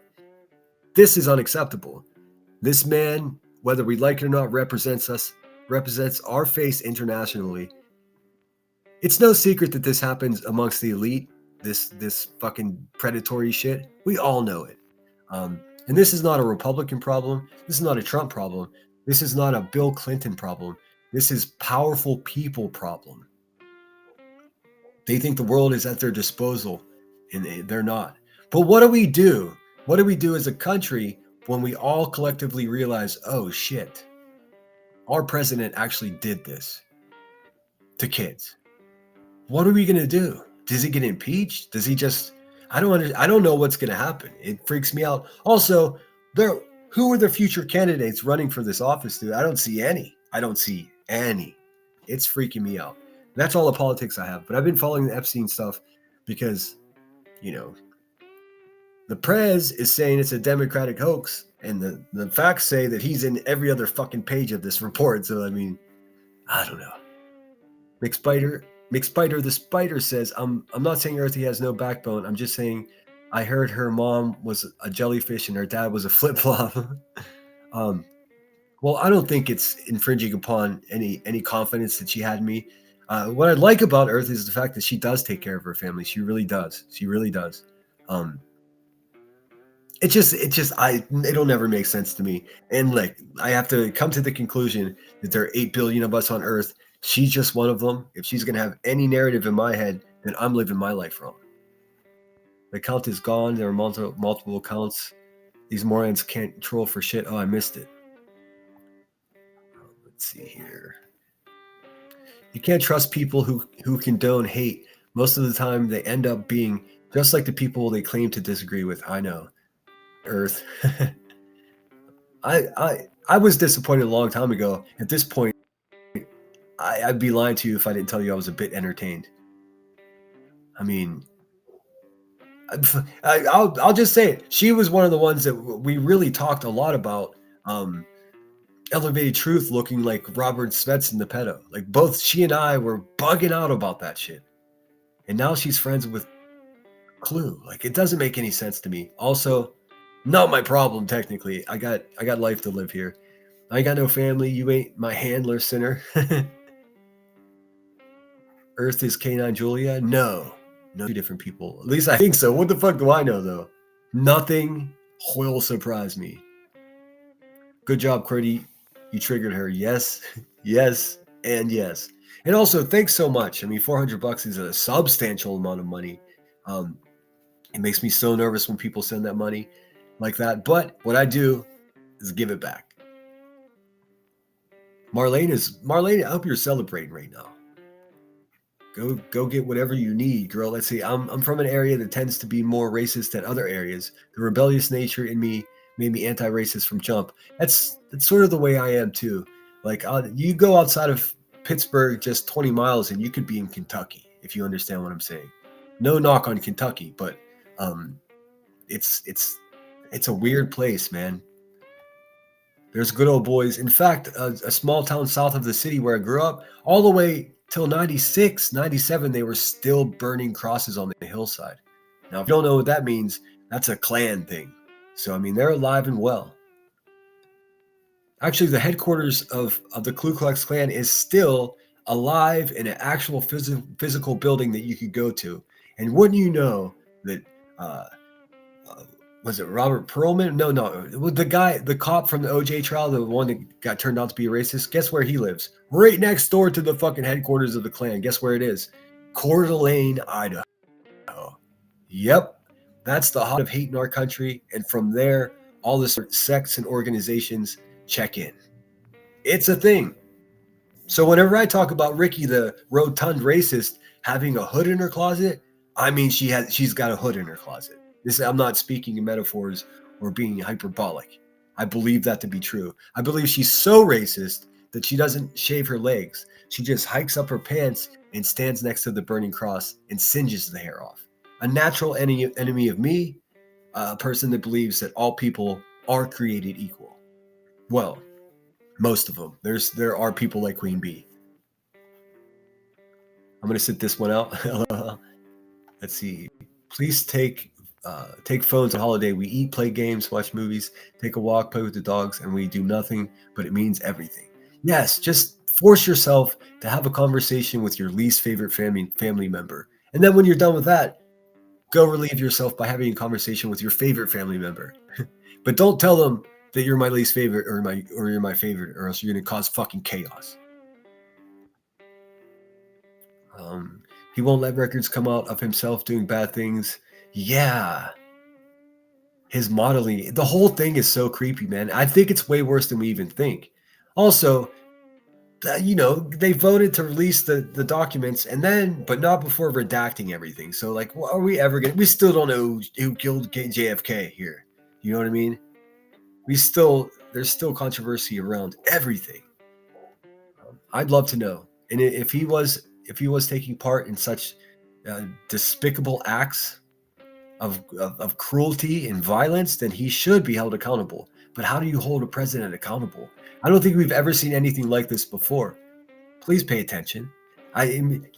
This is unacceptable. This man, whether we like it or not, represents our face internationally. It's no secret that this happens amongst the elite, this fucking predatory shit. We all know it. And this is not a Republican problem. This is not a Trump problem. This is not a Bill Clinton problem. This is powerful people problem. They think the world is at their disposal, and they're not. But what do we do? What do we do as a country when we all collectively realize, oh shit, our president actually did this? to kids. What are we gonna do? Does he get impeached? Does he just? I don't know what's gonna happen. It freaks me out. Also, who are the future candidates running for this office, dude? I don't see any. It's freaking me out. That's all the politics I have. But I've been following the Epstein stuff because, you know, the prez is saying it's a Democratic hoax, and the facts say that he's in every other fucking page of this report. So I mean, I don't know. McSpider the Spider says, I'm not saying Earthy has no backbone. I'm just saying I heard her mom was a jellyfish and her dad was a flip-flop. Well, I don't think it's infringing upon any confidence that she had in me. What I like about Earth is the fact that she does take care of her family. She really does. It'll never make sense to me. And like, I have to come to the conclusion that there are 8 billion of us on Earth. She's just one of them. If she's going to have any narrative in my head, then I'm living my life wrong. The count is gone. There are multiple accounts. These morons can't troll for shit. Oh, I missed it. Let's see here. You can't trust people who condone hate. Most of the time, they end up being just like the people they claim to disagree with. I know. Earth. I was disappointed a long time ago. At this point, I'd be lying to you if I didn't tell you I was a bit entertained. I mean, I'll just say it. She was one of the ones that we really talked a lot about. Elevated Truth looking like Robert Svetsson the pedo. Like both she and I were bugging out about that shit. And now she's friends with Clue. Like it doesn't make any sense to me. Also, not my problem technically. I got life to live here. I ain't got no family. You ain't my handler, sinner. Earth is K9 Julia? No. Two different people. At least I think so. What the fuck do I know though? Nothing will surprise me. Good job, Qwerty. You triggered her. Yes, yes, and yes. And also, thanks so much. I mean, $400 is a substantial amount of money. It makes me so nervous when people send that money like that. But what I do is give it back. Marlene, I hope you're celebrating right now. Go get whatever you need, girl. Let's see. I'm from an area that tends to be more racist than other areas. The rebellious nature in me made me anti-racist from jump. That's sort of the way I am too. Like you go outside of Pittsburgh just 20 miles and you could be in Kentucky, if you understand what I'm saying. No knock on Kentucky, but it's a weird place, man. There's good old boys. In fact, a small town south of the city where I grew up, all the way till 96, 97, they were still burning crosses on the hillside. Now, if you don't know what that means, that's a Klan thing. So, I mean, they're alive and well. Actually, the headquarters of the Ku Klux Klan is still alive in an actual physical building that you could go to. And wouldn't you know that, was it Robert Perlman? No, the cop from the OJ trial, the one that got turned out to be a racist. Guess where he lives? Right next door to the fucking headquarters of the Klan. Guess where it is? Coeur d'Alene, Idaho. Yep. That's the heart of hate in our country. And from there, all the sects and organizations check in. It's a thing. So whenever I talk about Ricky, the rotund racist, having a hood in her closet, I mean, she's got a hood in her closet. I'm not speaking in metaphors or being hyperbolic. I believe that to be true. I believe she's so racist that she doesn't shave her legs. She just hikes up her pants and stands next to the burning cross and singes the hair off. A natural enemy of me, a person that believes that all people are created equal. Well, most of them. There are people like Queen Bee. I'm going to sit this one out. Let's see. Please take phones on holiday. We eat, play games, watch movies, take a walk, play with the dogs, and we do nothing, but it means everything. Yes, just force yourself to have a conversation with your least favorite family member. And then when you're done with that, go relieve yourself by having a conversation with your favorite family member. But don't tell them that you're my least favorite or you're my favorite, or else you're going to cause fucking chaos. He won't let records come out of himself doing bad things. Yeah. His modeling, the whole thing is so creepy, man. I think it's way worse than we even think. Also, they voted to release the documents, and then, but not before redacting everything. So, like, are we ever gonna? We still don't know who killed JFK here. You know what I mean? There's still controversy around everything. I'd love to know, and if he was taking part in such despicable acts of cruelty and violence, then he should be held accountable. But how do you hold a president accountable? I don't think we've ever seen anything like this before. Please pay attention.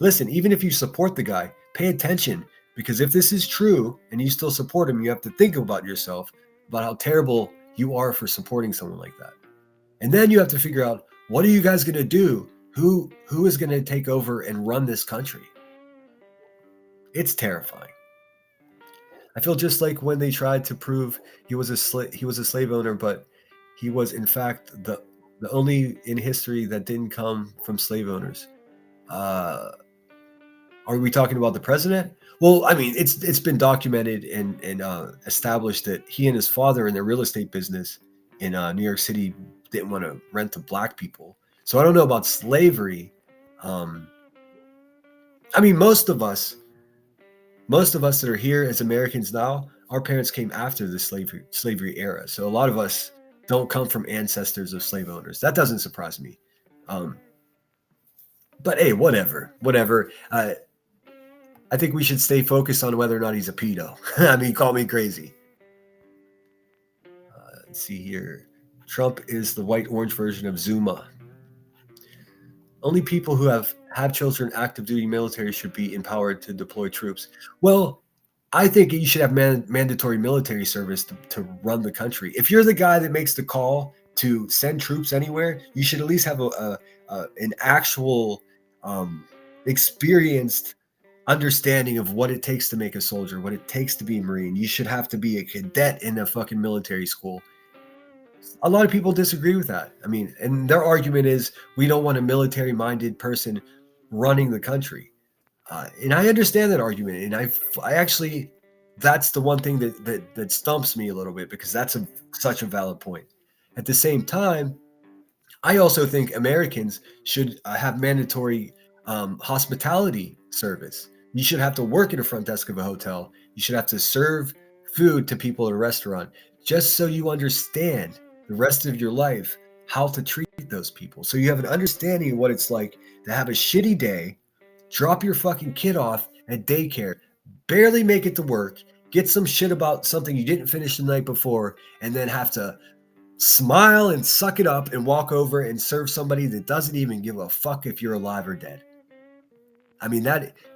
Listen, even if you support the guy, pay attention, because if this is true and you still support him, you have to think about yourself, about how terrible you are for supporting someone like that. And then you have to figure out, what are you guys going to do? Who is going to take over and run this country? It's terrifying. I feel just like when they tried to prove he was a slave owner, but he was in fact the only in history that didn't come from slave owners. Are we talking about the president? Well, I mean, it's been documented and established that he and his father in their real estate business in New York City didn't want to rent to black people. So I don't know about slavery. I mean, most of us that are here as Americans now, our parents came after the slavery era. So a lot of us don't come from ancestors of slave owners. That doesn't surprise me. But hey, whatever. I think we should stay focused on whether or not he's a pedo. I mean, call me crazy. Let's see here. Trump is the white-orange version of Zuma. Only people who have children active duty military should be empowered to deploy troops. Well, I think you should have mandatory military service to run the country. If you're the guy that makes the call to send troops anywhere, you should at least have an actual experienced understanding of what it takes to make a soldier, what it takes to be a Marine. You should have to be a cadet in a fucking military school. A lot of people disagree with that. I mean, and their argument is we don't want a military-minded person running the country. And I understand that argument. And I actually, that's the one thing that stumps me a little bit, because that's such a valid point. At the same time, I also think Americans should have mandatory hospitality service. You should have to work at a front desk of a hotel. You should have to serve food to people at a restaurant, just so you understand the rest of your life how to treat those people. So you have an understanding of what it's like to have a shitty day, drop your fucking kid off at daycare, barely make it to work, get some shit about something you didn't finish the night before, and then have to smile and suck it up and walk over and serve somebody that doesn't even give a fuck if you're alive or dead. I mean,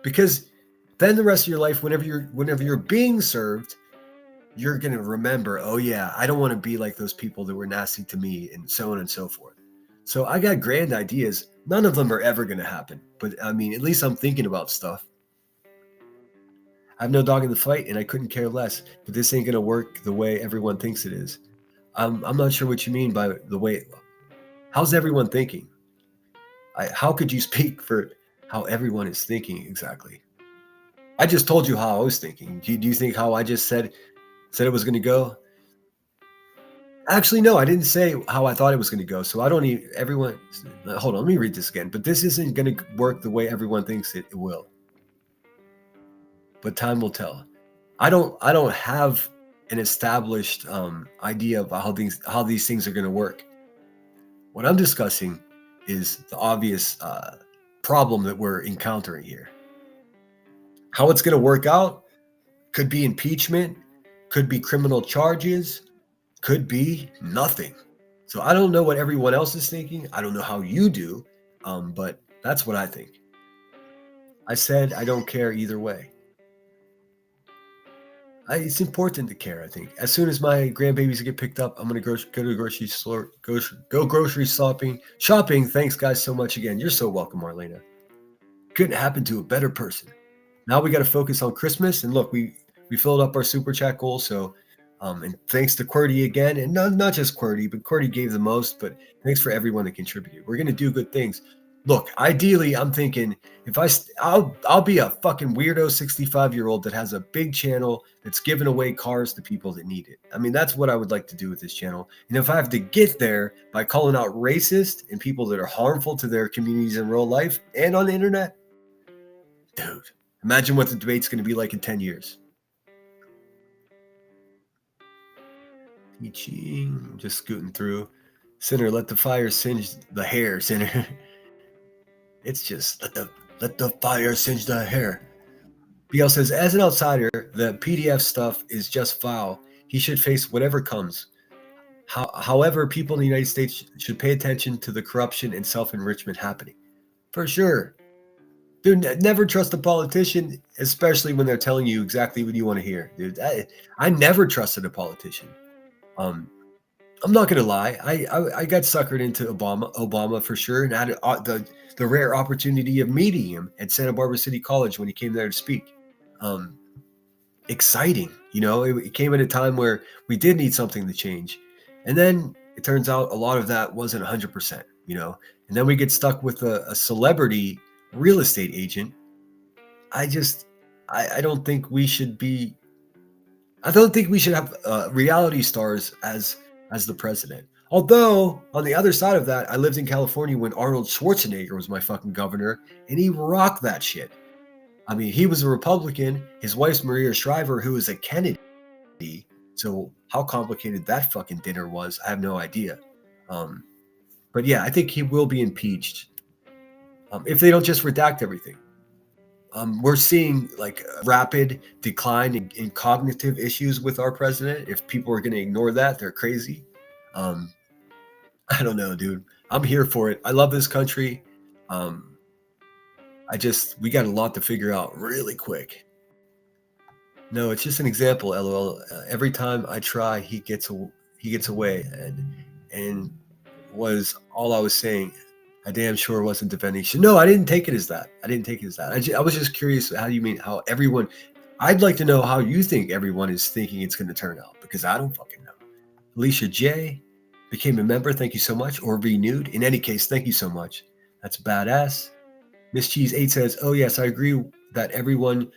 because then the rest of your life, whenever you're being served, you're going to remember, oh yeah, I don't want to be like those people that were nasty to me, and so on and so forth. So I got grand ideas. None of them are ever going to happen. But I mean, at least I'm thinking about stuff. I have no dog in the fight, and I couldn't care less. But this ain't going to work the way everyone thinks it is. I'm not sure what you mean by the way. How's everyone thinking? How could you speak for how everyone is thinking exactly? I just told you how I was thinking. Do you think how I just said it was going to go? Actually, no, I didn't say how I thought it was going to go. So I don't need everyone. Hold on, let me read this again. But this isn't going to work the way everyone thinks it will. But time will tell. I don't have an established idea of how these things are going to work. What I'm discussing is the obvious problem that we're encountering here. How it's going to work out could be impeachment, could be criminal charges, could be nothing. So I don't know what everyone else is thinking. I don't know how you do, but that's what I think. I said I don't care either way. It's important to care, I think. As soon as my grandbabies get picked up, I'm going to go to the grocery store, go grocery shopping. Thanks, guys, so much again. You're so welcome, Marlena. Couldn't happen to a better person. Now we got to focus on Christmas. And look, we filled up our super chat goal. So, and thanks to QWERTY again. And not just QWERTY, but QWERTY gave the most. But thanks for everyone that contributed. We're going to do good things. Look, ideally, I'm thinking if I'll be a fucking weirdo 65-year-old that has a big channel that's giving away cars to people that need it. I mean, that's what I would like to do with this channel. And if I have to get there by calling out racist and people that are harmful to their communities in real life and on the internet, dude, imagine what the debate's going to be like in 10 years. Teaching, just scooting through. Sinner, let the fire singe the hair, sinner. It's just let the fire singe the hair. BL says, as an outsider, the PDF stuff is just foul. He should face whatever comes. However, people in the United States should pay attention to the corruption and self-enrichment happening. For sure. Dude, never trust a politician, especially when they're telling you exactly what you want to hear. Dude, I never trusted a politician. I'm not gonna lie. I got suckered into Obama for sure, and had the rare opportunity of meeting him at Santa Barbara City College when he came there to speak. Exciting, you know. It came at a time where we did need something to change, and then it turns out a lot of that wasn't 100%, you know. And then we get stuck with a celebrity real estate agent. I don't think we should be. I don't think we should have reality stars as the president. Although, on the other side of that, I lived in California when Arnold Schwarzenegger was my fucking governor, and he rocked that shit. I mean, he was a Republican. His wife's Maria Shriver, who was a Kennedy. So how complicated that fucking dinner was, I have no idea. But yeah, I think he will be impeached if they don't just redact everything. We're seeing like a rapid decline in cognitive issues with our president. If people are going to ignore that, they're crazy. I don't know, dude. I'm here for it. I love this country. We got a lot to figure out really quick. No, it's just an example, LOL. Every time I try, he gets away, and was all I was saying. I damn sure wasn't defending. No, I didn't take it as that. I was just curious. How do you mean how everyone? I'd like to know how you think everyone is thinking it's going to turn out, because I don't fucking know. Alicia J became a member. Thank you so much. Or renewed. In any case, thank you so much. That's badass. Miss Cheese 8 says, "Oh yes, I agree that everyone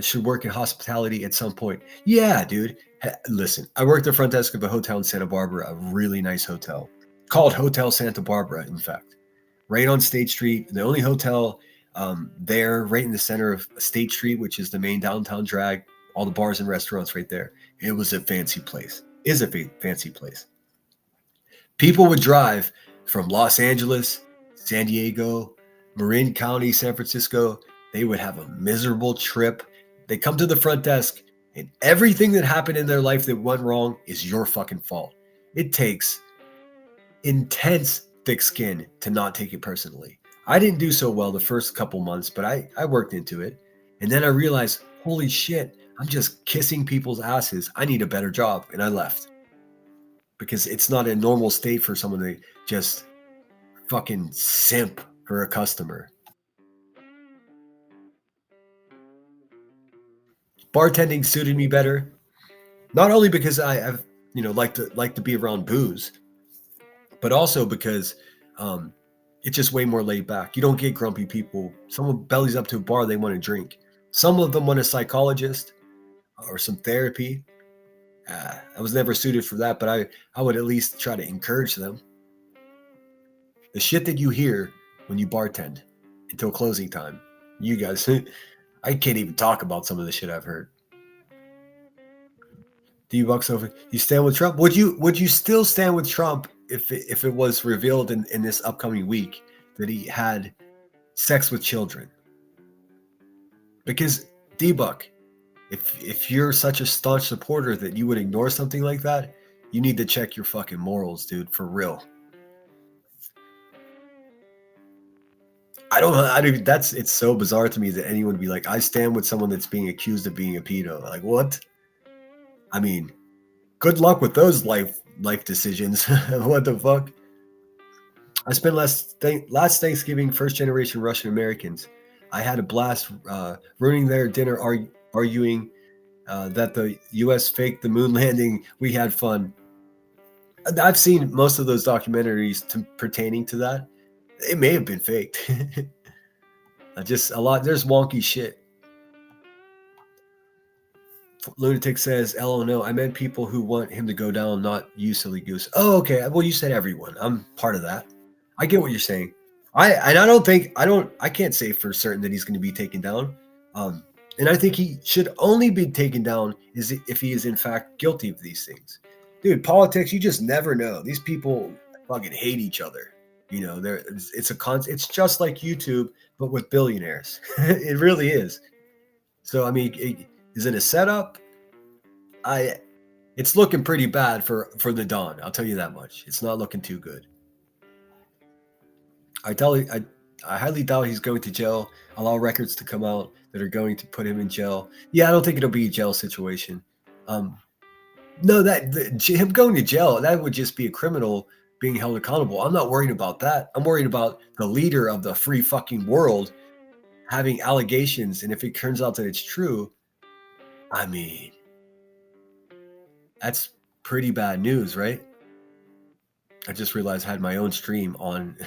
should work in hospitality at some point." Yeah, dude. Listen, I worked the front desk of a hotel in Santa Barbara, a really nice hotel called Hotel Santa Barbara, in fact. Right on State Street, the only hotel there, right in the center of State Street, which is the main downtown drag, all the bars and restaurants right there. It was a fancy place. Is a fancy place. People would drive from Los Angeles, San Diego, Marin County, San Francisco. They would have a miserable trip. They come to the front desk, and everything that happened in their life that went wrong is your fucking fault. It takes intense thick skin to not take it personally. I didn't do so well the first couple months, but I worked into it. And then I realized, holy shit, I'm just kissing people's asses. I need a better job. And I left. Because it's not a normal state for someone to just fucking simp for a customer. Bartending suited me better. Not only because I've like to be around booze, but also because it's just way more laid back. You don't get grumpy people. Someone bellies up to a bar, they want to drink. Some of them want a psychologist or some therapy. I was never suited for that, but I would at least try to encourage them. The shit that you hear when you bartend until closing time, you guys, I can't even talk about some of the shit I've heard. D-Bucks over. You stand with Trump? Would you still stand with Trump if it was revealed in this upcoming week that he had sex with children? Because D-Buck, if you're such a staunch supporter that you would ignore something like that, you need to check your fucking morals, dude, for real. It's so bizarre to me that anyone would be like, I stand with someone that's being accused of being a pedo. Like, what? I mean, good luck with those life decisions. What the fuck? I spent last Thanksgiving first generation Russian Americans. I had a blast ruining their dinner, arguing that the U.S. faked the moon landing. We had fun. I've seen most of those documentaries pertaining to that, It may have been faked. Just a lot. There's wonky shit. Lunatic says, "Oh no, I meant people who want him to go down, not you, silly goose." Oh, okay. Well, you said everyone. I'm part of that. I get what you're saying. I don't think I can't say for certain that he's going to be taken down. And I think he should only be taken down if he is in fact guilty of these things. Dude, politics, you just never know. These people fucking hate each other. You know, it's just like YouTube, but with billionaires. It really is. So I mean, is it a setup? It's looking pretty bad for the Don. I'll tell you that much. It's not looking too good. I highly doubt he's going to jail. Allow records to come out that are going to put him in jail. Yeah, I don't think it'll be a jail situation. No, him going to jail, that would just be a criminal being held accountable. I'm not worried about that. I'm worried about the leader of the free fucking world having allegations, and if it turns out that it's true, I mean, that's pretty bad news, right? I just realized I had my own stream on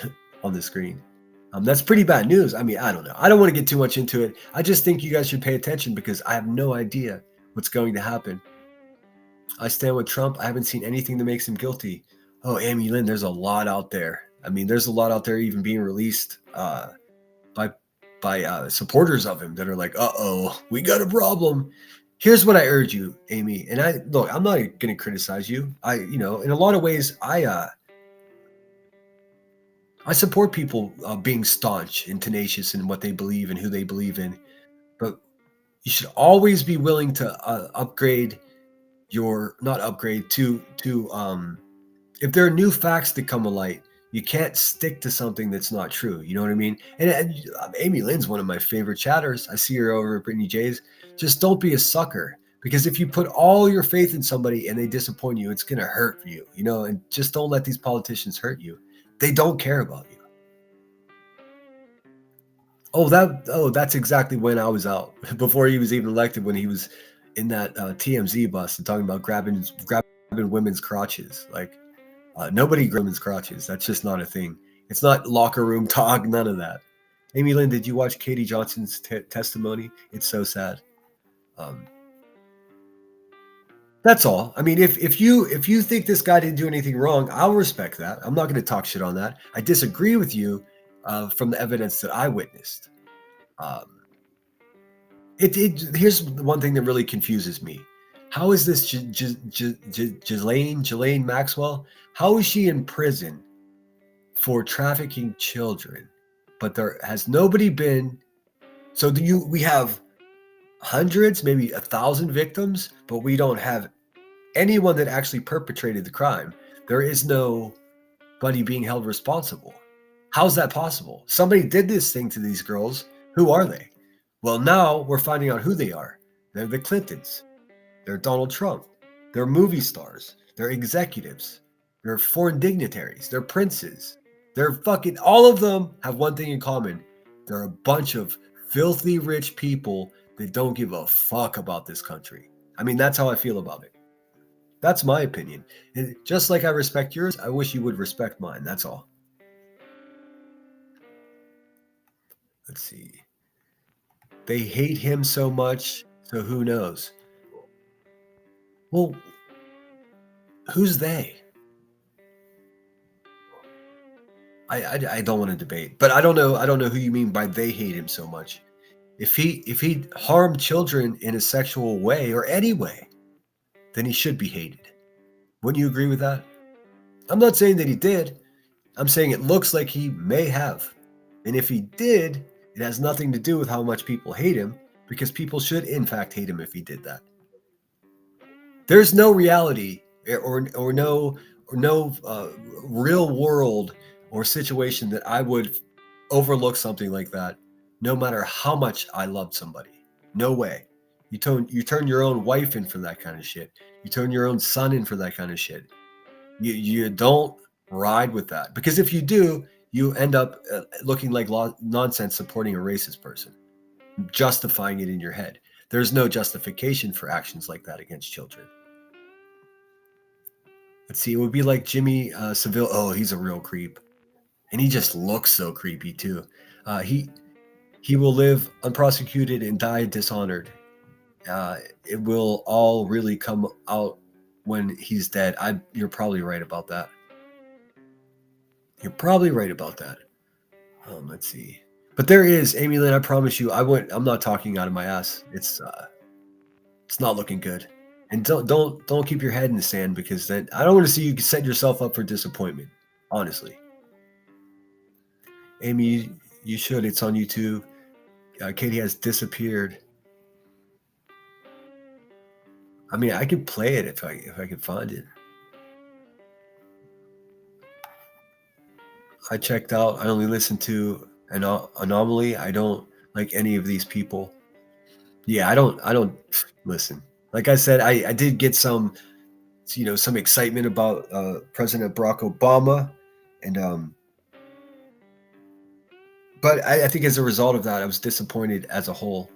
the screen. That's pretty bad news. I mean, I don't know. I don't want to get too much into it. I just think you guys should pay attention because I have no idea what's going to happen. I stand with Trump. I haven't seen anything that makes him guilty. Oh, Amy Lynn, there's a lot out there. I mean, there's a lot out there even being released by supporters of him that are like, uh-oh, we got a problem. Here's what I urge you, Amy. And I'm not going to criticize you. In a lot of ways, I support people being staunch and tenacious in what they believe and who they believe in. But you should always be willing to upgrade if there are new facts that come to light, you can't stick to something that's not true. You know what I mean? And Amy Lynn's one of my favorite chatters. I see her over at Brittany J's. Just don't be a sucker, because if you put all your faith in somebody and they disappoint you, it's going to hurt you, and just don't let these politicians hurt you. They don't care about you. That's exactly when I was out before he was even elected, when he was in that TMZ bus and talking about grabbing women's crotches. Like, nobody grabs women's crotches. That's just not a thing. It's not locker room talk, none of that. Amy Lynn, did you watch Katie Johnson's testimony? It's so sad. That's all. I mean, if you think this guy didn't do anything wrong, I'll respect that. I'm not going to talk shit on that. I disagree with you from the evidence that I witnessed. Here's one thing that really confuses me. How is this Ghislaine Maxwell? How is she in prison for trafficking children? But there has nobody been. So we have hundreds, maybe 1,000 victims, but we don't have anyone that actually perpetrated the crime. There is nobody being held responsible. How's that possible? Somebody did this thing to these girls. Who are they? Well, now we're finding out who they are. They're the Clintons. They're Donald Trump. They're movie stars. They're executives. They're foreign dignitaries. They're princes. They're fucking, all of them have one thing in common. They're a bunch of filthy rich people that don't give a fuck about this country. I mean, that's how I feel about it. That's my opinion. And just like I respect yours, I wish you would respect mine. That's all. Let's see. They hate him so much, so who knows? Well, who's they? I don't want to debate, but I don't know who you mean by they hate him so much. If he harmed children in a sexual way or any way, then he should be hated. Wouldn't you agree with that? I'm not saying that he did. I'm saying it looks like he may have. And if he did, it has nothing to do with how much people hate him, because people should in fact hate him if he did that. There's no reality or no real world or situation that I would overlook something like that, no matter how much I loved somebody. No way. You turn your own wife in for that kind of shit. You turn your own son in for that kind of shit. You don't ride with that, because if you do, you end up looking like nonsense supporting a racist person, justifying it in your head. There's no justification for actions like that against children. Let's see, it would be like Jimmy Seville. Oh, he's a real creep. and he just looks so creepy too. He will live unprosecuted and die dishonored. It will all really come out when he's dead. You're probably right about that. You're probably right about that. Let's see. But there is, Amy Lynn, I promise you, I'm not talking out of my ass. It's not looking good. And don't keep your head in the sand, because then I don't want to see you set yourself up for disappointment. Honestly. Amy, you should. It's on YouTube. Katie has disappeared. I mean, I could play it if I could find it. I checked out. I only listened to Anomaly. I don't like any of these people. Yeah, I don't listen. Like I said, I did get some excitement about President Barack Obama, and but I think as a result of that, I was disappointed as a whole.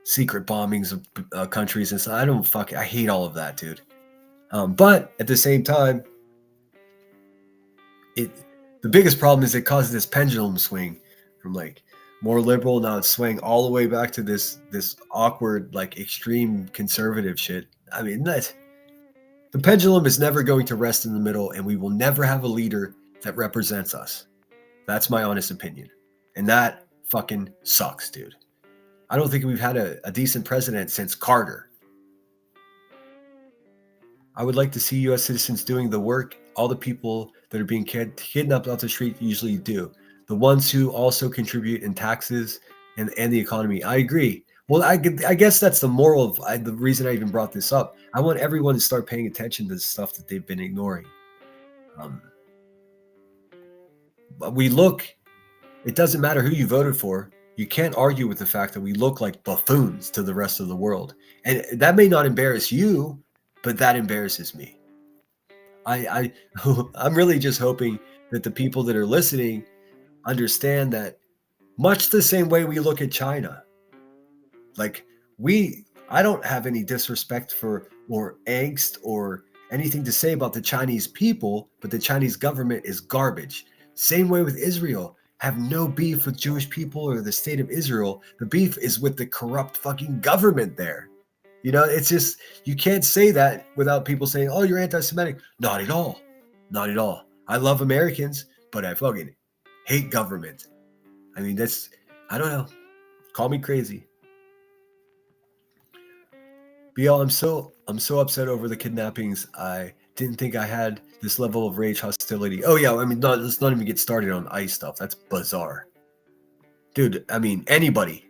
Secret bombings of countries and stuff. I hate all of that, dude. But at the same time, the biggest problem is it causes this pendulum swing from like more liberal, now it's swaying all the way back to this awkward, like extreme conservative shit. I mean, the pendulum is never going to rest in the middle, and we will never have a leader that represents us. That's my honest opinion. And that fucking sucks, dude. I don't think we've had a decent president since Carter. I would like to see U.S. citizens doing the work all the people that are being kidnapped off the street usually do. The ones who also contribute in taxes and the economy. I agree. Well, I guess that's the moral of the reason I even brought this up. I want everyone to start paying attention to the stuff that they've been ignoring. But it doesn't matter who you voted for. You can't argue with the fact that we look like buffoons to the rest of the world. And that may not embarrass you, but that embarrasses me. I'm really just hoping that the people that are listening understand that much the same way we look at China. Like I don't have any disrespect for or angst or anything to say about the Chinese people, but the Chinese government is garbage. Same way with Israel. Have no beef with Jewish people or the state of Israel. The beef is with the corrupt fucking government there. It's just, you can't say that without people saying, oh, you're anti-Semitic. Not at all. Not at all. I love Americans, but I fucking hate government. I mean, I don't know. Call me crazy. BL, I'm so upset over the kidnappings. I didn't think I had this level of rage hostility. Oh yeah, I mean, let's not even get started on ICE stuff. That's bizarre. Dude, I mean, anybody,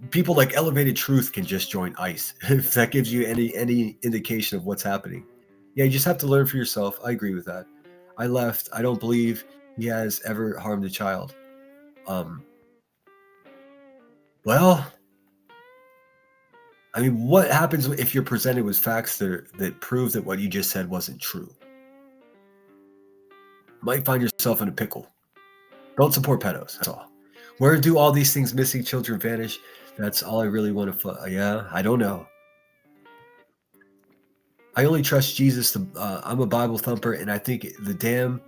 people like Elevated Truth can just join ICE if that gives you any indication of what's happening. Yeah, you just have to learn for yourself. I agree with that. I left. I don't believe he has ever harmed a child. Well, I mean, what happens if you're presented with facts that prove that what you just said wasn't true? You might find yourself in a pickle. Don't support pedos. That's all. Where do all these things missing children vanish? That's all I really want to. Yeah, I don't know. I only trust Jesus. I'm a Bible thumper, and I think the dam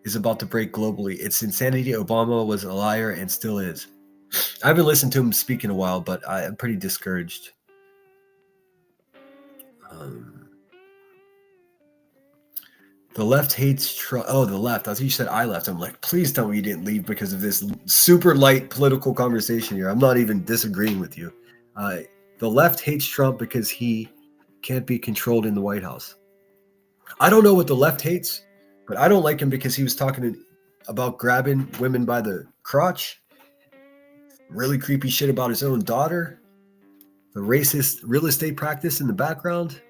is about to break globally. It's insanity. Obama was a liar and still is. I haven't listened to him speak in a while, but I'm pretty discouraged. The left hates Trump. Oh, the left. I thought you said I left. I'm like, please tell me you didn't leave because of this super light political conversation here. I'm not even disagreeing with you. The left hates Trump because he can't be controlled in the White House. I don't know what the left hates, but I don't like him because he was talking about grabbing women by the crotch. Really creepy shit about his own daughter. The racist real estate practice in the background.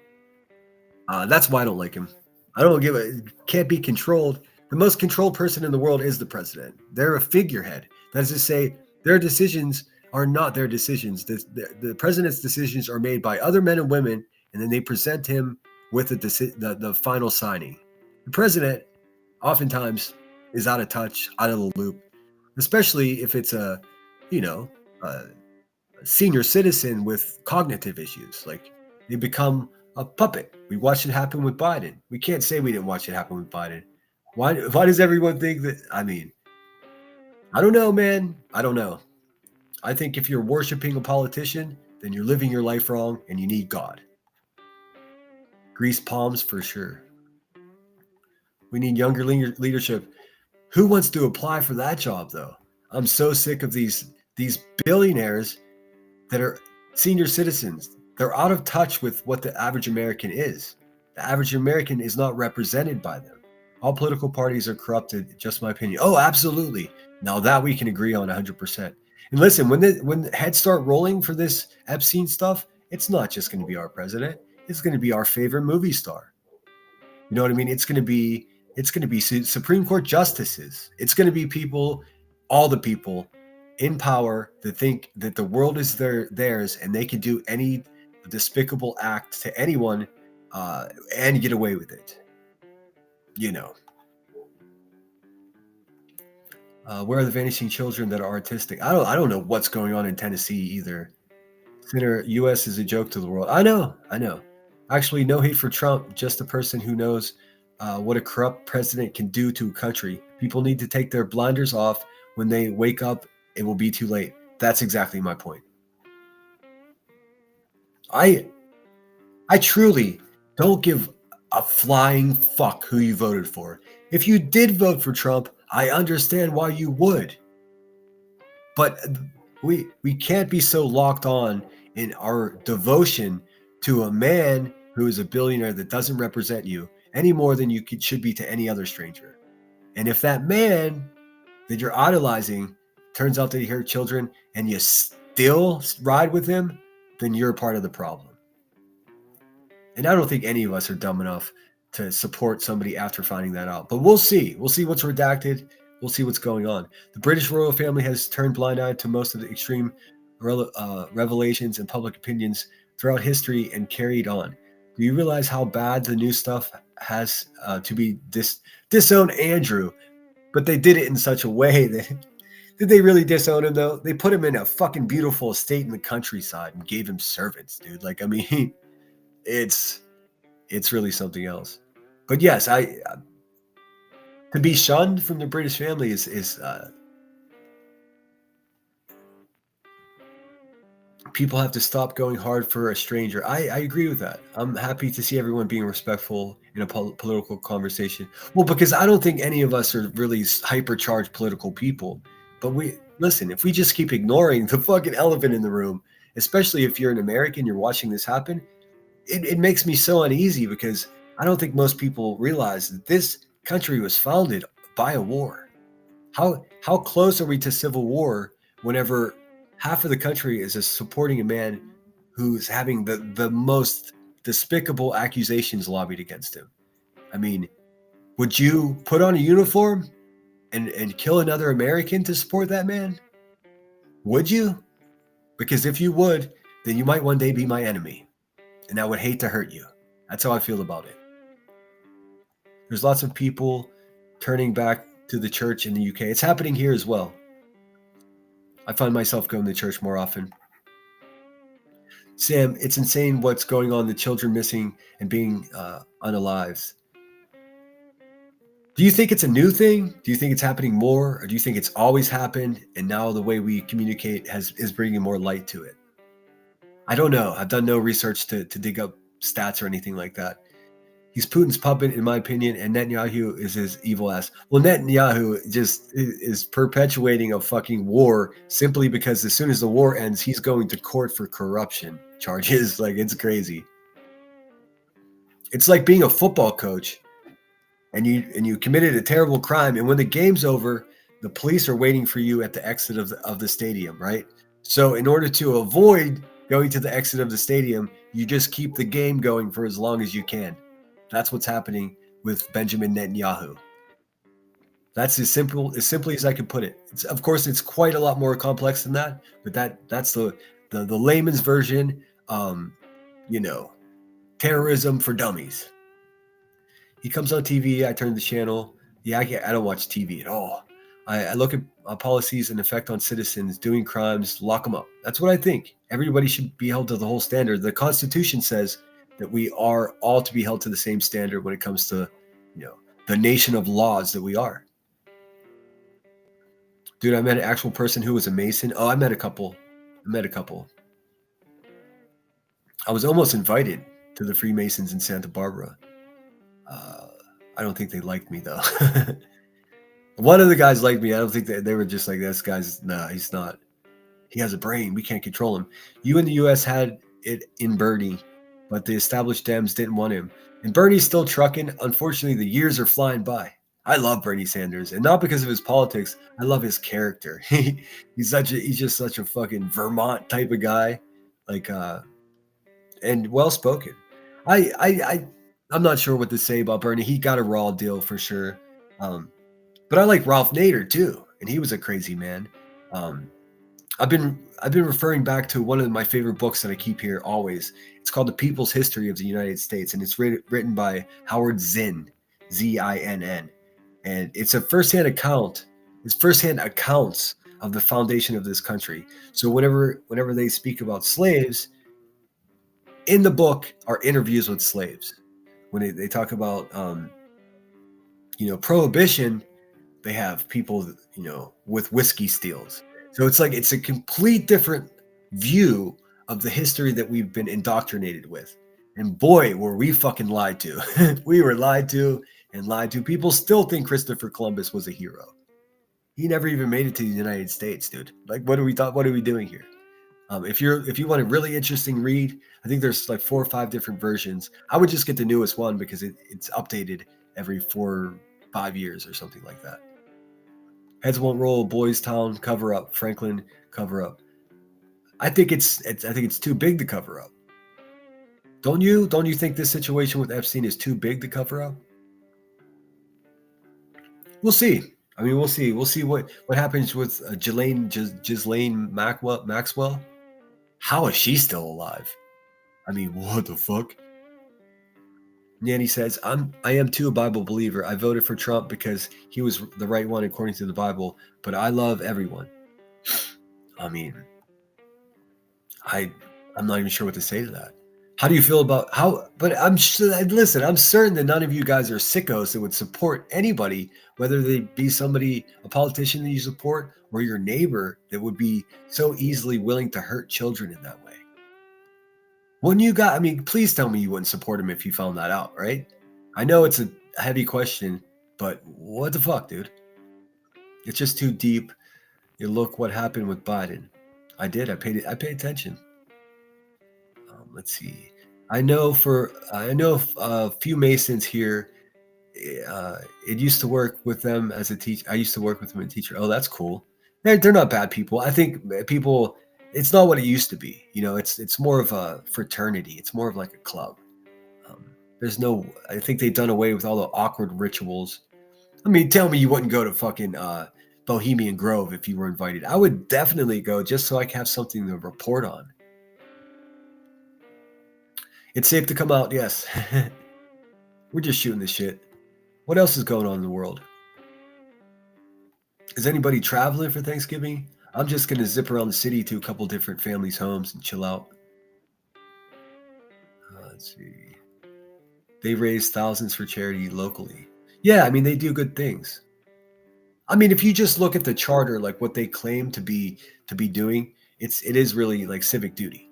That's why I don't like him. I don't give a, can't be controlled. The most controlled person in the world is the president. They're a figurehead. That is to say, their decisions are not their decisions. The president's decisions are made by other men and women, and then they present him with the final signing. The president oftentimes is out of touch, out of the loop, especially if it's a senior citizen with cognitive issues. Like, they become a puppet. We watched it happen with Biden. We can't say we didn't watch it happen with Biden. Why does everyone think that? I mean, I don't know, man. I don't know. I think if you're worshiping a politician, then you're living your life wrong and you need God. Grease palms for sure. We need younger leadership. Who wants to apply for that job though? I'm so sick of these billionaires that are senior citizens. They're out of touch with what the average American is. The average American is not represented by them. All political parties are corrupted, just my opinion. Oh, absolutely. Now that we can agree on 100%. And listen, when the heads start rolling for this Epstein stuff, it's not just going to be our president. It's going to be our favorite movie star. You know what I mean? It's going to be Supreme Court justices. It's going to be people, all the people in power that think that the world is theirs and they can do any despicable act to anyone and get away with it. You know. Where are the vanishing children that are artistic? I don't know what's going on in Tennessee either. Senator, U.S. is a joke to the world. I know. Actually, no hate for Trump, just a person who knows what a corrupt president can do to a country. People need to take their blinders off. When they wake up, it will be too late. That's exactly my point. I truly don't give a flying fuck who you voted for. If you did vote for Trump, I understand why you would. But we can't be so locked on in our devotion to a man who is a billionaire that doesn't represent you any more than you should be to any other stranger. And if that man that you're idolizing turns out that he hurt children and you still ride with him, then you're part of the problem. And I don't think any of us are dumb enough to support somebody after finding that out. But we'll see. We'll see what's redacted. We'll see what's going on. The British royal family has turned blind eye to most of the extreme revelations and public opinions throughout history and carried on. Do you realize how bad the new stuff has to be disown Andrew? But they did it in such a way that did they really disown him though? They put him in a fucking beautiful estate in the countryside and gave him servants, dude. Like, I mean, it's really something else. But yes, to be shunned from the British family is people have to stop going hard for a stranger. I agree with that. I'm happy to see everyone being respectful in a political conversation. Well, because I don't think any of us are really hypercharged political people. But listen, if we just keep ignoring the fucking elephant in the room, especially if you're an American, you're watching this happen, it makes me so uneasy because I don't think most people realize that this country was founded by a war. How close are we to civil war whenever half of the country is supporting a man who's having the most despicable accusations lobbied against him? I mean, would you put on a uniform and kill another American to support that man? Would you? Because if you would, then you might one day be my enemy. And I would hate to hurt you. That's how I feel about it. There's lots of people turning back to the church in the UK. It's happening here as well. I find myself going to church more often. Sam, it's insane what's going on, the children missing and being unalived. Do you think it's a new thing? Do you think it's happening more? Or do you think it's always happened and now the way we communicate is bringing more light to it? I don't know. I've done no research to dig up stats or anything like that. He's Putin's puppet, in my opinion, and Netanyahu is his evil ass. Well, Netanyahu just is perpetuating a fucking war simply because as soon as the war ends, he's going to court for corruption charges. Like, it's crazy. It's like being a football coach and you committed a terrible crime, and when the game's over, the police are waiting for you at the exit of the stadium, right? So in order to avoid going to the exit of the stadium, you just keep the game going for as long as you can. That's what's happening with Benjamin Netanyahu. That's as simply as I can put it. Of course, it's quite a lot more complex than that, but that's the layman's version. Terrorism for dummies. He comes on TV. I turn the channel. Yeah, I don't watch TV at all. I look at policies and effect on citizens doing crimes, lock them up. That's what I think. Everybody should be held to the whole standard. The Constitution says that we are all to be held to the same standard when it comes to, the nation of laws that we are. Dude, I met an actual person who was a Mason. Oh, I met a couple. I was almost invited to the Freemasons in Santa Barbara. I don't think they liked me though. One of the guys liked me. I don't think they were just like, this guy's, nah, he's not. He has a brain. We can't control him. You in the U.S. had it in Bernie, but the established Dems didn't want him. And Bernie's still trucking. Unfortunately, the years are flying by. I love Bernie Sanders, and not because of his politics. I love his character. He's just such a fucking Vermont type of guy, like and well spoken. I'm not sure what to say about Bernie. He got a raw deal for sure, but I like Ralph Nader too, and he was a crazy man. I've been referring back to one of my favorite books that I keep here always. It's called The People's History of the United States, and it's written by Howard Zinn, Z-I-N-N. And it's a firsthand account. It's firsthand accounts of the foundation of this country. So whenever they speak about slaves, in the book are interviews with slaves. When they talk about prohibition, they have people with whiskey steals. So it's a complete different view of the history that we've been indoctrinated with. And boy, were we fucking lied to. We were lied to and lied to. People still think Christopher Columbus was a hero. He never even made it to the United States, dude. Like, what are we doing here? If you want a really interesting read, I think there's like 4 or 5 different versions. I would just get the newest one because it's updated every 4 or 5 years or something like that. Heads Won't Roll, Boys Town, cover up. Franklin, cover up. I think it's too big to cover up. Don't you think this situation with Epstein is too big to cover up? We'll see. I mean, we'll see. We'll see what happens with Ghislaine Maxwell. How is she still alive? I mean, what the fuck? Nanny says, I am too a Bible believer. I voted for Trump because he was the right one according to the Bible, but I love everyone. I mean, I'm not even sure what to say to that. How do you feel about but I'm certain that none of you guys are sickos that would support anybody, whether they be a politician that you support or your neighbor that would be so easily willing to hurt children in that way. Wouldn't you guys, I mean, please tell me you wouldn't support him if you found that out, right? I know it's a heavy question, but what the fuck, dude? It's just too deep. You look what happened with Biden. I did. I paid attention. Let's see. I know a few Masons here. It used to work with them as a teacher. I used to work with them as a teacher. Oh, that's cool. They're not bad people. I think people. It's not what it used to be. It's more of a fraternity. It's more of like a club. I think they've done away with all the awkward rituals. I mean, tell me you wouldn't go to fucking Bohemian Grove if you were invited. I would definitely go just so I can have something to report on. It's safe to come out, yes. We're just shooting the shit. What else is going on in the world? Is anybody traveling for Thanksgiving? I'm just going to zip around the city to a couple different families' homes and chill out. Let's see. They raise thousands for charity locally. Yeah, I mean, they do good things. I mean, if you just look at the charter, like what they claim to be doing, it is really like civic duty.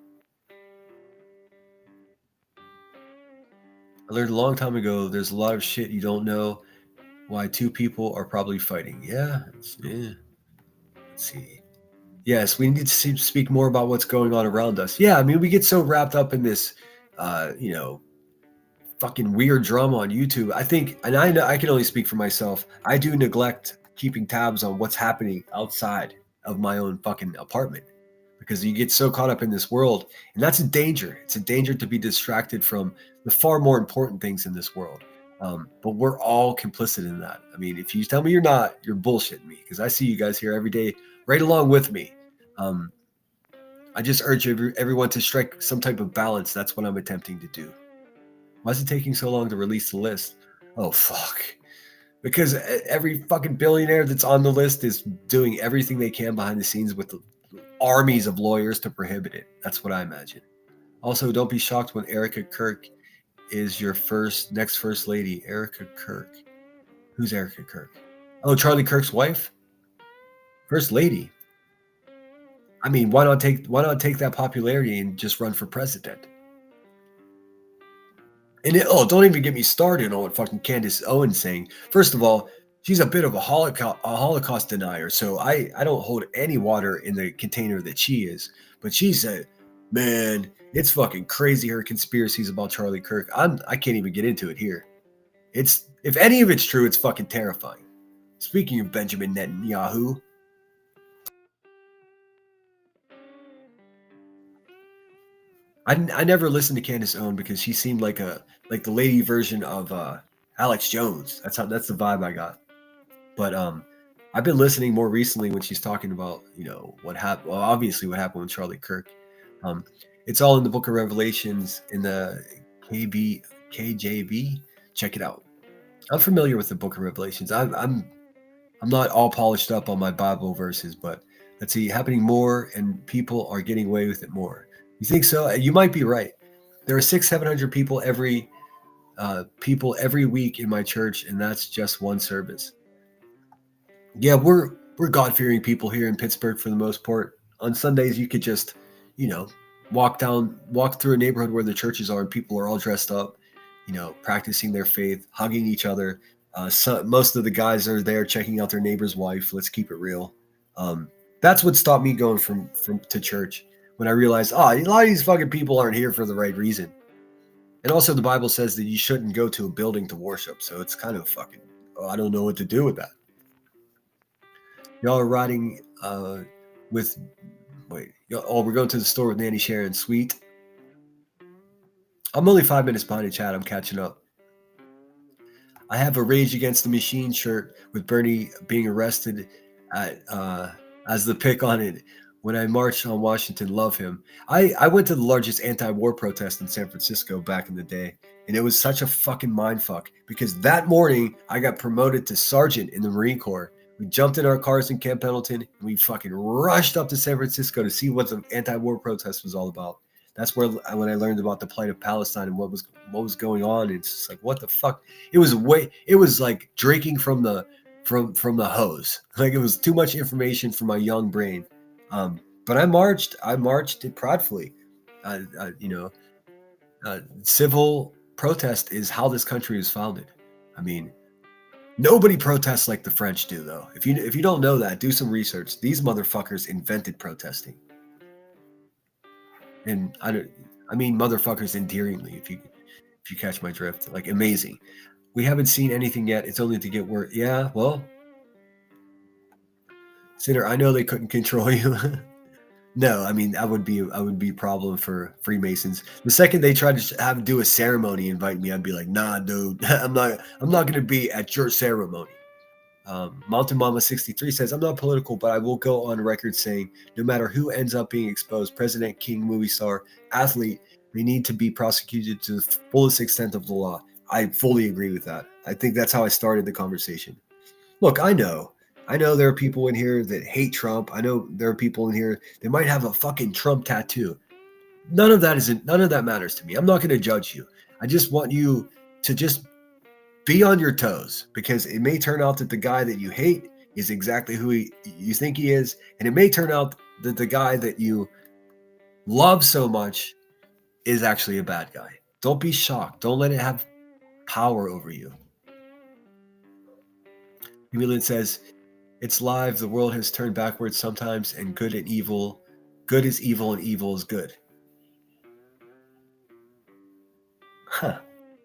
I learned a long time ago, there's a lot of shit you don't know why 2 people are probably fighting. Yeah. Let's see. Yes, we need to speak more about what's going on around us. Yeah, I mean, we get so wrapped up in this, fucking weird drama on YouTube. I think, and I know I can only speak for myself, I do neglect keeping tabs on what's happening outside of my own fucking apartment. Because you get so caught up in this world, and that's a danger. It's a danger to be distracted from the far more important things in this world. But we're all complicit in that. I mean, if you tell me you're not, you're bullshitting me, because I see you guys here every day, right along with me. I just urge everyone to strike some type of balance. That's what I'm attempting to do. Why is it taking so long to release the list? Oh, fuck. Because every fucking billionaire that's on the list is doing everything they can behind the scenes with the armies of lawyers to prohibit it. That's what I imagine. Also, don't be shocked when Erica Kirk is your next first lady. Erica Kirk. Who's Erica Kirk? Oh, Charlie Kirk's wife, First Lady. I mean, why not take that popularity and just run for president? And don't even get me started on what fucking Candace Owens saying. First of all, she's a bit of a Holocaust denier, so I don't hold any water in the container that she is. But she said, man, it's fucking crazy her conspiracies about Charlie Kirk. I can't even get into it here. If any of it's true, it's fucking terrifying. Speaking of Benjamin Netanyahu, I never listened to Candace Owens because she seemed like the lady version of Alex Jones. That's the vibe I got. But I've been listening more recently when she's talking about what happened. Well, obviously what happened with Charlie Kirk. It's all in the Book of Revelations in the KJV. Check it out. I'm familiar with the Book of Revelations. I'm not all polished up on my Bible verses, but let's see, happening more and people are getting away with it more. You think so? You might be right. There are 600-700 people every week in my church, and that's just one service. Yeah, we're God-fearing people here in Pittsburgh for the most part. On Sundays, you could just, walk through a neighborhood where the churches are, and people are all dressed up, practicing their faith, hugging each other. Most of the guys are there checking out their neighbor's wife. Let's keep it real. That's what stopped me going from to church. When I realized, a lot of these fucking people aren't here for the right reason. And also the Bible says that you shouldn't go to a building to worship. So it's kind of fucking, I don't know what to do with that. Y'all are riding we're going to the store with Nanny Sharon. Sweet. I'm only 5 minutes behind in chat. I'm catching up. I have a Rage Against the Machine shirt with Bernie being arrested as the pick on it. When I marched on Washington, love him. I went to the largest anti-war protest in San Francisco back in the day, and it was such a fucking mindfuck because that morning I got promoted to sergeant in the Marine Corps. We jumped in our cars in Camp Pendleton, and we fucking rushed up to San Francisco to see what the anti-war protest was all about. That's when I learned about the plight of Palestine and what was going on. It's just like, what the fuck? It was like drinking from the hose. Like, it was too much information for my young brain. But I marched it pridefully. Civil protest is how this country was founded. I mean, nobody protests like the French do, though. If you don't know that, do some research. These motherfuckers invented protesting. And I mean motherfuckers endearingly, if you catch my drift. Like, amazing. We haven't seen anything yet. It's only to get word. Yeah, well, Sinner, I know they couldn't control you. No, I mean, I would be a problem for Freemasons. The second they try to do a ceremony, invite me, I'd be like, nah, dude, I'm not gonna be at your ceremony. Mountain Mama 63 says, I'm not political, but I will go on record saying no matter who ends up being exposed, president, king, movie star, athlete, they need to be prosecuted to the fullest extent of the law. I fully agree with that. I think that's how I started the conversation. Look, I know there are people in here that hate Trump. I know there are people in here that might have a fucking Trump tattoo. None of that matters to me. I'm not going to judge you. I just want you to just be on your toes, because it may turn out that the guy that you hate is exactly who you think he is, and it may turn out that the guy that you love so much is actually a bad guy. Don't be shocked. Don't let it have power over you. Emilian says, it's live. The world has turned backwards sometimes, and good is evil and evil is good. Huh.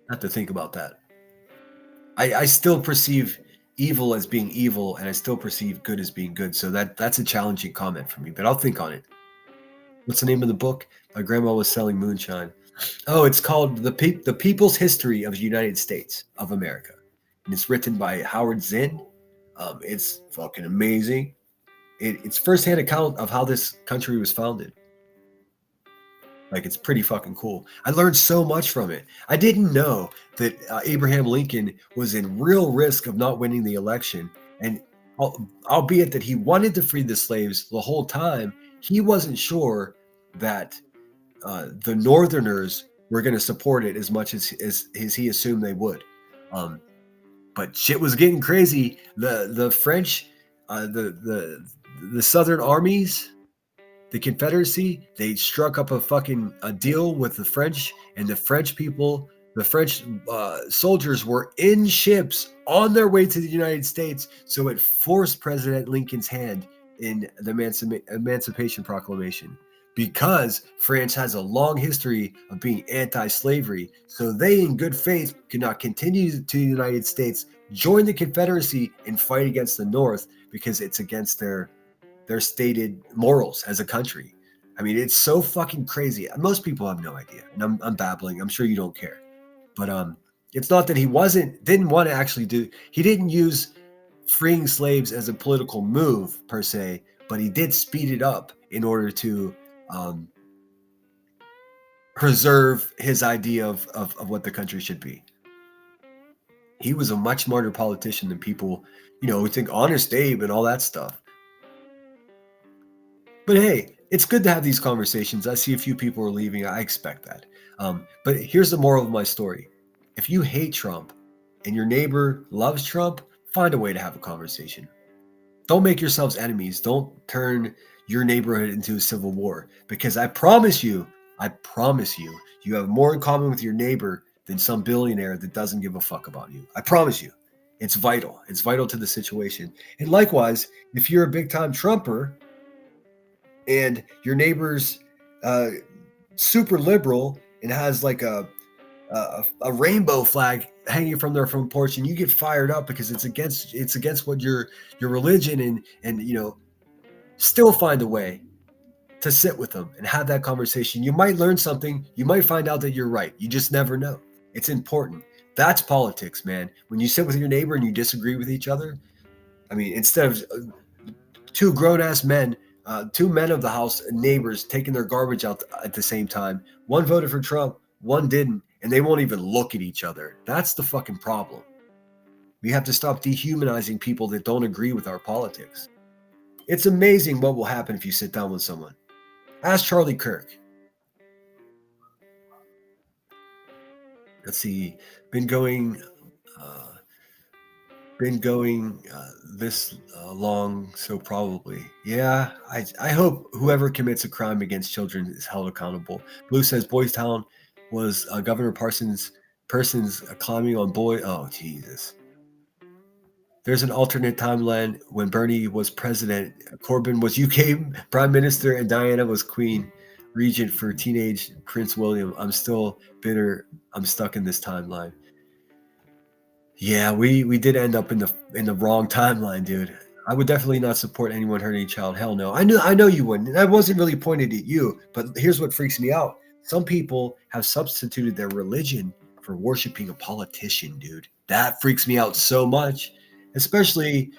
I have to think about that. I still perceive evil as being evil, and I still perceive good as being good. So that's a challenging comment for me, but I'll think on it. What's the name of the book? My grandma was selling moonshine. Oh, it's called The People's History of the United States of America. And it's written by Howard Zinn. It's fucking amazing. It's firsthand account of how this country was founded. Like, it's pretty fucking cool. I learned so much from it. I didn't know that Abraham Lincoln was in real risk of not winning the election. And albeit that he wanted to free the slaves the whole time, he wasn't sure that the Northerners were going to support it as much as he assumed they would. But shit was getting crazy. The French, the Southern armies, the Confederacy, they struck up a deal with the French, and the French people, the French soldiers were in ships on their way to the United States. So it forced President Lincoln's hand in the Emancipation Proclamation, because France has a long history of being anti-slavery. So they, in good faith, could not continue to the United States, join the Confederacy, and fight against the North, because it's against their stated morals as a country. I mean, it's so fucking crazy. Most people have no idea, and I'm babbling. I'm sure you don't care, but it's not that he didn't want to actually do. He didn't use freeing slaves as a political move per se, but he did speed it up in order to preserve his idea of what the country should be. He was a much smarter politician than people, who think Honest Abe and all that stuff. But hey, it's good to have these conversations. I see a few people are leaving. I expect that. But here's the moral of my story. If you hate Trump and your neighbor loves Trump, find a way to have a conversation. Don't make yourselves enemies. Don't turn your neighborhood into a civil war, because I promise you, you have more in common with your neighbor than some billionaire that doesn't give a fuck about you. I promise you. It's vital. It's vital to the situation. And likewise, if you're a big time Trumper, and your neighbor's super liberal and has like a rainbow flag hanging from their front porch, and you get fired up because it's against what your religion, and still find a way to sit with them and have that conversation. You might learn something. You might find out that you're right. You just never know. It's important. That's politics, man. When you sit with your neighbor and you disagree with each other, I mean, instead of two grown-ass men, two men of the house, neighbors, taking their garbage out at the same time. One voted for Trump, one didn't, and they won't even look at each other. That's the fucking problem. We have to stop dehumanizing people that don't agree with our politics. It's amazing what will happen if you sit down with someone. Ask Charlie Kirk. Let's see. Been going this long, so probably. Yeah, I hope whoever commits a crime against children is held accountable. Blue says Boys Town was Governor Persons climbing on boy. Oh, Jesus. There's an alternate timeline when Bernie was president, Corbyn was UK prime minister, and Diana was queen regent for teenage Prince William. I'm still bitter. I'm stuck in this timeline. Yeah, we did end up in the wrong timeline, dude. I would definitely not support anyone hurting a child. Hell no. I know you wouldn't. And I wasn't really pointed at you, but here's what freaks me out. Some people have substituted their religion for worshiping a politician, dude. That freaks me out so much. Especially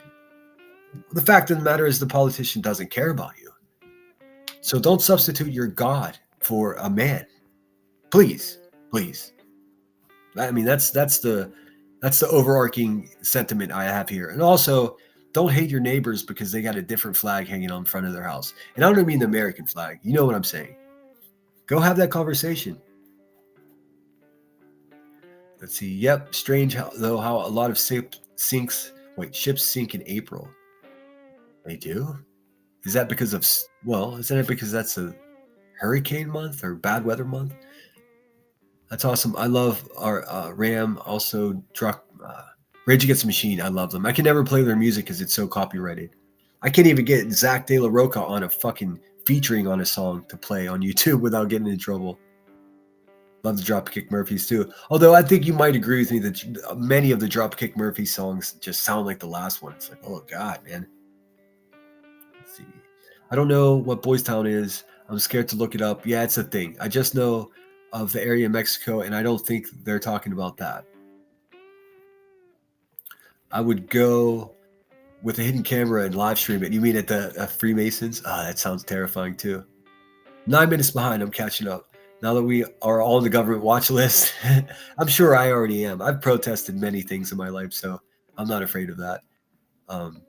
the fact of the matter is the politician doesn't care about you. So don't substitute your God for a man. Please. I mean, that's the overarching sentiment I have here. And also, don't hate your neighbors because they got a different flag hanging on front of their house. And I don't mean the American flag. You know what I'm saying. Go have that conversation. Let's see. Yep. Strange how a lot of ships sink in April. They do? Is that because that's a hurricane month or bad weather month? That's awesome. I love our Ram. Also, Rage Against the Machine. I love them. I can never play their music because it's so copyrighted. I can't even get Zach De La Rocha on a fucking featuring on a song to play on YouTube without getting in trouble. Love the Dropkick Murphys too. Although I think you might agree with me that many of the Dropkick Murphys songs just sound like the last one. It's like, oh God, man. Let's see. I don't know what Boys Town is. I'm scared to look it up. Yeah, it's a thing. I just know of the area in Mexico, and I don't think they're talking about that. I would go with a hidden camera and live stream it. You mean at the Freemasons? That sounds terrifying too. 9 minutes behind. I'm catching up. Now that we are all on the government watch list, I'm sure I already am. I've protested many things in my life, so I'm not afraid of that. I'm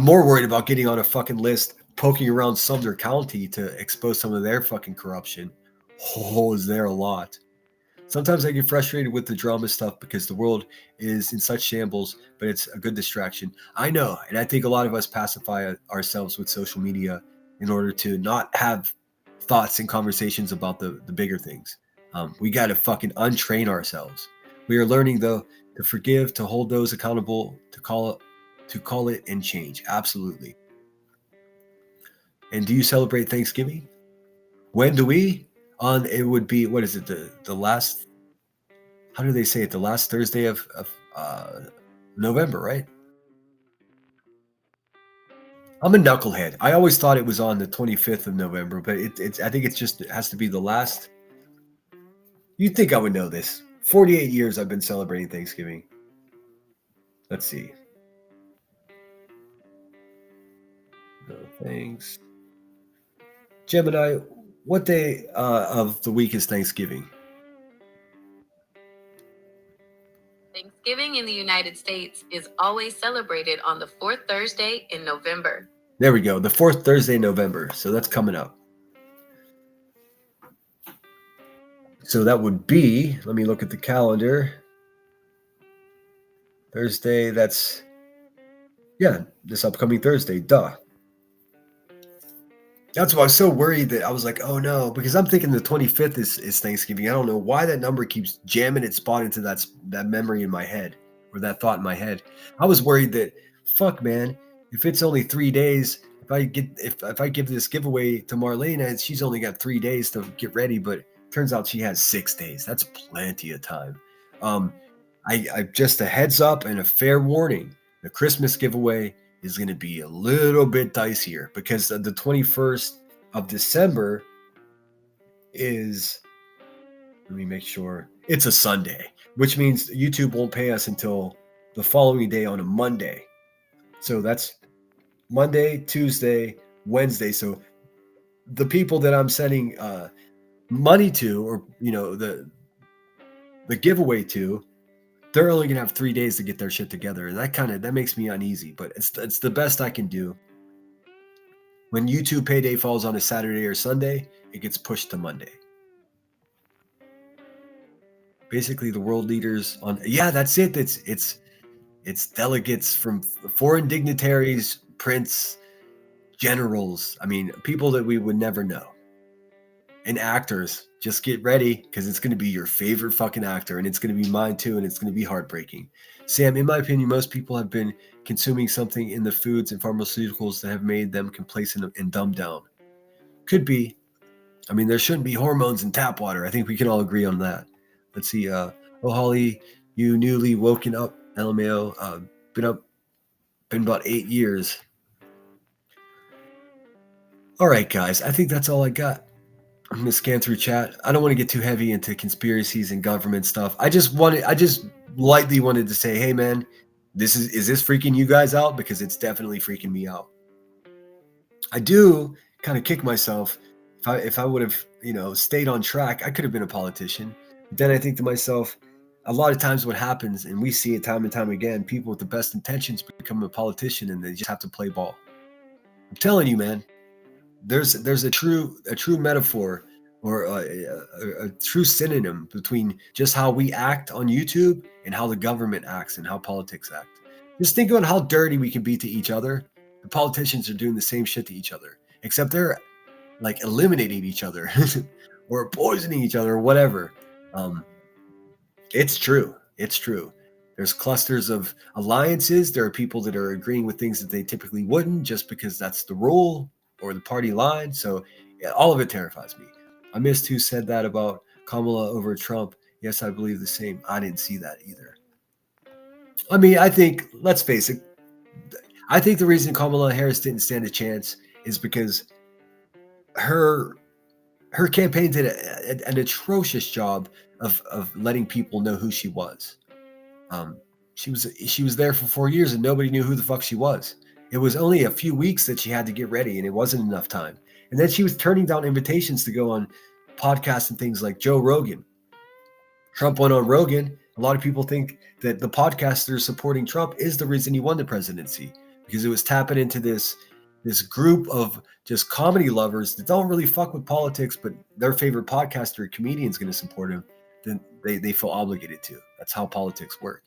more worried about getting on a fucking list, poking around Sumner County to expose some of their fucking corruption. Oh, is there a lot? Sometimes I get frustrated with the drama stuff because the world is in such shambles, but it's a good distraction. I know, and I think a lot of us pacify ourselves with social media in order to not have thoughts and conversations about the bigger things. We got to fucking untrain ourselves. We are learning though to forgive, to hold those accountable, to call it and change. Absolutely. And do you celebrate Thanksgiving? When do we? On it would be, what is it? The last, how do they say it? The last Thursday of November, right? I'm a knucklehead. I always thought it was on the 25th of November, but it's I think it has to be the last. You'd think I would know this. 48 years I've been celebrating Thanksgiving. Let's see. No thanks. Gemini, what day of the week is Thanksgiving? Thanksgiving in the United States is always celebrated on the fourth Thursday in November. There we go. The fourth Thursday in November. So that's coming up. So that would be, let me look at the calendar. Thursday, that's, yeah, this upcoming Thursday. Duh. That's why I was so worried that I was like, oh no, because I'm thinking the 25th is Thanksgiving. I don't know why that number keeps jamming its spot into that memory in my head, or that thought in my head. I was worried that, fuck man, if it's only 3 days, if I give this giveaway to Marlena, she's only got 3 days to get ready, but turns out she has 6 days. That's plenty of time. I just a heads up and a fair warning, the Christmas giveaway is going to be a little bit dicier because the 21st of December is, let me make sure, it's a Sunday, which means YouTube won't pay us until the following day on a Monday. So that's Monday, Tuesday, Wednesday. So the people that I'm sending money to, or the giveaway to, they're only gonna have 3 days to get their shit together, and that makes me uneasy. But it's the best I can do. When YouTube payday falls on a Saturday or Sunday, it gets pushed to Monday. Basically, the world leaders that's it. It's delegates from foreign dignitaries, prince, generals. I mean, people that we would never know. And actors, just get ready because it's going to be your favorite fucking actor, and it's going to be mine too, and it's going to be heartbreaking. Sam, in my opinion, most people have been consuming something in the foods and pharmaceuticals that have made them complacent and dumbed down. Could be. I mean, there shouldn't be hormones in tap water. I think we can all agree on that. Let's see. Oh, Holly, you newly woken up. LMAO. Been about 8 years. All right, guys. I think that's all I got. I'm gonna scan through chat. I don't want to get too heavy into conspiracies and government stuff. I just lightly wanted to say, hey man, is this freaking you guys out? Because it's definitely freaking me out. I do kind of kick myself if I would have stayed on track. I could have been a politician. But then I think to myself, a lot of times what happens, and we see it time and time again, people with the best intentions become a politician and they just have to play ball. I'm telling you, man. There's a true metaphor or a true synonym between just how we act on YouTube and how the government acts and how politics act. Just think about how dirty we can be to each other. The politicians are doing the same shit to each other, except they're like eliminating each other or poisoning each other or whatever. It's true. It's true. There's clusters of alliances. There are people that are agreeing with things that they typically wouldn't just because that's the rule or the party line. So all of it terrifies me. I missed who said that about Kamala over Trump. Yes, I believe the same. I didn't see that either. I mean, I think, let's face it, I think the reason Kamala Harris didn't stand a chance is because her campaign did an atrocious job of letting people know who she was. She was there for 4 years and nobody knew who the fuck she was. It was only a few weeks that she had to get ready, and it wasn't enough time. And then she was turning down invitations to go on podcasts and things like Joe Rogan. Trump went on Rogan. A lot of people think that the podcaster supporting Trump is the reason he won the presidency, because it was tapping into this group of just comedy lovers that don't really fuck with politics, but their favorite podcaster or comedian is going to support him. Then they feel obligated to. That's how politics work.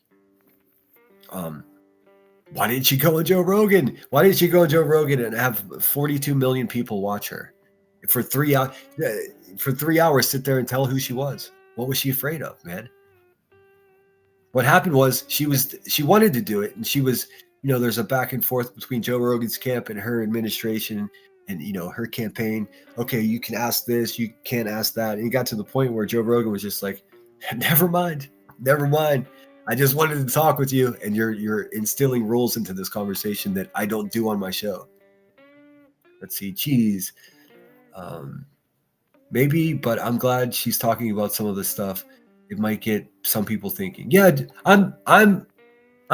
Why didn't she go on Joe Rogan? Why didn't she go on Joe Rogan and have 42 million people watch her for 3 hours? For 3 hours, sit there and tell who she was. What was she afraid of, man? What happened was she wanted to do it, and she was, there's a back and forth between Joe Rogan's camp and her administration, and her campaign. Okay, you can ask this, you can't ask that, and it got to the point where Joe Rogan was just like, never mind. I just wanted to talk with you, and you're instilling rules into this conversation that I don't do on my show. Let's see, cheese. Maybe, but I'm glad she's talking about some of this stuff. It might get some people thinking. Yeah, I'm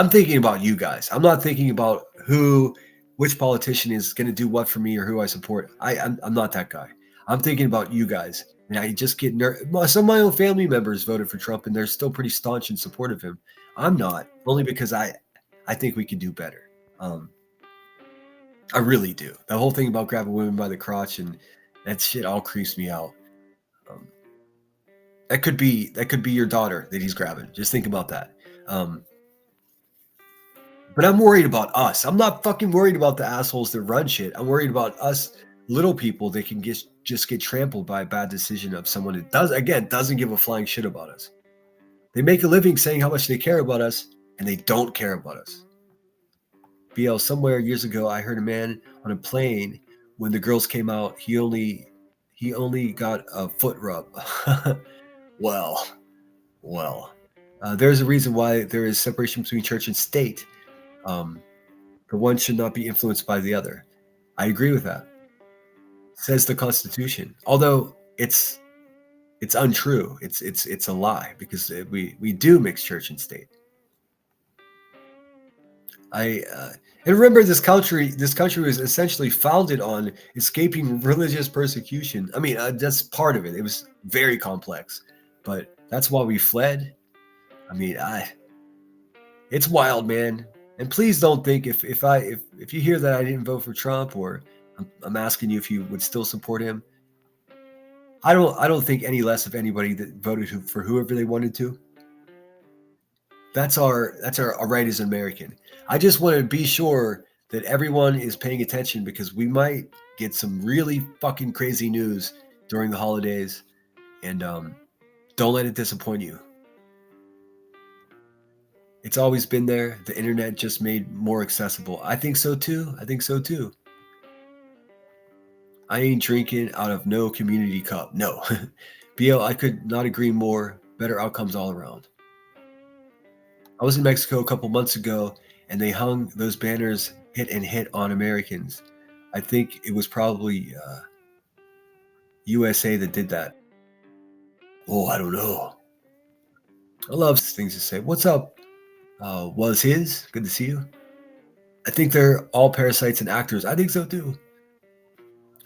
thinking about you guys. I'm not thinking about which politician is going to do what for me or who I support. I'm not that guy. I'm thinking about you guys. And I just get nervous. Some of my own family members voted for Trump, and they're still pretty staunch in support of him. I'm not, only because I think we can do better. I really do. The whole thing about grabbing women by the crotch and that shit all creeps me out. That could be your daughter that he's grabbing. Just think about that. But I'm worried about us. I'm not fucking worried about the assholes that run shit. I'm worried about us little people that can just get trampled by a bad decision of someone that doesn't give a flying shit about us. They make a living saying how much they care about us, and they don't care about us. BL, somewhere years ago, I heard a man on a plane, when the girls came out, he only got a foot rub. Well, there's a reason why there is separation between church and state. The one should not be influenced by the other. I agree with that. Says the Constitution. Although it's untrue. It's a lie, because we do mix church and state. And remember, this country was essentially founded on escaping religious persecution. I mean, that's part of it. It was very complex, but that's why we fled. I mean, it's wild, man. And please don't think if you hear that I didn't vote for Trump, or I'm asking you if you would still support him. I don't think any less of anybody that voted for whoever they wanted to. That's our right as an American. I just want to be sure that everyone is paying attention, because we might get some really fucking crazy news during the holidays, and don't let it disappoint you. It's always been there. The internet just made more accessible. I think so too. I ain't drinking out of no community cup. No. BL, I could not agree more. Better outcomes all around. I was in Mexico a couple months ago, and they hung those banners, hit on Americans. I think it was probably USA that did that. Oh, I don't know. I love things to say. What's up? Was his? Good to see you. I think they're all parasites and actors. I think so too.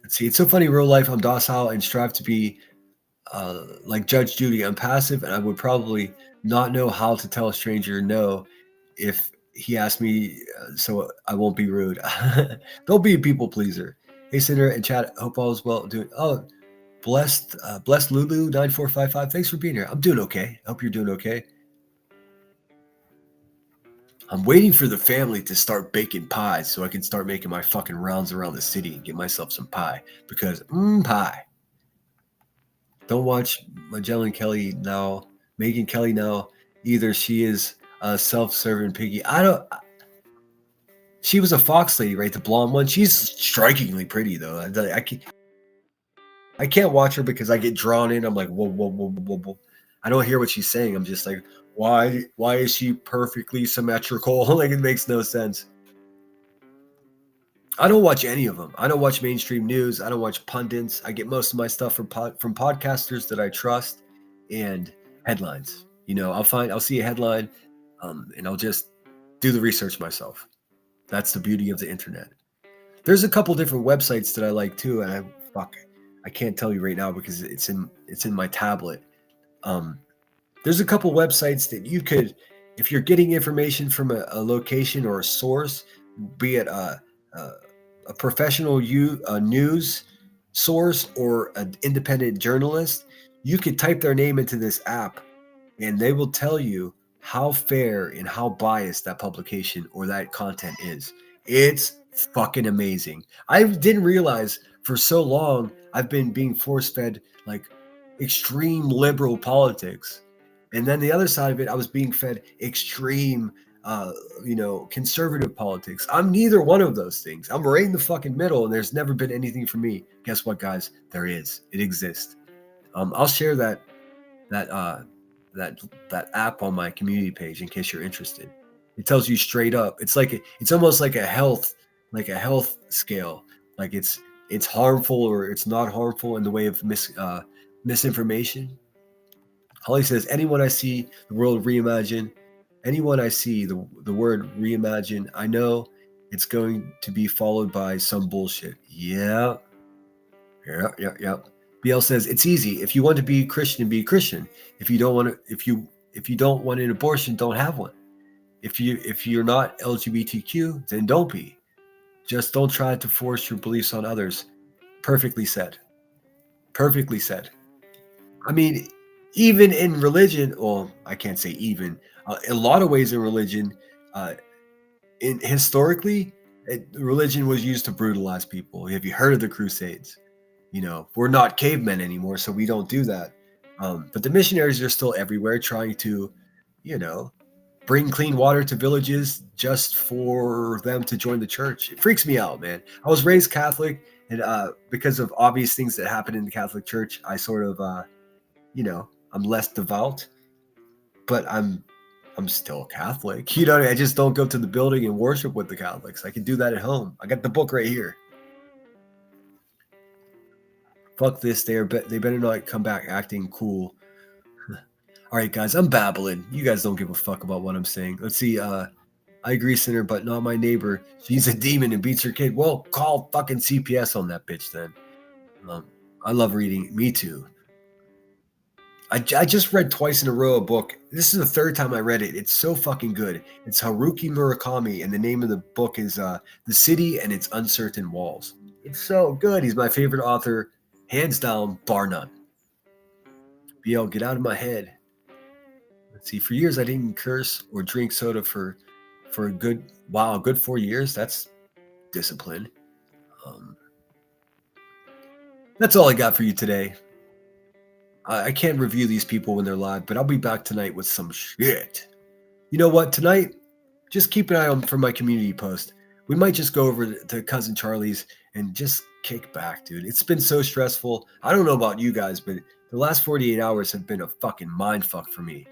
Let's see. It's so funny. In real life, I'm docile and strive to be like Judge Judy. I'm passive, and I would probably not know how to tell a stranger no if he asked me, so I won't be rude. Don't be a people pleaser. Hey, Cinder and chat. Hope all is well. Blessed Lulu 9455. Thanks for being here. I'm doing okay. Hope you're doing okay. I'm waiting for the family to start baking pies so I can start making my fucking rounds around the city and get myself some pie, because pie. Don't watch Meghan Kelly now either. She is a self-serving piggy. She was a Fox lady, right? The blonde one. She's strikingly pretty, though. I can't watch her because I get drawn in. I'm like, whoa. I don't hear what she's saying. I'm just like, why is she perfectly symmetrical? Like, it makes no sense. I don't watch any of them. I don't watch mainstream news. I don't watch pundits. I get most of my stuff from podcasters that I trust and headlines. I'll see a headline, and I'll just do the research myself. That's the beauty of the internet. There's a couple different websites that I like too, and I can't tell you right now because it's in my tablet. There's a couple websites that you could, if you're getting information from a location or a source, be it a professional news source or an independent journalist, you could type their name into this app, and they will tell you how fair and how biased that publication or that content is. It's fucking amazing. I didn't realize for so long I've been being force fed like extreme liberal politics. And then the other side of it, I was being fed extreme, conservative politics. I'm neither one of those things. I'm right in the fucking middle, and there's never been anything for me. Guess what, guys? There is. It exists. I'll share that app on my community page in case you're interested. It tells you straight up. It's almost like a health scale. Like it's harmful or it's not harmful in the way of misinformation. Holly says, anyone I see the world reimagine, anyone I see the word reimagine, I know it's going to be followed by some bullshit. Yeah. BL says it's easy. If you want to be Christian, be a Christian. If you don't want to, if you don't want an abortion, don't have one. If you're not LGBTQ, then don't be. Just don't try to force your beliefs on others. Perfectly said. Perfectly said. I mean, even in religion, well, I can't say even. In a lot of ways in religion, historically, religion was used to brutalize people. Have you heard of the Crusades? We're not cavemen anymore, so we don't do that. But the missionaries are still everywhere trying to, bring clean water to villages just for them to join the church. It freaks me out, man. I was raised Catholic, and because of obvious things that happen in the Catholic Church, I sort of, I'm less devout, but I'm still Catholic. I just don't go to the building and worship with the Catholics. I can do that at home. I got the book right here. Fuck this. They better not come back acting cool. All right, guys, I'm babbling. You guys don't give a fuck about what I'm saying. Let's see. I agree, Sinner, but not my neighbor. She's a demon and beats her kid. Well, call fucking CPS on that bitch then. I love reading. Me too. I just read twice in a row a book. This is the third time I read it. It's so fucking good. It's Haruki Murakami, and the name of the book is The City and Its Uncertain Walls. It's so good. He's my favorite author, hands down, bar none. BL, get out of my head. Let's see. For years, I didn't curse or drink soda for a good 4 years. That's discipline. That's all I got for you today. I can't review these people when they're live, but I'll be back tonight with some shit. You know what? Tonight, just keep an eye on for my community post. We might just go over to Cousin Charlie's and just kick back, dude. It's been so stressful. I don't know about you guys, but the last 48 hours have been a fucking mind fuck for me.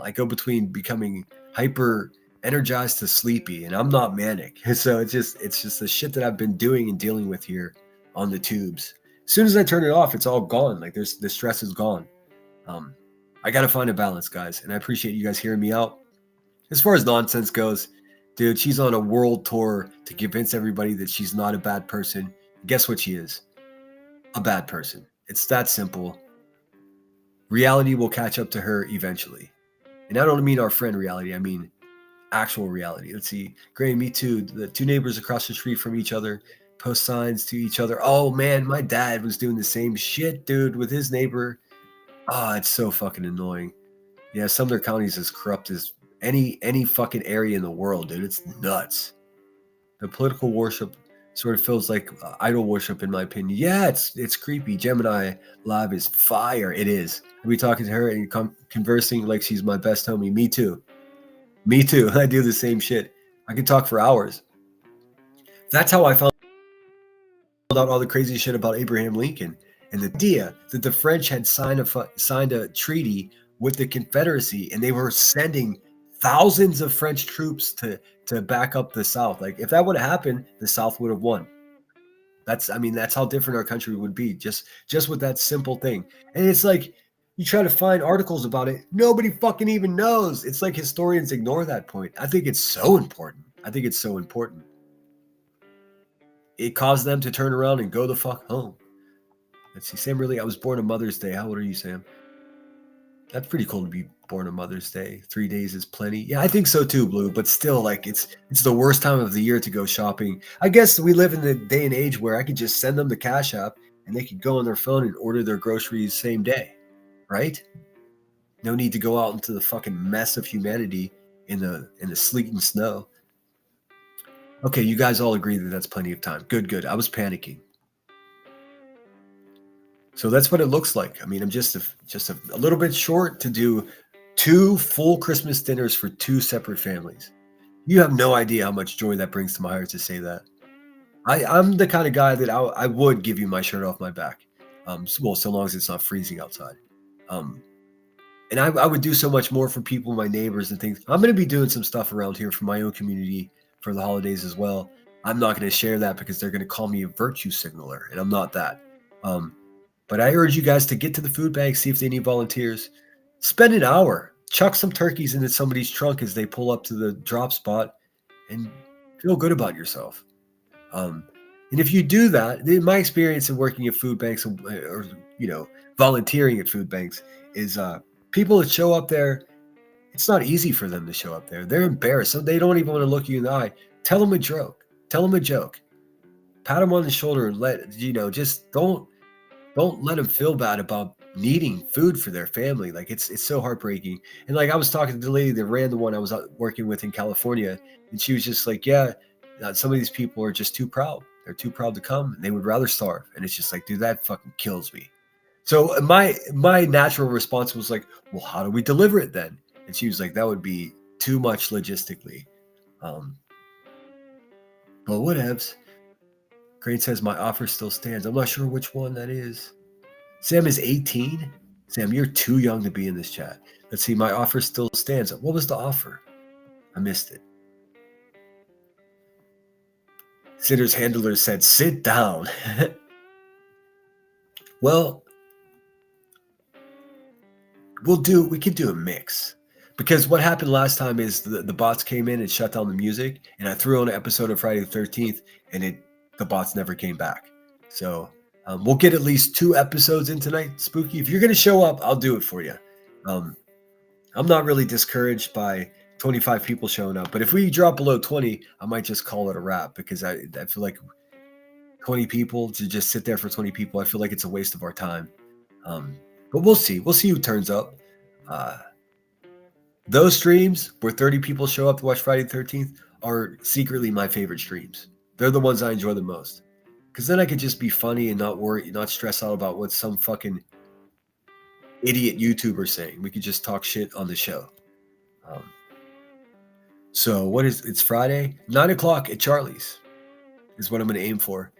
I go between becoming hyper energized to sleepy, and I'm not manic. So it's just the shit that I've been doing and dealing with here on the tubes. As soon as I turn it off, it's all gone. Like the stress is gone. I got to find a balance, guys. And I appreciate you guys hearing me out. As far as nonsense goes, dude, she's on a world tour to convince everybody that she's not a bad person. Guess what she is? A bad person. It's that simple. Reality will catch up to her eventually. And I don't mean our friend reality. I mean actual reality. Let's see. Gray, me too. The two neighbors across the street from each other post signs to each other. Oh man, my dad was doing the same shit, dude, with his neighbor. It's so fucking annoying. Yeah, some of their counties as corrupt as any fucking area in the world, dude. It's nuts. The political worship sort of feels like idol worship, in my opinion. Yeah, it's creepy. Gemini Live is fire. It is. I'll be talking to her and conversing like she's my best homie. Me too. Me too. I do the same shit. I could talk for hours. That's how I found out all the crazy shit about Abraham Lincoln and the idea that the French had signed a treaty with the Confederacy, and they were sending thousands of French troops to back up the South. Like if that would have happened, the South would have won. That's how different our country would be just with that simple thing. And it's like you try to find articles about it, nobody fucking even knows. It's like historians ignore that point. I think it's so important. It caused them to turn around and go the fuck home. Let's see. Sam, really, I was born on Mother's Day. How old are you, Sam? That's pretty cool to be born on Mother's Day. 3 days is plenty. Yeah, I think so too, Blue. But still, like it's the worst time of the year to go shopping. I guess we live in the day and age where I could just send them the Cash App and they could go on their phone and order their groceries same day, right? No need to go out into the fucking mess of humanity in the sleet and snow. Okay, you guys all agree that that's plenty of time. Good. I was panicking. So that's what it looks like. I mean, I'm just a little bit short to do 2 full Christmas dinners for 2 separate families. You have no idea how much joy that brings to my heart to say that. I'm the kind of guy that I would give you my shirt off my back. So long as it's not freezing outside. And I would do so much more for people, my neighbors and things. I'm going to be doing some stuff around here for my own community for the holidays as well. I'm not going to share that because they're going to call me a virtue signaler, and I'm not that. But I urge you guys to get to the food bank, see if they need volunteers. Spend an hour, chuck some turkeys into somebody's trunk as they pull up to the drop spot, and feel good about yourself. And if you do that, in my experience in working at food banks or volunteering at food banks is people that show up there, it's not easy for them to show up there. They're embarrassed. So they don't even want to look you in the eye. Tell them a joke. Pat them on the shoulder and just don't let them feel bad about needing food for their family. Like it's so heartbreaking. And like I was talking to the lady that ran the one I was working with in California, and she was just like, yeah, some of these people are just too proud. They're too proud to come. And they would rather starve. And it's just like, dude, that fucking kills me. So my natural response was like, well, how do we deliver it then? And she was like, that would be too much logistically. But whatevs. Crane says my offer still stands. I'm not sure which one that is. Sam is 18. Sam, you're too young to be in this chat. Let's see. My offer still stands. What was the offer? I missed it. Sitter's handler said, sit down. Well, we could do a mix. Because what happened last time is the bots came in and shut down the music, and I threw on an episode of Friday the 13th, and the bots never came back. So we'll get at least 2 episodes in tonight. Spooky, if you're going to show up, I'll do it for you. I'm not really discouraged by 25 people showing up, but if we drop below 20, I might just call it a wrap, because I feel like 20 people to just sit there for 20 people, I feel like it's a waste of our time. But we'll see who turns up. Those streams where 30 people show up to watch Friday the 13th are secretly my favorite streams. They're the ones I enjoy the most. Because then I could just be funny and not stress out about what some fucking idiot YouTuber's saying. We could just talk shit on the show. So it's Friday, 9:00 at Charlie's is what I'm going to aim for.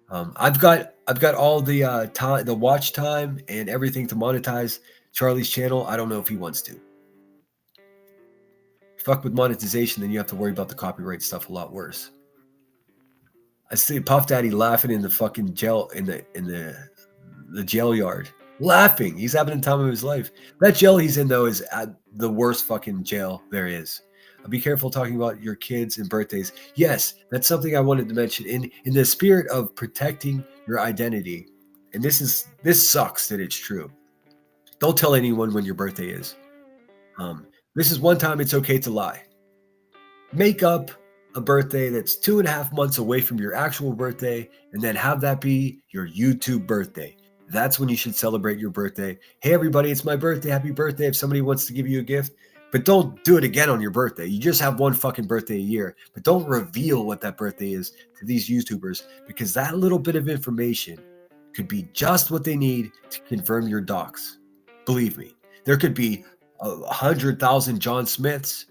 I've got all the time, the watch time and everything to monetize Charlie's channel. I don't know if he wants to. Fuck with monetization, then you have to worry about the copyright stuff a lot worse. I see Puff Daddy laughing in the fucking jail in the jail yard. Laughing. He's having the time of his life. That jail he's in though is at the worst fucking jail there is. Be careful talking about your kids and birthdays. Yes, that's something I wanted to mention. In the spirit of protecting your identity, and this sucks that it's true. Don't tell anyone when your birthday is. This is one time it's okay to lie. Make up a birthday that's 2.5 months away from your actual birthday, and then have that be your YouTube birthday. That's when you should celebrate your birthday. Hey, everybody, it's my birthday. Happy birthday. If somebody wants to give you a gift, but don't do it again on your birthday. You just have one fucking birthday a year, but don't reveal what that birthday is to these YouTubers, because that little bit of information could be just what they need to confirm your docs. Believe me, there could be 100,000 John Smiths,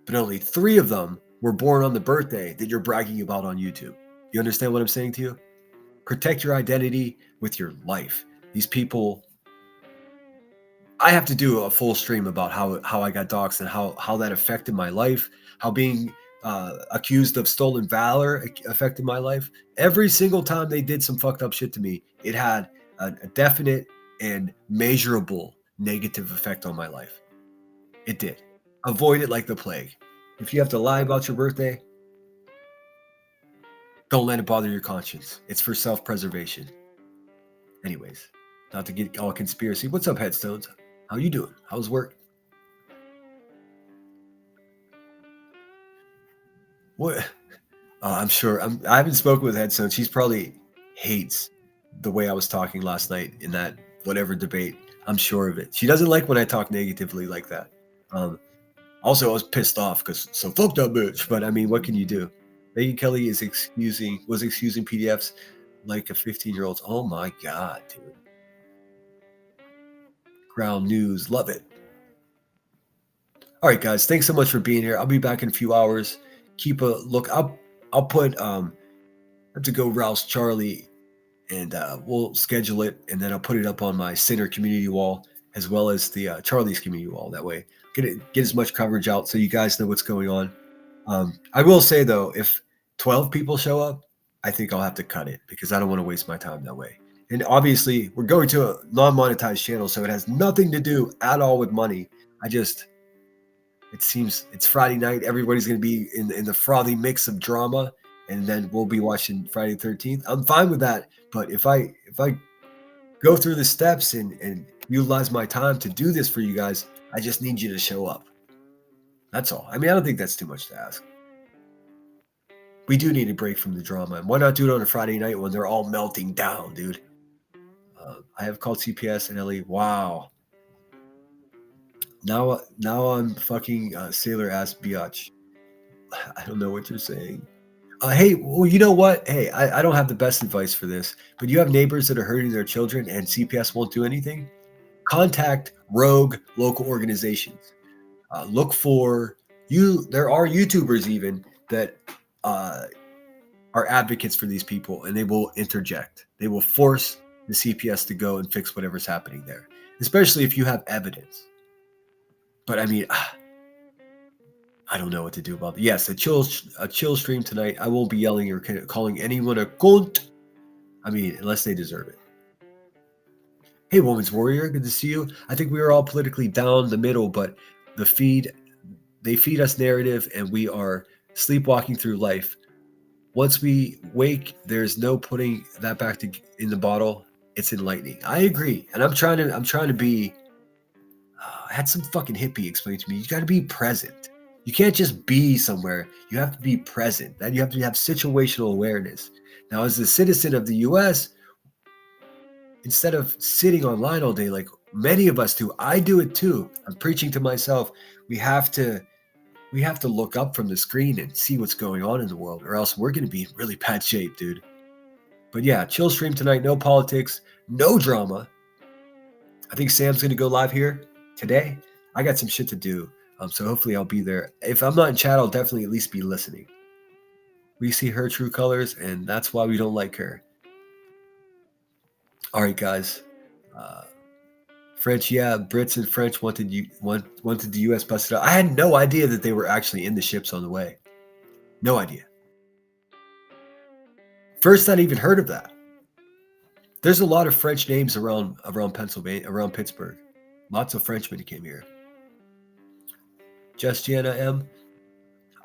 but only 3 of them were born on the birthday that you're bragging about on YouTube. You understand what I'm saying to you? Protect your identity with your life. These people, I have to do a full stream about how I got doxxed and how that affected my life, how being accused of stolen valor affected my life. Every single time they did some fucked up shit to me, it had a definite and measurable negative effect on my life. It did. Avoid it like the plague. If you have to lie about your birthday, don't let it bother your conscience. It's for self-preservation. Anyways, not to get all conspiracy. What's up, Headstones? How you doing? How's work? What? I'm sure. I haven't spoken with Headstones. She's probably hates the way I was talking last night in that whatever debate. I'm sure of it. She doesn't like when I talk negatively like that. Also, I was pissed off because so fuck that bitch. But I mean, what can you do? Megan Kelly was excusing PDFs like a 15-year-old. Oh my god, dude. Ground news, love it. All right, guys, thanks so much for being here. I'll be back in a few hours. Keep a look. I'll put I have to go rouse Charlie, and we'll schedule it, and then I'll put it up on my center community wall as well as the Charlie's community wall. That way, get as much coverage out so you guys know what's going on. I will say though, if 12 people show up, I think I'll have to cut it because I don't want to waste my time that way. And obviously, we're going to a non-monetized channel, so it has nothing to do at all with money. It seems it's Friday night. Everybody's going to be in the frothy mix of drama, and then we'll be watching Friday the 13th. I'm fine with that, but if I go through the steps and utilize my time to do this for you guys, I just need you to show up. That's all. I mean, I don't think that's too much to ask. We do need a break from the drama, and why not do it on a Friday night when they're all melting down, dude? I have called CPS and LE. Wow. Now I'm fucking sailor ass biatch. I don't know what you're saying. Hey, well, you know what? Hey, I don't have the best advice for this, but you have neighbors that are hurting their children and CPS won't do anything? Contact rogue local organizations. Look for there are YouTubers even that are advocates for these people, and they will interject. They will force the CPS to go and fix whatever's happening there, especially if you have evidence. But I mean, I don't know what to do about it. Yes, a chill stream tonight. I won't be yelling or calling anyone a cunt. I mean, unless they deserve it. Hey, Woman's Warrior, good to see you. I think we are all politically down the middle, but they feed us narrative, and we are sleepwalking through life. Once we wake, there's no putting that back in the bottle. It's enlightening. I agree, and I'm trying to be. I had some fucking hippie explain to me, you got to be present. You can't just be somewhere. You have to be present. And you have to have situational awareness. Now, as a citizen of the U.S., instead of sitting online all day like many of us do, I do it too. I'm preaching to myself. We have to look up from the screen and see what's going on in the world, or else we're going to be in really bad shape, dude. But yeah, chill stream tonight. No politics, no drama. I think Sam's going to go live here today. I got some shit to do, so hopefully I'll be there. If I'm not in chat, I'll definitely at least be listening. We see her true colors, and that's why we don't like her. All right, guys. French, yeah, Brits and French wanted the U.S. busted out. I had no idea that they were actually in the ships on the way. No idea. First, I'd even heard of that. There's a lot of French names around Pennsylvania, around Pittsburgh. Lots of Frenchmen came here. Just Jana M.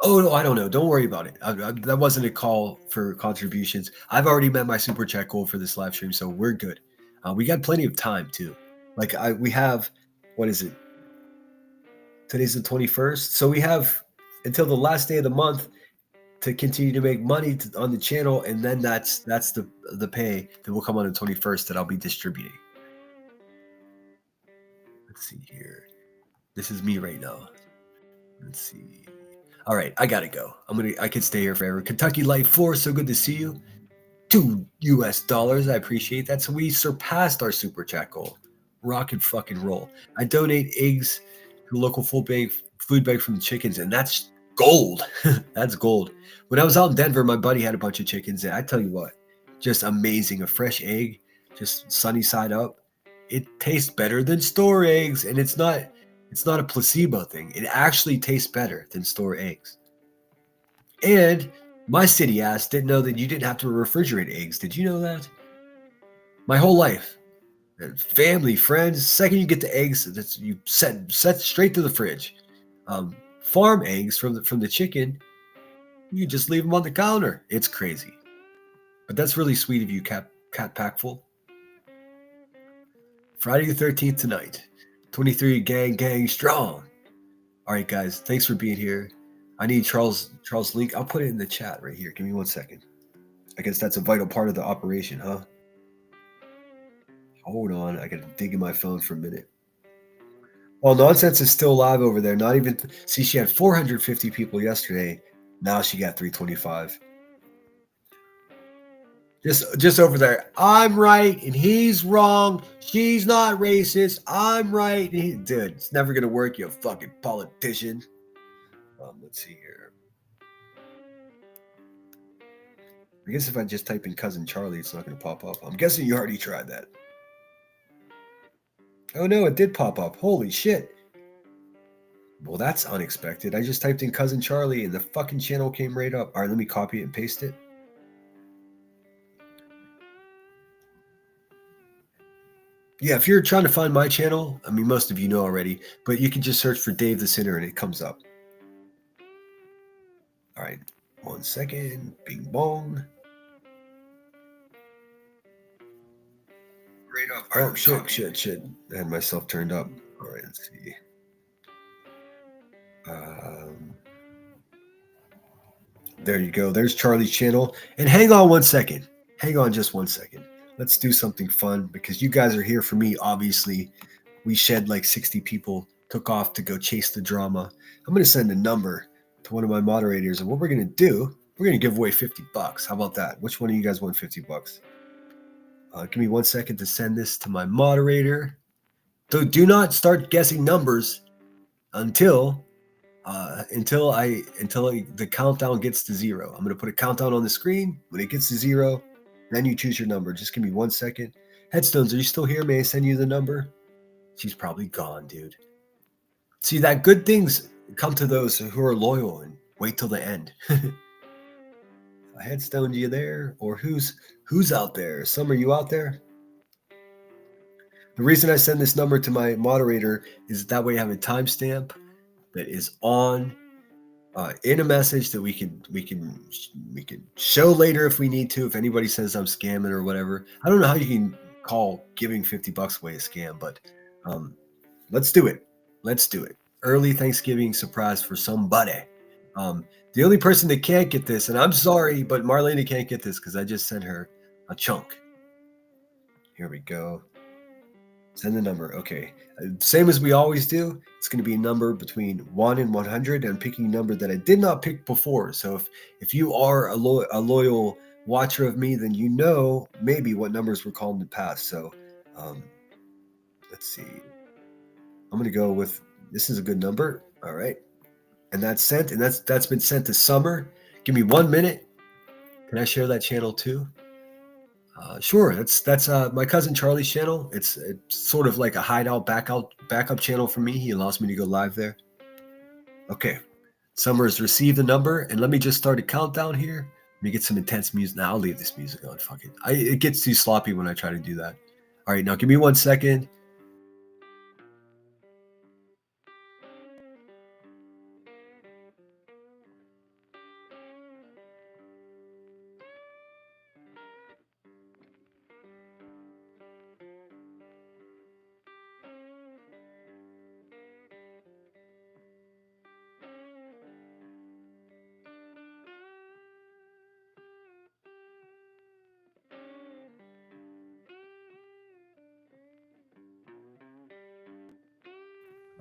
Oh, no, I don't know. Don't worry about it. That wasn't a call for contributions. I've already met my super chat goal for this live stream, so we're good. We got plenty of time too. Like we have, what is it? Today's the 21st, so we have until the last day of the month to continue to make money on the channel, and then that's the pay that will come on the 21st that I'll be distributing. Let's see here. This is me right now. Let's see. All right, I gotta go. I could stay here forever. Kentucky Light 4, so good to see you. $2 US. I appreciate that. So we surpassed our super chat goal. Rock and fucking roll. I donate eggs to local food bank from the chickens, and that's gold. That's gold. When I was out in Denver, my buddy had a bunch of chickens, and I tell you what, just amazing. A fresh egg, just sunny side up. It tastes better than store eggs, and it's not a placebo thing. It actually tastes better than store eggs. And my city ass didn't know that you didn't have to refrigerate eggs. Did you know that? My whole life, family, friends, second you get the eggs, that's you set straight to the fridge. Farm eggs from the chicken, you just leave them on the counter. It's crazy, but that's really sweet of you, Cat Packful. Friday the 13th tonight, 23 gang strong. All right, guys, thanks for being here. I need Charles' link. I'll put it in the chat right here. Give me 1 second. I guess that's a vital part of the operation, huh? Hold on, I gotta dig in my phone for a minute. Well, Nonsense is still live over there. Not even see, she had 450 people yesterday. Now she got 325. Just over there. I'm right and he's wrong. She's not racist. I'm right. Dude, it's never gonna work, you fucking politician. Let's see here. I guess if I just type in Cousin Charlie, it's not gonna pop up. I'm guessing you already tried that. Oh no, it did pop up. Holy shit. Well, that's unexpected. I just typed in Cousin Charlie and the fucking channel came right up. All right, let me copy it and paste it. Yeah, if you're trying to find my channel, I mean, most of you know already, but you can just search for Dave the Sinner and it comes up. All right, 1 second. Bing bong. Right up. Oh, shit. I had myself turned up. All right, let's see. There you go. There's Charlie's channel. And hang on 1 second. Hang on just 1 second. Let's do something fun because you guys are here for me, obviously. We shed like 60 people, took off to go chase the drama. I'm going to send a number to one of my moderators. And what we're going to do, we're going to give away $50. How about that? Which one of you guys want $50? Give me 1 second to send this to my moderator. So do not start guessing numbers until the countdown gets to 0. I'm going to put a countdown on the screen. When it gets to 0, then you choose your number. Just give me 1 second. Headstones, are you still here? May I send you the number? She's probably gone, dude. See, that good things come to those who are loyal and wait till the end. Headstone, you there? Or who's out there? Some, are you out there? The reason I send this number to my moderator is that way I have a timestamp that is on in a message that we can show later if we need to. If anybody says I'm scamming or whatever, I don't know how you can call giving $50 away a scam, but let's do it. Let's do it. Early Thanksgiving surprise for somebody. The only person that can't get this, and I'm sorry, but Marlena can't get this because I just sent her a chunk. Here we go. Send the number. Okay. Same as we always do. It's going to be a number between 1 and 100. I'm picking a number that I did not pick before. So if you are a loyal watcher of me, then you know maybe what numbers were called in the past. So let's see. I'm going to go with, this is a good number. All right. And that's sent. And that's been sent to Summer. Give me 1 minute. Can I share that channel too? Sure, that's my cousin Charlie's channel. It's sort of like a hideout backup channel for me. He allows me to go live there. Okay, Summer has received the number, and let me just start a countdown here. Let me get some intense music. Now I'll leave this music on. Fuck it. It gets too sloppy when I try to do that. All right, now give me 1 second.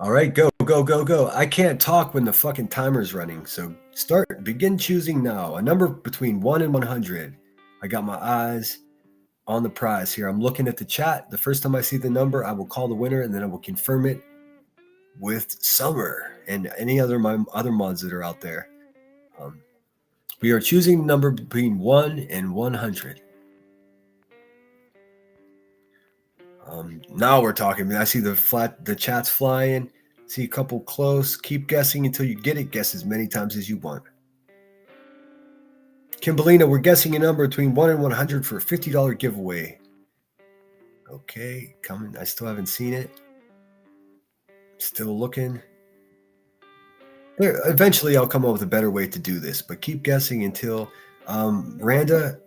All right, go. I can't talk when the fucking timer's running. So begin choosing now. A number between 1 and 100. I got my eyes on the prize here. I'm looking at the chat. The first time I see the number, I will call the winner and then I will confirm it with Summer and any other mods that are out there. We are choosing a number between 1 and 100. Now we're talking. I see the chat's flying. See a couple close. Keep guessing until you get it. Guess as many times as you want. Kimberlina, we're guessing a number between 1 and 100 for a $50 giveaway. Okay, coming. I still haven't seen it. Still looking. Eventually, I'll come up with a better way to do this, but keep guessing until Randa,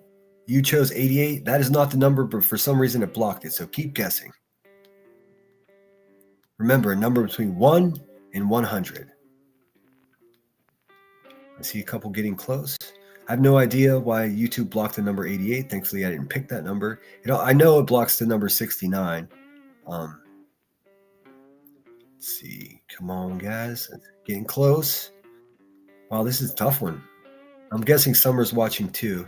you chose 88. That is not the number, but for some reason it blocked it. So keep guessing. Remember, a number between 1 and 100. I see a couple getting close. I have no idea why YouTube blocked the number 88. Thankfully, I didn't pick that number. I know it blocks the number 69. Let's see. Come on, guys. It's getting close. Wow, this is a tough one. I'm guessing Summer's watching too.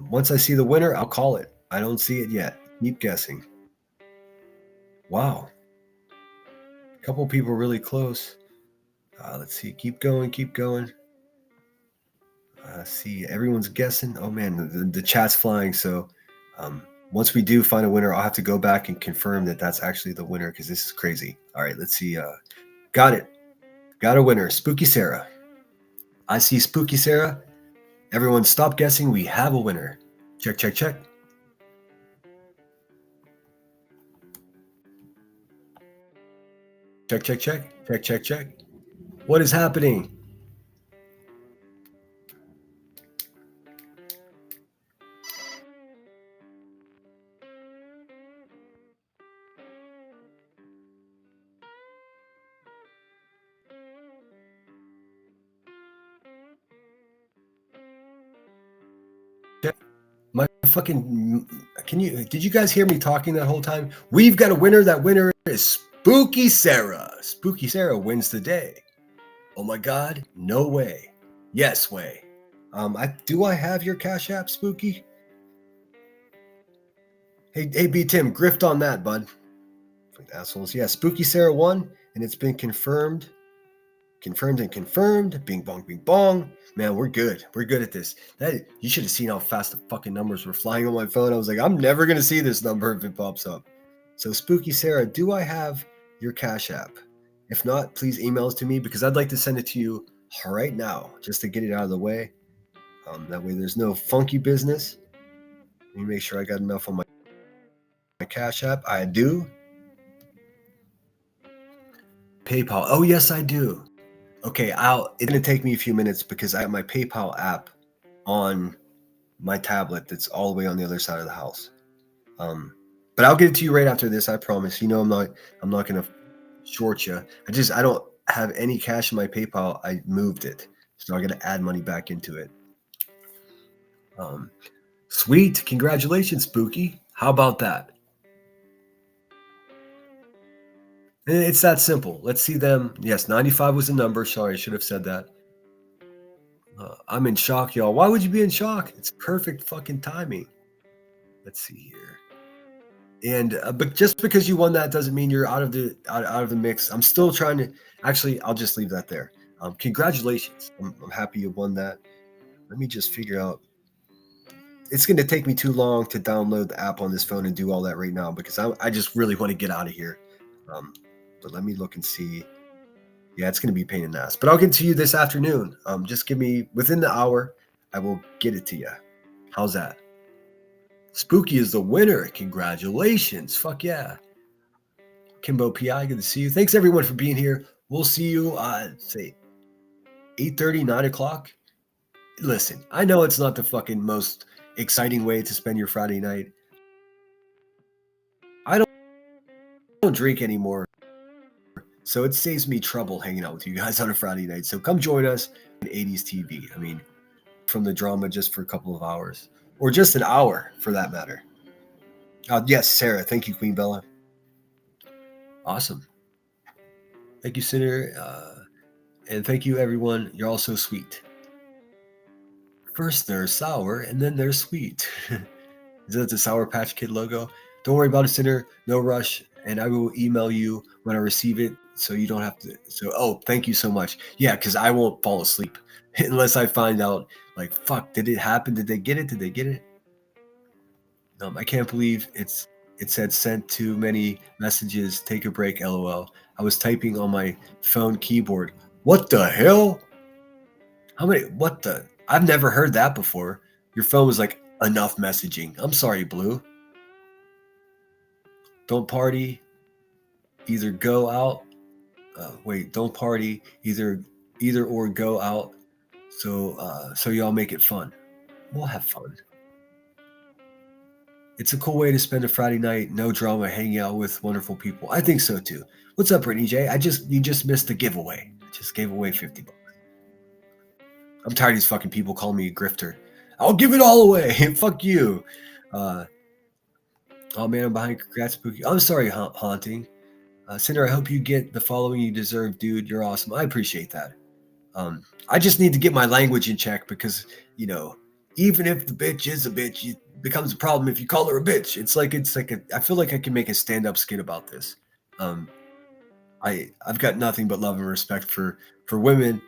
Once I see the winner, I'll call it. I don't see it yet. Keep guessing. Wow. A couple people really close. Let's see. Keep going. Keep going. See, everyone's guessing. Oh man, the chat's flying. So once we do find a winner, I'll have to go back and confirm that that's actually the winner because this is crazy. All right, let's see. Got it. Got a winner. Spooky Sarah. I see Spooky Sarah. Everyone stop guessing. We have a winner. Check, check, check. Check, check, check. Check, check, check. What is happening? My fucking, did you guys hear me talking that whole time? We've got a winner. That winner is Spooky Sarah. Spooky Sarah wins the day. Oh my God, no way. Yes way. Do I have your Cash App, Spooky? Hey, B Tim, grift on that, bud. Assholes. Yeah, Spooky Sarah won, and it's been confirmed. Confirmed and confirmed. Bing bong, bing bong. Man, we're good. We're good at this. You should have seen how fast the fucking numbers were flying on my phone. I was like, I'm never gonna see this number if it pops up. So, Spooky Sarah, do I have your Cash App? If not, please email it to me because I'd like to send it to you right now, just to get it out of the way. That way, there's no funky business. Let me make sure I got enough on my Cash App. I do. PayPal. Oh yes, I do. Okay, it's gonna take me a few minutes because I have my PayPal app on my tablet that's all the way on the other side of the house. But I'll get it to you right after this, I promise. You know I'm not gonna short you. I don't have any cash in my PayPal. I moved it. So I gotta add money back into it. Sweet, congratulations, Spooky. How about that? It's that simple. Let's see them. Yes, 95 was the number. Sorry, I should have said that. I'm in shock, y'all. Why would you be in shock? It's perfect fucking timing. Let's see here. And but just because you won that doesn't mean you're out of the mix. I'm still trying to. Actually, I'll just leave that there. Congratulations. I'm happy you won that. Let me just figure out. It's going to take me too long to download the app on this phone and do all that right now because I just really want to get out of here. But let me look and see. Yeah, it's going to be a pain in the ass. But I'll get to you this afternoon. Just give me, within the hour, I will get it to you. How's that? Spooky is the winner. Congratulations. Fuck yeah. Kimbo PI, good to see you. Thanks everyone for being here. We'll see you, say, 8:30, 9 o'clock. Listen, I know it's not the fucking most exciting way to spend your Friday night. I don't drink anymore. So it saves me trouble hanging out with you guys on a Friday night. So come join us in 80s TV. I mean, from the drama just for a couple of hours. Or just an hour, for that matter. Yes, Sarah. Thank you, Queen Bella. Awesome. Thank you, Sinner. And thank you, everyone. You're all so sweet. First, they're sour, and then they're sweet. Is that the Sour Patch Kid logo? Don't worry about it, Sinner. No rush. And I will email you when I receive it so you don't have to. So, thank you so much. Yeah, because I won't fall asleep unless I find out, like, fuck, did it happen? Did they get it? Did they get it? I can't believe it said sent too many messages. Take a break, LOL. I was typing on my phone keyboard. What the hell? I've never heard that before. Your phone was like, enough messaging. I'm sorry, Blue. Don't party, either go out. Don't party, either or go out. So y'all make it fun. We'll have fun. It's a cool way to spend a Friday night, no drama, hanging out with wonderful people. I think so too. What's up, Brittany J? You just missed the giveaway. I just gave away $50. I'm tired of these fucking people calling me a grifter. I'll give it all away. Fuck you. Oh man, I'm behind. Congrats, Pookie. I'm sorry, Haunting. Cinder, I hope you get the following you deserve, dude. You're awesome. I appreciate that. I just need to get my language in check because, you know, even if the bitch is a bitch, it becomes a problem if you call her a bitch. I feel like I can make a stand-up skit about this. I've got nothing but love and respect for women,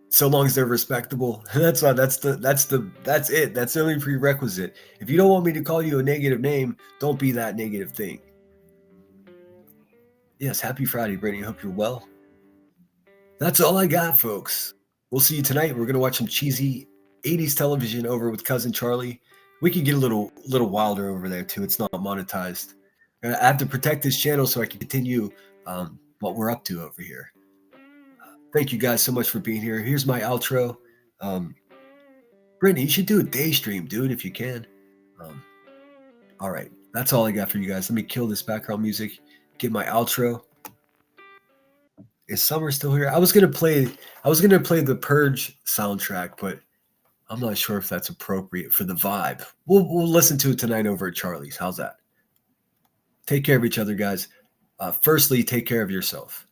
so long as they're respectable. That's it. That's the only prerequisite. If you don't want me to call you a negative name, don't be that negative thing. Yes, happy Friday, Brittany. Hope you're well. That's all I got, folks. We'll see you tonight. We're gonna watch some cheesy 80s television over with Cousin Charlie. We can get a little wilder over there too. It's not monetized. I have to protect this channel so I can continue what we're up to over here. Thank you guys so much for being here. Here's my outro. Brittany, you should do a day stream, dude, if you can. All right, that's all I got for you guys. Let me kill this background music, get my outro. Is Summer still here? I was gonna play the Purge soundtrack, but I'm not sure if that's appropriate for the vibe. We'll listen to it tonight over at Charlie's. How's that? Take care of each other, guys. Firstly, take care of yourself.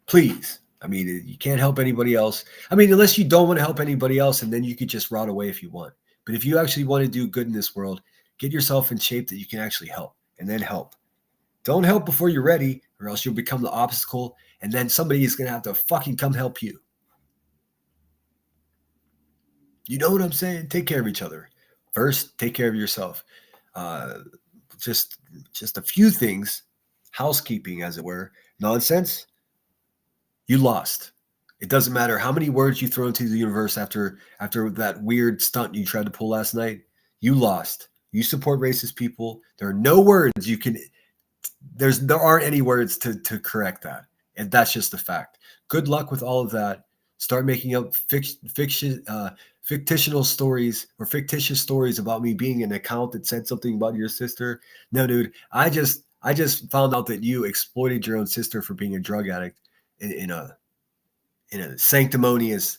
Please. I mean, you can't help anybody else. I mean, unless you don't want to help anybody else, and then you could just rot away if you want. But if you actually want to do good in this world, get yourself in shape that you can actually help, and then help. Don't help before you're ready, or else you'll become the obstacle, and then somebody is going to have to fucking come help you. You know what I'm saying? Take care of each other. First, take care of yourself. Just a few things, housekeeping, as it were. Nonsense. You lost. It doesn't matter how many words you throw into the universe after that weird stunt you tried to pull last night. You lost. You support racist people. There are no words you can. There aren't any words to correct that, and that's just a fact. Good luck with all of that. Start making up fictional stories or fictitious stories about me being an account that said something about your sister. No, dude, I just found out that you exploited your own sister for being a drug addict in a sanctimonious,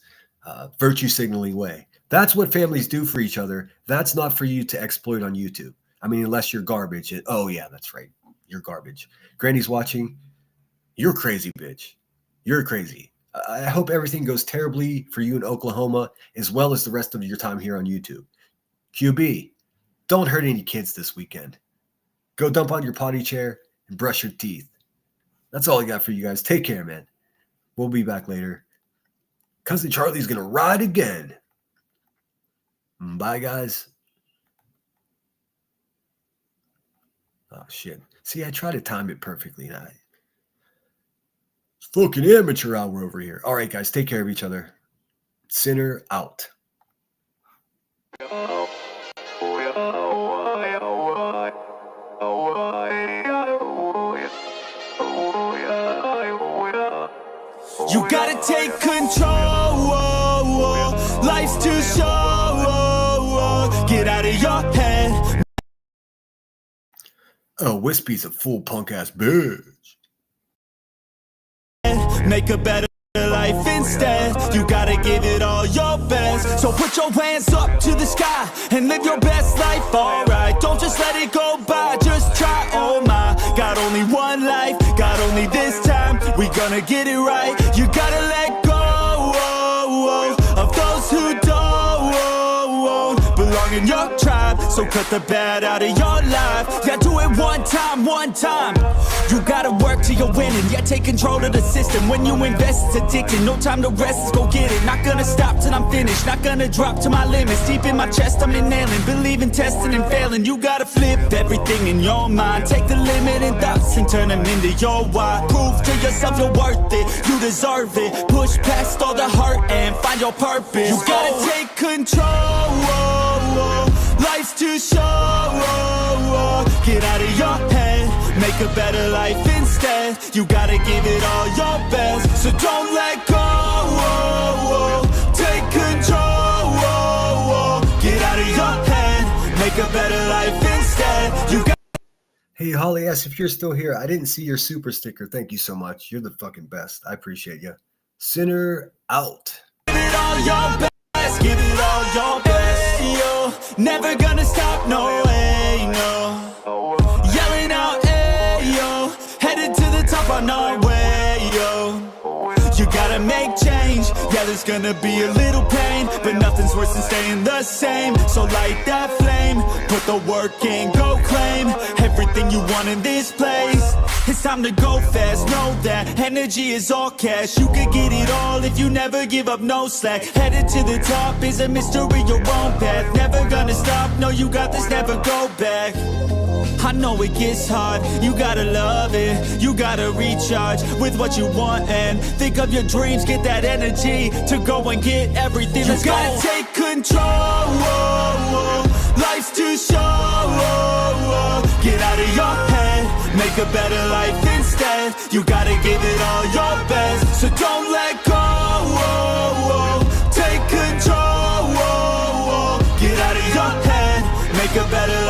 virtue signaling way. That's what families do for each other. That's not for you to exploit on YouTube. I mean, unless you're garbage. Oh yeah, that's right. You're garbage. Granny's watching. You're crazy, bitch. You're crazy. I hope everything goes terribly for you in Oklahoma, as well as the rest of your time here on YouTube. QB, don't hurt any kids this weekend. Go dump on your potty chair and brush your teeth. That's all I got for you guys. Take care, man. We'll be back later. Cousin Charlie's going to ride again. Bye, guys. Oh, shit. See, I try to time it perfectly. It's fucking amateur hour over here. All right, guys. Take care of each other. Sinner out. You gotta take control. Life's too short. Get out of your head. Oh, Wispy's a full punk ass bitch. Make a better life instead. You gotta give it all your best. So put your hands up to the sky and live your best life, alright. Don't just let it go by, just try, oh my. Got only one life, got only this time. We gonna get it right. You gotta let go of those who don't belong in your tribe. So cut the bad out of your life. Yeah, do it one time. You gotta work till you're winning. Yeah, take control of the system. When you invest, it's addicting. No time to rest, let's go get it. Not gonna stop till I'm finished. Not gonna drop to my limits. Deep in my chest, I'm inhaling. Believe in testing and failing. You gotta flip everything in your mind. Take the limiting thoughts and turn them into your why. Prove to yourself you're worth it. You deserve it. Push past all the hurt and find your purpose. You gotta take control. Life's too short. Get out of your head. Make a better life instead. You gotta give it all your best. So don't let go. Take control. Get out of your head. Make a better life instead. You got. Hey, Holly S., if you're still here, I didn't see your super sticker. Thank you so much. You're the fucking best. I appreciate you. Sinner out. Give it all all your best, give it all your best. Yo, never gonna stop, no way, no. Yelling out, hey, yo, headed to the top on our way, yo. You gotta make change, yeah, there's gonna be a little pain, but nothing's worse than staying the same. So light that flame, put the work in, go claim everything you want in this place. It's time to go fast, know that energy is all cash. You could get it all if you never give up, no slack. Headed to the top is a mystery, your own path. Never gonna stop, no, you got this, never go back. I know it gets hard, you gotta love it. You gotta recharge with what you want and think of your dreams. Get that energy to go and get everything. Let's go. You gotta take control. Life's too short. Get out of your head, make a better life instead. You gotta give it all your best, so don't let go. Take control. Get out of your head, make a better